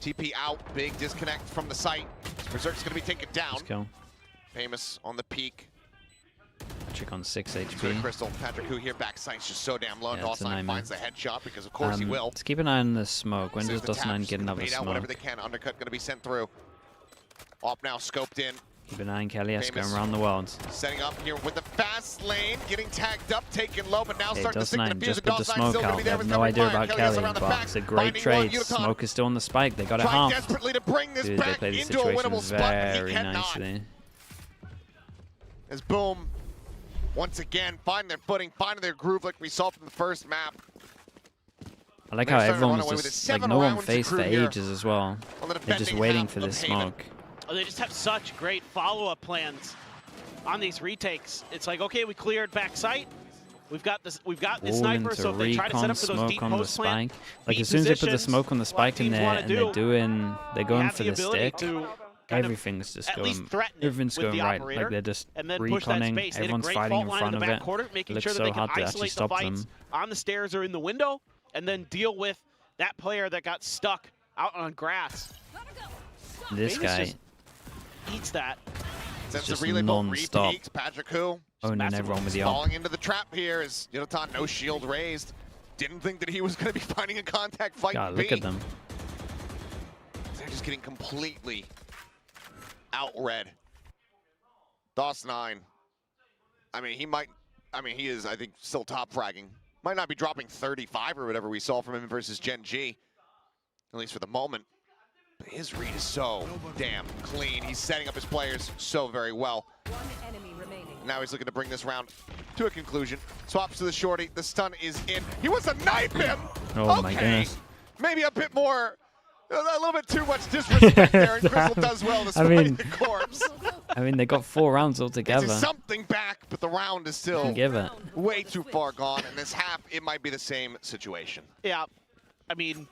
TP out, big disconnect from the site. Berserk's going to be taken down. Let's go. Famous on the peak. Patrick on 6 Good HP. Crystal. Patrick who here, backsight's just so damn low. Yeah, it's a DOS9 nightmare. finds the headshot because of course he will. Let's keep an eye on the smoke. When There's does the DOS9 taps. get another Bait out whatever smoke? they can. Undercut going to be sent through. Op now scoped in. Keep an eye on Kelly's Famous. going around the world. Setting up here with the fast lane, getting tagged up, taken low, but now Okay, starting to stick to the DOS9 fuse. just put the DOS9 smoke still gonna out. be They there have with no cover idea fire. about Kelly's Kelly, around the but back, it's a great finding one. trade. Util Smoke is still on the spike. They got it trying half. desperately to bring this Dude, they back played the into a situation winnable spot, but he very cannot. nicely. As Boom once again find their footing, finding their groove like we saw from the first map. I like They're how starting to run everyone away was with just it. like 7 no one rounds faced for accrued here ages as well. on the They're just defending waiting half for of this Haven. smoke. Oh, they just have such great follow-up plans on these retakes. It's like, okay, we cleared back sight. We've got this All sniper, into so if they try to set recon up for those smoke deep on the post plant, spike. Like deep as soon as they put the positions, smoke on the spike and teams wanna they're we going have for the the ability stick. to kind of Everything's just at least going. threaten it Everything's with going the right. operator, Like they're just and then push that reconning. space. They had a Everyone's great fighting fault in line front in of the back it. quarter, It making looks sure that so they can hard to actually isolate the stop fights them. on the stairs or in the window, and then deal with that player that got stuck out on grass. This Vegas guy just eats that. Sends just the relay bolt non-stop. repeats. Patrick Who owning massive everyone with the ult. falling into the trap here as Yodotan, no shield raised. Didn't think that he was going to be finding a contact fight. God, in look B. at them. They're just getting completely outread. DOS9. I mean, he is, I think, still top fragging. Might not be dropping 35 or whatever we saw from him versus Gen G, at least for the moment. But his read is so damn clean. He's setting up his players so very well. One enemy remaining. Now he's looking to bring this round to a conclusion. Swaps to the shorty. The stun is in. He wants to knife him. Oh my goodness. Maybe a bit more, a little bit too much disrespect there. And Crystal does well to spy the corpse. I mean, they got 4 rounds altogether. It's something back, but the round is still Give it. way too far gone. And this half, it might be the same situation. Yeah, I mean,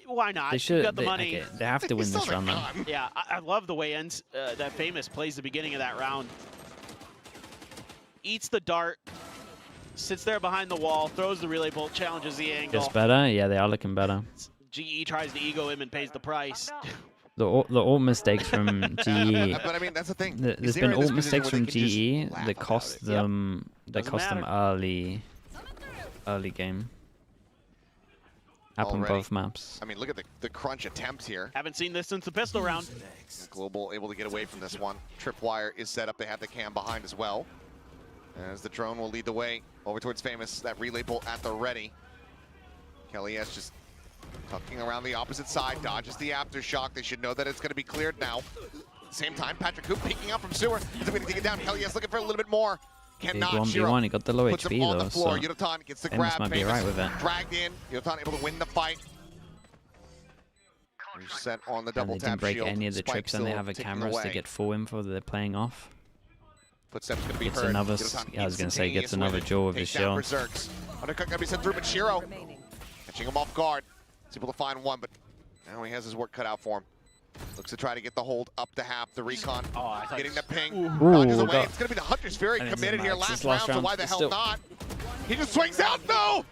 why not? They You should. got the They, money. okay, they have to win this round, though. Yeah, I love the way ends that famous plays the beginning of that round. Eats the dart, sits there behind the wall, throws the relay bolt, challenges the angle. Gets better. Yeah, they are looking better. GE tries to ego him and pays the price. The ult mistakes from GE. But I mean, that's the thing. There's been ult mistakes from GE that cost them. That cost them early game. Happened Already. both maps. I mean, look at the crunch attempts here. Haven't seen this since the pistol round. Global able to get away from this one. Tripwire is set up. They have the cam behind as well. As the drone will lead the way over towards Famous. That relay bolt at the ready. Kelly S just tucking around the opposite side. Dodges the aftershock. They should know that it's going to be cleared now. At the same time, Patrick Coop peeking out from sewer. He's going to take it down. Kelly S looking for a little bit more. Big Cannot. 1v1. He got the low puts him HP on though, the floor. so Yodotan gets the Famous grab. might be right with it. Dragged in. Yodotan able to win the fight. Set on the And double they tap didn't break shield. any of the Spike tricks, and they still have a ticking cameras to away. get full info that they're playing off. Footsteps gonna be Gets heard. another. Yodotan Yeah, I was gonna say gets instantaneous another win. jaw with his Takes down shield. Berserks. Undercut gonna be sent through, but Shiro catching him off guard. He's able to find one, but now he has his work cut out for him. Looks to try to get the hold up to half. The recon getting the ping. Dodges Ooh, away. It's gonna be the Hunters very And it's committed a here. max. Last This round, last so round why the is hell still- not? He just swings out though,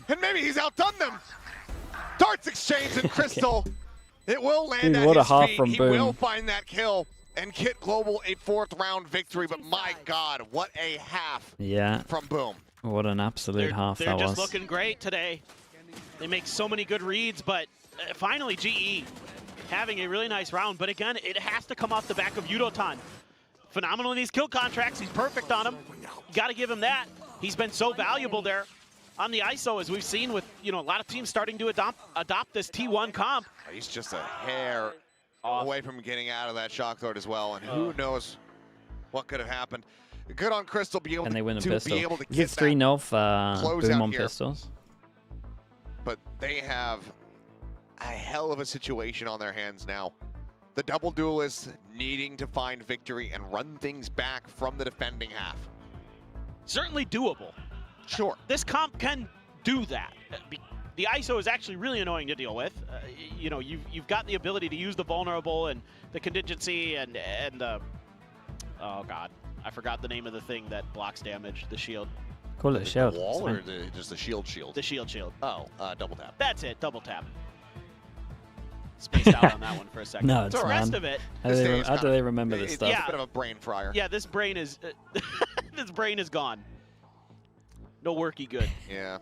and maybe he's outdone them. Darts exchange and Crystal. It will land Dude, at what a his half feet. from He Boom. will find that kill and get Global a 4th round victory. But my God, what a half Yeah. from Boom. What an absolute half They're that just was. looking great today. They make so many good reads, but finally GE having a really nice round. But again, it has to come off the back of Yodotan. Phenomenal in these kill contracts. He's perfect on them. You got to give him that. He's been so valuable there on the ISO, as we've seen with a lot of teams starting to adopt this T1 comp. He's just a hair away from getting out of that shock throat as well, and who knows what could have happened. Good on Crystal be able And they win the to pistol. be able to He get gets 3-0 for closeout Boom on here. pistols. But they have a hell of a situation on their hands now. The double duelists needing to find victory and run things back from the defending half. Certainly doable. Sure. This comp can do that. The ISO is actually really annoying to deal with. You've got the ability to use the vulnerable and the contingency and oh god, I forgot the name of the thing that blocks damage. The shield. Call it a shield. The wall it's or fine. just the shield shield? The shield. Oh, double tap. That's it. Double tap. Spaced out on that one for a second. No, it's the rest fine. of it. How do they remember this stuff? It's a bit of a brain fryer. Yeah, this brain is this brain is gone. No worky good. Yeah.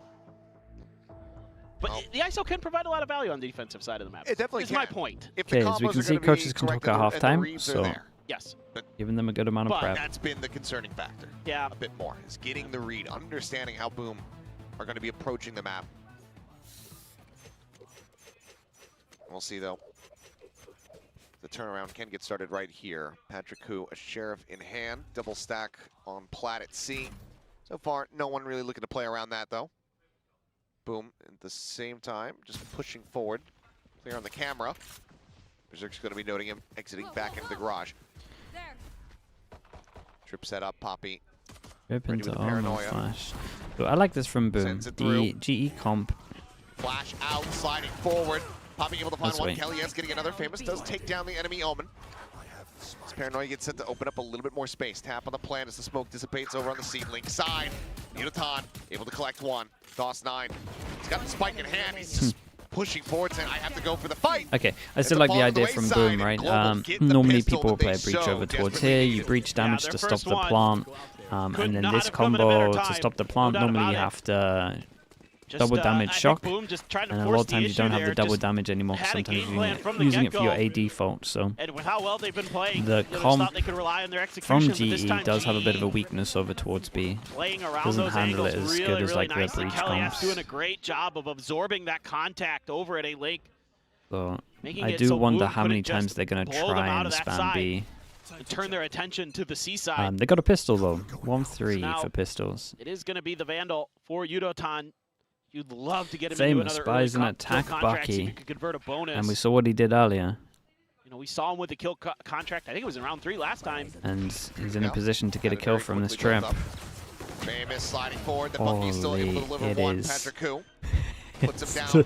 But the ISO can provide a lot of value on the defensive side of the map. It definitely is can. my point. If the Okay, as we combos can are see, gonna be coaches can talk correct and at the halftime, reads are so there. Yes. giving them a good amount of But prep. That's been the concerning factor. Yeah. A bit more is getting the read, understanding how Boom are going to be approaching the map. We'll see though. the turnaround can get started right here. Patrick Hu, a Sheriff in hand. Double stack on plat at C. So far, no one really looking to play around that, though. Boom, at the same time, just pushing forward. Clear on the camera. Berserk's going to be noting him exiting back into the garage. Trip set up, Poppy. Rip Ready into with the armor paranoia. flash. So I like this from Boom. Sends it The through. GE comp. Flash out, sliding forward. Poppy able to find That's one. sweet. Kelly is getting another. Famous does take down the enemy Omen. This paranoia gets set to open up a little bit more space. Tap on the plan as the smoke dissipates over on the seat link side. Unaton able to collect one. DOS9. He's got the spike in hand. He's just pushing forward, saying, I have to go for the fight. Okay, I It's still a like fall the to the idea from wayside, Boom, and right? Global get the Normally pistol people will that play they a breach so over towards desperately here. You needed. breach damage their to stop first the one. plant. Could And then not this have come at a better combo to time. stop the No plant, doubt normally about you it. have to Just, double I damage think shock. Boom just trying to And a force lot of the times you issue don't have there, the double just damage anymore. 'Cause had a sometimes game plan from the using it for your get-go. AD fault. So And with how well they've been playing, the you just comp thought they could rely on their from execution. But this GE time does have a bit of a GE weakness over towards B. playing around Doesn't those handle angles it as really, good as really like the nicely. breach Kelly comps. doing a great job of absorbing that contact over at A Link. So Making I it do so wonder Boom how many couldn't times just they're going to blow them try out and of that spam side B. and turn their attention to the C side. They got a pistol though. 1-3 Now, for pistols. It is going to be the Vandal for Yudotan. You'd love to get him Famous into buys an another early attack kill contract, see if Bucky. you could convert a bonus. And we saw what he did earlier. You know, we saw him with the kill contract. I think it was in round 3 last time. And he's in a Yeah. position to get a Had it kill very from this quickly built trip. up. Famous sliding forward. The Bucky's still able to Holy, deliver it one. is. Patrick Hu puts him down.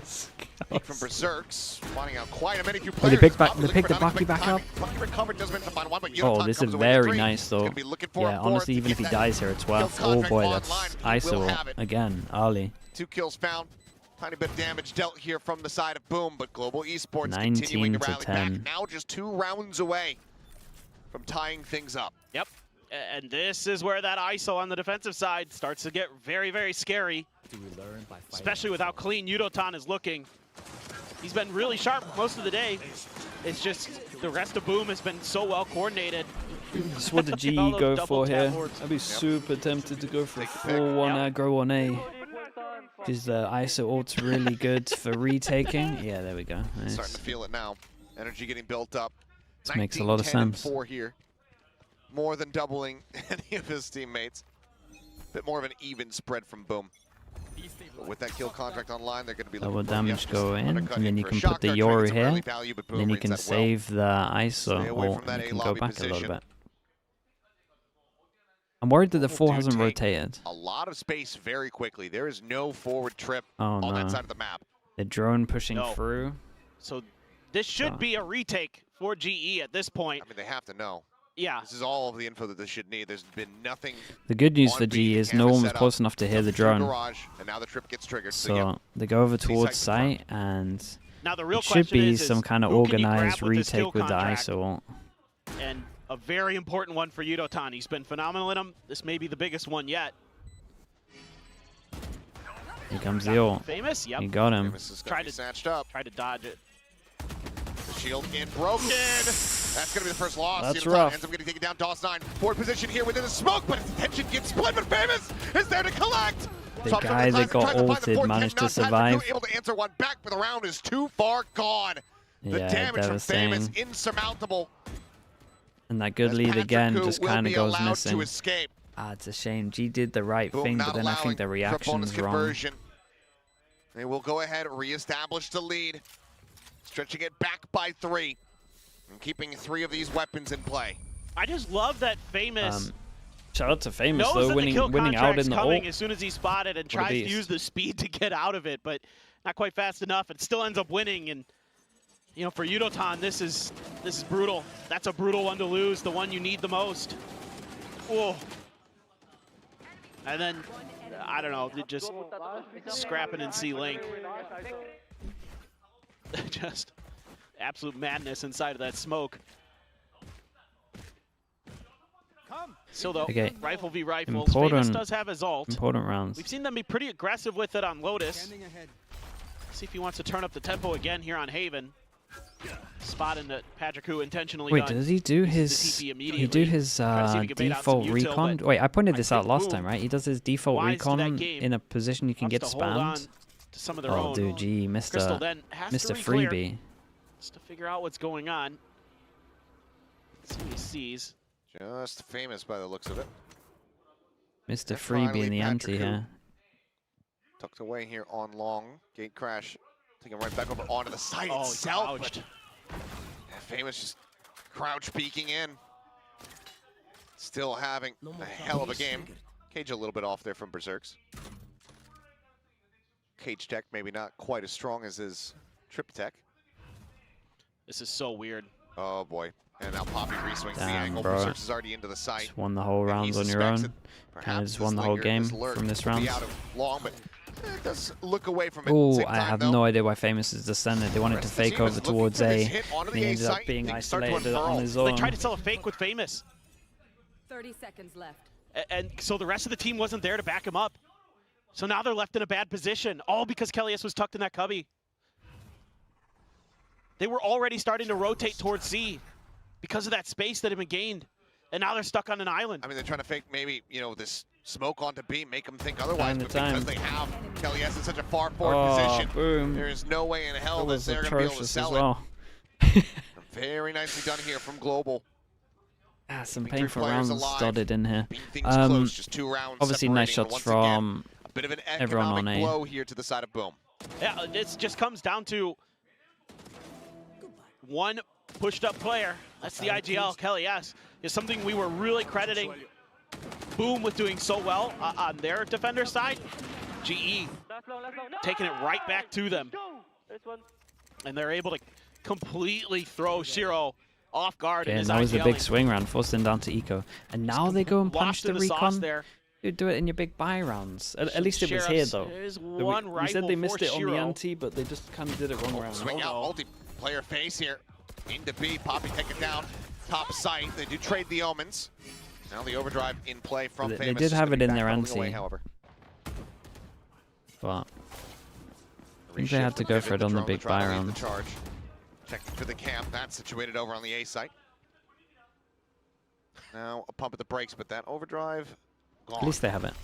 Peek from Berserks, finding out quite a many few Oh, players. they picked Probably the looking for Bucky unexpected back up. timing. Bucky recovered, does manage to find one, but Oh, Yudotan this comes is away with very three. nice He's though. gonna be looking for a Yeah, fourth honestly, to even get if he that dies here at 12, kill oh contract boy, online. that's He will ISO have it. again, early. 2 kills found. Tiny bit of damage dealt here from the side of Boom, but Global Esports continuing to 19 to rally 10. back. Now just 2 rounds away from tying things up. Yep. And this is where that ISO on the defensive side starts to get very, very scary. Especially with how clean Yudotan is looking. He's been really sharp most of the day. It's just the rest of Boom has been so well coordinated. This is what the GE All those go double for tap here. boards. I'd be super tempted to go for a Take the pick. 4-1 Yep. aggro on A. Because the ISO ult's really good for retaking. Yeah, there we go. Nice. Starting to feel it now. Energy getting built up. This makes a lot of 19, 10, and sense. 4 here. More than doubling any of his teammates. Bit more of an even spread from Boom. But with that kill contract online, they're going to be Double looking for damage just go in, undercut and then him you for a can shock put the dart, Yoru trading some here. early value, but Boom Then you reads can that well. save the Stay ISO, away or from that you can A go lobby back a little position. bit. I'm worried that the Global 4 do hasn't take rotated. A lot of space very quickly. There is no forward trip Oh on that no. side of the map. The drone pushing No. through. So this should Oh. be a retake for GE at this point. I mean, they have to know. Yeah. This is all of the info that they should need. There's been nothing. The good news on for B. GE is Camera no one was set up, close enough to hear the through drone. Garage, and now the trip gets triggered. So yeah, they go over C-side towards confirmed. site, and Now the real it should question be is some kind of who can he grab organized with this kill retake with the contract? ISO ult. And a very important one for Yudotan. He's been phenomenal in him. This may be the biggest one yet. Here comes the ult. Famous? Yep. You got him. Famous is gonna Tried be to- snatched up. Tried to dodge it. The shield in broken. That's going to be the first loss. That's Yudotan rough. ends up getting taken down. DOS9 forward position here within the smoke, but his attention gets split. But Famous is there to collect. The Swaps over guy the that classic, got tries to find the ulted fourth, managed to not Patrick survive. Hu able to answer one back, but the round is too far gone. The Yeah, damage from Famous devastating. insurmountable. And that good As lead Patrick again Hu just will kind of be goes allowed missing. to escape. Ah, it's a shame. G did the right Boom, thing, not but then I think the allowing for a bonus reaction's wrong. conversion. They will go ahead, reestablish the lead, stretching it back by 3, and keeping 3 of these weapons in play. I just love that Famous Shout out to Famous knows though, that winning the kill out contract's in the coming ult. as soon as he's spotted and What a tries to beast. use the speed to get out of it, but not quite fast enough. It still ends up winning. And you know, for Yudotan, this is brutal. That's a brutal one to lose, the one you need the most. Whoa. And then I don't know, just scrapping in C-Link. Just absolute madness inside of that smoke. So though, Okay. rifle v rifles, Famous Important- does have his ult. Important rounds. We've seen them be pretty aggressive with it on Lotus. See if he wants to turn up the tempo again here on Haven. Spotting that Patrick Hu intentionally Wait, done. does he do Uses the his TP he immediately. do his Try to see if he can bait out some default util, recon? but Wait, I pointed I this out think last Boom, time, right? He does his default wise to that recon game, in a position you can wants get to hold on spammed. to some of their Oh, own. dude, gee, Crystal Mr. then has Mr. to re-clear Freebie. just to figure out what's going on. Let's see what he sees. Just famous by the looks of it. Mr. And Freebie finally, in the Patrick ante Hu. here. Tucked away here on long. Gate crash. Taking right back over onto the site Oh, itself. crouched. Yeah, famous just crouch peeking in. Still having a hell of a game. Cage a little bit off there from Berserks. Cage tech maybe not quite as strong as his trip tech. This is so weird. Oh boy. And now Poppy reswings the Damn, angle. bro. Berserks is already into the site. Just won the whole And he round on your suspects own. that Kind perhaps of just this won the whole linger, game this lurk from this will be round. out of long, but it does look away from it. Oh, Same I time, have though, no idea why Famous is descended. They wanted to rest of the fake team is over looking towards for this A. hit onto He the A ended up site. being Things start to isolated on unfurl. his They own. tried to sell a fake with Famous. 30 seconds left. And so the rest of the team wasn't there to back him up. So now they're left in a bad position, all because Kellyus was tucked in that cubby. They were already starting to rotate towards C because of that space that had been gained. And now they're stuck on an island. I mean, they're trying to fake maybe, you know, this smoke onto B, make them think otherwise, Time but to time. because they have Kellyus in such a far forward Oh, position, boom. there is no way in hell That that was they're going to be able to atrocious sell as well. it. Very nicely done here from Global. Ah, some Keeping painful players rounds alive, dotted in here. keeping things close, just 2 rounds Obviously, nice separating, but shots once again, from a bit of an everyone on economic A. blow here to the side of Boom. Yeah, it just comes down to one pushed up player. That's the IGL, Kellyus. Is something we were really crediting Boom with doing so well on their defender side. GE taking it right back to them. And they're able to completely throw Shiro off guard in Okay, his and that was a big IGL. swing round, forced him down to Eco. And now they go and Lost punish the in the sauce recon. there. You do it in your big buy rounds. At least it was here, Sheriffs, though. there's So one we rifle said they for missed it on Shiro. the ante, but they just kind of did it wrong round. Swing out, multiplayer face here. Into B, Poppy take it down. Top site, they do trade the omens. Now the overdrive in play from They Famous. did Just have gonna it be in their backpedaling away, ante. however. But I think they had to go for it on the big buy round. Charge. Checking for the camp. That's situated over on the A site. Now a pump at the brakes, but that overdrive gone. At least they have it.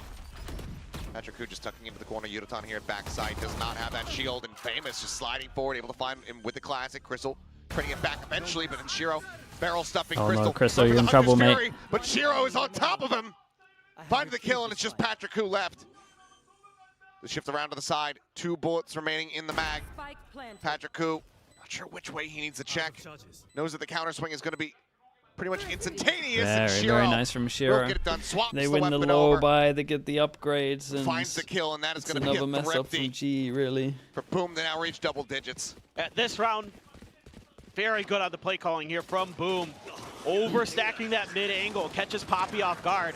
Patrick Hu just tucking into the corner. Yudotan here at backside does not have that shield, and Famous just sliding forward, able to find him with the classic. Crystal trading it back eventually, but then Shiro barrel stuffing Oh, no, Crystal. Crystal, Going for you're in the trouble, Hunter's mate. Fury, but Shiro is on top of him. Finds the kill, and it's just Patrick Hu left. The shift around to the side. 2 bullets remaining in the mag. Spike planted. Patrick Hu, not sure which way he needs to check. Knows that the counter swing is going to be pretty much instantaneous. and Very, Shiro very nice from will Shiro. get it done. Swaps They the win the weapon low over. buy, they get the upgrades, and Finds the kill, and that is it's going to be another a mess up from thrifty G, really. for Boom. They now reach double digits. At this round, very good on the play calling here from Boom. Overstacking that mid angle, catches Poppy off guard.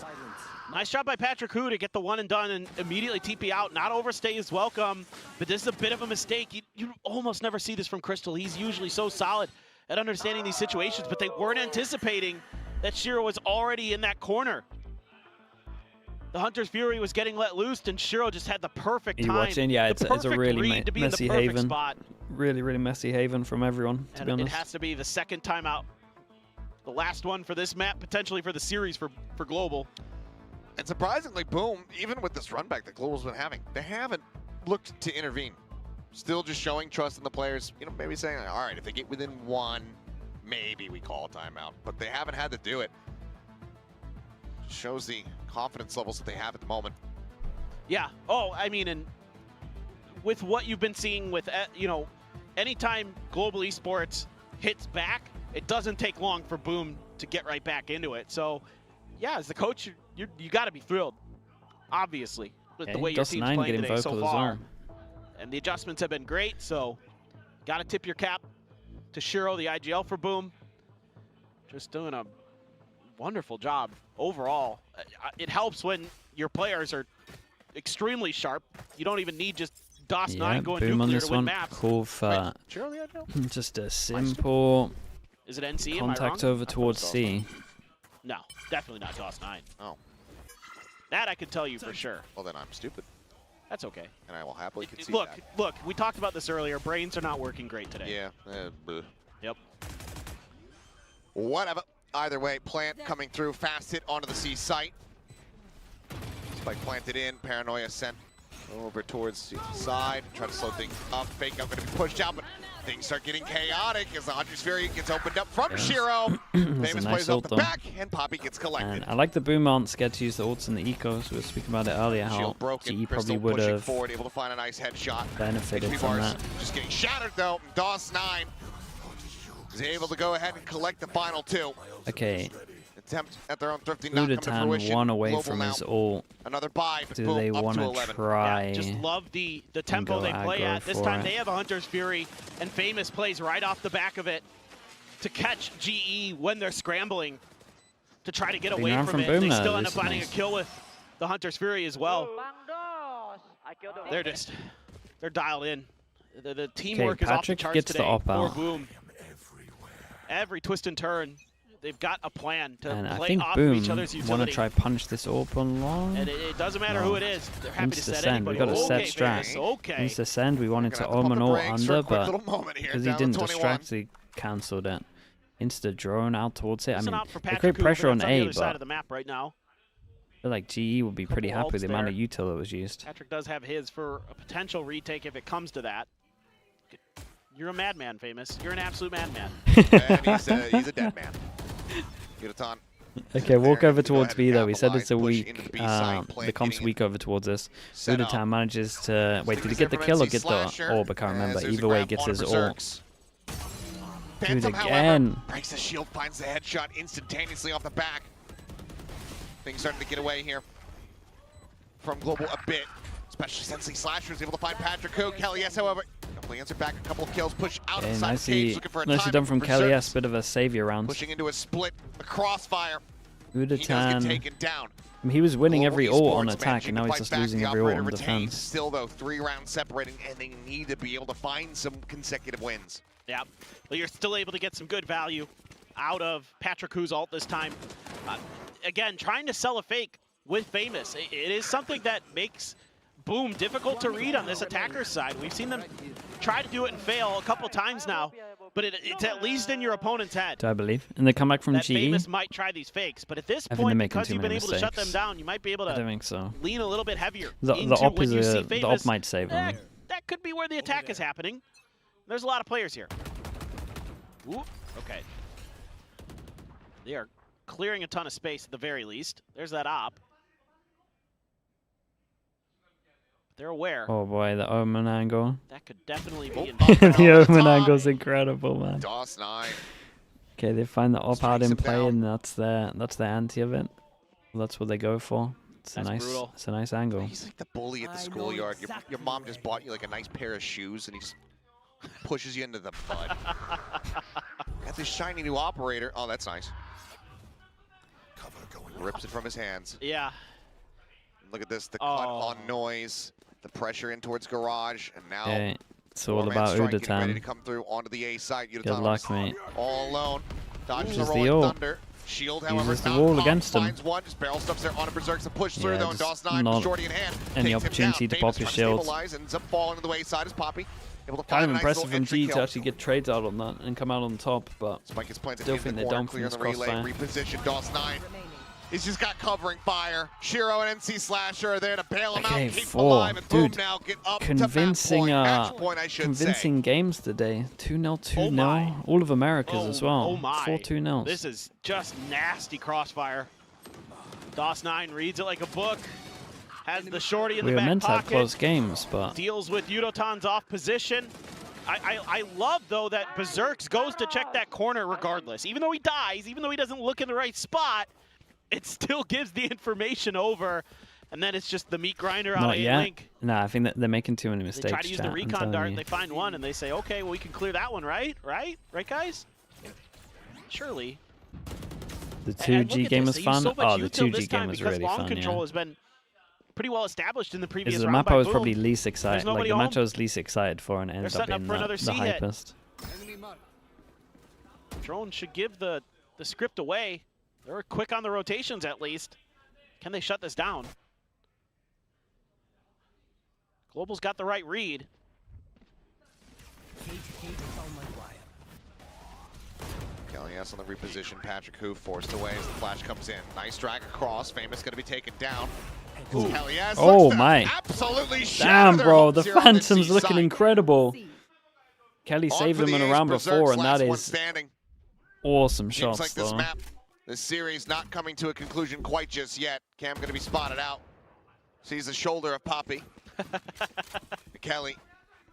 Nice job by Patrick Hu to get the one and done and immediately TP out. Not overstay is welcome, but this is a bit of a mistake. You almost never see this from Crystal. He's usually so solid at understanding these situations, but they weren't anticipating that Shiro was already in that corner. The Hunter's Fury was getting let loose, and Shiro just had the perfect Are you time. watching? Yeah, the it's a perfect really read to be in the messy perfect haven. spot. Really, really messy haven from everyone, to be And it honest. has to be the second time out. The last one for this map, potentially for the series for Global. And surprisingly, Boom, even with this run back that Global's been having, they haven't looked to intervene. Still just showing trust in the players, you know, maybe saying, all right, if they get within 1, maybe we call a timeout. But they haven't had to do it. Shows the confidence levels that they have at the moment. Yeah. Oh, I mean, and with what you've been seeing with, you know, anytime Global Esports hits back, it doesn't take long for Boom to get right back into it. So, yeah, as the coach, you got to be thrilled, obviously, with the way your team's Dust9 playing getting today so vocal as far. well. And the adjustments have been great, so got to tip your cap to Shiro, the IGL for Boom. Just doing a wonderful job overall. It helps when your players are extremely sharp. You don't even need just DOS9 Yeah, going Boom on nuclear this to win one. maps. Cool for Shiro, the IGL? just a simple Is it NC? contact Am I wrong? over towards C. No, definitely not DOS9. Oh, That I can tell you for sure. well then I'm stupid. That's okay. And I will happily concede Look, that. look, we talked about this earlier. Brains are not working great today. Yeah. Bleh. Yep. Whatever. Either way, plant coming through. Fast hit onto the C site. Spike planted in. Paranoia sent Over towards the side, try to slow things up. Fake out, going to be pushed out, but things start getting chaotic as the Hunter's Fury gets opened up from Shiro. Famous nice plays off the ult, though. back, and Poppy gets collected. And I like the Boom aren't scared to use the ults in the eco, so we were speaking about it earlier, how Shield broken, GE Crystal probably would pushing have forward, able to find a nice headshot. benefited HP from bars that. just getting shattered though. DOS9 is able to go ahead and collect the final 2. Okay, Attempt at their own thrifty not come to Udatan fruition. 1 away Global from now. his ult. Another buy, but Do boom, they up want to to 11. try? Yeah, just love the tempo go they play aggro at. This for time it? they have a Hunter's Fury, and Famous plays right off the back of it to catch GE when they're scrambling to try to get Being away around from from it. Boom They now, still end this up is finding nice. a kill with the Hunter's Fury as well. They're dialed in. The teamwork is off the Patrick charts gets the today op for out. Boom. Every twist and turn, they've got a plan to And I play think off Boom of each other's want utility. to try punch this AWP on long. And it doesn't matter No. who it is. They're happy to set Insta-send, we anybody. got a set Okay, strat. Famous, okay. Insta-send, we wanted to Gonna have ohm to and pump ult the brakes for a under, quick but little moment here, because he down to didn't 21. distract, he cancelled it. Insta-drone out towards it. I Listen mean, out for they Patrick create Cooper, pressure on that's the A, other side but of the map right now. I feel like GE would be pretty Couple happy with the ults amount of there. util that was used. Patrick does have his for a potential retake if it comes to that. You're a madman, Famous. You're an absolute madman. And he's a dead man. Udatan. Okay, walk There, over go towards ahead B and though. We said capitalize, it's a push weak, into the B side, the plant comp's getting weak over towards us. set up. Udatan manages to, wait, did he get the kill or get the orb? I can't remember. Either way, he gets his orb. Phantom, Dude, however, again. breaks the shield, finds the headshot instantaneously off the back. Things starting to get away here from Global a bit, especially since the Slasher is able to find Patrick Cook. Kelly S, however, complete answer back, a couple of kills, push out Okay, inside the cage, looking for a nicely time done from Kelly Berserks, S. Bit of a savior round. pushing into a split, a crossfire. He does get Udatan, taken down. I mean, he was winning Global every ult on Esports attack, managing and now to he's fight just back. losing The every ult operator on retains. defense. Still though, 3 rounds separating, and they need to be able to find some consecutive wins. Yeah, but you're still able to get some good value out of Patrick Hu's ult this time. Again, trying to sell a fake with Famous. It is something that makes Boom difficult to read on this attacker's side. We've seen them try to do it and fail a couple times now, but it's at least in your opponent's head. Do I believe? And they come back from That GE? Famous might try these fakes, but at this I think they're point, making because too you've been many able to shut them mistakes. down, you might be able I to don't think so. lean a little bit heavier The into op when is you see the Famous. op might save them. That could be where the attack is happening. There's a lot of players here. Ooh, okay. They are clearing a ton of space at the very least. There's that op. They're aware. Oh boy, the Omen angle. That could definitely be Oh, involved. The Omen angle's incredible, man. DOS9. Okay, they find the op out Strikes in him play, down. and that's their anti of it. Well, that's what they go for. It's a That's brutal. it's a nice angle. He's like the bully at the schoolyard. Your mom just bought you like a nice pair of shoes, and he just pushes you into the mud. Got this shiny new operator. Oh, that's nice. Rips it from his hands. Yeah. Look at this, the cut on noise, the pressure in towards garage, and now Okay, it's all four-man about strike getting ready to Udatan. come through onto the A side. Good Udatan luck, mate. all alone. Dodges the Uses the rolling ult. thunder. Shield, however, Uses the Mountain wall Pop against him. finds one, just barrel stuffs there on a Berserks to push through Yeah, though, and just DOS9 not with Shorty in hand. any takes him opportunity down. to pop Famous his trying shield. stabilize, ends up falling to the wayside as Poppy. Able to Kind find of a nice impressive little from entry G to kill. actually get trades out on that and come out on top, but Spike is planted still in think the they're corner, done from clear this the relay, crossfire. reposition. DOS9. He's just got covering fire. Shiro and NC Slasher are there to bail him Okay, out, keep him 4. alive, and boom Dude, now get up convincing, to match point, I should convincing games today. 2-0, 2-0. my. All of Americas as well. Oh my. 4 2-0s. This is just nasty crossfire. DOS9 reads it like a book. Has the Shorty in We the were back meant to have pocket. close games, but Deals with Udotan's off position. I love, though, that Berserks goes to check that corner regardless. Even though he dies, even though he doesn't look in the right spot, it still gives the information over. And then it's just the meat grinder out not of yet. A-Link. No, I think that they're making too many They mistakes. try to use the chat, I'm recon telling dart, you. they find one, and they say, okay, well, we can clear that one, right? Right, guys? Surely. The And look 2G at game this, was they used fun. so much Oh, the util 2G this game time was because really long fun, control yeah. has been pretty well established in the previous It's the round map by I was Boom. probably least excited, like nobody the match home. I was least excited for, and it ended up setting up being for another the C-hit. hypest. Drone should give the script away. They were quick on the rotations at least. Can they shut this down? Global's got the right read. Kelly S on the reposition. Patrick Hu forced away as the flash comes in. Nice drag across. Famous going to be taken down. Hell yes, Oh looks to my. absolutely shatter Damn, their bro, hopes the here on this Phantom's east looking side. incredible. Kelly On saved for him the in a ace, round Berserk's before, and that last one is standing. awesome Seems shots, like this though. map, this series not coming to a conclusion quite just yet. Cam going to be spotted out. Sees the shoulder of Poppy. Kelly,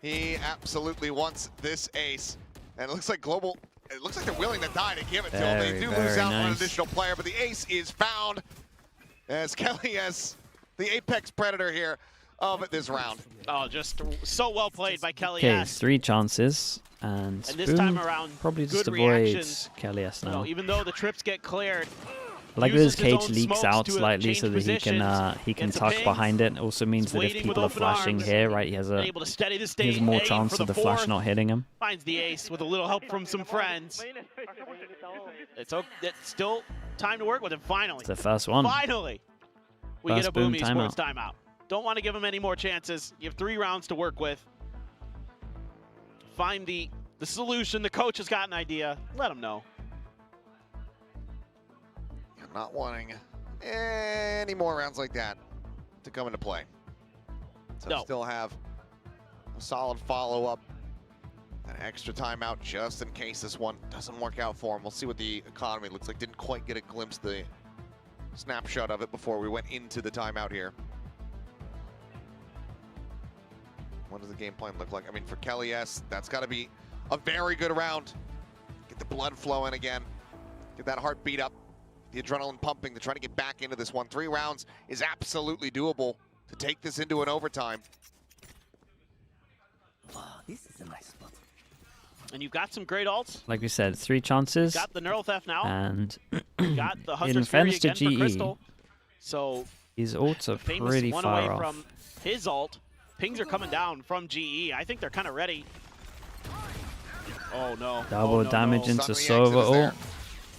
he absolutely wants this ace. And it looks like Global, it looks like they're willing to die to give it to him. They do lose out on an additional player, but the ace is found as Kelly has the apex predator here of this round. Oh, just so well played by Kelly Okay, S. 3 chances, and this time Spoon around, probably just good avoids reactions. Kelly S You know, now. even though the trips get cleared, I like that his uses his cage own leaks smokes out to slightly change so that he can positions, tuck gets a behind it. Also means It's that if waiting with people are open flashing arms, here, right, he has able to steady the he state, has more aim chance for of the flash fourth. not hitting him. Finds the ace with a little help from some friends. It's still time to work with him. Finally, It's the first one. finally, we First get a Boom BME Sports timeout. Don't want to give him any more chances. You have 3 rounds to work with. Find the solution. The coach has got an idea. Let him know. I'm not wanting any more rounds like that to come into play. So No. still have a solid follow-up, an extra timeout just in case this one doesn't work out for him. We'll see what the economy looks like. Didn't quite get a glimpse of the snapshot of it before we went into the timeout here. What does the game plan look like? I mean, for Kelly S, that's got to be a very good round. Get the blood flowing again. Get that heart beat up. The adrenaline pumping to try to get back into this one. 3 rounds is absolutely doable to take this into an overtime. This is a nice spot. And you've got some great ults. Like we said, 3 chances. Got the neural theft now. And Got the in Hunter's Fury defense to again for GE, Crystal. So his ults are Famous pretty one far away off. from his ult. Pings are coming down from GE. I think they're kind of ready. Oh no. Double oh, no, damage no. into Suddenly Sova exit is there. ult.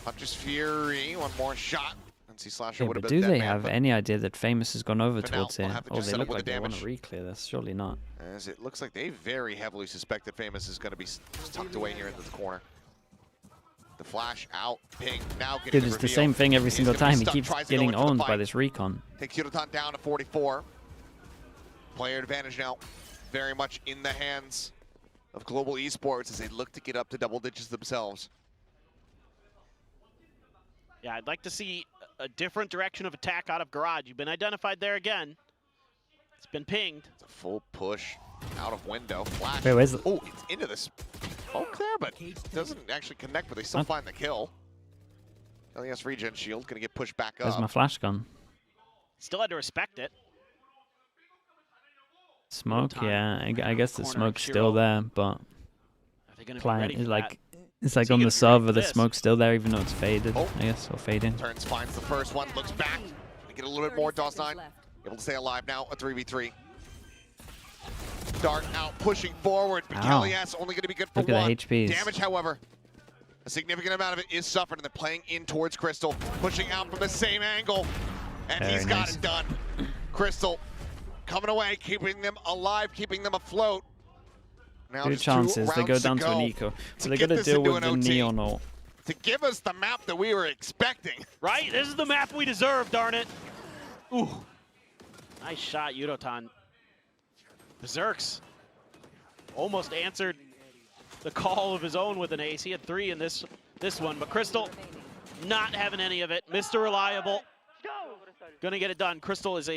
Hunter's Fury, one more shot. NC Slasher Yeah, would have but been do dead they man, have but any idea that Famous has gone over for now, towards we'll here? have to Oh, just they settle look with like the they want to damage. re-clear this. Surely not. as it looks like they very heavily suspect that Famous is going to be tucked away here into the corner. The flash out, ping, now getting Dude, the it's the reveal. same thing every He's single gonna be time. He stuck, keeps tries to go getting in for the owned by fight. this recon. Takes Yudotan down to 44. Player advantage now very much in the hands of Global Esports as they look to get up to double digits themselves. Yeah, I'd like to see a different direction of attack out of Garage. You've been identified there again. It's been pinged. It's a full push out of window. Flash. Wait, where's the... Oh, it's into this poke there, but doesn't actually connect, but they still find the kill. LES regen shield gonna get pushed back Where's up. my flash gun? Still had to respect it. Smoke, yeah. I guess the Corner smoke's Shiro. still there, but Are they going to be ready client is for like that? it's like Is he on gonna the be ready server for the this? smoke's still there even though it's faded. Oh. I guess, or fading. Turns, finds the first one, looks back. To get a little bit more. DOS9 able to stay alive now. A 3v3. Dart out, pushing forward. Ow. LES only going to be good for Look at one. the HPs. Damage, however, a significant amount of it is suffered, and they're playing in towards Crystal, pushing out from the same angle, and Very he's got nice. it done. Crystal coming away, keeping them alive, keeping them afloat. Now 2 just chances. They go rounds to down to an eco. to So they get got to this deal into with an the OT. neon ult. To give us the map that we were expecting. Right? This is the map we deserve, darn it. Ooh. Nice shot, Yudotan. Berserks almost answered the call of his own with an ace. He had 3 in this one, but Crystal not having any of it. Mr. Reliable. Gonna get it done. Crystal is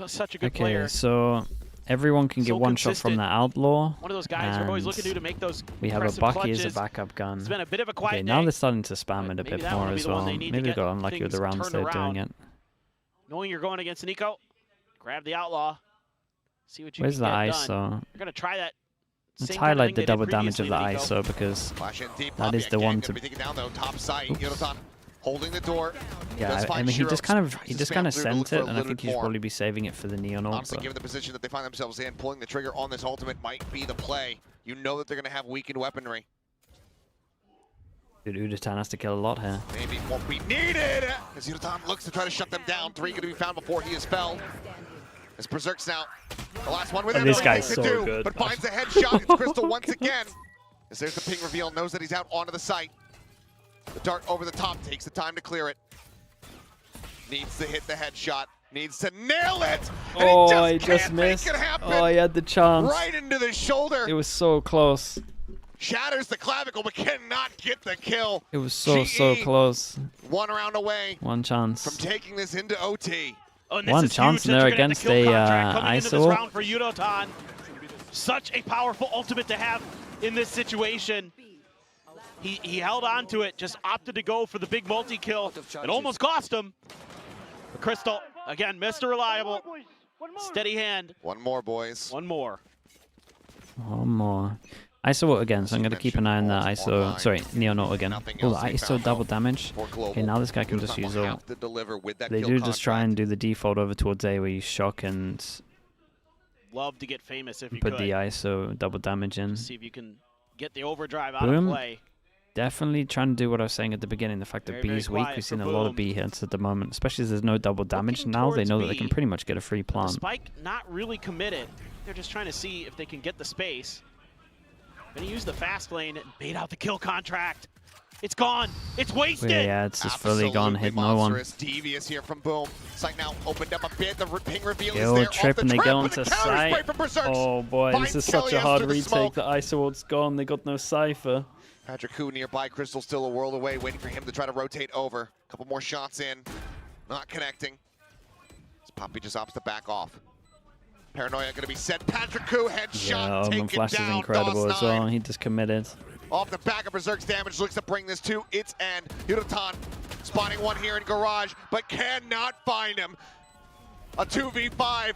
such a good Okay, player. so everyone can So get one shot from consistent. the outlaw. One of those guys we're always looking to make those We have a impressive Bucky as a clutches. backup gun. It's been a bit of a quiet Okay, now day. they're starting to spam it a Maybe bit that one more will be as the one well. they need to Maybe they get got unlucky with the things rounds turned they're around. doing it. Knowing you're going against Nico, grab the outlaw. See what you Where's can the get done. ISO? You're gonna try that. Let's same kind of highlight thing the they did double damage of the previously, Nico. ISO because Flash in deep. that is the Poppy one again to... gonna be taken down though. Top side. Yudotan holding the door. Yeah, Does I find mean, he Shiro, just kind tries to of spam through to sent look for it, a and I little think bit he should more. probably be saving it for the neon ult. Honestly, given the position that they find themselves in, pulling the trigger on this ultimate might be the play. You know that they're going to have weakened weaponry. Dude, Udatan has to kill a lot here. Maybe won't be needed. As Yudotan looks to try to shut them down. 3 going to be found before he is felled. As Berserk's now the last one with Oh, this everything guy's to so do, good. but finds the headshot. It's Crystal once again. As there's the ping reveal, knows that he's out onto the site. The dart over the top takes the time to clear it. Needs to hit the headshot. Needs to nail it. And Oh, he just can't missed. make it happen. Oh, he had the chance. Right into the shoulder. It was so close. Shatters the clavicle, but cannot get the kill. It was so close. 1 round away One chance. from taking this into OT. Oh, and this One is chance huge that there you're gonna against get the kill a, contract coming into this ISO. round for Yudotan. Such a powerful ultimate to have in this situation. He held on to it, just opted to go for the big multi-kill. It almost cost him. But Crystal, again, Mr. Reliable. Steady hand. One more, boys. One more. One more. ISO again, so I'm going to keep an eye on that ISO. Sorry, Neon Auto again. Oh, the ISO double damage. Okay, now this guy can just use ult. They do just try and do the default over towards A where you shock and Love to get famous if you put could. the ISO double damage in. See if you can get the overdrive out Boom. of play. Definitely trying to do what I was saying at the beginning, the fact that B is weak. We've seen a lot of B hits at the moment, especially as there's no double damage. Now they know that they can pretty much get a free plant. Spike not really committed. They're just trying to see if they can get the space. Gonna use the fast lane and bait out the kill contract. It's gone. It's wasted. Yeah, it's just fully gone. Hit no one. Devious here from Boom. Sight now opened up a bit. The ping reveal is Yo, there. trip and they go into sight. sight. Oh boy, this is such a hard retake. The ISO ult's gone. They got no cipher. Patrick Koo nearby. Crystal still a world away, waiting for him to try to rotate over. Couple more shots in. Not connecting. As Poppy just opts to back off. Paranoia going to be set. Patrick Koo headshot. Yeah, taken Flash is down. incredible as well. DOS9. He just committed. Off the back of Berserk's damage, looks to bring this to its end. Yudotan spotting one here in Garage, but cannot find him. A 2v5.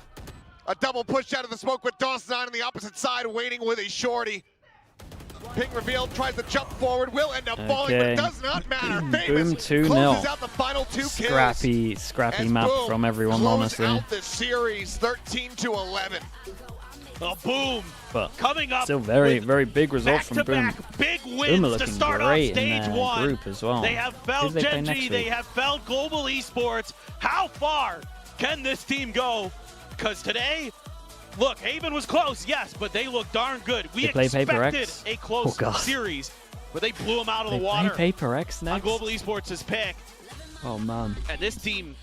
A double push out of the smoke with DOS9 on the opposite side, waiting with a shorty. Ping revealed, tries to jump forward, will end up falling, but it does not matter. Famous Boom 2-0. closes out the final 2 kills. Scrappy map Boom from everyone, close honestly. out the series 13-11. Oh, Boom. But coming up. still very big result from Boom. Back-to-back big Boom are wins to looking start off great stage in their 1. group as well. They have felled Who do they play Genji. next They week? have felled Global Esports. How far can this team go? Because today, look, Haven was close, yes, but they look darn good. We They play Paper expected X? a close Oh, God. series, but they blew them out of They the water play Paper X on next? Global Esports' pick. Oh man. And this team,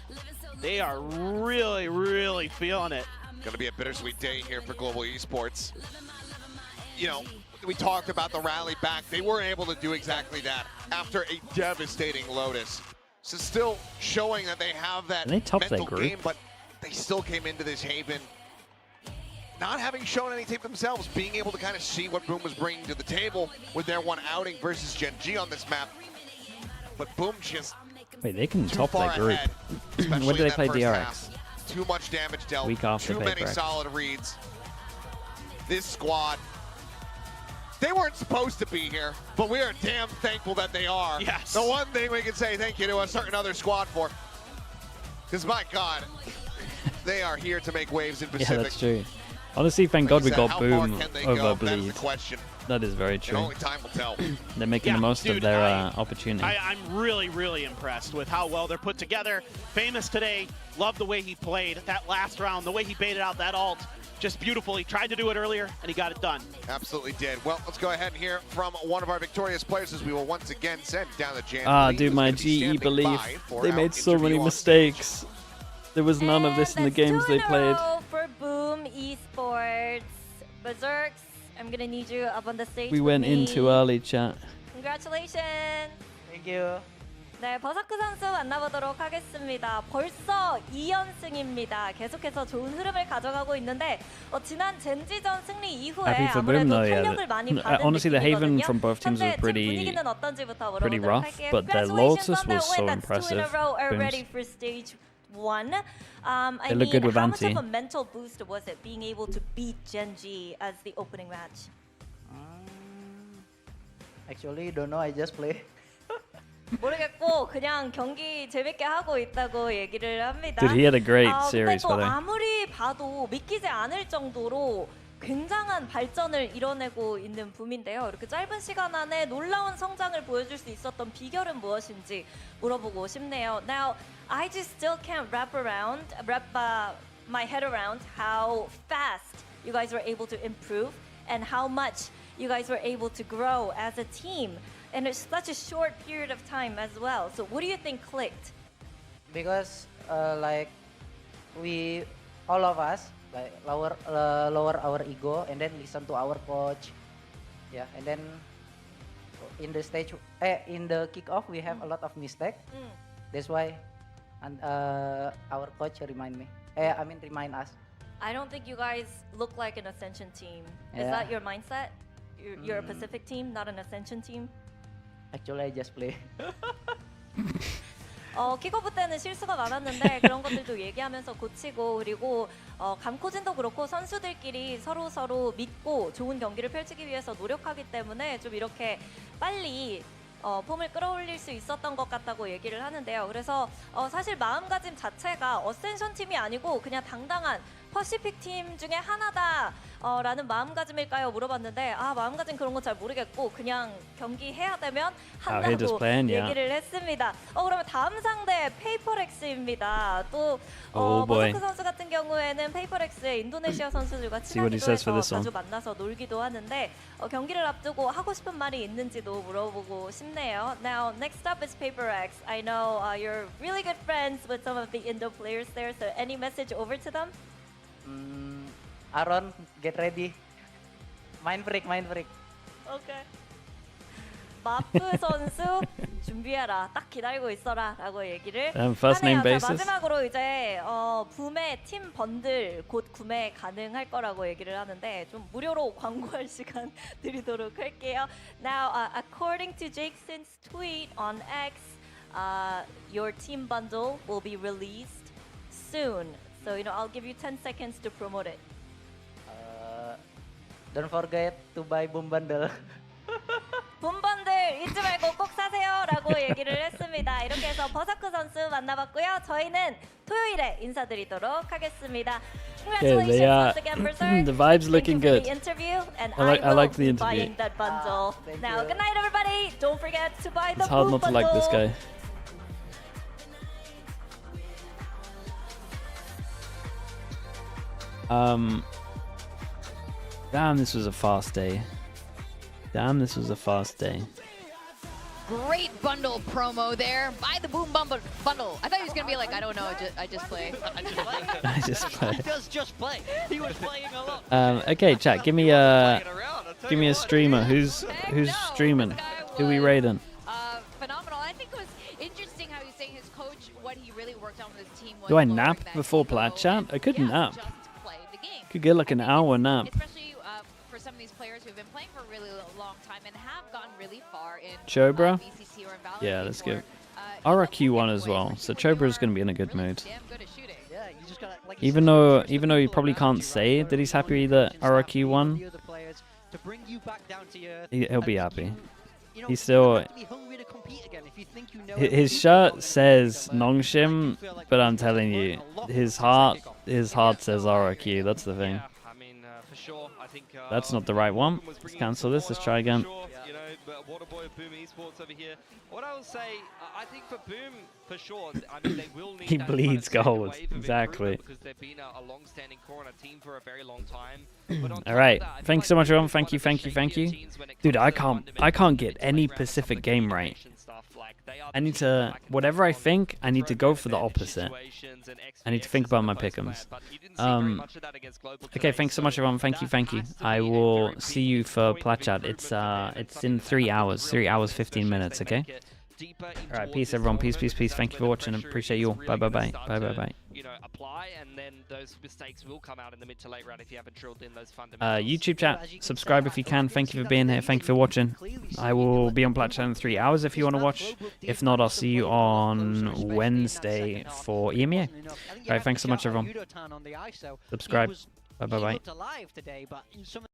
they are really feeling it. Going to be a bittersweet day here for Global Esports. You know, we talked about the rally back. They weren't able to do exactly that after a devastating Lotus. So still showing that they have that And they topped mental that group. game, but they still came into this Haven not having shown anything themselves, being able to kind of see what Boom was bringing to the table with their one outing versus Genji on this map. But Boom just Wait, they can too top far that group. ahead, especially When do in they that play first DRX? half. Too much damage dealt. Week after Too Paper many X. solid reads. This squad, they weren't supposed to be here, but we are damn thankful that they are. Yes. The one thing we can say thank you to a certain other squad for, because my God, they are here to make waves in Pacific. Yeah, that's true. Honestly, thank God we got How far Boom can they over go? That is Bleed. the question. That is very And true. only time will tell. They're making Yeah, the most dude, of their I- opportunity. I'm really impressed with how well they're put together. Famous today, love the way he played that last round, the way he baited out that ult. Just beautiful. He tried to do it earlier, and he got it done. Absolutely did. Well, let's go ahead and hear from one of our victorious players as we will once again send down the jam. Ah, Lee, dude, who's my gonna be GE standing belief. by for They our made so many interview on stage. mistakes. There was none of this in the And games that's they 2 in a played. row for Boom Esports. Berserks, I'm gonna need you up on the stage. We with went in me. too early, chat. Congratulations. Thank you. 네, 버사크 선수 만나보도록 하겠습니다. 벌써 2연승입니다. 계속해서 좋은 흐름을 가져가고 있는데 지난 젠지전 승리 이후에 Happy for Boom 아무래도 though, yeah. 탄력을 많이 받은 Honestly, the Haven 느낌이거든요. from both teams was 현재 팀 pretty 분위기는 어떤지부터 pretty 물어보도록 rough, 할게요. but their Congratulations Lotus on that was win. so That's 2 in a impressive. row already Boom's. for stage 1. They look good with how much Anti. of a mental boost was it being able to beat Genji as the opening match? Actually, don't know. I just play. 모르겠고 그냥 경기 재밌게 하고 있다고 얘기를 합니다. Dude, he had a great 근데 series, 또 by the way. 아무리 봐도 믿기지 않을 정도로 굉장한 발전을 이뤄내고 있는 붐인데요. 이렇게 짧은 시간 안에 놀라운 성장을 보여줄 수 있었던 비결은 무엇인지 물어보고 싶네요. Now, I just still can't wrap my head around how fast you guys were able to improve and how much you guys were able to grow as a team. And it's such a short period of time as well. So what do you think clicked? Because like we all of us like lower our ego and then listen to our coach. Yeah, and then in the in the kickoff we have a lot of mistake. That's why our coach remind us. I don't think you guys look like an Ascension team. Is Yeah. that your mindset? You're a Pacific team, not an Ascension team? Actually, I just play. 킥오프 때는 실수가 많았는데 그런 것들도 얘기하면서 고치고 그리고 감코진도 그렇고 선수들끼리 서로 믿고 좋은 경기를 펼치기 위해서 노력하기 때문에 좀 이렇게 빨리 폼을 끌어올릴 수 있었던 것 같다고 얘기를 하는데요. 그래서 사실 마음가짐 자체가 어센션 팀이 아니고 그냥 당당한 퍼시픽 팀 중에 하나다 라는 마음가짐일까요? 물어봤는데 마음가짐 그런 건 잘 모르겠고 그냥 경기 해야 되면 한다고 얘기를 했습니다. 그러면 다음 상대 페이퍼렉스입니다. 또 버서크 선수 같은 경우에는 페이퍼렉스의 인도네시아 선수들과 친하기도 해서 자주 만나서 놀기도 하는데 경기를 앞두고 하고 싶은 말이 있는지도 물어보고 싶네요. Now, next up is PaperX. I know you're really good friends with some of the Indo players there, so any message over to them? Aaron, get ready. Mind freak. Okay. 마프 선수 준비해라. 딱 기다리고 있어라라고 얘기를 first name 하네요. basis. 자, 마지막으로 이제 붐의 팀 번들 곧 구매 가능할 거라고 얘기를 하는데 좀 무료로 광고할 시간 드리도록 할게요. Now, according to Jason's tweet on X, your team bundle will be released soon. So, I'll give you 10 seconds to promote it. Don't forget to buy boom bundle. 붐 번들 잊지 말고 꼭 사세요라고 얘기를 했습니다. 이렇게 해서 버서크 선수 만나봤고요. 저희는 토요일에 인사드리도록 하겠습니다. Congratulations once again, Berserk. The vibes looking Thank you for good. the interview, and I like the be interview. buying that bundle. Now, good night, everybody. Don't forget to buy the It's hard boom not to like this bundle. guy. Damn, this was a fast day. Great bundle promo there. Buy the boom bundle. I thought he was gonna be like, I don't know, I just play. I just play. He does just play. He was playing a lot. Okay, chat. Give me a streamer. Who's streaming? Who we raiding? Phenomenal. I think it was interesting how he's saying his coach, what he really worked on with his team was Do I lowering nap that before ego plat chat? I could and, nap. just play the game. Could get like an hour nap. Especially for some of these players who've been playing for a really long time and have gotten really far in Chobra? VCT or in Valorant. Yeah, let's go. Before, RRQ one as well. So Chobra's going to be in a good mood. damn good at shooting. Yeah, you just gotta, like Even though he probably can't say that he's happy that RRQ won, to bring you back down to earth. he'll be happy. You know, He's still. be hungry to compete again. If you think you know His shirt says Nongshim, but I'm telling you, his heart says RRQ. That's the thing. I mean, for sure, I think That's not the right one. Let's cancel this. Let's try again. You know, but Waterboy of Boom Esports over here. What I will say, I think for Boom, for sure, I mean, they will need He that bleeds kind of second gold. wave of Exactly. improvement because they've been a long-standing core on a team for a very long time. But on top All of right. that, I feel Thanks like so much, they're everyone. one Thank you, of the thank you, thank shakier you. teams when it Dude, comes I to can't fundamental get mid to any late round and Pacific some of the game right. combination stuff. Like, they are I need the to, back and whatever I forth think, I need to go for the threat opposite. situations and I need to think XPXs about for my the most part, pick'ems. but you didn't see very much of that against Global Okay, today, thanks so much, everyone. Thank you, that thank you. has to I be a will very see big you for point of Plat Chat. improvement It's there, and in 3 hours. 3 hours, 15 minutes. Okay. All right, peace, everyone. Peace, peace, peace. Thank you for watching. Appreciate you all. Bye, bye, bye, bye, bye, bye. You know, apply, and then those mistakes will come out in the mid to late round if you haven't drilled in those fundamentals. YouTube chat, subscribe if you can. Thank you for being here. Thank you for watching. I will be on Plat Chat in 3 hours if you want to watch. If not, I'll see you on Wednesday for EMEA. All right, thanks so much, everyone. Subscribe. Bye, bye, bye.